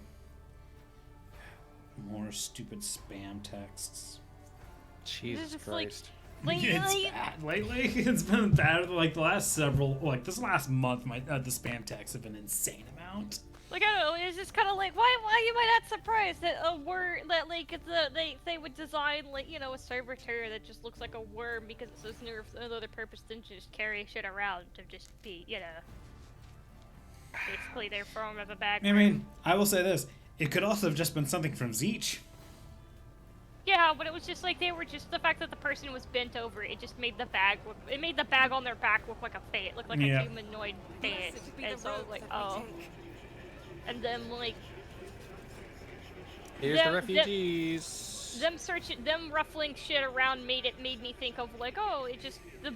More stupid spam texts. Jesus just Christ. It's bad lately. It's been bad. Like the last this last month, the spam texts have been an insane amount. Like, I don't know, it's just kind of like, why am I not surprised that a word, that, like, they would design, like, you know, a servitor that just looks like a worm because it serves no other purpose than to just carry shit around, to just be, you know, basically their form of a bag. I mean, I will say this. It could also have just been something from Zeech. Yeah, but it was just like, they were just, the fact that the person was bent over, it just made the bag look, it made the bag on their back look like a face, look like a humanoid face, and so I was like, oh. And then, like, Here's the refugees. Them ruffling shit around made me think of, like, oh, it's the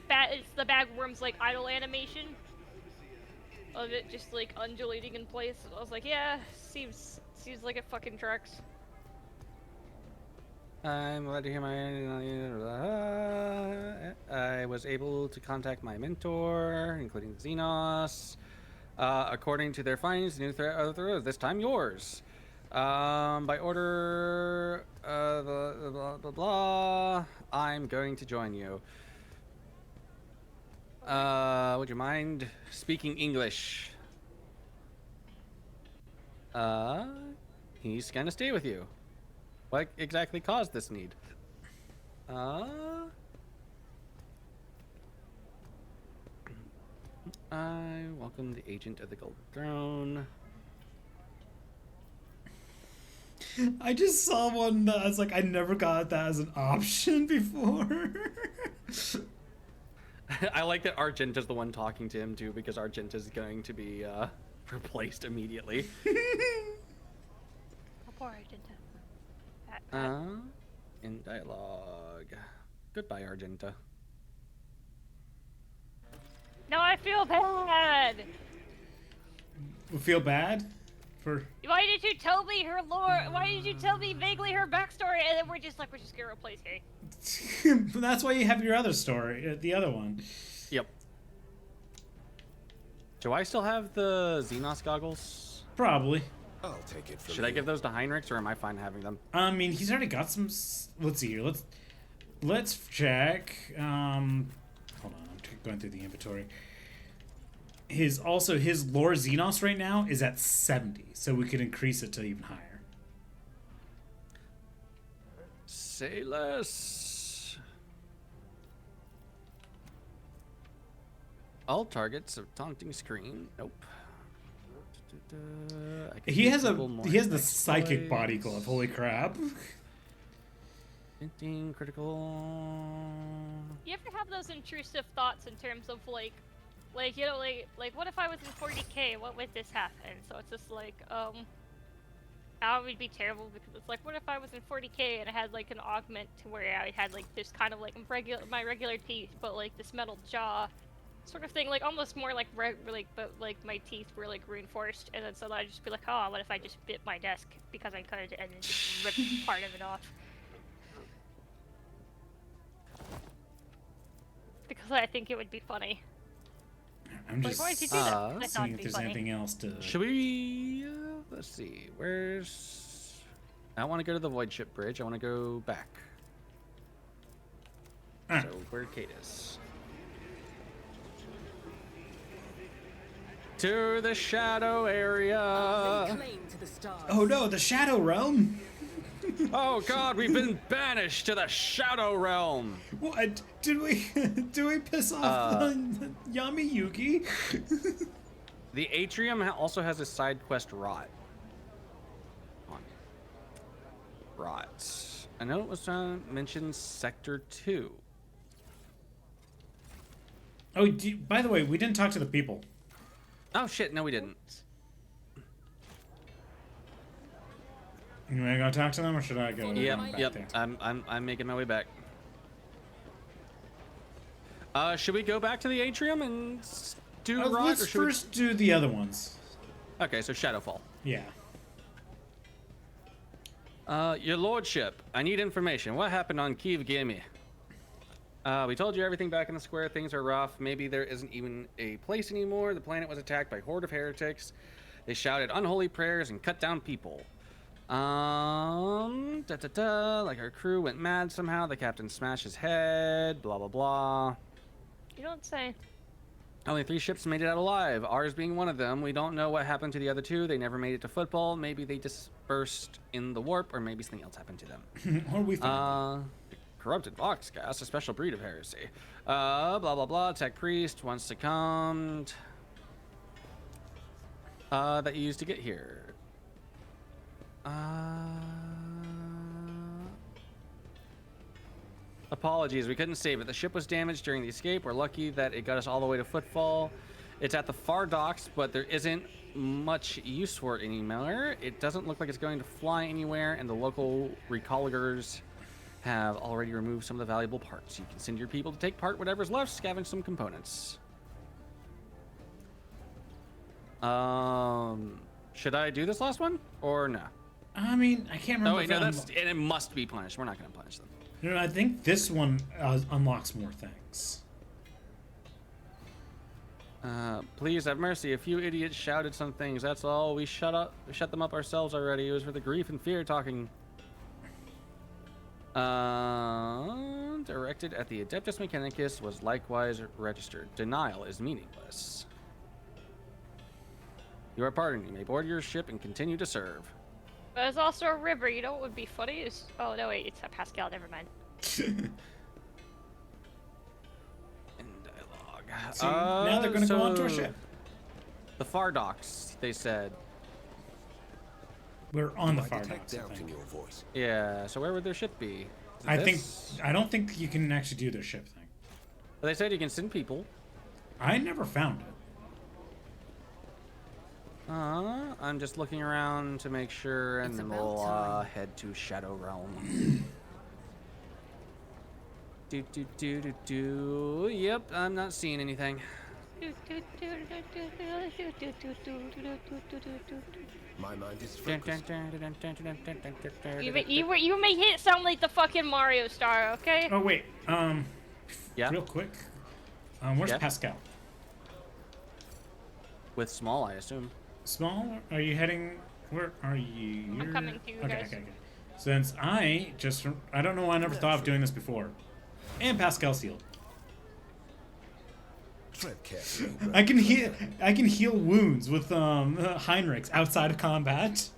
bagworm's, like, idle animation of it just, like, undulating in place. I was like, yeah, seems like it fucking tracks. I'm glad to hear I was able to contact my mentor, including Xenos. According to their findings, the new threat of the road, this time yours. By order, blah, blah, blah, I'm going to join you. Would you mind speaking English? He's gonna stay with you. What exactly caused this need? I welcome the agent of the Gold Throne. I just saw one that I was like, I never got that as an option before. I like that Argenta's the one talking to him too, because Argenta's going to be replaced immediately. Oh, poor Argenta. In dialogue. Goodbye, Argenta. No, I feel bad. Feel bad for. Why did you tell me her lore? Why did you tell me vaguely her backstory? And then we're just gonna replace Hay. That's why you have your other story, the other one. Yep. Do I still have the Xenos goggles? Probably. I'll take it from Should I give those to Heinrichs, or am I fine having them? I mean, he's already got some. Let's see here. Let's check. Hold on, I'm going through the inventory. His lore Xenos right now is at 70, so we could increase it to even higher. Say less. All targets of taunting screen. Nope. I can He give has people more the exploits. psychic body glove. Holy crap! Hinting, critical. You ever have those intrusive thoughts in terms of like you know, like what if I was in 40k? What would this happen? So it's just like, that would be terrible because it's like, what if I was in 40k and I had like an augment to where I had like this kind of like my regular teeth, but like this metal jaw, sort of thing, like almost more like but like my teeth were like reinforced, and then so I'd just be like, oh, what if I just bit my desk because I could and then just ripped part of it off? Because I think it would be funny. I'm Like, just why did you do that? I thought seeing it'd if be there's funny. anything else to. Should we? Let's see. Where's? I want to go to the Void Ship Bridge. I want to go back. Ah. So where Kate is? To the shadow area. Lay claim to the stars. Oh no, the Shadow Realm. Oh God, we've been banished to the Shadow Realm. What did we do? We piss off Yami Yugi? The Atrium also has a side quest rot. Rot. I know it was mentioned Sector 2. Oh, by the way, we didn't talk to the people. Oh shit, no we didn't. You want to go talk to them, or should I go? Yep, back yep. there? I'm making my way back. Should we go back to the Atrium and do rot, Let's or should first do the other ones. we... Okay, so Shadowfall. Yeah. Your Lordship, I need information. What happened on Kiev Gimi? We told you everything back in the square. Things are rough. Maybe there isn't even a place anymore. The planet was attacked by a horde of heretics. They shouted unholy prayers and cut down people. Like our crew went mad somehow. The captain smashed his head. Blah, blah, blah. You don't say. Only 3 ships made it out alive, ours being one of them. We don't know what happened to the other 2. They never made it to football. Maybe they dispersed in the warp, or maybe something else happened to them. Or we found Corrupted Vox gas, a special breed of heresy. Blah, blah, blah. Tech priest once succumbed. That you used to get here. Apologies, we couldn't save it. The ship was damaged during the escape. We're lucky that it got us all the way to Footfall. It's at the far docks, but there isn't much use for it anymore. It doesn't look like it's going to fly anywhere, and the local recalligers have already removed some of the valuable parts. You can send your people to take part whatever's left, scavenge some components. Should I do this last one or no? I mean, I can't remember. Oh wait, if no, it that's and it must be punished. We're not going to punish them. No, I think this one unlocks more things. Please have mercy. A few idiots shouted some things. That's all. We shut them up ourselves already. It was for the grief and fear talking. Directed at the Adeptus Mechanicus was likewise registered. Denial is meaningless. You are pardoned. You may board your ship and continue to serve. But there's also a river. You know what would be funny is... Oh, no, wait. It's a Pascal. Never mind. In dialogue. So now they're gonna go onto a ship. The far docks, they said. We're on the I far detect docks, I doubt in think. your voice. Yeah, so where would their ship be? Is it I this? don't think you can actually do their ship thing. But they said you can send people. I never found it. I'm just looking around to make sure, and It's then about we'll time. head to Shadow Realm. Do. Yep, I'm not seeing anything. My mind is focused. You make it sound like the fucking Mario star, okay? Oh wait, Yeah, real quick. Where's Yeah? Pascal? with small, I assume. Small? Are you heading? Where are you? I'm coming to you guys. Okay. Since I don't know why I never thought of doing this before. And Pascal sealed. Tread carefully. I can heal wounds with Heinrichs outside of combat.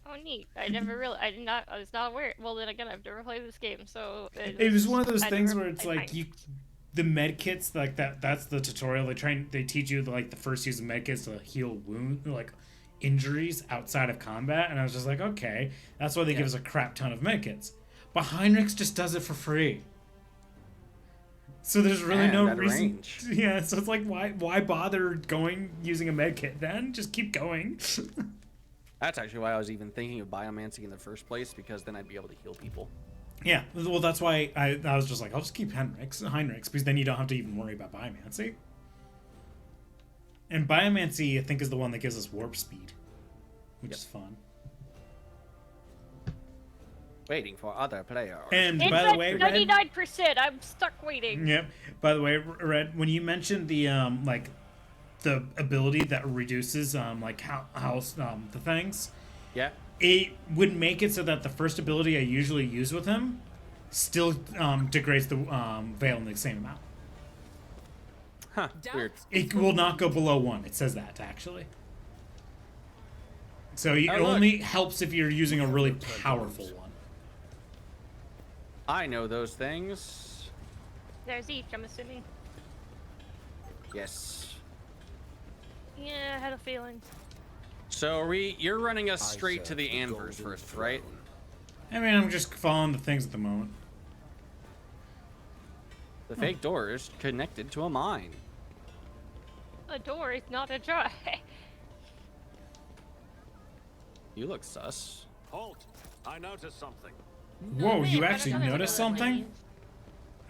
Oh, neat. I was not aware. Well, then again, I've never played this game, so... It was one of those I things never where it's played like mine. the med kits like that's the tutorial. They teach you like the first use of med kits to heal wound like injuries outside of combat, and I was just like, okay, that's why they give us a crap ton of med kits. But Heinrichs just does it for free. So there's really And no at reason. range. Yeah, so it's like why bother using a med kit then? Just keep going. That's actually why I was even thinking of biomancy in the first place, because then I'd be able to heal people. Yeah, well, that's why I was just like, I'll just keep Heinrichs, because then you don't have to even worry about Biomancy. And Biomancy, I think, is the one that gives us warp speed, which is fun. Waiting for other players. And It's by the at way, Red, 99%. I'm stuck waiting. yep. By the way, Red, when you mentioned the like the ability that reduces like how the things, Yeah. it would make it so that the first ability I usually use with him still degrades the veil in the same amount. Huh. Weird. It will not go below 1. It says that, actually. So it Oh, look. only helps if you're using a really powerful one. I know those things. There's each, I'm assuming. Yes. Yeah, I had a feeling. So you're running us I straight to serve the the anvers golden first, right? throne. I mean, I'm just following the things at the moment. The fake door is connected to a mine. A door is not a jar. You look sus. Halt! I noticed something. Whoa, you Hey, actually I don't know noticed what something?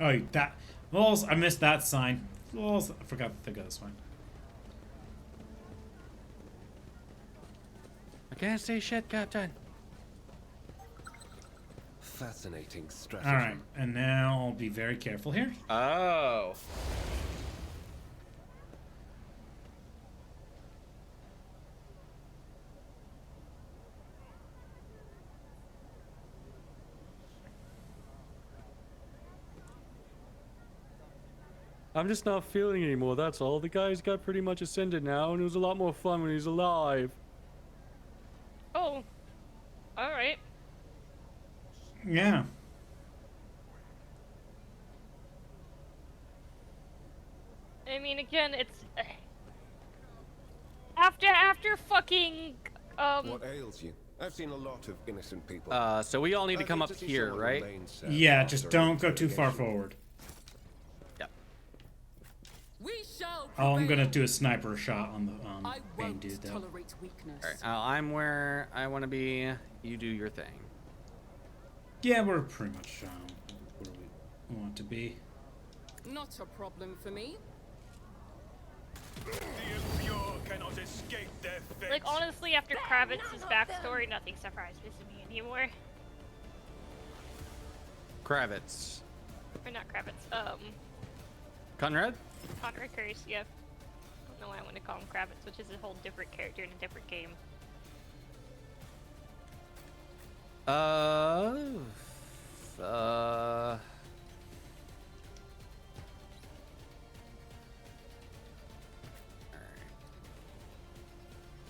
Oh, that... Well, I missed that sign. Well, I forgot to think of this one. I can't say shit, Captain. Fascinating strategy. Alright, and now I'll be very careful here. Oh. I'm just not feeling anymore, that's all. The guy's got pretty much ascended now, and it was a lot more fun when he's alive. Oh. Alright. Yeah. I mean, again, it's... After fucking, What ails you? I've seen a lot of innocent people. So we all need to I'd come like up see here, someone right? remain safe Yeah, after just an don't go too far interrogation. forward. Yep. We shall Oh, I'm gonna prevail. do a sniper shot on the I main won't dude, though. tolerate weakness. Alright, I'm where I want to be. You do your thing. Yeah, we're pretty much where we want to be. Not a problem for me. The impure cannot escape their fate. like, honestly, after Kravitz's backstory, nothing surprises me anymore. Kravitz. Or not Kravitz, Conrad? Conrad Curse, yeah. I don't know why I want to call him Kravitz, which is a whole different character in a different game. Uh...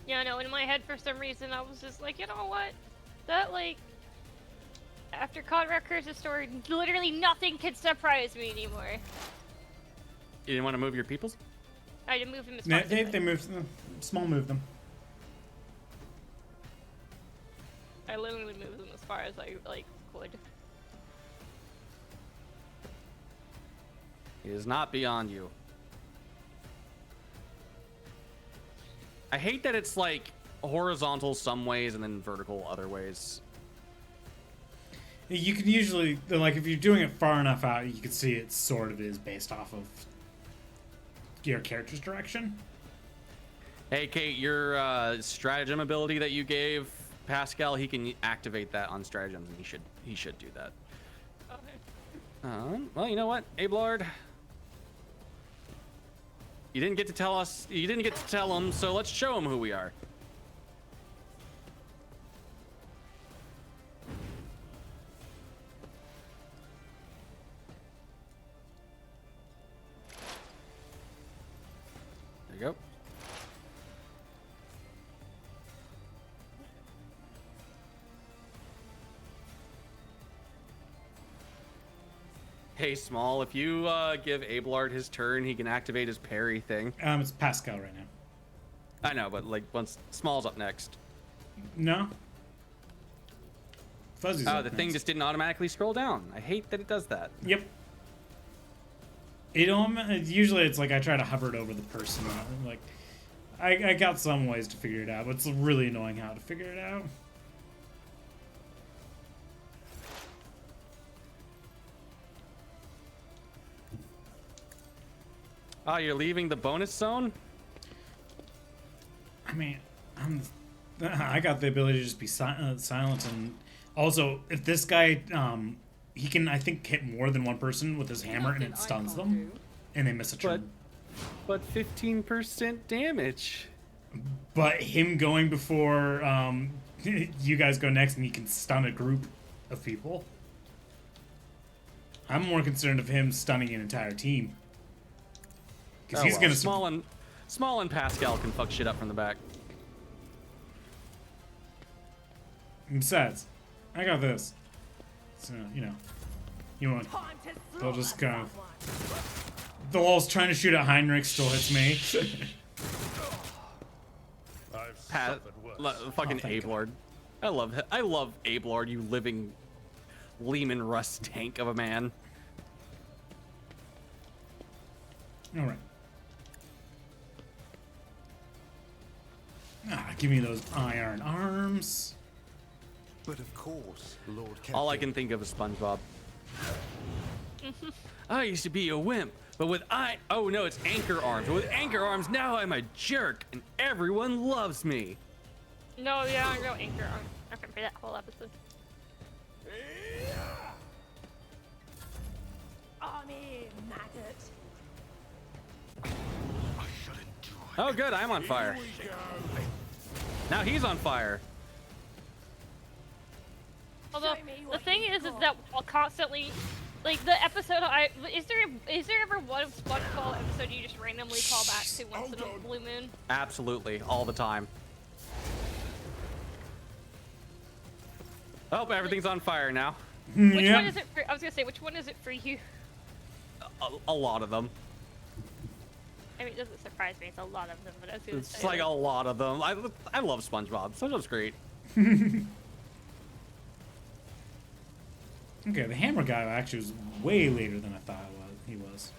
Yeah, no, in my head, for some reason, I was just like, you know what? That, like, after Conrad Curse's story, literally nothing can surprise me anymore. You didn't want to move your peoples? I didn't move him as They, far as I they, could. they moved them. Small move them. I literally moved them as far as I like could. He is not beyond you. I hate that it's like horizontal some ways and then vertical other ways. You can usually, like, if you're doing it far enough out, you can see it sort of is based off of your character's direction. Hey, Kate, your stratagem ability that you gave Pascal, he can activate that on stratagems, and he should do that. Okay. Well, you know what, Abelard? You didn't get to tell us. You didn't get to tell him, so let's show him who we are. There you go. Hey, Small, if you give Abelard his turn, he can activate his parry thing. It's Pascal right now. I know, but like once Small's up next. No? Fuzzy's Oh, up the next. thing just didn't automatically scroll down. I hate that it does that. Yep. Usually it's like I try to hover it over the person. Like, I got some ways to figure it out, but it's really annoying how to figure it out. Oh, you're leaving the bonus zone? I mean, I got the ability to just be silent, and also if this guy, he can I think hit more than one person with his hammer and it stuns them, and they miss a turn. But 15% damage. But him going before you guys go next, and he can stun a group of people. I'm more concerned of him stunning an entire team. Because he's gonna Small and Pascal can fuck shit up from the back. Besides, I got this. So you want? They'll just kind of. The wall's trying to shoot at Heinrich, still hits me. Fucking Abelard. I love Abelard, you living Lehman Russ tank of a man. All right. Give me those iron arms. But of course, Lord Captain. All I can think of is SpongeBob. I used to be a wimp, but oh no, it's anchor arms. But with anchor arms, now I'm a jerk, and everyone loves me. No, yeah, I go anchor arm. I remember that whole episode. Army maggot. Oh good, I'm on fire. Now he's on fire. Although Show me the what thing you is got. that I'll constantly, like the episode is there ever one SpongeBob episode you just randomly call back to once in a blue moon? Absolutely, all the time. Oh, everything's on fire now. Which Yep. one is it for? I was gonna say, which one is it for you? A lot of them. I mean, it doesn't surprise me. It's a lot of them, but I was gonna It's say, like a lot of them. I love SpongeBob. SpongeBob's great. Okay, the hammer guy actually was way later than I thought he was.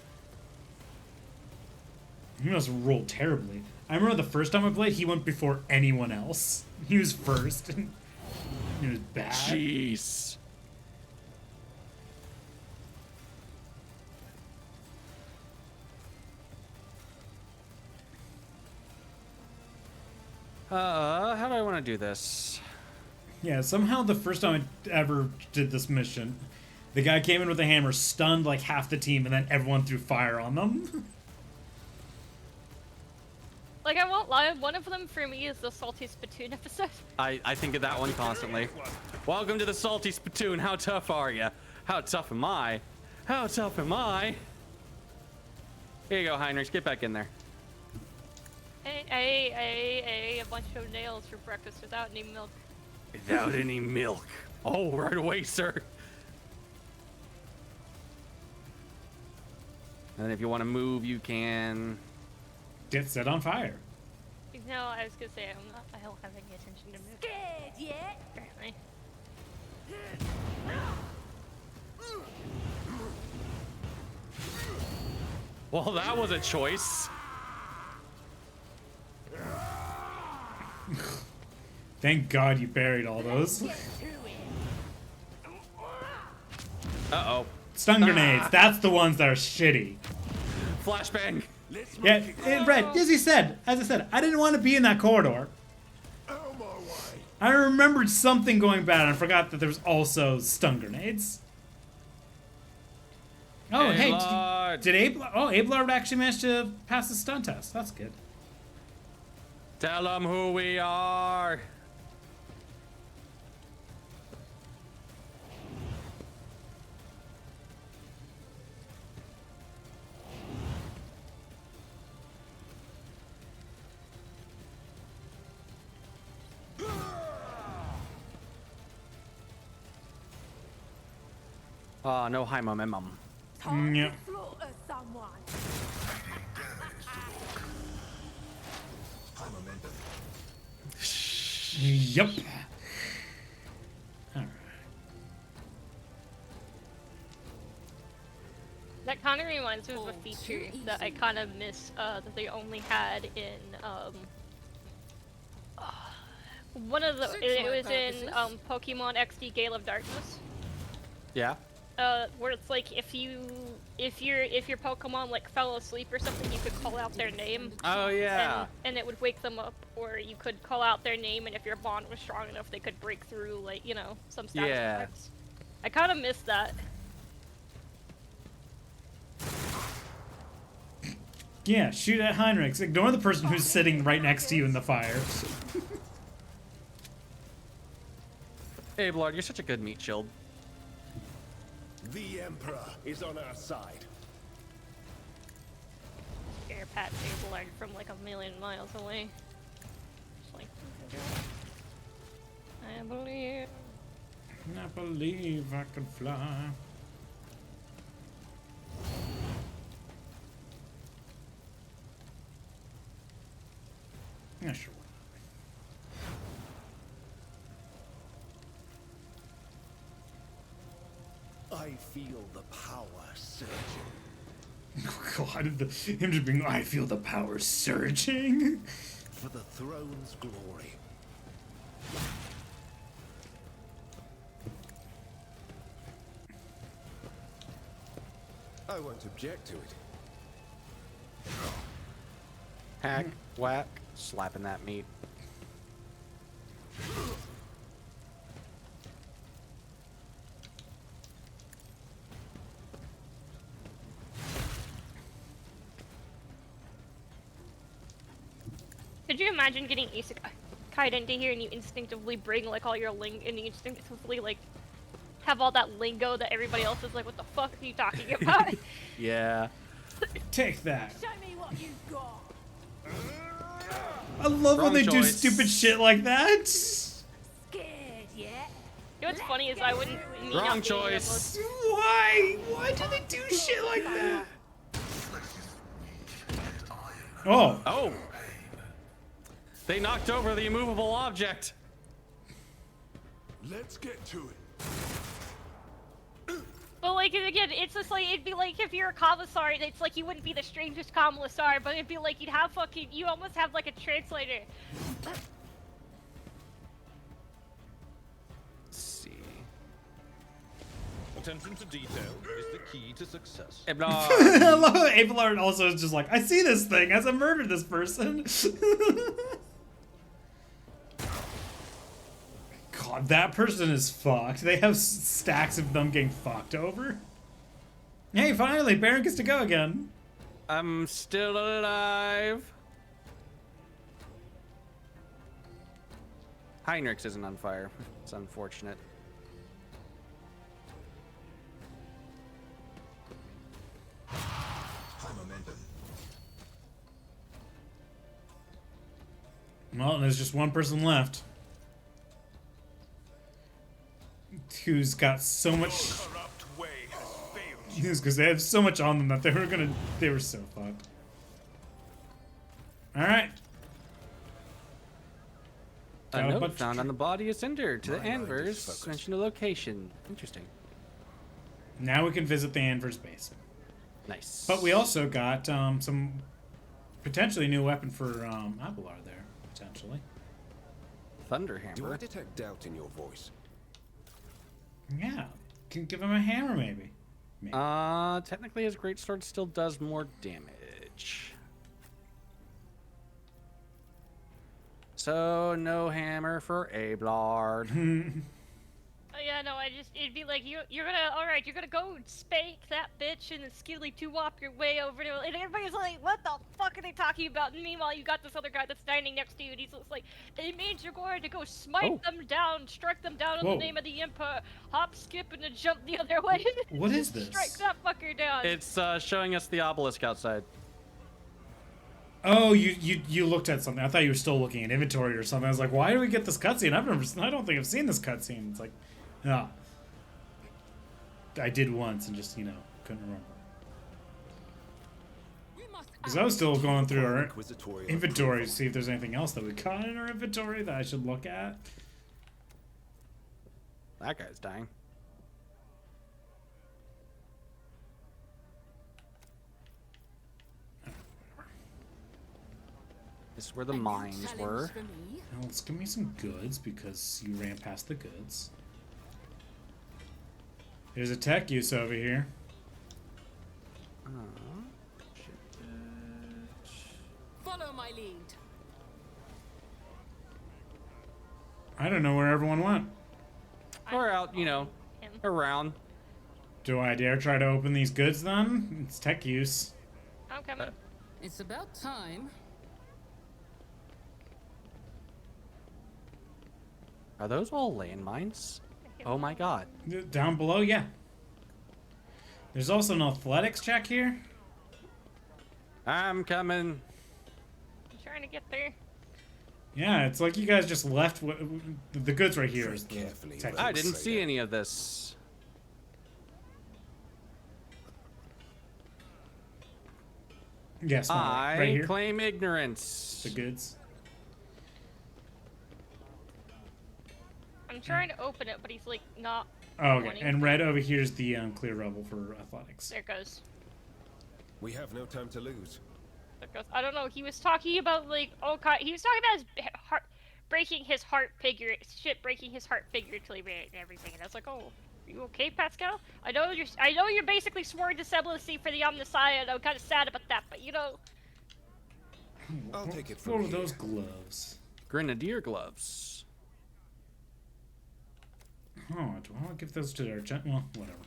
He must have rolled terribly. I remember the first time I played, he went before anyone else. He was first. He was bad. Jeez. How do I want to do this? Yeah, somehow the first time I ever did this mission, the guy came in with a hammer, stunned like half the team, and then everyone threw fire on them. Like, I won't lie, one of them for me is the Salty Spittoon episode. I think of that one constantly. Welcome to the Salty Spittoon. How tough are you? How tough am I? How tough am I? Here you go, Heinrich. Get back in there. I ate a bunch of nails for breakfast without any milk. Without any milk. Oh, right away, sir. And then if you want to move, you can. Get set on fire. No, I was gonna say I don't have any attention to move. Scared yet? Apparently. Well, that was a choice. Thank God you buried all those. Uh-oh. Stun grenades. That's the ones that are shitty. Flashbang. Yeah, Red, as I said, I didn't want to be in that corridor. I remembered something going bad and I forgot that there was also stun grenades. Oh, hey, Lord. did Abelard actually manage to pass the stun test? That's good. Tell them who we are. Oh, no high momentum. Time Yeah. to slaughter someone. Yep. Alright. That kind of reminds me of a feature that I kind of miss that they only had in one of the. It was in Pokemon XD Gale of Darkness. Yeah. Where it's like if your Pokemon like fell asleep or something, you could call out their name. Oh, yeah. And it would wake them up, or you could call out their name, and if your bond was strong enough, they could break through, like, you know, some status Yeah. effects. I kind of miss that. Yeah, shoot at Heinrichs. Ignore the person who's sitting right next to you in the fire. Hey, Blard, you're such a good meat shield. The Emperor is on our side. Scare Pat Abelard from like a million miles away. Just like, I believe. I believe I can fly. Yeah, sure. I feel the power surging. God, him just being, I feel the power surging. For the throne's glory. I won't object to it. Hack, whack, slapping that meat. Could you imagine getting isekai into here and you instinctively bring like all your and you instinctively like have all that lingo that everybody else is like, what the fuck are you talking about? Yeah. Take that. Show me what you've got. I love when Wrong they do choice. stupid shit like that. Scared yet? You know what's funny is I wouldn't. Me Wrong not being able choice. to- Why? Why do they do shit like that? Oh. Oh! They knocked over the immovable object. Let's get to it. But like again, it's just like it'd be like if you're a commissar, it's like you wouldn't be the strangest commissar, but it'd be like you'd have you almost have like a translator. Let's see. Attention to detail is the key to success. I love how Abelard also is just like, I see this thing as I murdered this person. God, that person is fucked. They have stacks of them getting fucked over. Hey, finally, Baron gets to go again. I'm still alive. Heinrichs isn't on fire. It's unfortunate. Well, there's just one person left. Who's got so much... Corrupt way has failed because they have so much on them that they were so fucked. All right. A Got a note bunch found of on the body of Cinder. To the My mind is Anvers, focused. mention a location. Interesting. Now we can visit the Anvers base. Nice. But we also got some potentially new weapon for Abelar there, potentially. Do I Thunderhammer. detect doubt in your voice? Yeah. Can give him a hammer, maybe. Technically his greatsword still does more damage. So no hammer for Ablard. Oh yeah, no, it'd be like you're gonna go spank that bitch and then skilly two-wop your way over to, and everybody's like, what the fuck are they talking about? And meanwhile, you got this other guy that's standing next to you, and he's just like, it means you're going to go smite them down, strike them down in Whoa. the name of the Emperor, hop, skip, and then jump the other way. What is this? Strike that fucker down. It's showing us the obelisk outside. Oh, you looked at something. I thought you were still looking at inventory or something. I was like, why do we get this cutscene? I don't think I've seen this cutscene. It's like, no. I did once and just, couldn't remember. Because I was still going through our Inquisitorial inventory to see if there's anything else that we got in our inventory that I should look at. That guy's dying. This is where the mines were. Now let's give me some goods because you ran past the goods. There's a tech use over here. Follow my lead. I don't know where everyone went. Or out, Him. around. Do I dare try to open these goods then? It's tech use. I'm coming. It's about time. Are those all landmines? Oh my god. Down below, yeah. There's also an athletics check here. I'm coming. I'm trying to get there. Yeah, it's like you guys just left the goods right here. Tread Is the carefully, tech Red. I use. didn't see any of this. Yes, I right here. claim ignorance. The goods. I'm trying to open it, but he's like not. Oh, okay. wanting And to. red over here is the clear rubble for athletics. There it goes. We have no time to lose. There it goes. I don't know. He was talking about like he was talking about his heart breaking his heart breaking his heart figuratively and everything. And I was like, oh, are you okay, Pascal? I know you're basically sworn to celibacy for the Omnissiah, and I'm kind of sad about that, but I'll take it What from were here. those gloves? Grenadier gloves. Oh, do I want to give those to our well, whatever.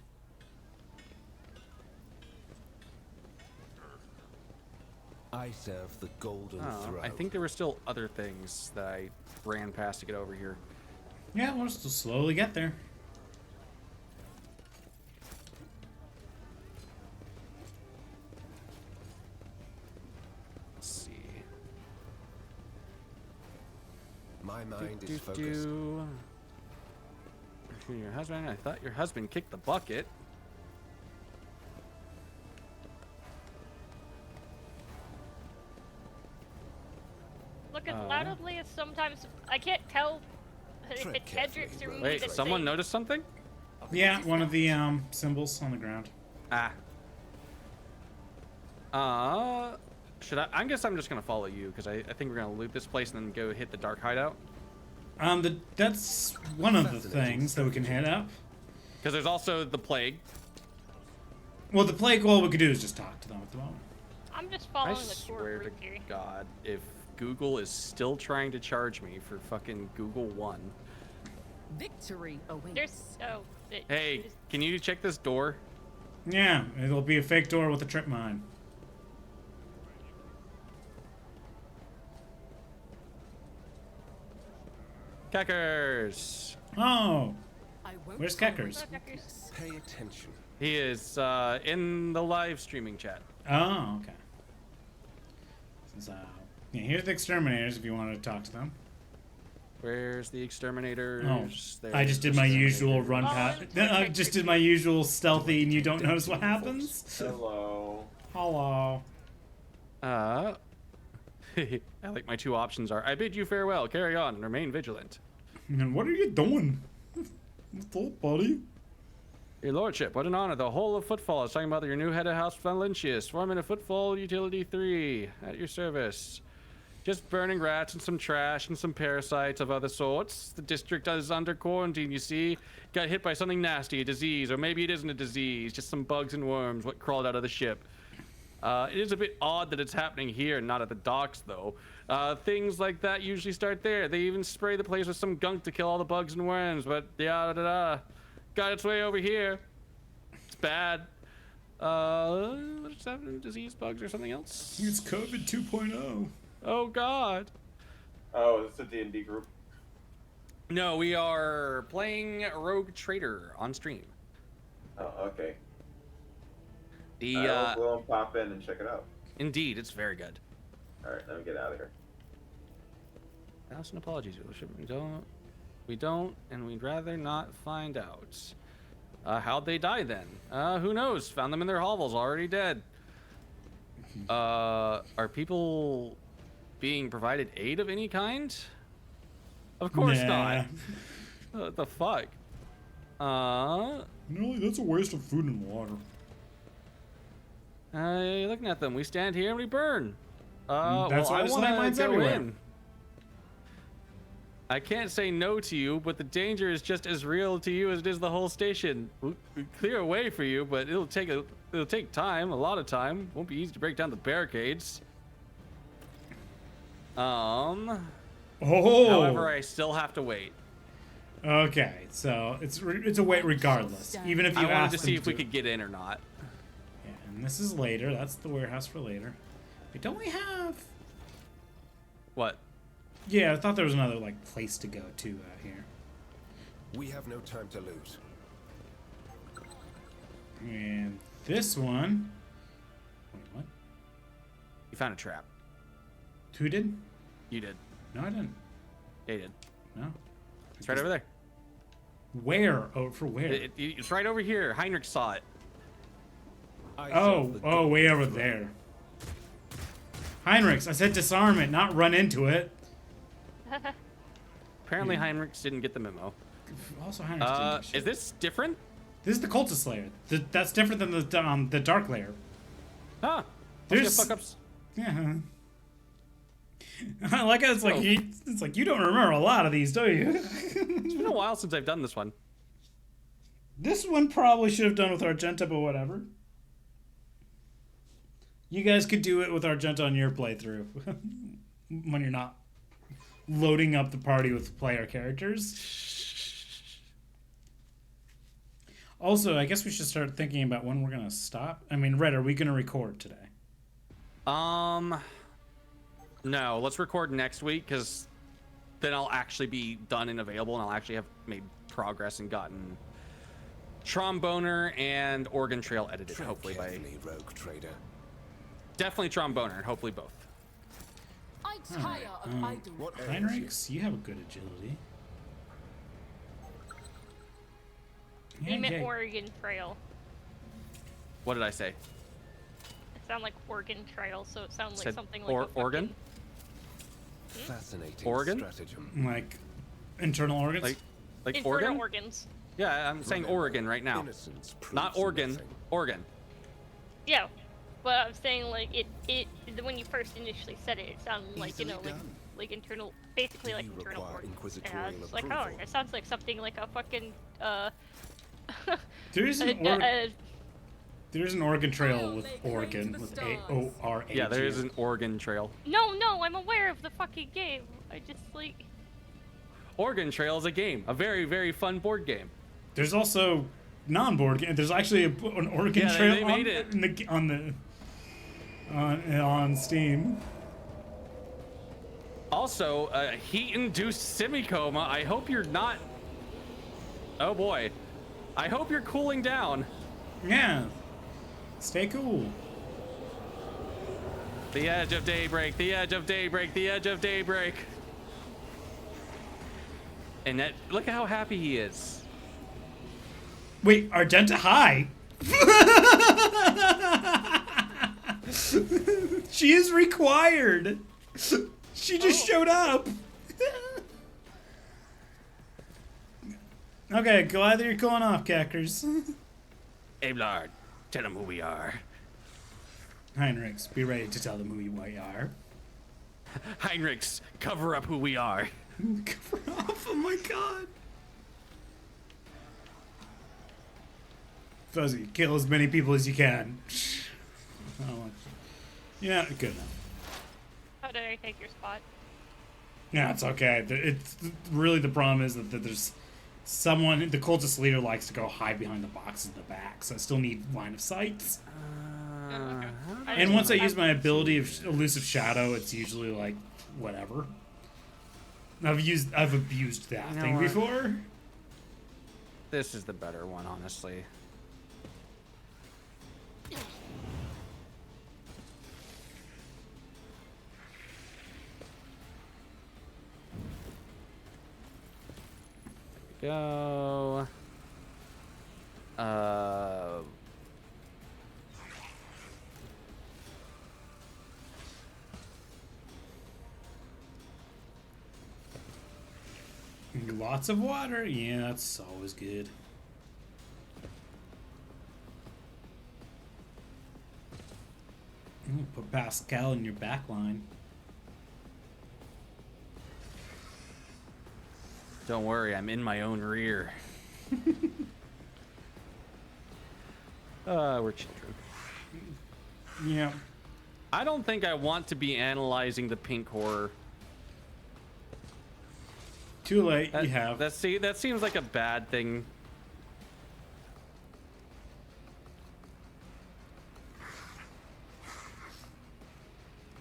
I serve the golden throne. I think there were still other things that I ran past to get over here. Yeah, we'll just slowly get there. Let's see. My mind is focused. Your husband? I thought your husband kicked the bucket. look as loudly as sometimes I can't tell if Tread it's Hendrix or carefully, me. Wait, that's someone saying- noticed something? Yeah, one of the symbols on the ground. Should I guess I'm just gonna follow you because I think we're gonna loot this place and then go hit the dark hideout. That's one of the things that we can head up. Because there's also the plague. Well, the plague, all we could do is just talk to them at the moment. I'm just I following the swear core to route here. God, if Google is still trying to charge me for fucking Google One. Victory awaits. There's Hey, can you check this door? Yeah, it'll be a fake door with a trip mine. Keckers! Oh, I won't Where's tolerate Keckers? weakness. Pay attention. He is in the live streaming chat. oh, okay. So, yeah, here's the exterminators if you wanted to talk to them. Where's the exterminators? Oh, I just did my usual run Oh, past. it's I like- just did my usual stealthy, and you don't notice what happens. Hello. Hello. I like my 2 options are: I bid you farewell, carry on, and remain vigilant. And what are you doing? What's up, buddy? Your lordship, what an honor. The whole of Footfall is talking about your new head of House Valentius, forming a Footfall Utility 3 at your service. Just burning rats and some trash and some parasites of other sorts. The district is under quarantine, you see. Got hit by something nasty, a disease, or maybe it isn't a disease, just some bugs and worms what crawled out of the ship. It is a bit odd that it's happening here, not at the docks, though. Things like that usually start there. They even spray the place with some gunk to kill all the bugs and worms, but got its way over here. It's bad. What's happening? Disease, bugs, or something else? It's COVID 2.0. Oh, God. Oh, is this a D&D group? No, we are playing Rogue Trader on stream. Oh, okay. The We'll pop in and check it out. Indeed, it's very good. Alright, let me get out of here. 1,000 apologies, Your Lordship. We don't, and we'd rather not find out. How'd they die then? Who knows? Found them in their hovels, already dead. Are people being provided aid of any kind? Of course not. What the fuck? No, that's a waste of food and water. You're looking at them. We stand here and we burn. That's well, why I there's want landmines to go everywhere. in. I can't say no to you, but the danger is just as real to you as it is the whole station. We'll clear a way for you, but it'll take time, a lot of time. Won't be easy to break down the barricades. Oh. However, I still have to wait. Okay, so it's a wait regardless, even if you I ask wanted to see them if we could get in or not. Yeah, and this is later. That's the warehouse for later. Wait, don't we have? What? Yeah, I thought there was another like place to go to here. We have no time to lose. And this one. Wait, what? You found a trap. Who did? You did. No, I didn't. Yeah, you did. No. It's right over there. Where? Oh, for where? It's right over here. Heinrich saw it. Oh, way over there. Heinrichs, I said disarm it, not run into it. Apparently Heinrichs didn't get the memo. Also, Heinrichs didn't get shit. Is this different? This is the cultist layer. That's different than the dark layer. Huh. There's Fuck ups. Yeah. I like how it's like it's like you don't remember a lot of these, do you? It's been a while since I've done this one. This one probably should have done with Argenta, but whatever. You guys could do it with Argenta on your playthrough when you're not loading up the party with player characters. Also, I guess we should start thinking about when we're gonna stop. I mean, Red, are we gonna record today? No, let's record next week, because then I'll actually be done and available, and I'll actually have made progress and gotten Tromboner and Organ Trail edited, Tread hopefully by... carefully, Rogue Trader. Definitely Tromboner, and hopefully both. I tire of idle. What ails you? Heinrichs, you have a good agility. You meant okay. Oregon Trail. What did I say? It sounded like Oregon Trail, so it sounds like Said something like a Oregon? fucking- Fascinating Organ? stratagem. Like internal organs. Like Infernal Oregon? organs. Yeah, I'm saying Remember, Oregon right now. innocence proves Not Oregon, nothing. Oregon. Yeah, but I'm saying like it when you first initially said it, it sounded like Easily done. like internal, basically like You internal require organs. inquisitorial And I was like, oh, approval. it sounds like something like a fucking There is an uh, there's an Oregon Trail I'll with lay claim Oregon to the with stars. A-O-R-A-G. Yeah, there is an Oregon Trail. no, I'm aware of the fucking game. I just like Oregon Trail is a game, a very, very fun board game. There's also non-board game. There's actually an Oregon Yeah, Trail they made it. on Steam. Also, heat-induced semi-coma. I hope you're not... Oh boy. I hope you're cooling down. Yeah. Stay cool. The edge of daybreak, the edge of daybreak, the edge of daybreak. And that, look at how happy he is. Wait, Argenta, hi. She is required. She just showed up. Okay, glad that you're going off, Cackers. Ablard, tell him who we are. Heinrichs, be ready to tell them who you are. Heinrichs, cover up who we are. Cover off, oh my god. Fuzzy, kill as many people as you can. Oh, yeah, good enough. How did I take your spot? Yeah, it's okay. It's really the problem is that there's someone, the cultist leader likes to go hide behind the boxes in the back, so I still need line of sight. Okay. And once I use my ability of elusive shadow, it's usually like whatever. I've abused that You know thing what? before. This is the better one, honestly. Go. Lots of water. Yeah, that's always good. Ooh, put Pascal in your back line. Don't worry, I'm in my own rear. We're children. Yeah. I don't think I want to be analyzing the pink horror. Too late. That, You have. that seems like a bad thing.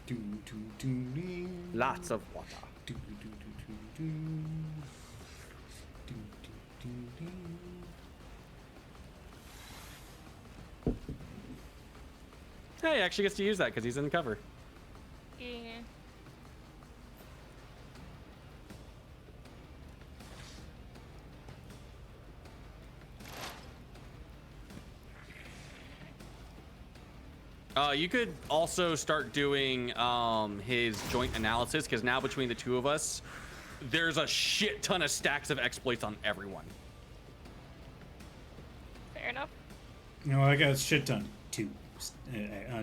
Do, do, do, do. Lots of water. Do, do, do, do, do. Do, do, do, do. Hey, he actually gets to use that because he's in cover. Yeah. You could also start doing his joint analysis because now between the two of us, there's a shit ton of stacks of exploits on everyone. Fair enough. You know, I got a shit ton. Two.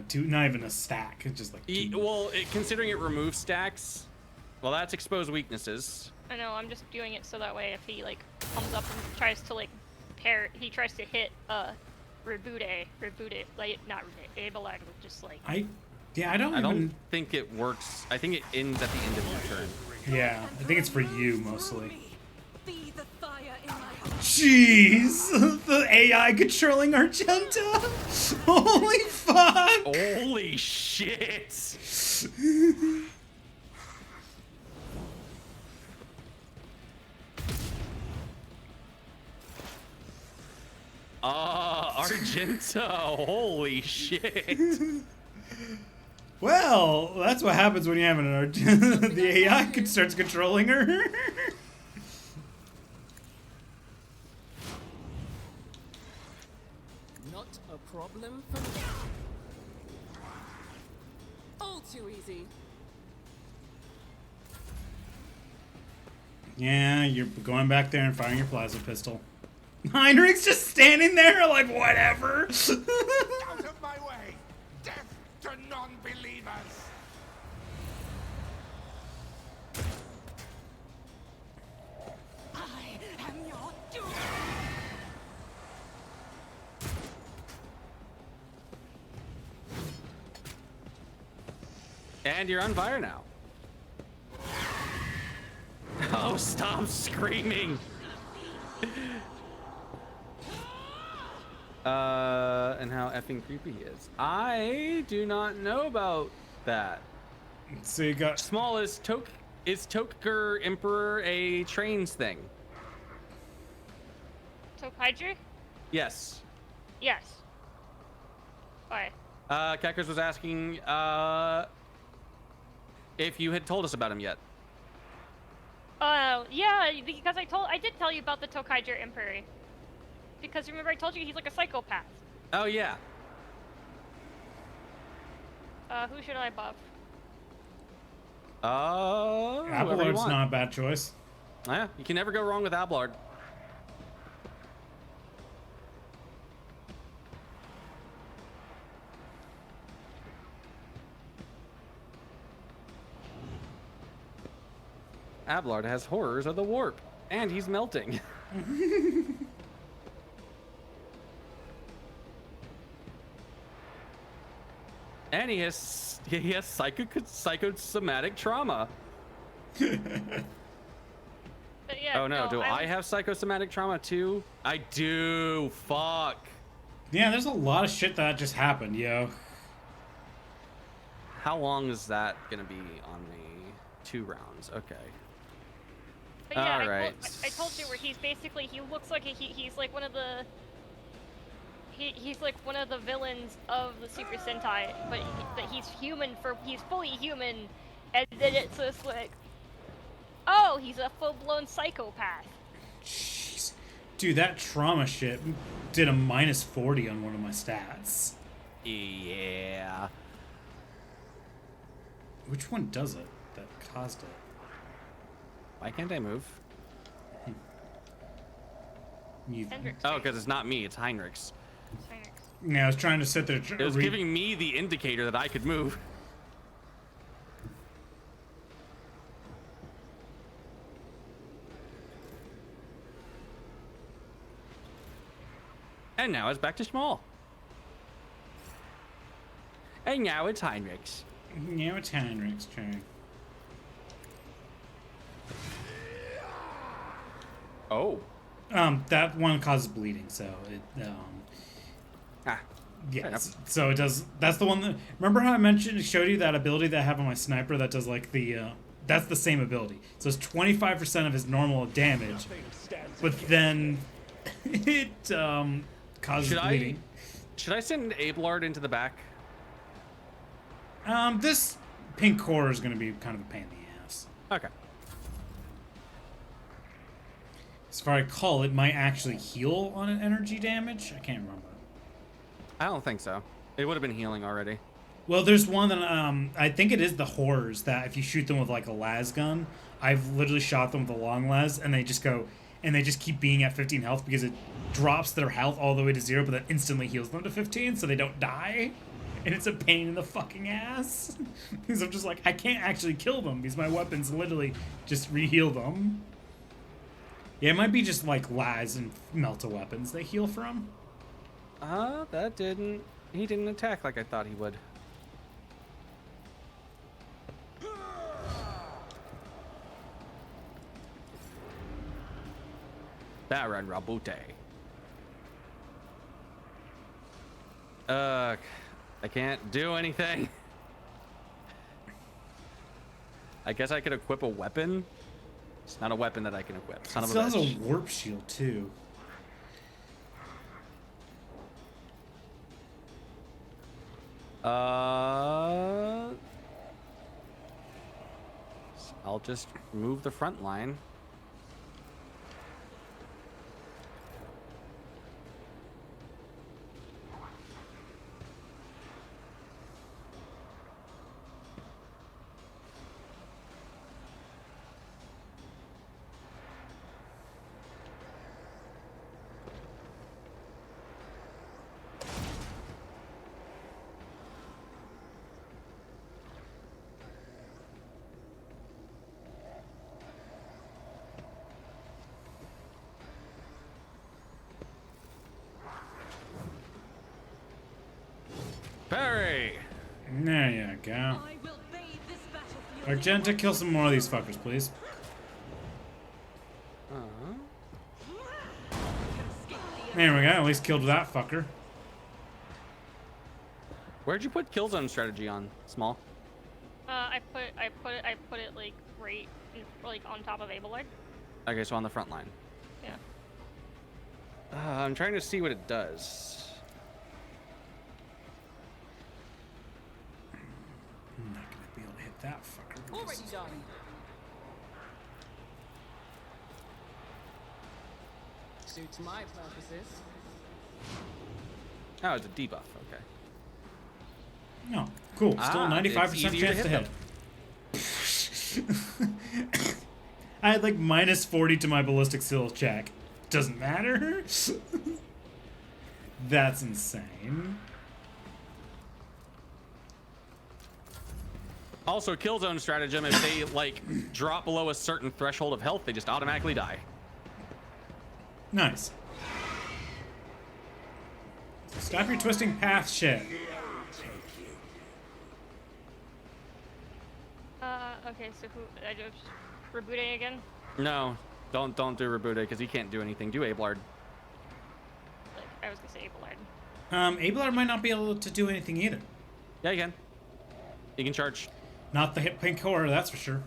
Two, not even a stack. It's just like two. Well, considering it removes stacks, well, that's exposed weaknesses. I know, I'm just doing it so that way if he like comes up and tries to like he tries to hit reboot it, like not reboot, Abelard would just like I don't I even. don't think it works. I think it ends at the end of your turn. Yeah, I think it's for you mostly. Be the fire in my heart. Jeez, the AI controlling Argenta. Holy fuck! Holy shit! Argenta, holy shit. Well, that's what happens when you have an Argenta. The AI starts controlling her. Not a problem for me. All too easy. Yeah, you're going back there and firing your plasma pistol. Heinrich's just standing there like, whatever. Out of my way! Death to non-believers! I am your doom. And you're on fire now. Oh, stop screaming. And how effing creepy he is. I do not know about that. So you got Small is Toker Emperor a trains thing? Tokaiger? Yes. Yes. Why? Keckers was asking if you had told us about him yet. Yeah, because I did tell you about the Tokaiger Emperor. Because remember I told you he's like a psychopath. Oh yeah. Who should I buff? Whoever you Abelard's want. not a bad choice. Yeah, you can never go wrong with Abelard. Abelard has horrors of the warp, and he's melting. And he has psychosomatic trauma. But yeah, Oh no, do I have psychosomatic trauma too? I do. Fuck. Yeah, there's a lot of shit that just happened, yo. How long is that gonna be on me? 2 rounds. Okay. But yeah, Alright. I told you where he's basically, he looks like he's like one of the, he's like one of the villains of the Super Sentai, but he's human he's fully human, and then it's just like, oh, he's a full-blown psychopath. Jeez. Dude, that trauma shit did a -40 on one of my stats. Yeah. Which one does it that caused it? Why can't I move? Hendrix. Oh, because it's not me, it's Heinrich's. Yeah, I was trying to sit there. It was giving me the indicator that I could move. And now it's back to small. And now it's Heinrich's. Yeah, it's Heinrich's turn. Oh. That one causes bleeding, so it, Ah. yeah, so it does. That's the one that. Remember how I showed you that ability that I have on my sniper that does like the. That's the same ability. So it's 25% of his normal damage, but then it causes bleeding. Should I send Abelard into the back? This pink core is going to be kind of a pain in the ass. Okay. As far as I recall, it might actually heal on an energy damage. I can't remember. I don't think so. It would have been healing already. Well, there's one that I think it is the horrors that if you shoot them with like a las gun, I've literally shot them with a long las and they just go and they just keep being at 15 health because it drops their health all the way to 0, but then instantly heals them to 15 so they don't die. And it's a pain in the fucking ass because I'm just like I can't actually kill them because my weapons literally just re-heal them. Yeah, it might be just like las and melta weapons they heal from. That didn't. He didn't attack like I thought he would. Baron Rabute. I can't do anything. I guess I could equip a weapon. It's not a weapon that I can equip. Son of a It still has bitch. a warp shield too. I'll just move the front line. Parry! There you go. I will bathe this battlefield. Argenta, kill some more of these fuckers, please. There we go. At least killed that fucker. Where'd you put kill zone strategy on? Small. I put it like right, like on top of Abelard. Okay, so on the front line. Yeah. I'm trying to see what it does. I'm not gonna be able to hit that fucker. Already done. Suits my purposes. Oh, it's a debuff. Okay. No, cool. Still 95% it's easier chance to hit. I had like minus 40 to my ballistic skill check. Doesn't matter. That's insane. Also, Killzone stratagem, if they like drop below a certain threshold of health, they just automatically die. Nice. Stop your twisting path shit. Okay, so who, I just rebooting again? No, don't do Rabude because he can't do anything. Do Abelard. Like, I was gonna say Abelard. Abelard might not be able to do anything either. Yeah, you can. You can charge. Not the hit pink core, that's for sure.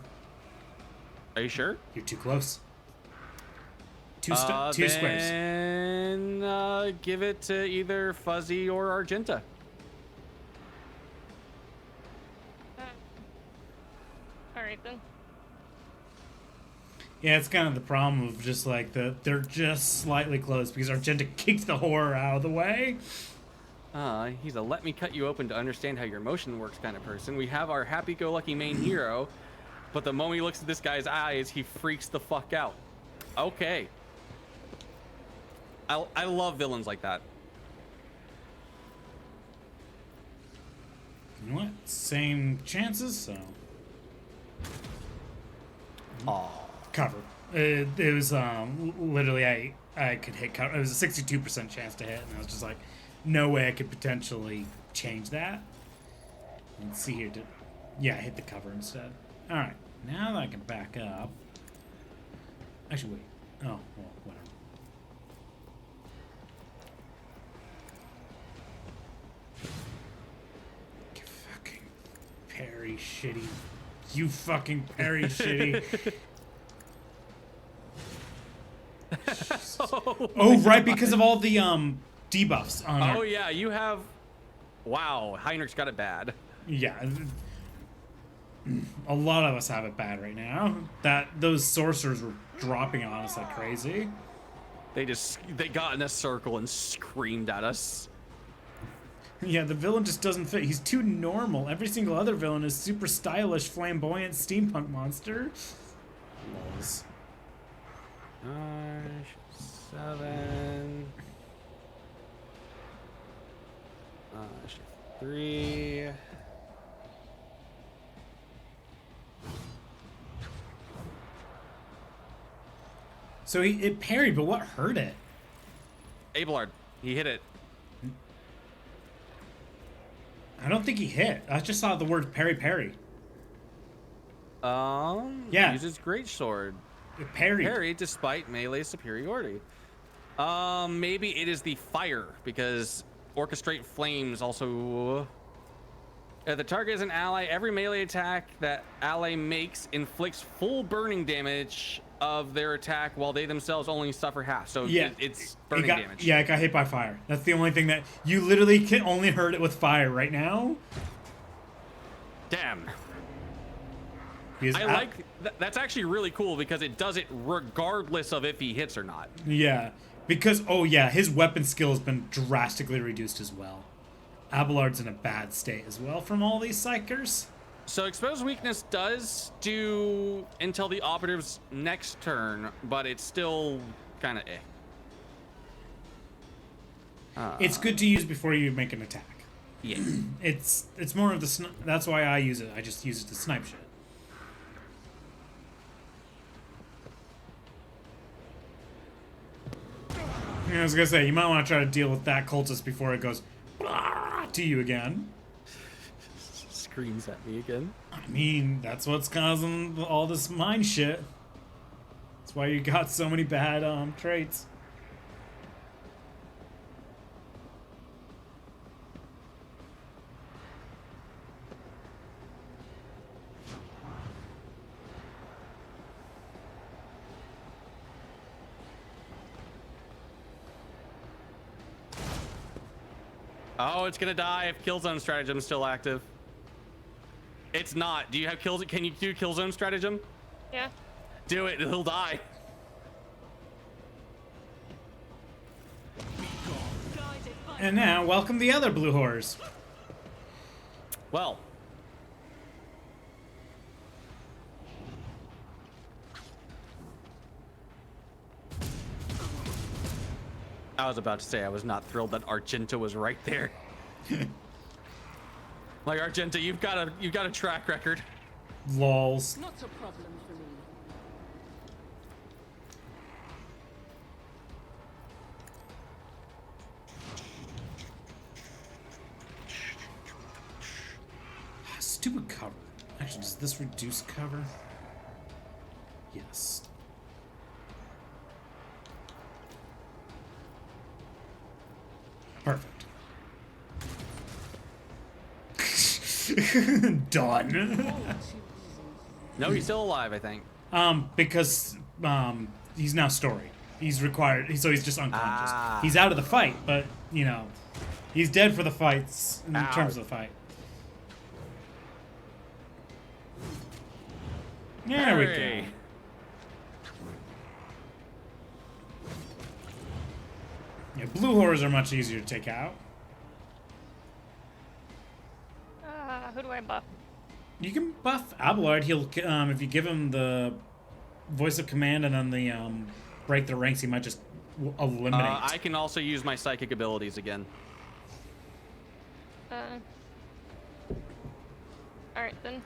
Are you sure? You're too close. Two squares. Then give it to either Fuzzy or Argenta. Alright then. Yeah, it's kind of the problem of just like they're just slightly close because Argenta kicked the horror out of the way. He's a let me cut you open to understand how your emotion works kind of person. We have our happy-go-lucky main hero, but the moment he looks at this guy's eyes, he freaks the fuck out. Okay. I love villains like that. You know what? Same chances, so. Aw. Cover. It was literally I could hit cover. It was a 62% chance to hit, and I was just like, no way I could potentially change that. Let's see here. Yeah, I hit the cover instead. All right, now that I can back up. Actually, wait. Oh, well, whatever. You fucking parry shitty. You fucking parry shitty. Oh, right, because of all the debuffs on Oh her. yeah, you have. Wow, Heinrich's got it bad. Yeah. A lot of us have it bad right now. Those sorcerers were dropping on us like crazy. They got in a circle and screamed at us. Yeah, the villain just doesn't fit. He's too normal. Every single other villain is super stylish, flamboyant steampunk monster. Lols. 7. 3. So it parried, but what hurt it? Abelard, he hit it. I don't think he hit. I just saw the word parry. Yeah. Uses greatsword. It parried. Parry despite melee superiority. Maybe it is the fire because orchestrate flames also. If the target is an ally, every melee attack that ally makes inflicts full burning damage of their attack while they themselves only suffer half. So yeah, it's burning damage. Yeah, it got hit by fire. That's the only thing that you literally can only hurt it with fire right now. Damn. I like that's actually really cool because it does it regardless of if he hits or not. Yeah, because oh yeah, his weapon skill has been drastically reduced as well. Abelard's in a bad state as well from all these psychers. So exposed weakness does do until the operative's next turn, but it's still kind of It's good to use before you make an attack. Yeah. It's more of the that's why I use it. I just use it to snipe shit. Yeah, I was gonna say you might want to try to deal with that cultist before it goes to you again. Screams at me again. I mean, that's what's causing all this mind shit. That's why you got so many bad traits. Oh, it's gonna die if Killzone stratagem is still active. It's not. Do you have kills? Can you do Killzone stratagem? Yeah. Do it. He'll die. And now, welcome the other blue whores. Well. I was about to say I was not thrilled that Argenta was right there. Like, Argenta, you've got a track record. Lols. Not a problem for me. Stupid cover. Actually, does this reduce cover? Yes. Perfect. Done. No, he's still alive, I think. Because he's now story. He's required, so he's just unconscious. Ah. He's out of the fight, but you know, he's dead for the fights in Ow. terms of the fight. There we Hooray. go. Yeah, blue horrors are much easier to take out. Who do I buff? You can buff Abelard. He'll if you give him the voice of command and then the break the ranks, he might just eliminate. I can also use my psychic abilities again. Alright then.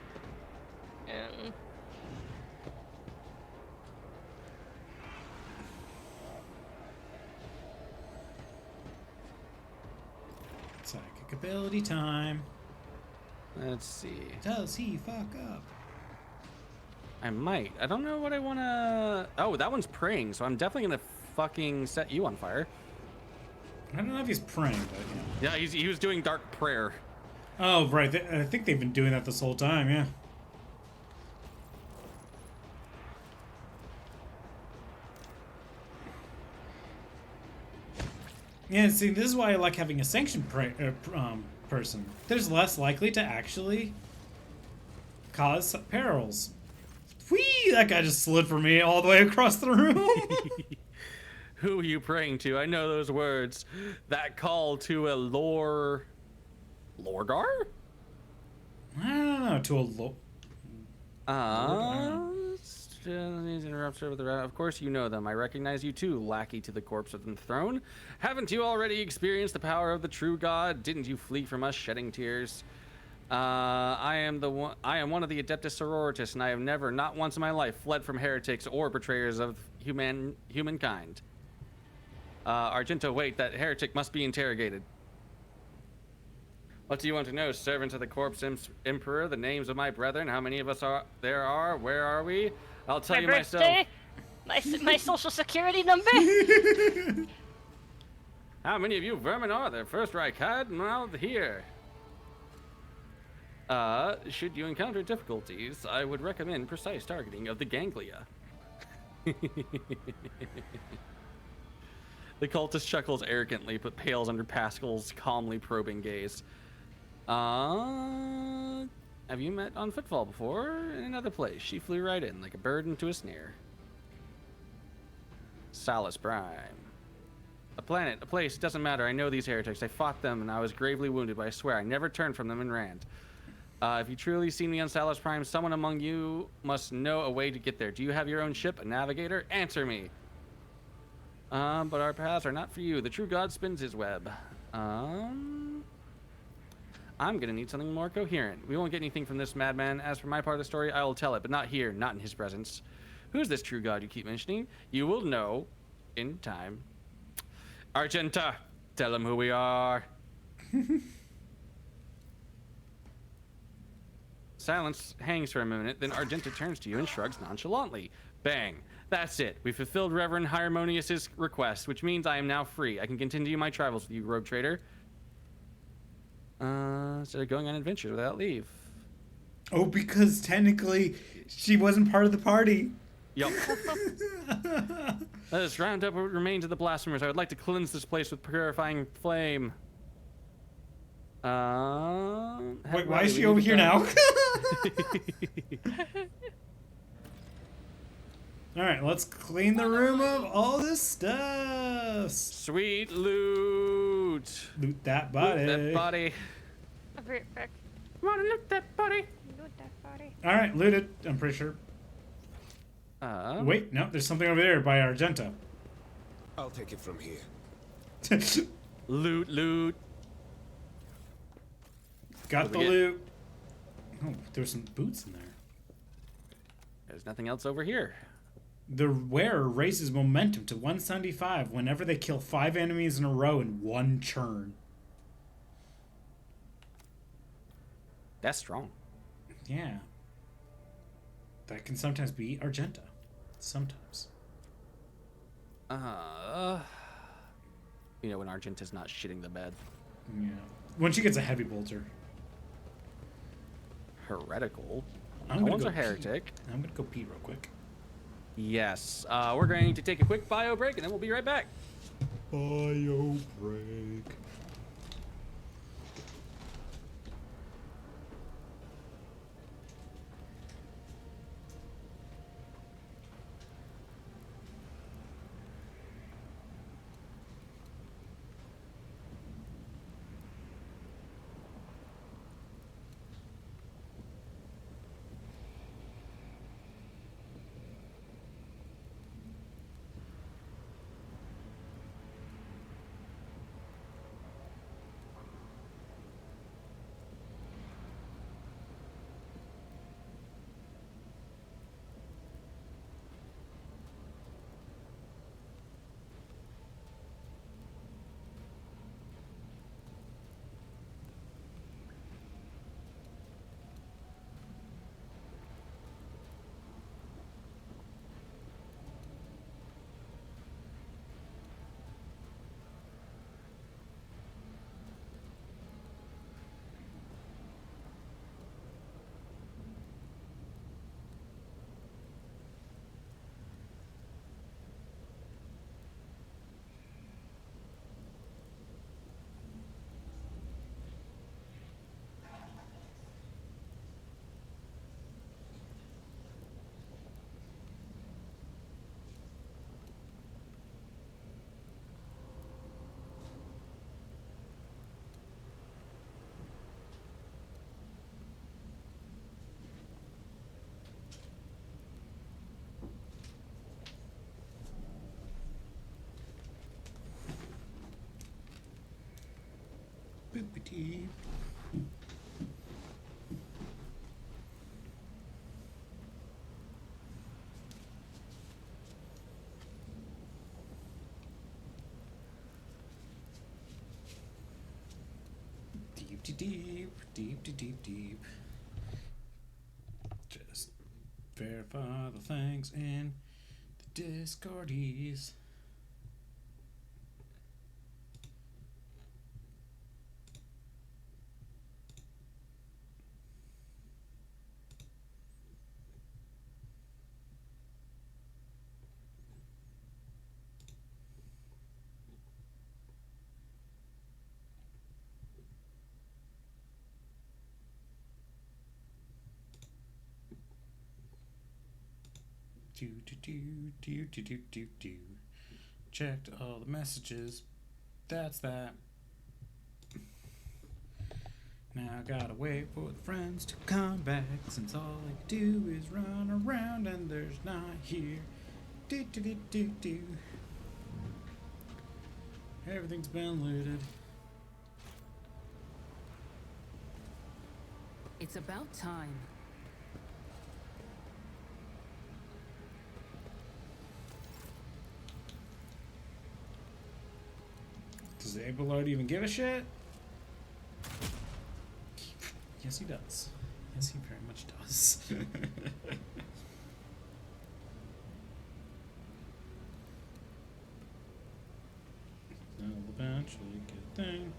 Psychic ability time. Let's see. Does he fuck up? I might. I don't know what I want to... Oh, that one's praying, so I'm definitely going to fucking set you on fire. I don't know if he's praying, but yeah. Yeah, he was doing dark prayer. Oh, right. I think they've been doing that this whole time, yeah. Yeah, see, this is why I like having a sanctioned person. There's less likely to actually cause perils. Whee! That guy just slid for me all the way across the room. Who are you praying to? I know those words. That call to a Lorgar? I don't know, to a Interrupts over the route. Of course you know them. I recognize you too, lackey to the corpse of the throne. Haven't you already experienced the power of the true God? Didn't you flee from us shedding tears? I am one of the Adeptus Sororitas, and I have never, not once in my life, fled from heretics or betrayers of humankind. Argento, wait, that heretic must be interrogated. What do you want to know, servants of the corpse emperor? The names of my brethren? How many of us there are? Where are we? I'll tell you myself. My social security number? How many of you vermin are there? First Reich had, now here. Should you encounter difficulties, I would recommend precise targeting of the ganglia. The cultist chuckles arrogantly, but pales under Pascal's calmly probing gaze. Have you met on Footfall before? In another place. She flew right in, like a bird into a snare. Salus Prime. A planet, a place, it doesn't matter. I know these heretics. I fought them, and I was gravely wounded, but I swear I never turned from them and ran. If you truly see me on Salus Prime, someone among you must know a way to get there. Do you have your own ship, a navigator? Answer me. But our paths are not for you. The true God spins his web. I'm gonna need something more coherent. We won't get anything from this madman. As for my part of the story, I will tell it, but not here, not in his presence. Who's this true God you keep mentioning? You will know in time. Argenta, tell him who we are. Silence hangs for a minute, then Argenta turns to you and shrugs nonchalantly. Bang. That's it. We fulfilled Reverend Harmonius's request, which means I am now free. I can continue my travels with you, rogue trader. Instead of going on adventures without leave. Oh, because technically she wasn't part of the party. Yup. Let us round up what remains of the blasphemers. I would like to cleanse this place with purifying flame. Wait, why is she over here now? Alright, let's clean the room of all this stuff. Sweet loot. loot. Loot that body. Loot that body. I'll be right back. Wanna loot that body? Loot that body. All right, looted. I'm pretty sure. Wait, no, there's something over there by Argenta. I'll take it from here. Loot, loot. Got the we get? loot. Oh, there's some boots in there. There's nothing else over here. The wearer raises momentum to 175 whenever they kill 5 enemies in a row in one turn. That's strong. Yeah. That can sometimes be Argenta. Sometimes. You know when Argenta's not shitting the bed. Yeah. When she gets a heavy bolter. Heretical. I'm That gonna one's go a heretic. I'm gonna go pee real quick. Yes. We're going to take a quick bio break and then we'll be right back. Bio break. Boopity. Deep, deep, deep, deep, deep, deep, deep. Just verify the things in the Discordies. Do do do do do do do do. Checked all the messages. That's that. Now I gotta wait for the friends to come back, since all I do is run around and there's not here. Do do do do do. Everything's been looted. It's about time. Does the Abelard even give a shit? Yes, he does. Yes, he very much does. I'll eventually get a thing.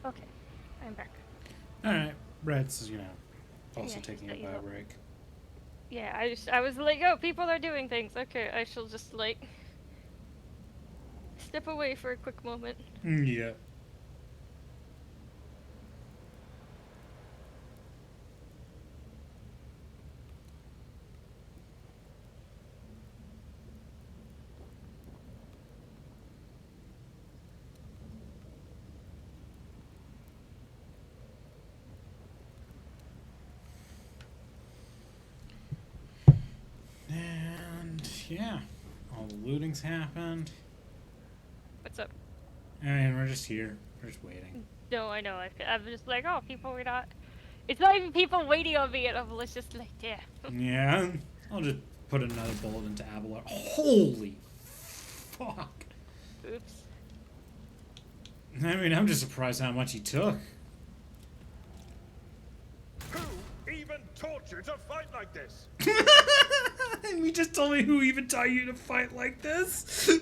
Okay, I'm back. Alright, Red's, also Yeah, taking a he's bio got- break. Yeah, I was like, oh, people are doing things. Okay, I shall just like step away for a quick moment. Yeah. And yeah, all the looting's happened. What's up? And we're just here. We're just waiting. No, I know. I'm just like, oh, people were not. It's not even people waiting on me, and I'm just like, yeah. Yeah. I'll just put another bullet into Abelard. Holy fuck. Oops. I mean, I'm just surprised how much he took. Who even taught you to fight like this? And you just told me who even taught you to fight like this? You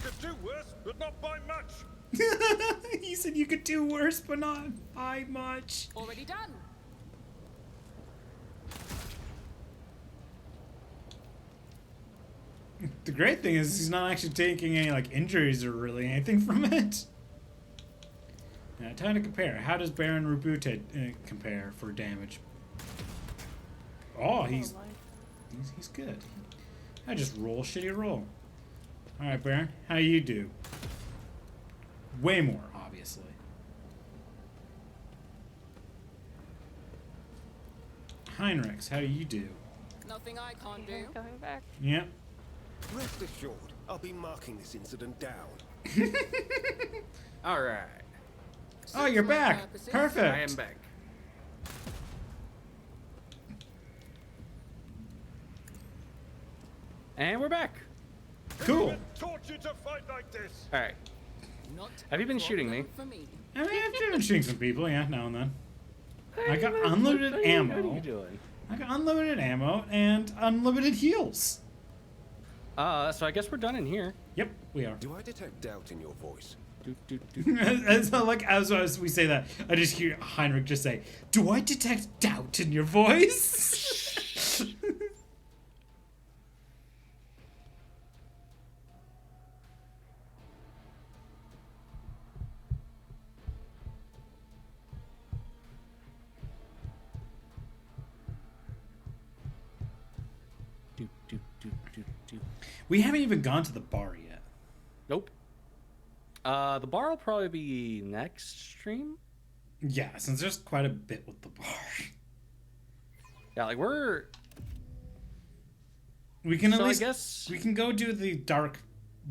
could do worse, but not by much. He said you could do worse, but not by much. Already done. The great thing is he's not actually taking any injuries or really anything from it. Now, time to compare. How does Baron Rubute compare for damage? Oh, he's good. I just roll a shitty roll. All right, Baron, how you do? Way more, obviously. Heinrichs, how do you do? Nothing I can't do. Coming back. Yep. Rest assured, I'll be marking this incident down. All right. Oh, you're Suits my back. purposes. Perfect. I am back. And we're back. Who Cool. even taught you to fight like this? All right. Not Have you been a shooting me? problem for me. I mean, I've been shooting some people, yeah, now and then. I got unlimited ammo. What are you doing? I got unlimited ammo and unlimited heals. So I guess we're done in here. Yep, we are. Do I detect doubt in your voice? as we say that, I just hear Heinrich just say, "Do I detect doubt in your voice?" We haven't even gone to the bar yet. Nope. The bar will probably be next stream. Yeah, since there's quite a bit with the bar. Yeah, We can at So I least guess- we can go do the dark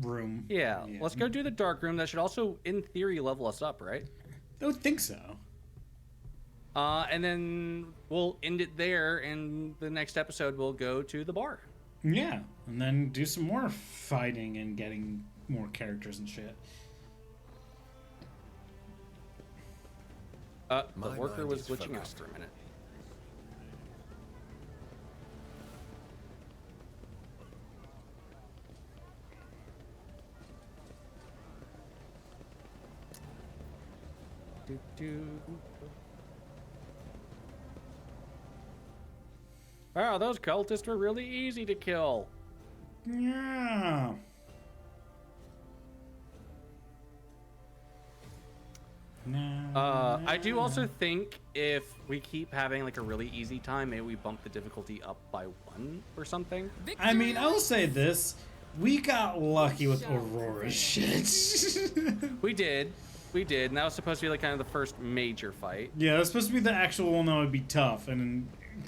room. Yeah, let's go do the dark room. That should also, in theory, level us up, right? I would think so. And then we'll end it there, and the next episode we'll go to the bar. Yeah, and then do some more fighting and getting more characters and shit. The My worker mind was is glitching out focused. for a minute. Wow, those cultists were really easy to kill. Yeah. I do also think if we keep having a really easy time, maybe we bump the difficulty up by 1 or something. I mean, I will say this. We got lucky with Aurora's shit. We did, and that was supposed to be kind of the first major fight. Yeah, that's supposed to be the actual one that would be tough, and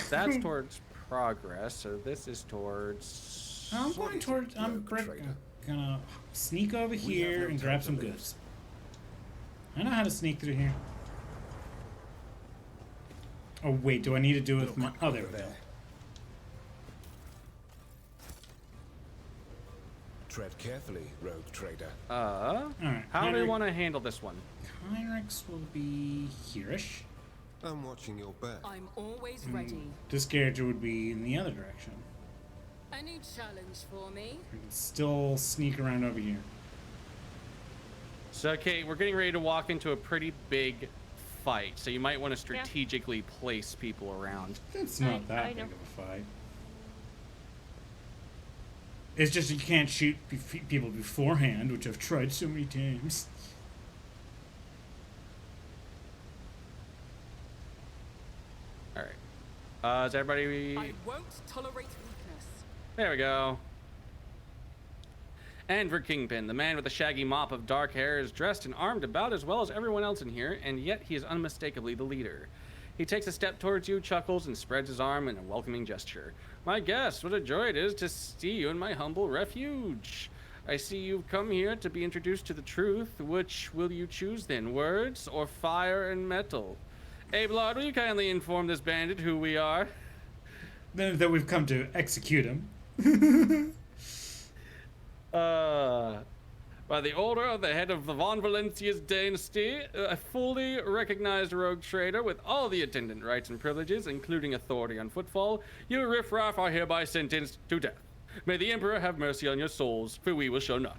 That's towards progress, so this is towards. I'm going towards. I'm gonna sneak over here and grab some goods. I know how to sneak through here. Oh wait, do I need to do it with my? Oh, there we go. Tread carefully, rogue trader. All right. How do we want to handle this one? Heinrichs will be here-ish. I'm watching your back. I'm always ready. This character would be in the other direction. Any challenge for me? I can still sneak around over here. So, Kate, we're getting ready to walk into a pretty big fight, so you might want to strategically place people around. It's not I that know. big of a fight. It's just you can't shoot people beforehand, which I've tried so many times. All right. Is everybody? I won't tolerate weakness. There we go. And for Kingpin, the man with the shaggy mop of dark hair is dressed and armed about as well as everyone else in here, and yet he is unmistakably the leader. He takes a step towards you, chuckles, and spreads his arm in a welcoming gesture. My guest, what a joy it is to see you in my humble refuge. I see you've come here to be introduced to the truth. Which will you choose then, words or fire and metal? Abelard, will you kindly inform this bandit who we are? Then that we've come to execute him. By the order of the head of the Von Valencia's dynasty, a fully recognized rogue trader with all the attendant rights and privileges, including authority on footfall, you riffraff are hereby sentenced to death. May the Emperor have mercy on your souls, for we will show none.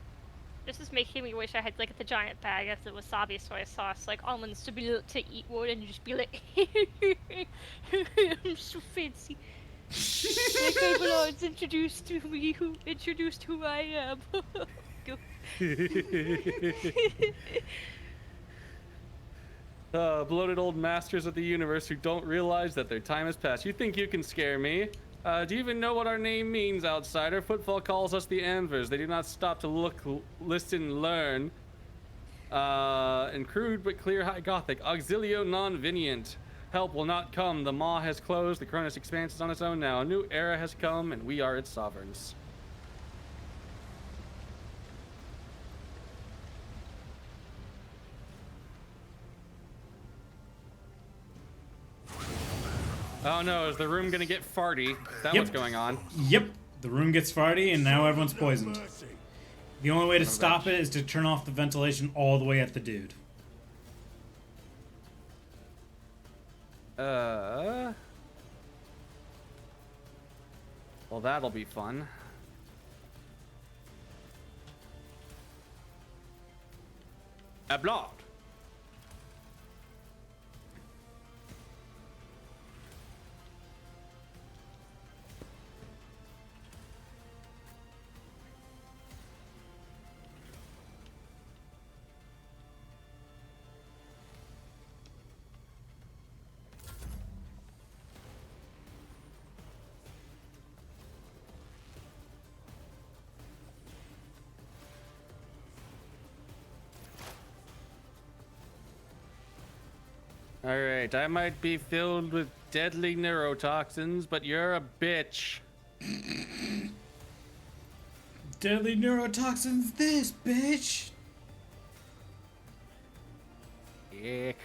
This is making me wish I had like the giant bag of the wasabi soy sauce, like almonds to be to eat one and just be like, I'm so fancy. Like Abelard's introduced who I am. Go. Bloated old masters of the universe who don't realize that their time has passed. You think you can scare me? Do you even know what our name means, outsider? Footfall calls us the Anvers. They do not stop to look, listen, learn. In crude but clear high Gothic, auxilio non venient. Help will not come. The maw has closed. The Cronus Expanse is on its own now. A new era has come, and we are its sovereigns. Oh no, is the room gonna get farty? Is that Yep. what's going on? Yep. The room gets farty, and now everyone's poisoned. The only way to stop it is to turn off the ventilation all the way at the dude. Well, that'll be fun. Ablaud. Alright, I might be filled with deadly neurotoxins, but you're a bitch. Deadly neurotoxins, this bitch. Ick.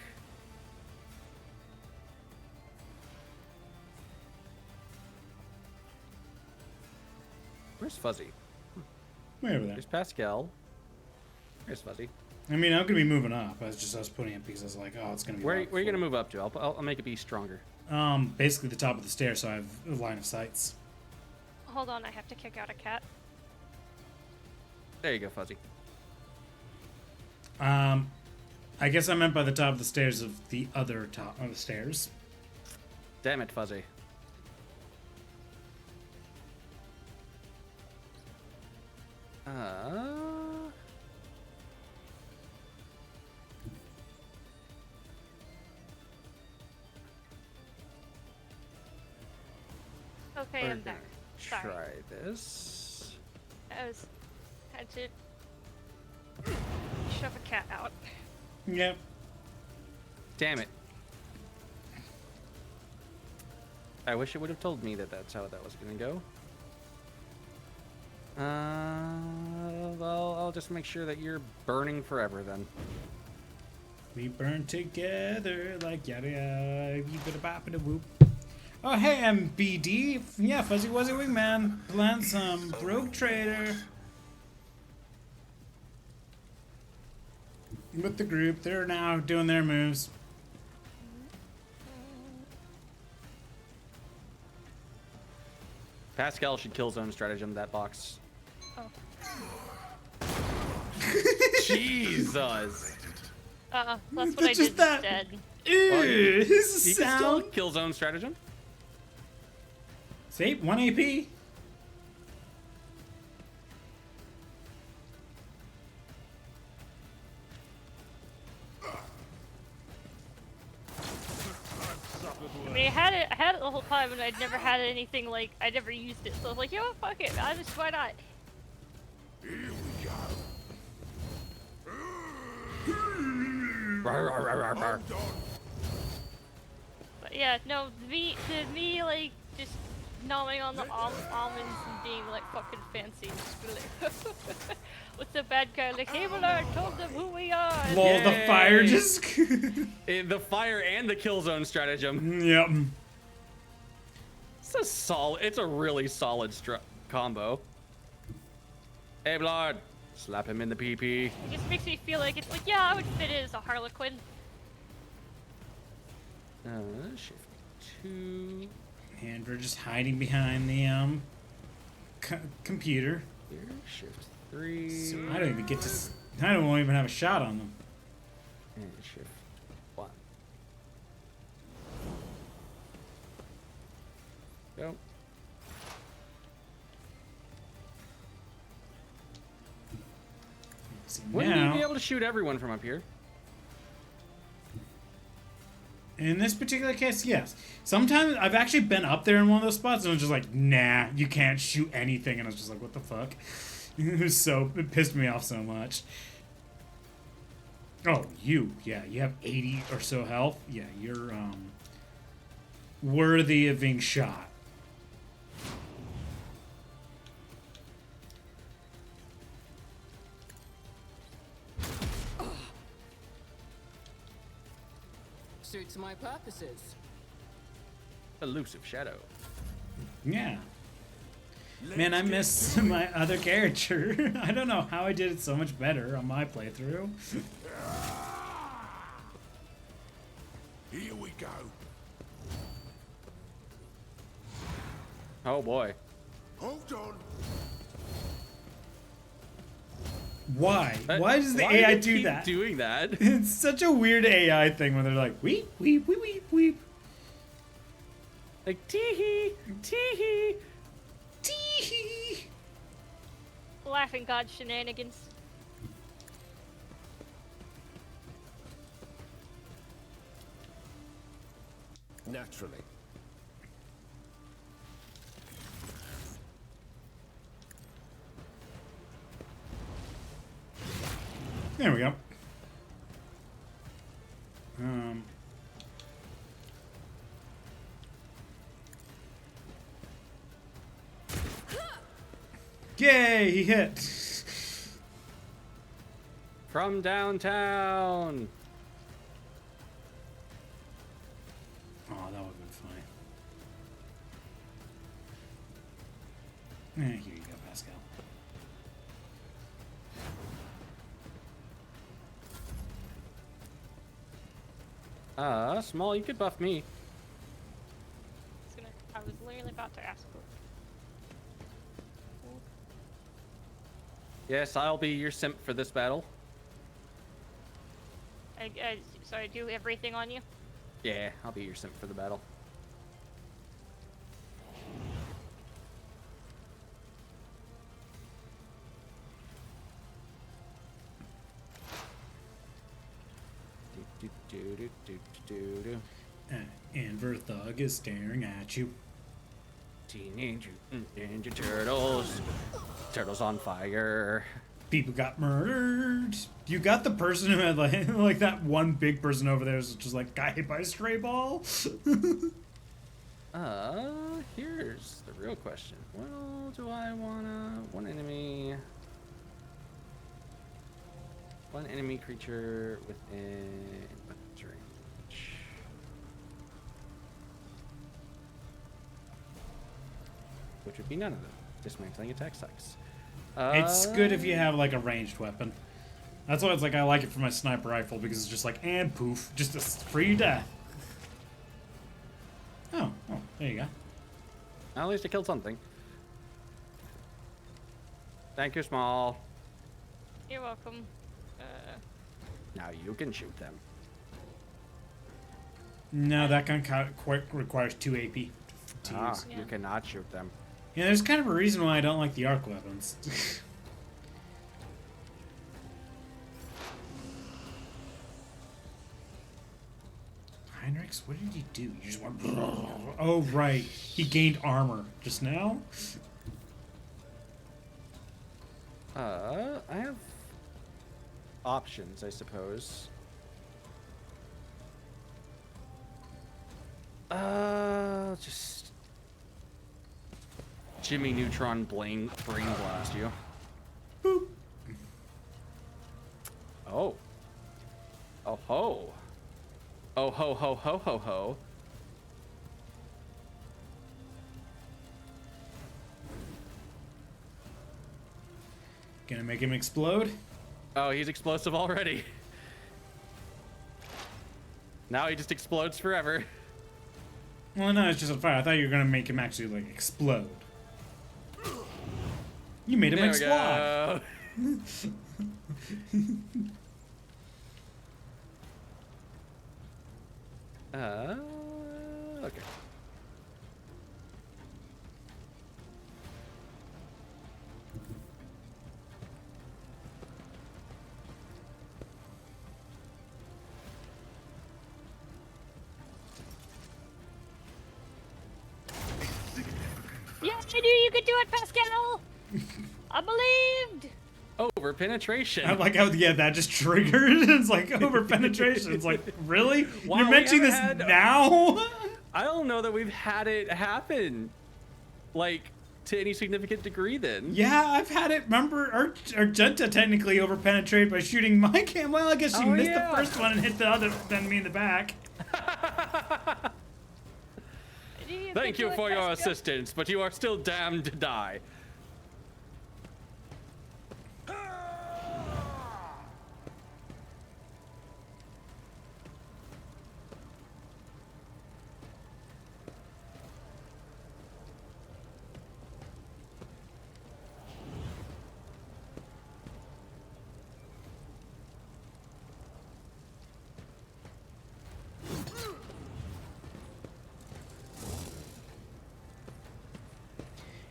Where's Fuzzy? Way over there. There's Pascal. There's Fuzzy. I mean, I'm gonna be moving up. I was putting it because I was like, oh, it's gonna be. Where are you gonna move up to? I'll make it be stronger. Basically the top of the stairs, so I have a line of sights. Hold on, I have to kick out a cat. There you go, Fuzzy. I guess I meant by the top of the stairs of the other top of the stairs. Damn it, Fuzzy. Okay, I'm back. Sorry. Try this. I had to shove a cat out. Yep. Damn it. I wish it would have told me that that's how that was gonna go. Well, I'll just make sure that you're burning forever then. We burn together like yada yada. You better bop and a whoop. Oh hey, MBD. Yeah, Fuzzy Wuzzy Wingman. Playing some Rogue Trader. With the group, they're now doing their moves. Pascal should kill zone stratagem that box. Oh. Jesus. That's what That's I just did that- instead. Ew, his You can still sound. kill zone stratagem. See, 1 AP. I mean, I had it the whole time, and I'd never had anything like, I never used it, so I was like, you know what, fuck it, why not? Rar, rar, rar, rar, rar. But yeah, no, me, like, just gnawing on the almonds and being like fucking fancy, just be like, with the bad guy, like, hey, well, I told them who we are. and- Lol, the Yay. fire just. The fire and the kill zone stratagem. Yep. It's a really solid combo. Hey, Blood. Slap him in the PP. It just makes me feel like it's like, yeah, I would fit in as a Harlequin. Shift 2. And we're just hiding behind the computer. Here, shift 3. So I don't even get to. I don't even have a shot on them. And shift 1. Go. See, Wouldn't you now, be able to shoot everyone from up here? in this particular case, yes. Sometimes I've actually been up there in one of those spots and I was just like, nah, you can't shoot anything. And I was just like, what the fuck? It pissed me off so much. Oh, you have 80 or so health. Yeah, you're worthy of being shot. Suits my purposes. Elusive shadow. Yeah. Man, I miss my other character. I don't know how I did it so much better on my playthrough. Here we go. Oh boy. Hold on. Why? Why does the Why AI they do keep that? doing that? It's such a weird AI thing when they're like, weep, weep, weep, weep, weep. Like tee-hee, tee-hee. Tee-hee. Laughing God shenanigans. Naturally. There we go. Yay, he hit. From downtown. Oh, that would have been funny. Here you go, Pascal. Small, you could buff me. I was literally about to ask. Yes, I'll be your simp for this battle. So I do everything on you? Yeah, I'll be your simp for the battle. And Verthug is staring at you. Teenage Mutant Ninja Turtles. Turtles on fire. People got murdered. You got the person who had like that one big person over there who's just like got hit by a stray ball. Here's the real question. Well, do I wanna one enemy creature within weapons range? Which would be none of them. Dismantling attack sucks. It's good if you have like a ranged weapon. That's why it's like I like it for my sniper rifle because it's just like and poof, just a free death. Oh, there you go. At least I killed something. Thank you, Small. You're welcome. Now you can shoot them. No, that gun quite requires 2 AP to use. You cannot shoot them. Yeah, there's kind of a reason why I don't like the arc weapons. Heinrichs, what did he do? You just went... Oh, right. He gained armor just now? I have options, I suppose. Just Jimmy Neutron brain blast you. Boop. Oh. Oh ho. Oh ho ho ho ho ho. Gonna make him explode? Oh, he's explosive already. Now he just explodes forever. Well, no, it's just on fire. I thought you were gonna make him actually, like, explode. You made him There we explode. go. Okay. Yes, I knew you could do it, Pascal! I believed! Over penetration. I like how, yeah, that just triggered. It's like, over penetration. It's like, really? Wow, You're we mentioning this haven't had- now? I don't know that we've had it happen, like, to any significant degree then. Yeah, I've had it. Remember, Argenta technically over penetrated by shooting my cam. Well, I guess she missed yeah. the first one and hit the other, then me in the back. Thank you could do for it, your Pascal. assistance, but you are still damned to die.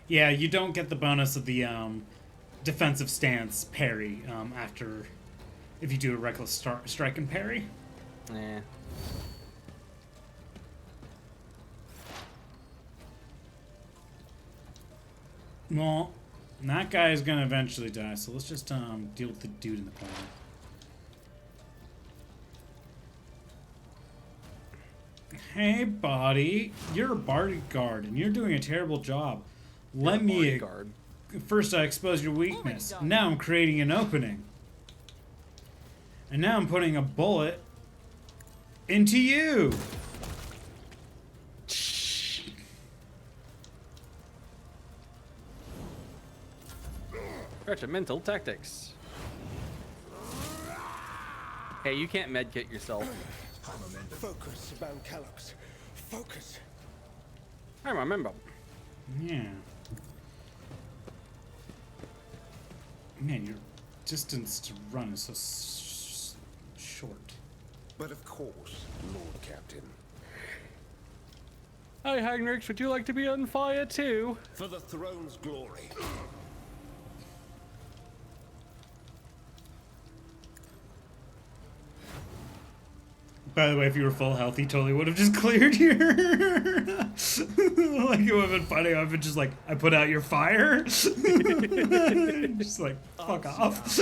Yeah, you don't get the bonus of the defensive stance parry after if you do a reckless strike and parry. Eh. Well, that guy is gonna eventually die, so let's just deal with the dude in the corner. Hey, buddy, you're a bodyguard and you're doing a terrible job. Let me Bodyguard. first I exposed your weakness. Now I'm creating an opening. And now I'm putting a bullet into you. Regimental tactics. Hey, you can't medkit yourself. Focus, Van Callops. Focus. I remember. Yeah. Man, your distance to run is so short. But of course, Lord Captain. Hi, Heinrich, would you like to be on fire too? For the throne's glory. By the way, if you were full health, he totally would have just cleared your... like, it would have been funny. I would have been just like, I put out your fire. Just like, fuck off. This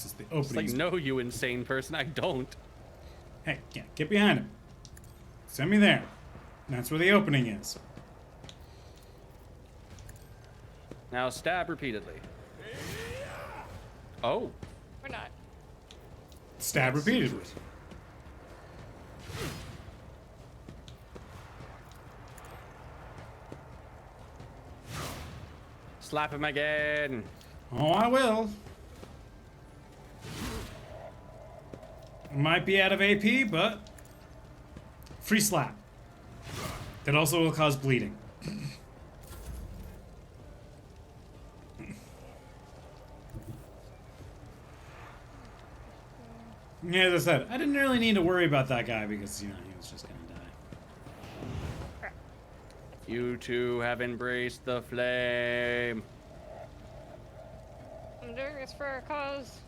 is the It's like, opening. no, you insane person, I don't. Hey, yeah, get behind him. Send me there. That's where the opening is. Now stab repeatedly. Oh. Or not. Stab repeatedly. Slap him again. Oh, I will. Might be out of AP, but free slap. That also will cause bleeding. Yeah, as I said, I didn't really need to worry about that guy because, you know, he was just gonna die. You two have embraced the flame. I'm doing this for a cause.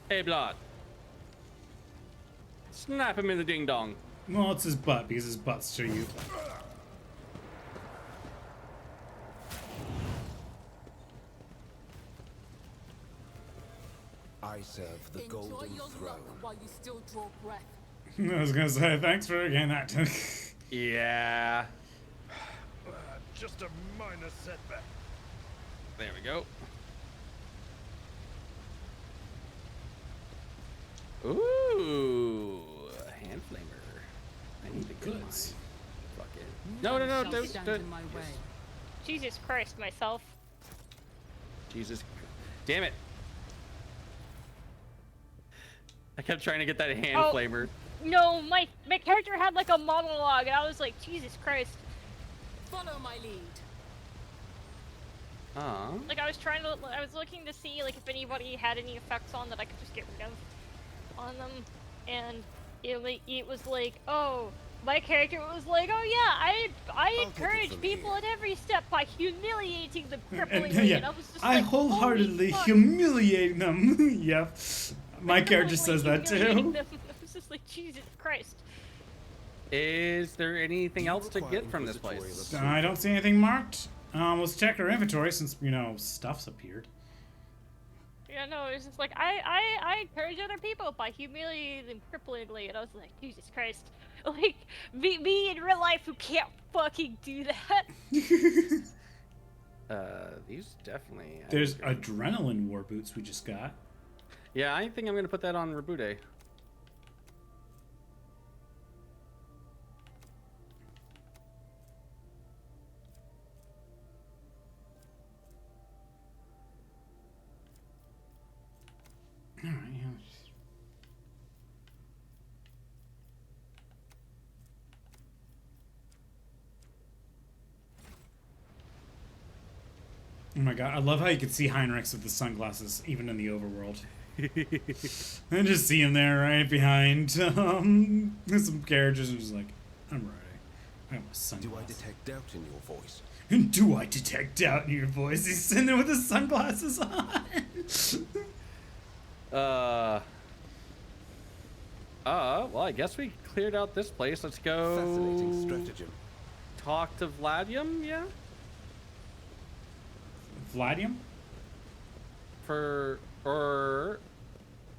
Hey, Blood. Snap him in the ding dong. Well, it's his butt because his butt's so you. I serve the Enjoy golden your throne. luck while you still draw breath. I was gonna say thanks for getting that. Yeah. Just a minor setback. There we go. Ooh, a hand flamer. I need to get mine. Goods. Fuck it. No, Shall don't. stand in my way. Jesus Christ, myself. Jesus. Damn it. I kept trying to get that hand Oh. flamer. No, my character had like a monologue, and I was like, Jesus Christ. Follow my lead. Like I was looking to see like if anybody had any effects on that I could just get rid of on them, and it was like, oh, my character was like, oh yeah, I take it encourage from people here. at every step by humiliating them cripplingly, And, yeah, and I was just I like, wholeheartedly holy fuck, humiliate them. Yep. My character cripplingly says that humiliating too. them. I was just like, Jesus Christ. Is there anything else to get from this place? I don't see anything marked. Let's check our inventory since, you know, stuff's appeared. Yeah, no, it's just like I encourage other people by humiliating them cripplingly, and I was like, Jesus Christ, like me in real life who can't fucking do that. These definitely. There's adrenaline war boots we just got. Yeah, I think I'm gonna put that on Rebude. All right. Yeah. Oh my god, I love how you can see Heinrichs with the sunglasses, even in the overworld. I just see him there right behind some carriages and just like, I'm ready. I got my Do I sunglasses. detect doubt in your voice? Do I detect doubt in your voice? He's sitting there with his sunglasses on. Well, I guess we cleared out this place. Let's go Fascinating stratagem. talk to Vladium, yeah? Vladium? Or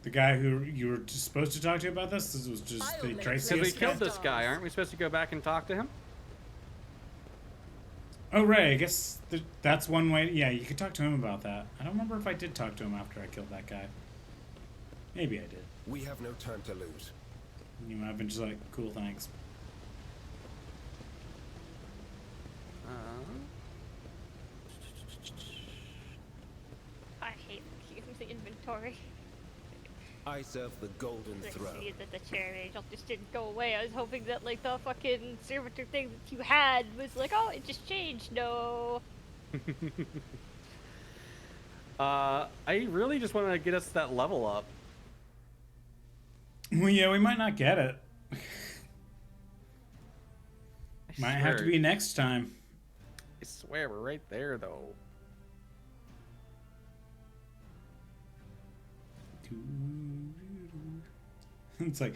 The guy who you were supposed to talk to about this? This was just I'll the let Tracy because we Yes, killed yes. this guy, aren't we supposed to go back and talk to him? Oh, right. I guess that's one way. Yeah, you could talk to him about that. I don't remember if I did talk to him after I killed that guy. Maybe I did. We have no time to lose. You know, I've been just like, cool, thanks. I hate looking at the inventory. I serve the golden I throne. see that the chair angel just didn't go away. I was hoping that like the fucking servitor thing that you had was like, oh, it just changed. No. I really just want to get us that level up. Well, yeah, we might not get it. I Might have to swear- be next time. I swear, we're right there, though. It's like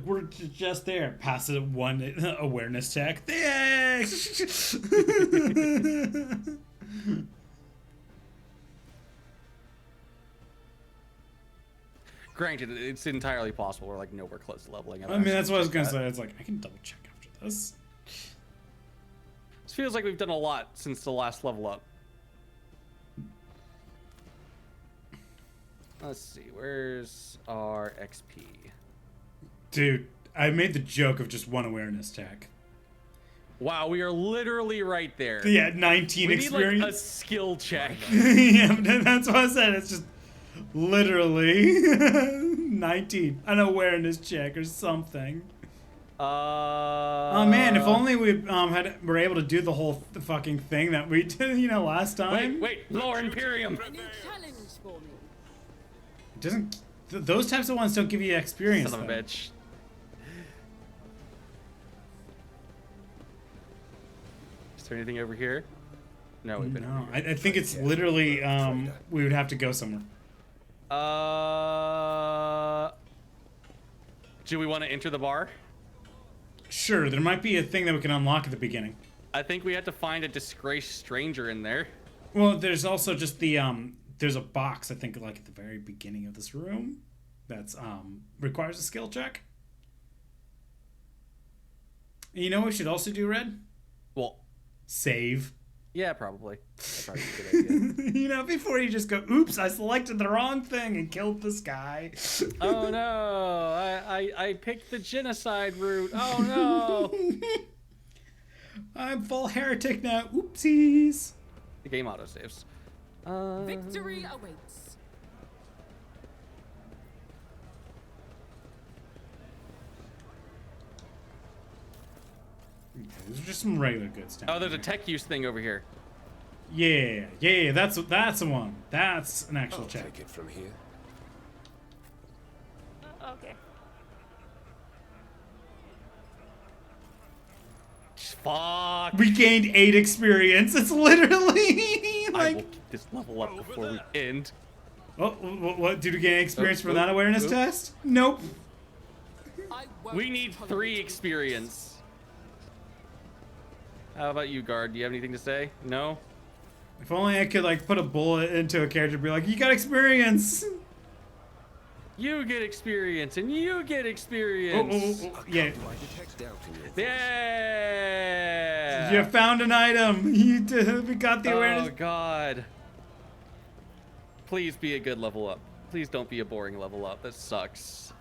we're just there. Passive one awareness check. Thanks. Granted, it's entirely possible we're like nowhere close to leveling up. I mean, that's what I was gonna Check that. say. It's like I can double check after this. This feels like we've done a lot since the last level up. Let's see, where's our XP? Dude, I made the joke of just one awareness check. Wow, we are literally right there. Yeah, 19 we need like a experience. skill check. Yeah, that's what I said. It's just literally 19, an awareness check or something. Oh man, if only we were able to do the whole fucking thing that we did, last time. Wait, Lore Imperium. A new challenge for me. It doesn't. Those types of ones don't give you experience. Son of a though. bitch. Is there anything over here? No, we've been. No, over here. I think it's literally we would have to go somewhere. Do we want to enter the bar? Sure, there might be a thing that we can unlock at the beginning. I think we have to find a disgraced stranger in there. Well, there's also just the there's a box I think like at the very beginning of this room that's requires a skill check. And you know what we should also do, Red? Well, Save. yeah, probably. That's probably a good idea. Before you just go, oops, I selected the wrong thing and killed this guy. Oh no! I picked the genocide route. Oh no! I'm full heretic now. Oopsies. The game autosaves. Victory awaits. Okay, those are just some regular goods down Oh, there's a here. tech use thing over here. Yeah, that's the one. That's an actual I'll check. take it from here. Okay. Fuck! We gained 8 experience. It's literally I will like. keep this level up before we end. Oh, what? Did we gain experience from Oop, that awareness oop. test? Nope. I won't We need tolerate 3 it. experience. How about you, Guard? Do you have anything to say? No? If only I could like put a bullet into a character and be like, you got experience. You get experience, and you get experience. Yeah. Do I detect doubt in your voice? Yeah! You found an item. We got the awareness. Oh, God. Please be a good level up. Please don't be a boring level up. That sucks.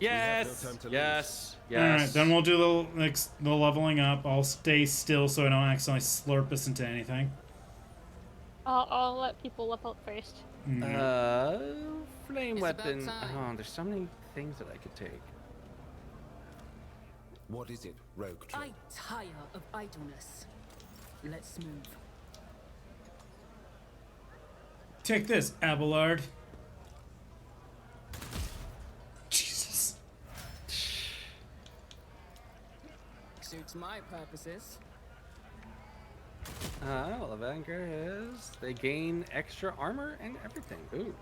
have no Yes! time to lose. Yes! All right, Yes! then we'll do the leveling up. I'll stay still so I don't accidentally slurp us into anything. I'll let people level up first. Flame It's about weapon. time. Oh, there's so many things that I could take. What is it, rogue I trade? tire of idleness. Let's move. Take this, Abelard. Jesus. Suits my purposes. Well, the Vanguard is they gain extra armor and everything. Ooh.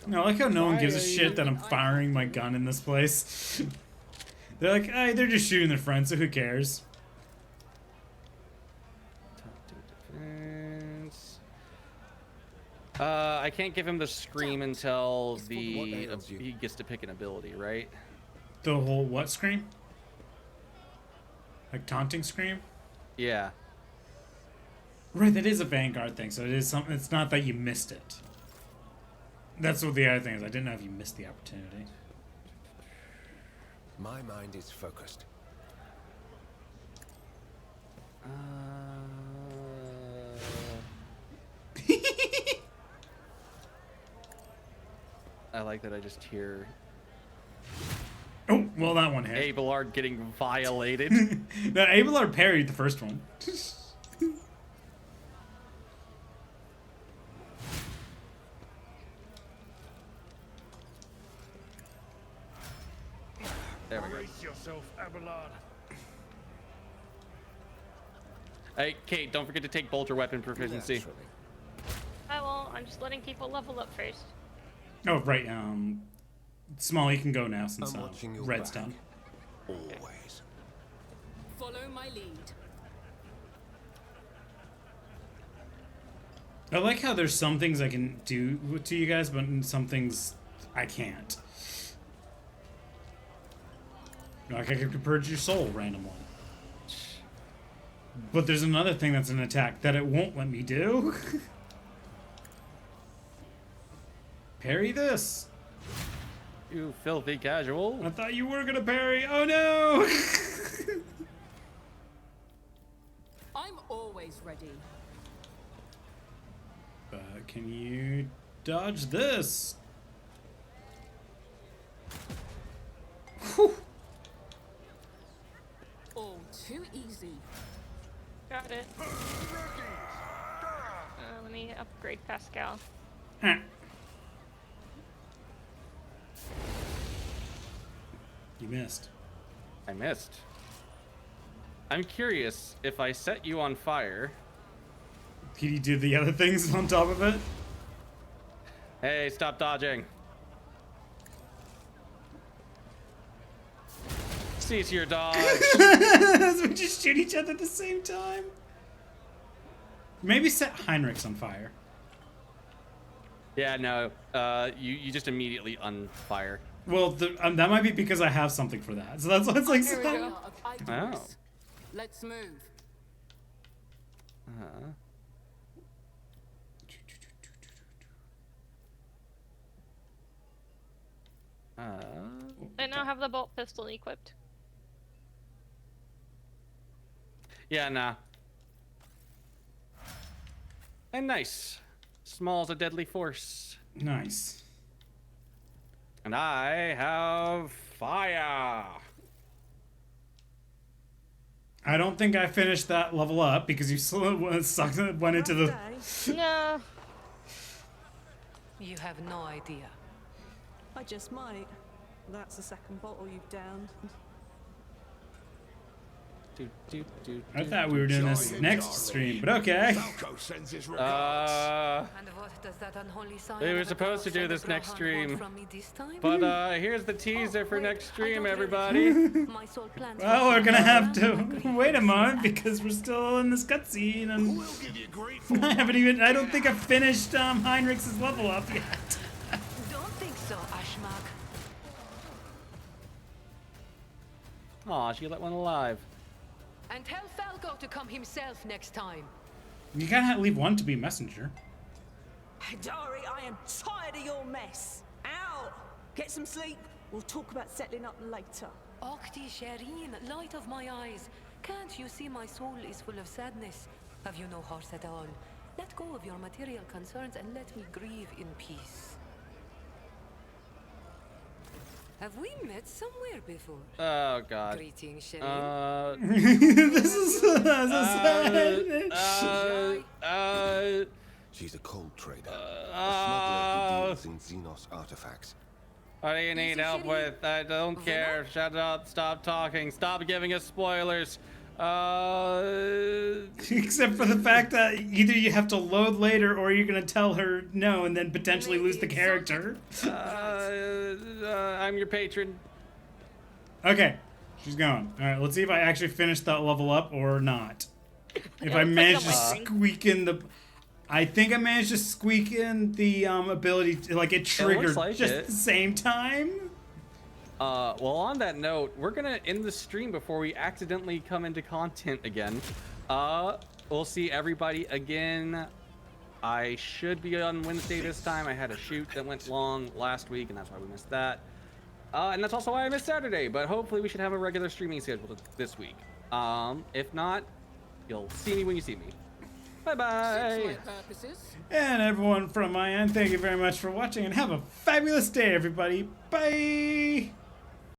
I like how no one gives a Why are shit you- that I'm firing my gun in this place. They're like, hey, they're just shooting their friends, so who cares? Defense. I can't give him the scream until It's for what the ails you. he gets to pick an ability, right? The whole what scream? Like taunting scream? Yeah. Right, that is a Vanguard thing, so it is something. It's not that you missed it. That's what the other thing is. I didn't know if you missed the opportunity. My mind is focused. I like that I just hear Oh, well, that one hit. Abelard getting violated. No, Abelard parried the first one. There we go. Brace yourself, Abelard. Hey, Kate, don't forget to take bolter weapon proficiency. Naturally. I won't. I'm just letting people level up first. Oh, right. Small, you can go now since I'm watching your Red's back. done. Always. Follow my lead. I like how there's some things I can do to you guys, but some things I can't. Like I could purge your soul randomly. But there's another thing that's an attack that it won't let me do. Parry this. You filthy casual. I thought you were gonna parry. Oh no! I'm always ready. Can you Dodge this. Whew. All too easy. Got it. Let me upgrade Pascal. Huh. You missed. I missed. I'm curious if I set you on fire. Can you do the other things on top of it? Hey, stop dodging. Cease your dodge. We just shoot each other at the same time. Maybe set Heinrich's on fire. Yeah, no. You just immediately unfire. Well, that might be because I have something for that. So that's why it's like. There we go. Of idleness. Oh. Let's move. I now have the bolt pistol equipped. Yeah, nah. And nice. Small's a deadly force. Nice. And I have fire. I don't think I finished that level up because you went into the. No. You have no idea. I just might. That's the second bottle you've downed. I thought we were doing this next stream, but okay. Falco sends his regards. And what does that unholy sign We were of a supposed to girl do this Sandra next Graham stream. want from me this time? But here's the teaser for wait, next I stream, don't really everybody. My sole plan Well, we're gonna have to to wait a moment because we're still in this cutscene, and We'll give you grief for I haven't even. I don't think I've finished Heinrich's level up yet. Don't think so, Ashmak. Aw, she let one alive. And tell Falco to come himself next time. You gotta leave one to be messenger. Dari, I am tired of your mess. Out! Get some sleep. We'll talk about settling up later. Okti Shireen, light of my eyes. Can't you see my soul is full of sadness? Have you no heart at all? Let go of your material concerns and let me grieve in peace. Have we met somewhere before? Oh god. Greetings, Shireen. This is sad. She's a cold trader. A smuggler who deals in Xenos artifacts. What do you need help with? I don't care. Shut up. Stop talking. Stop giving us spoilers. Except for the fact that either you have to load later or you're gonna tell her no and then potentially lose the character. I'm your patron. Okay, she's going. Alright, let's see if I actually finish that level up or not. If I looks like manage to I'm waiting. squeak in the... I think I managed to squeak in the ability to, like, it triggered like just it. at the same time. Well, on that note, we're gonna end the stream before we accidentally come into content again. We'll see everybody again. I should be on Wednesday this time. I had a shoot that went long last week, and that's why we missed that. And that's also why I missed Saturday, but hopefully we should have a regular streaming schedule this week. If not, you'll see me when you see me. Bye-bye. And everyone from my end, thank you very much for watching and have a fabulous day, everybody. Bye!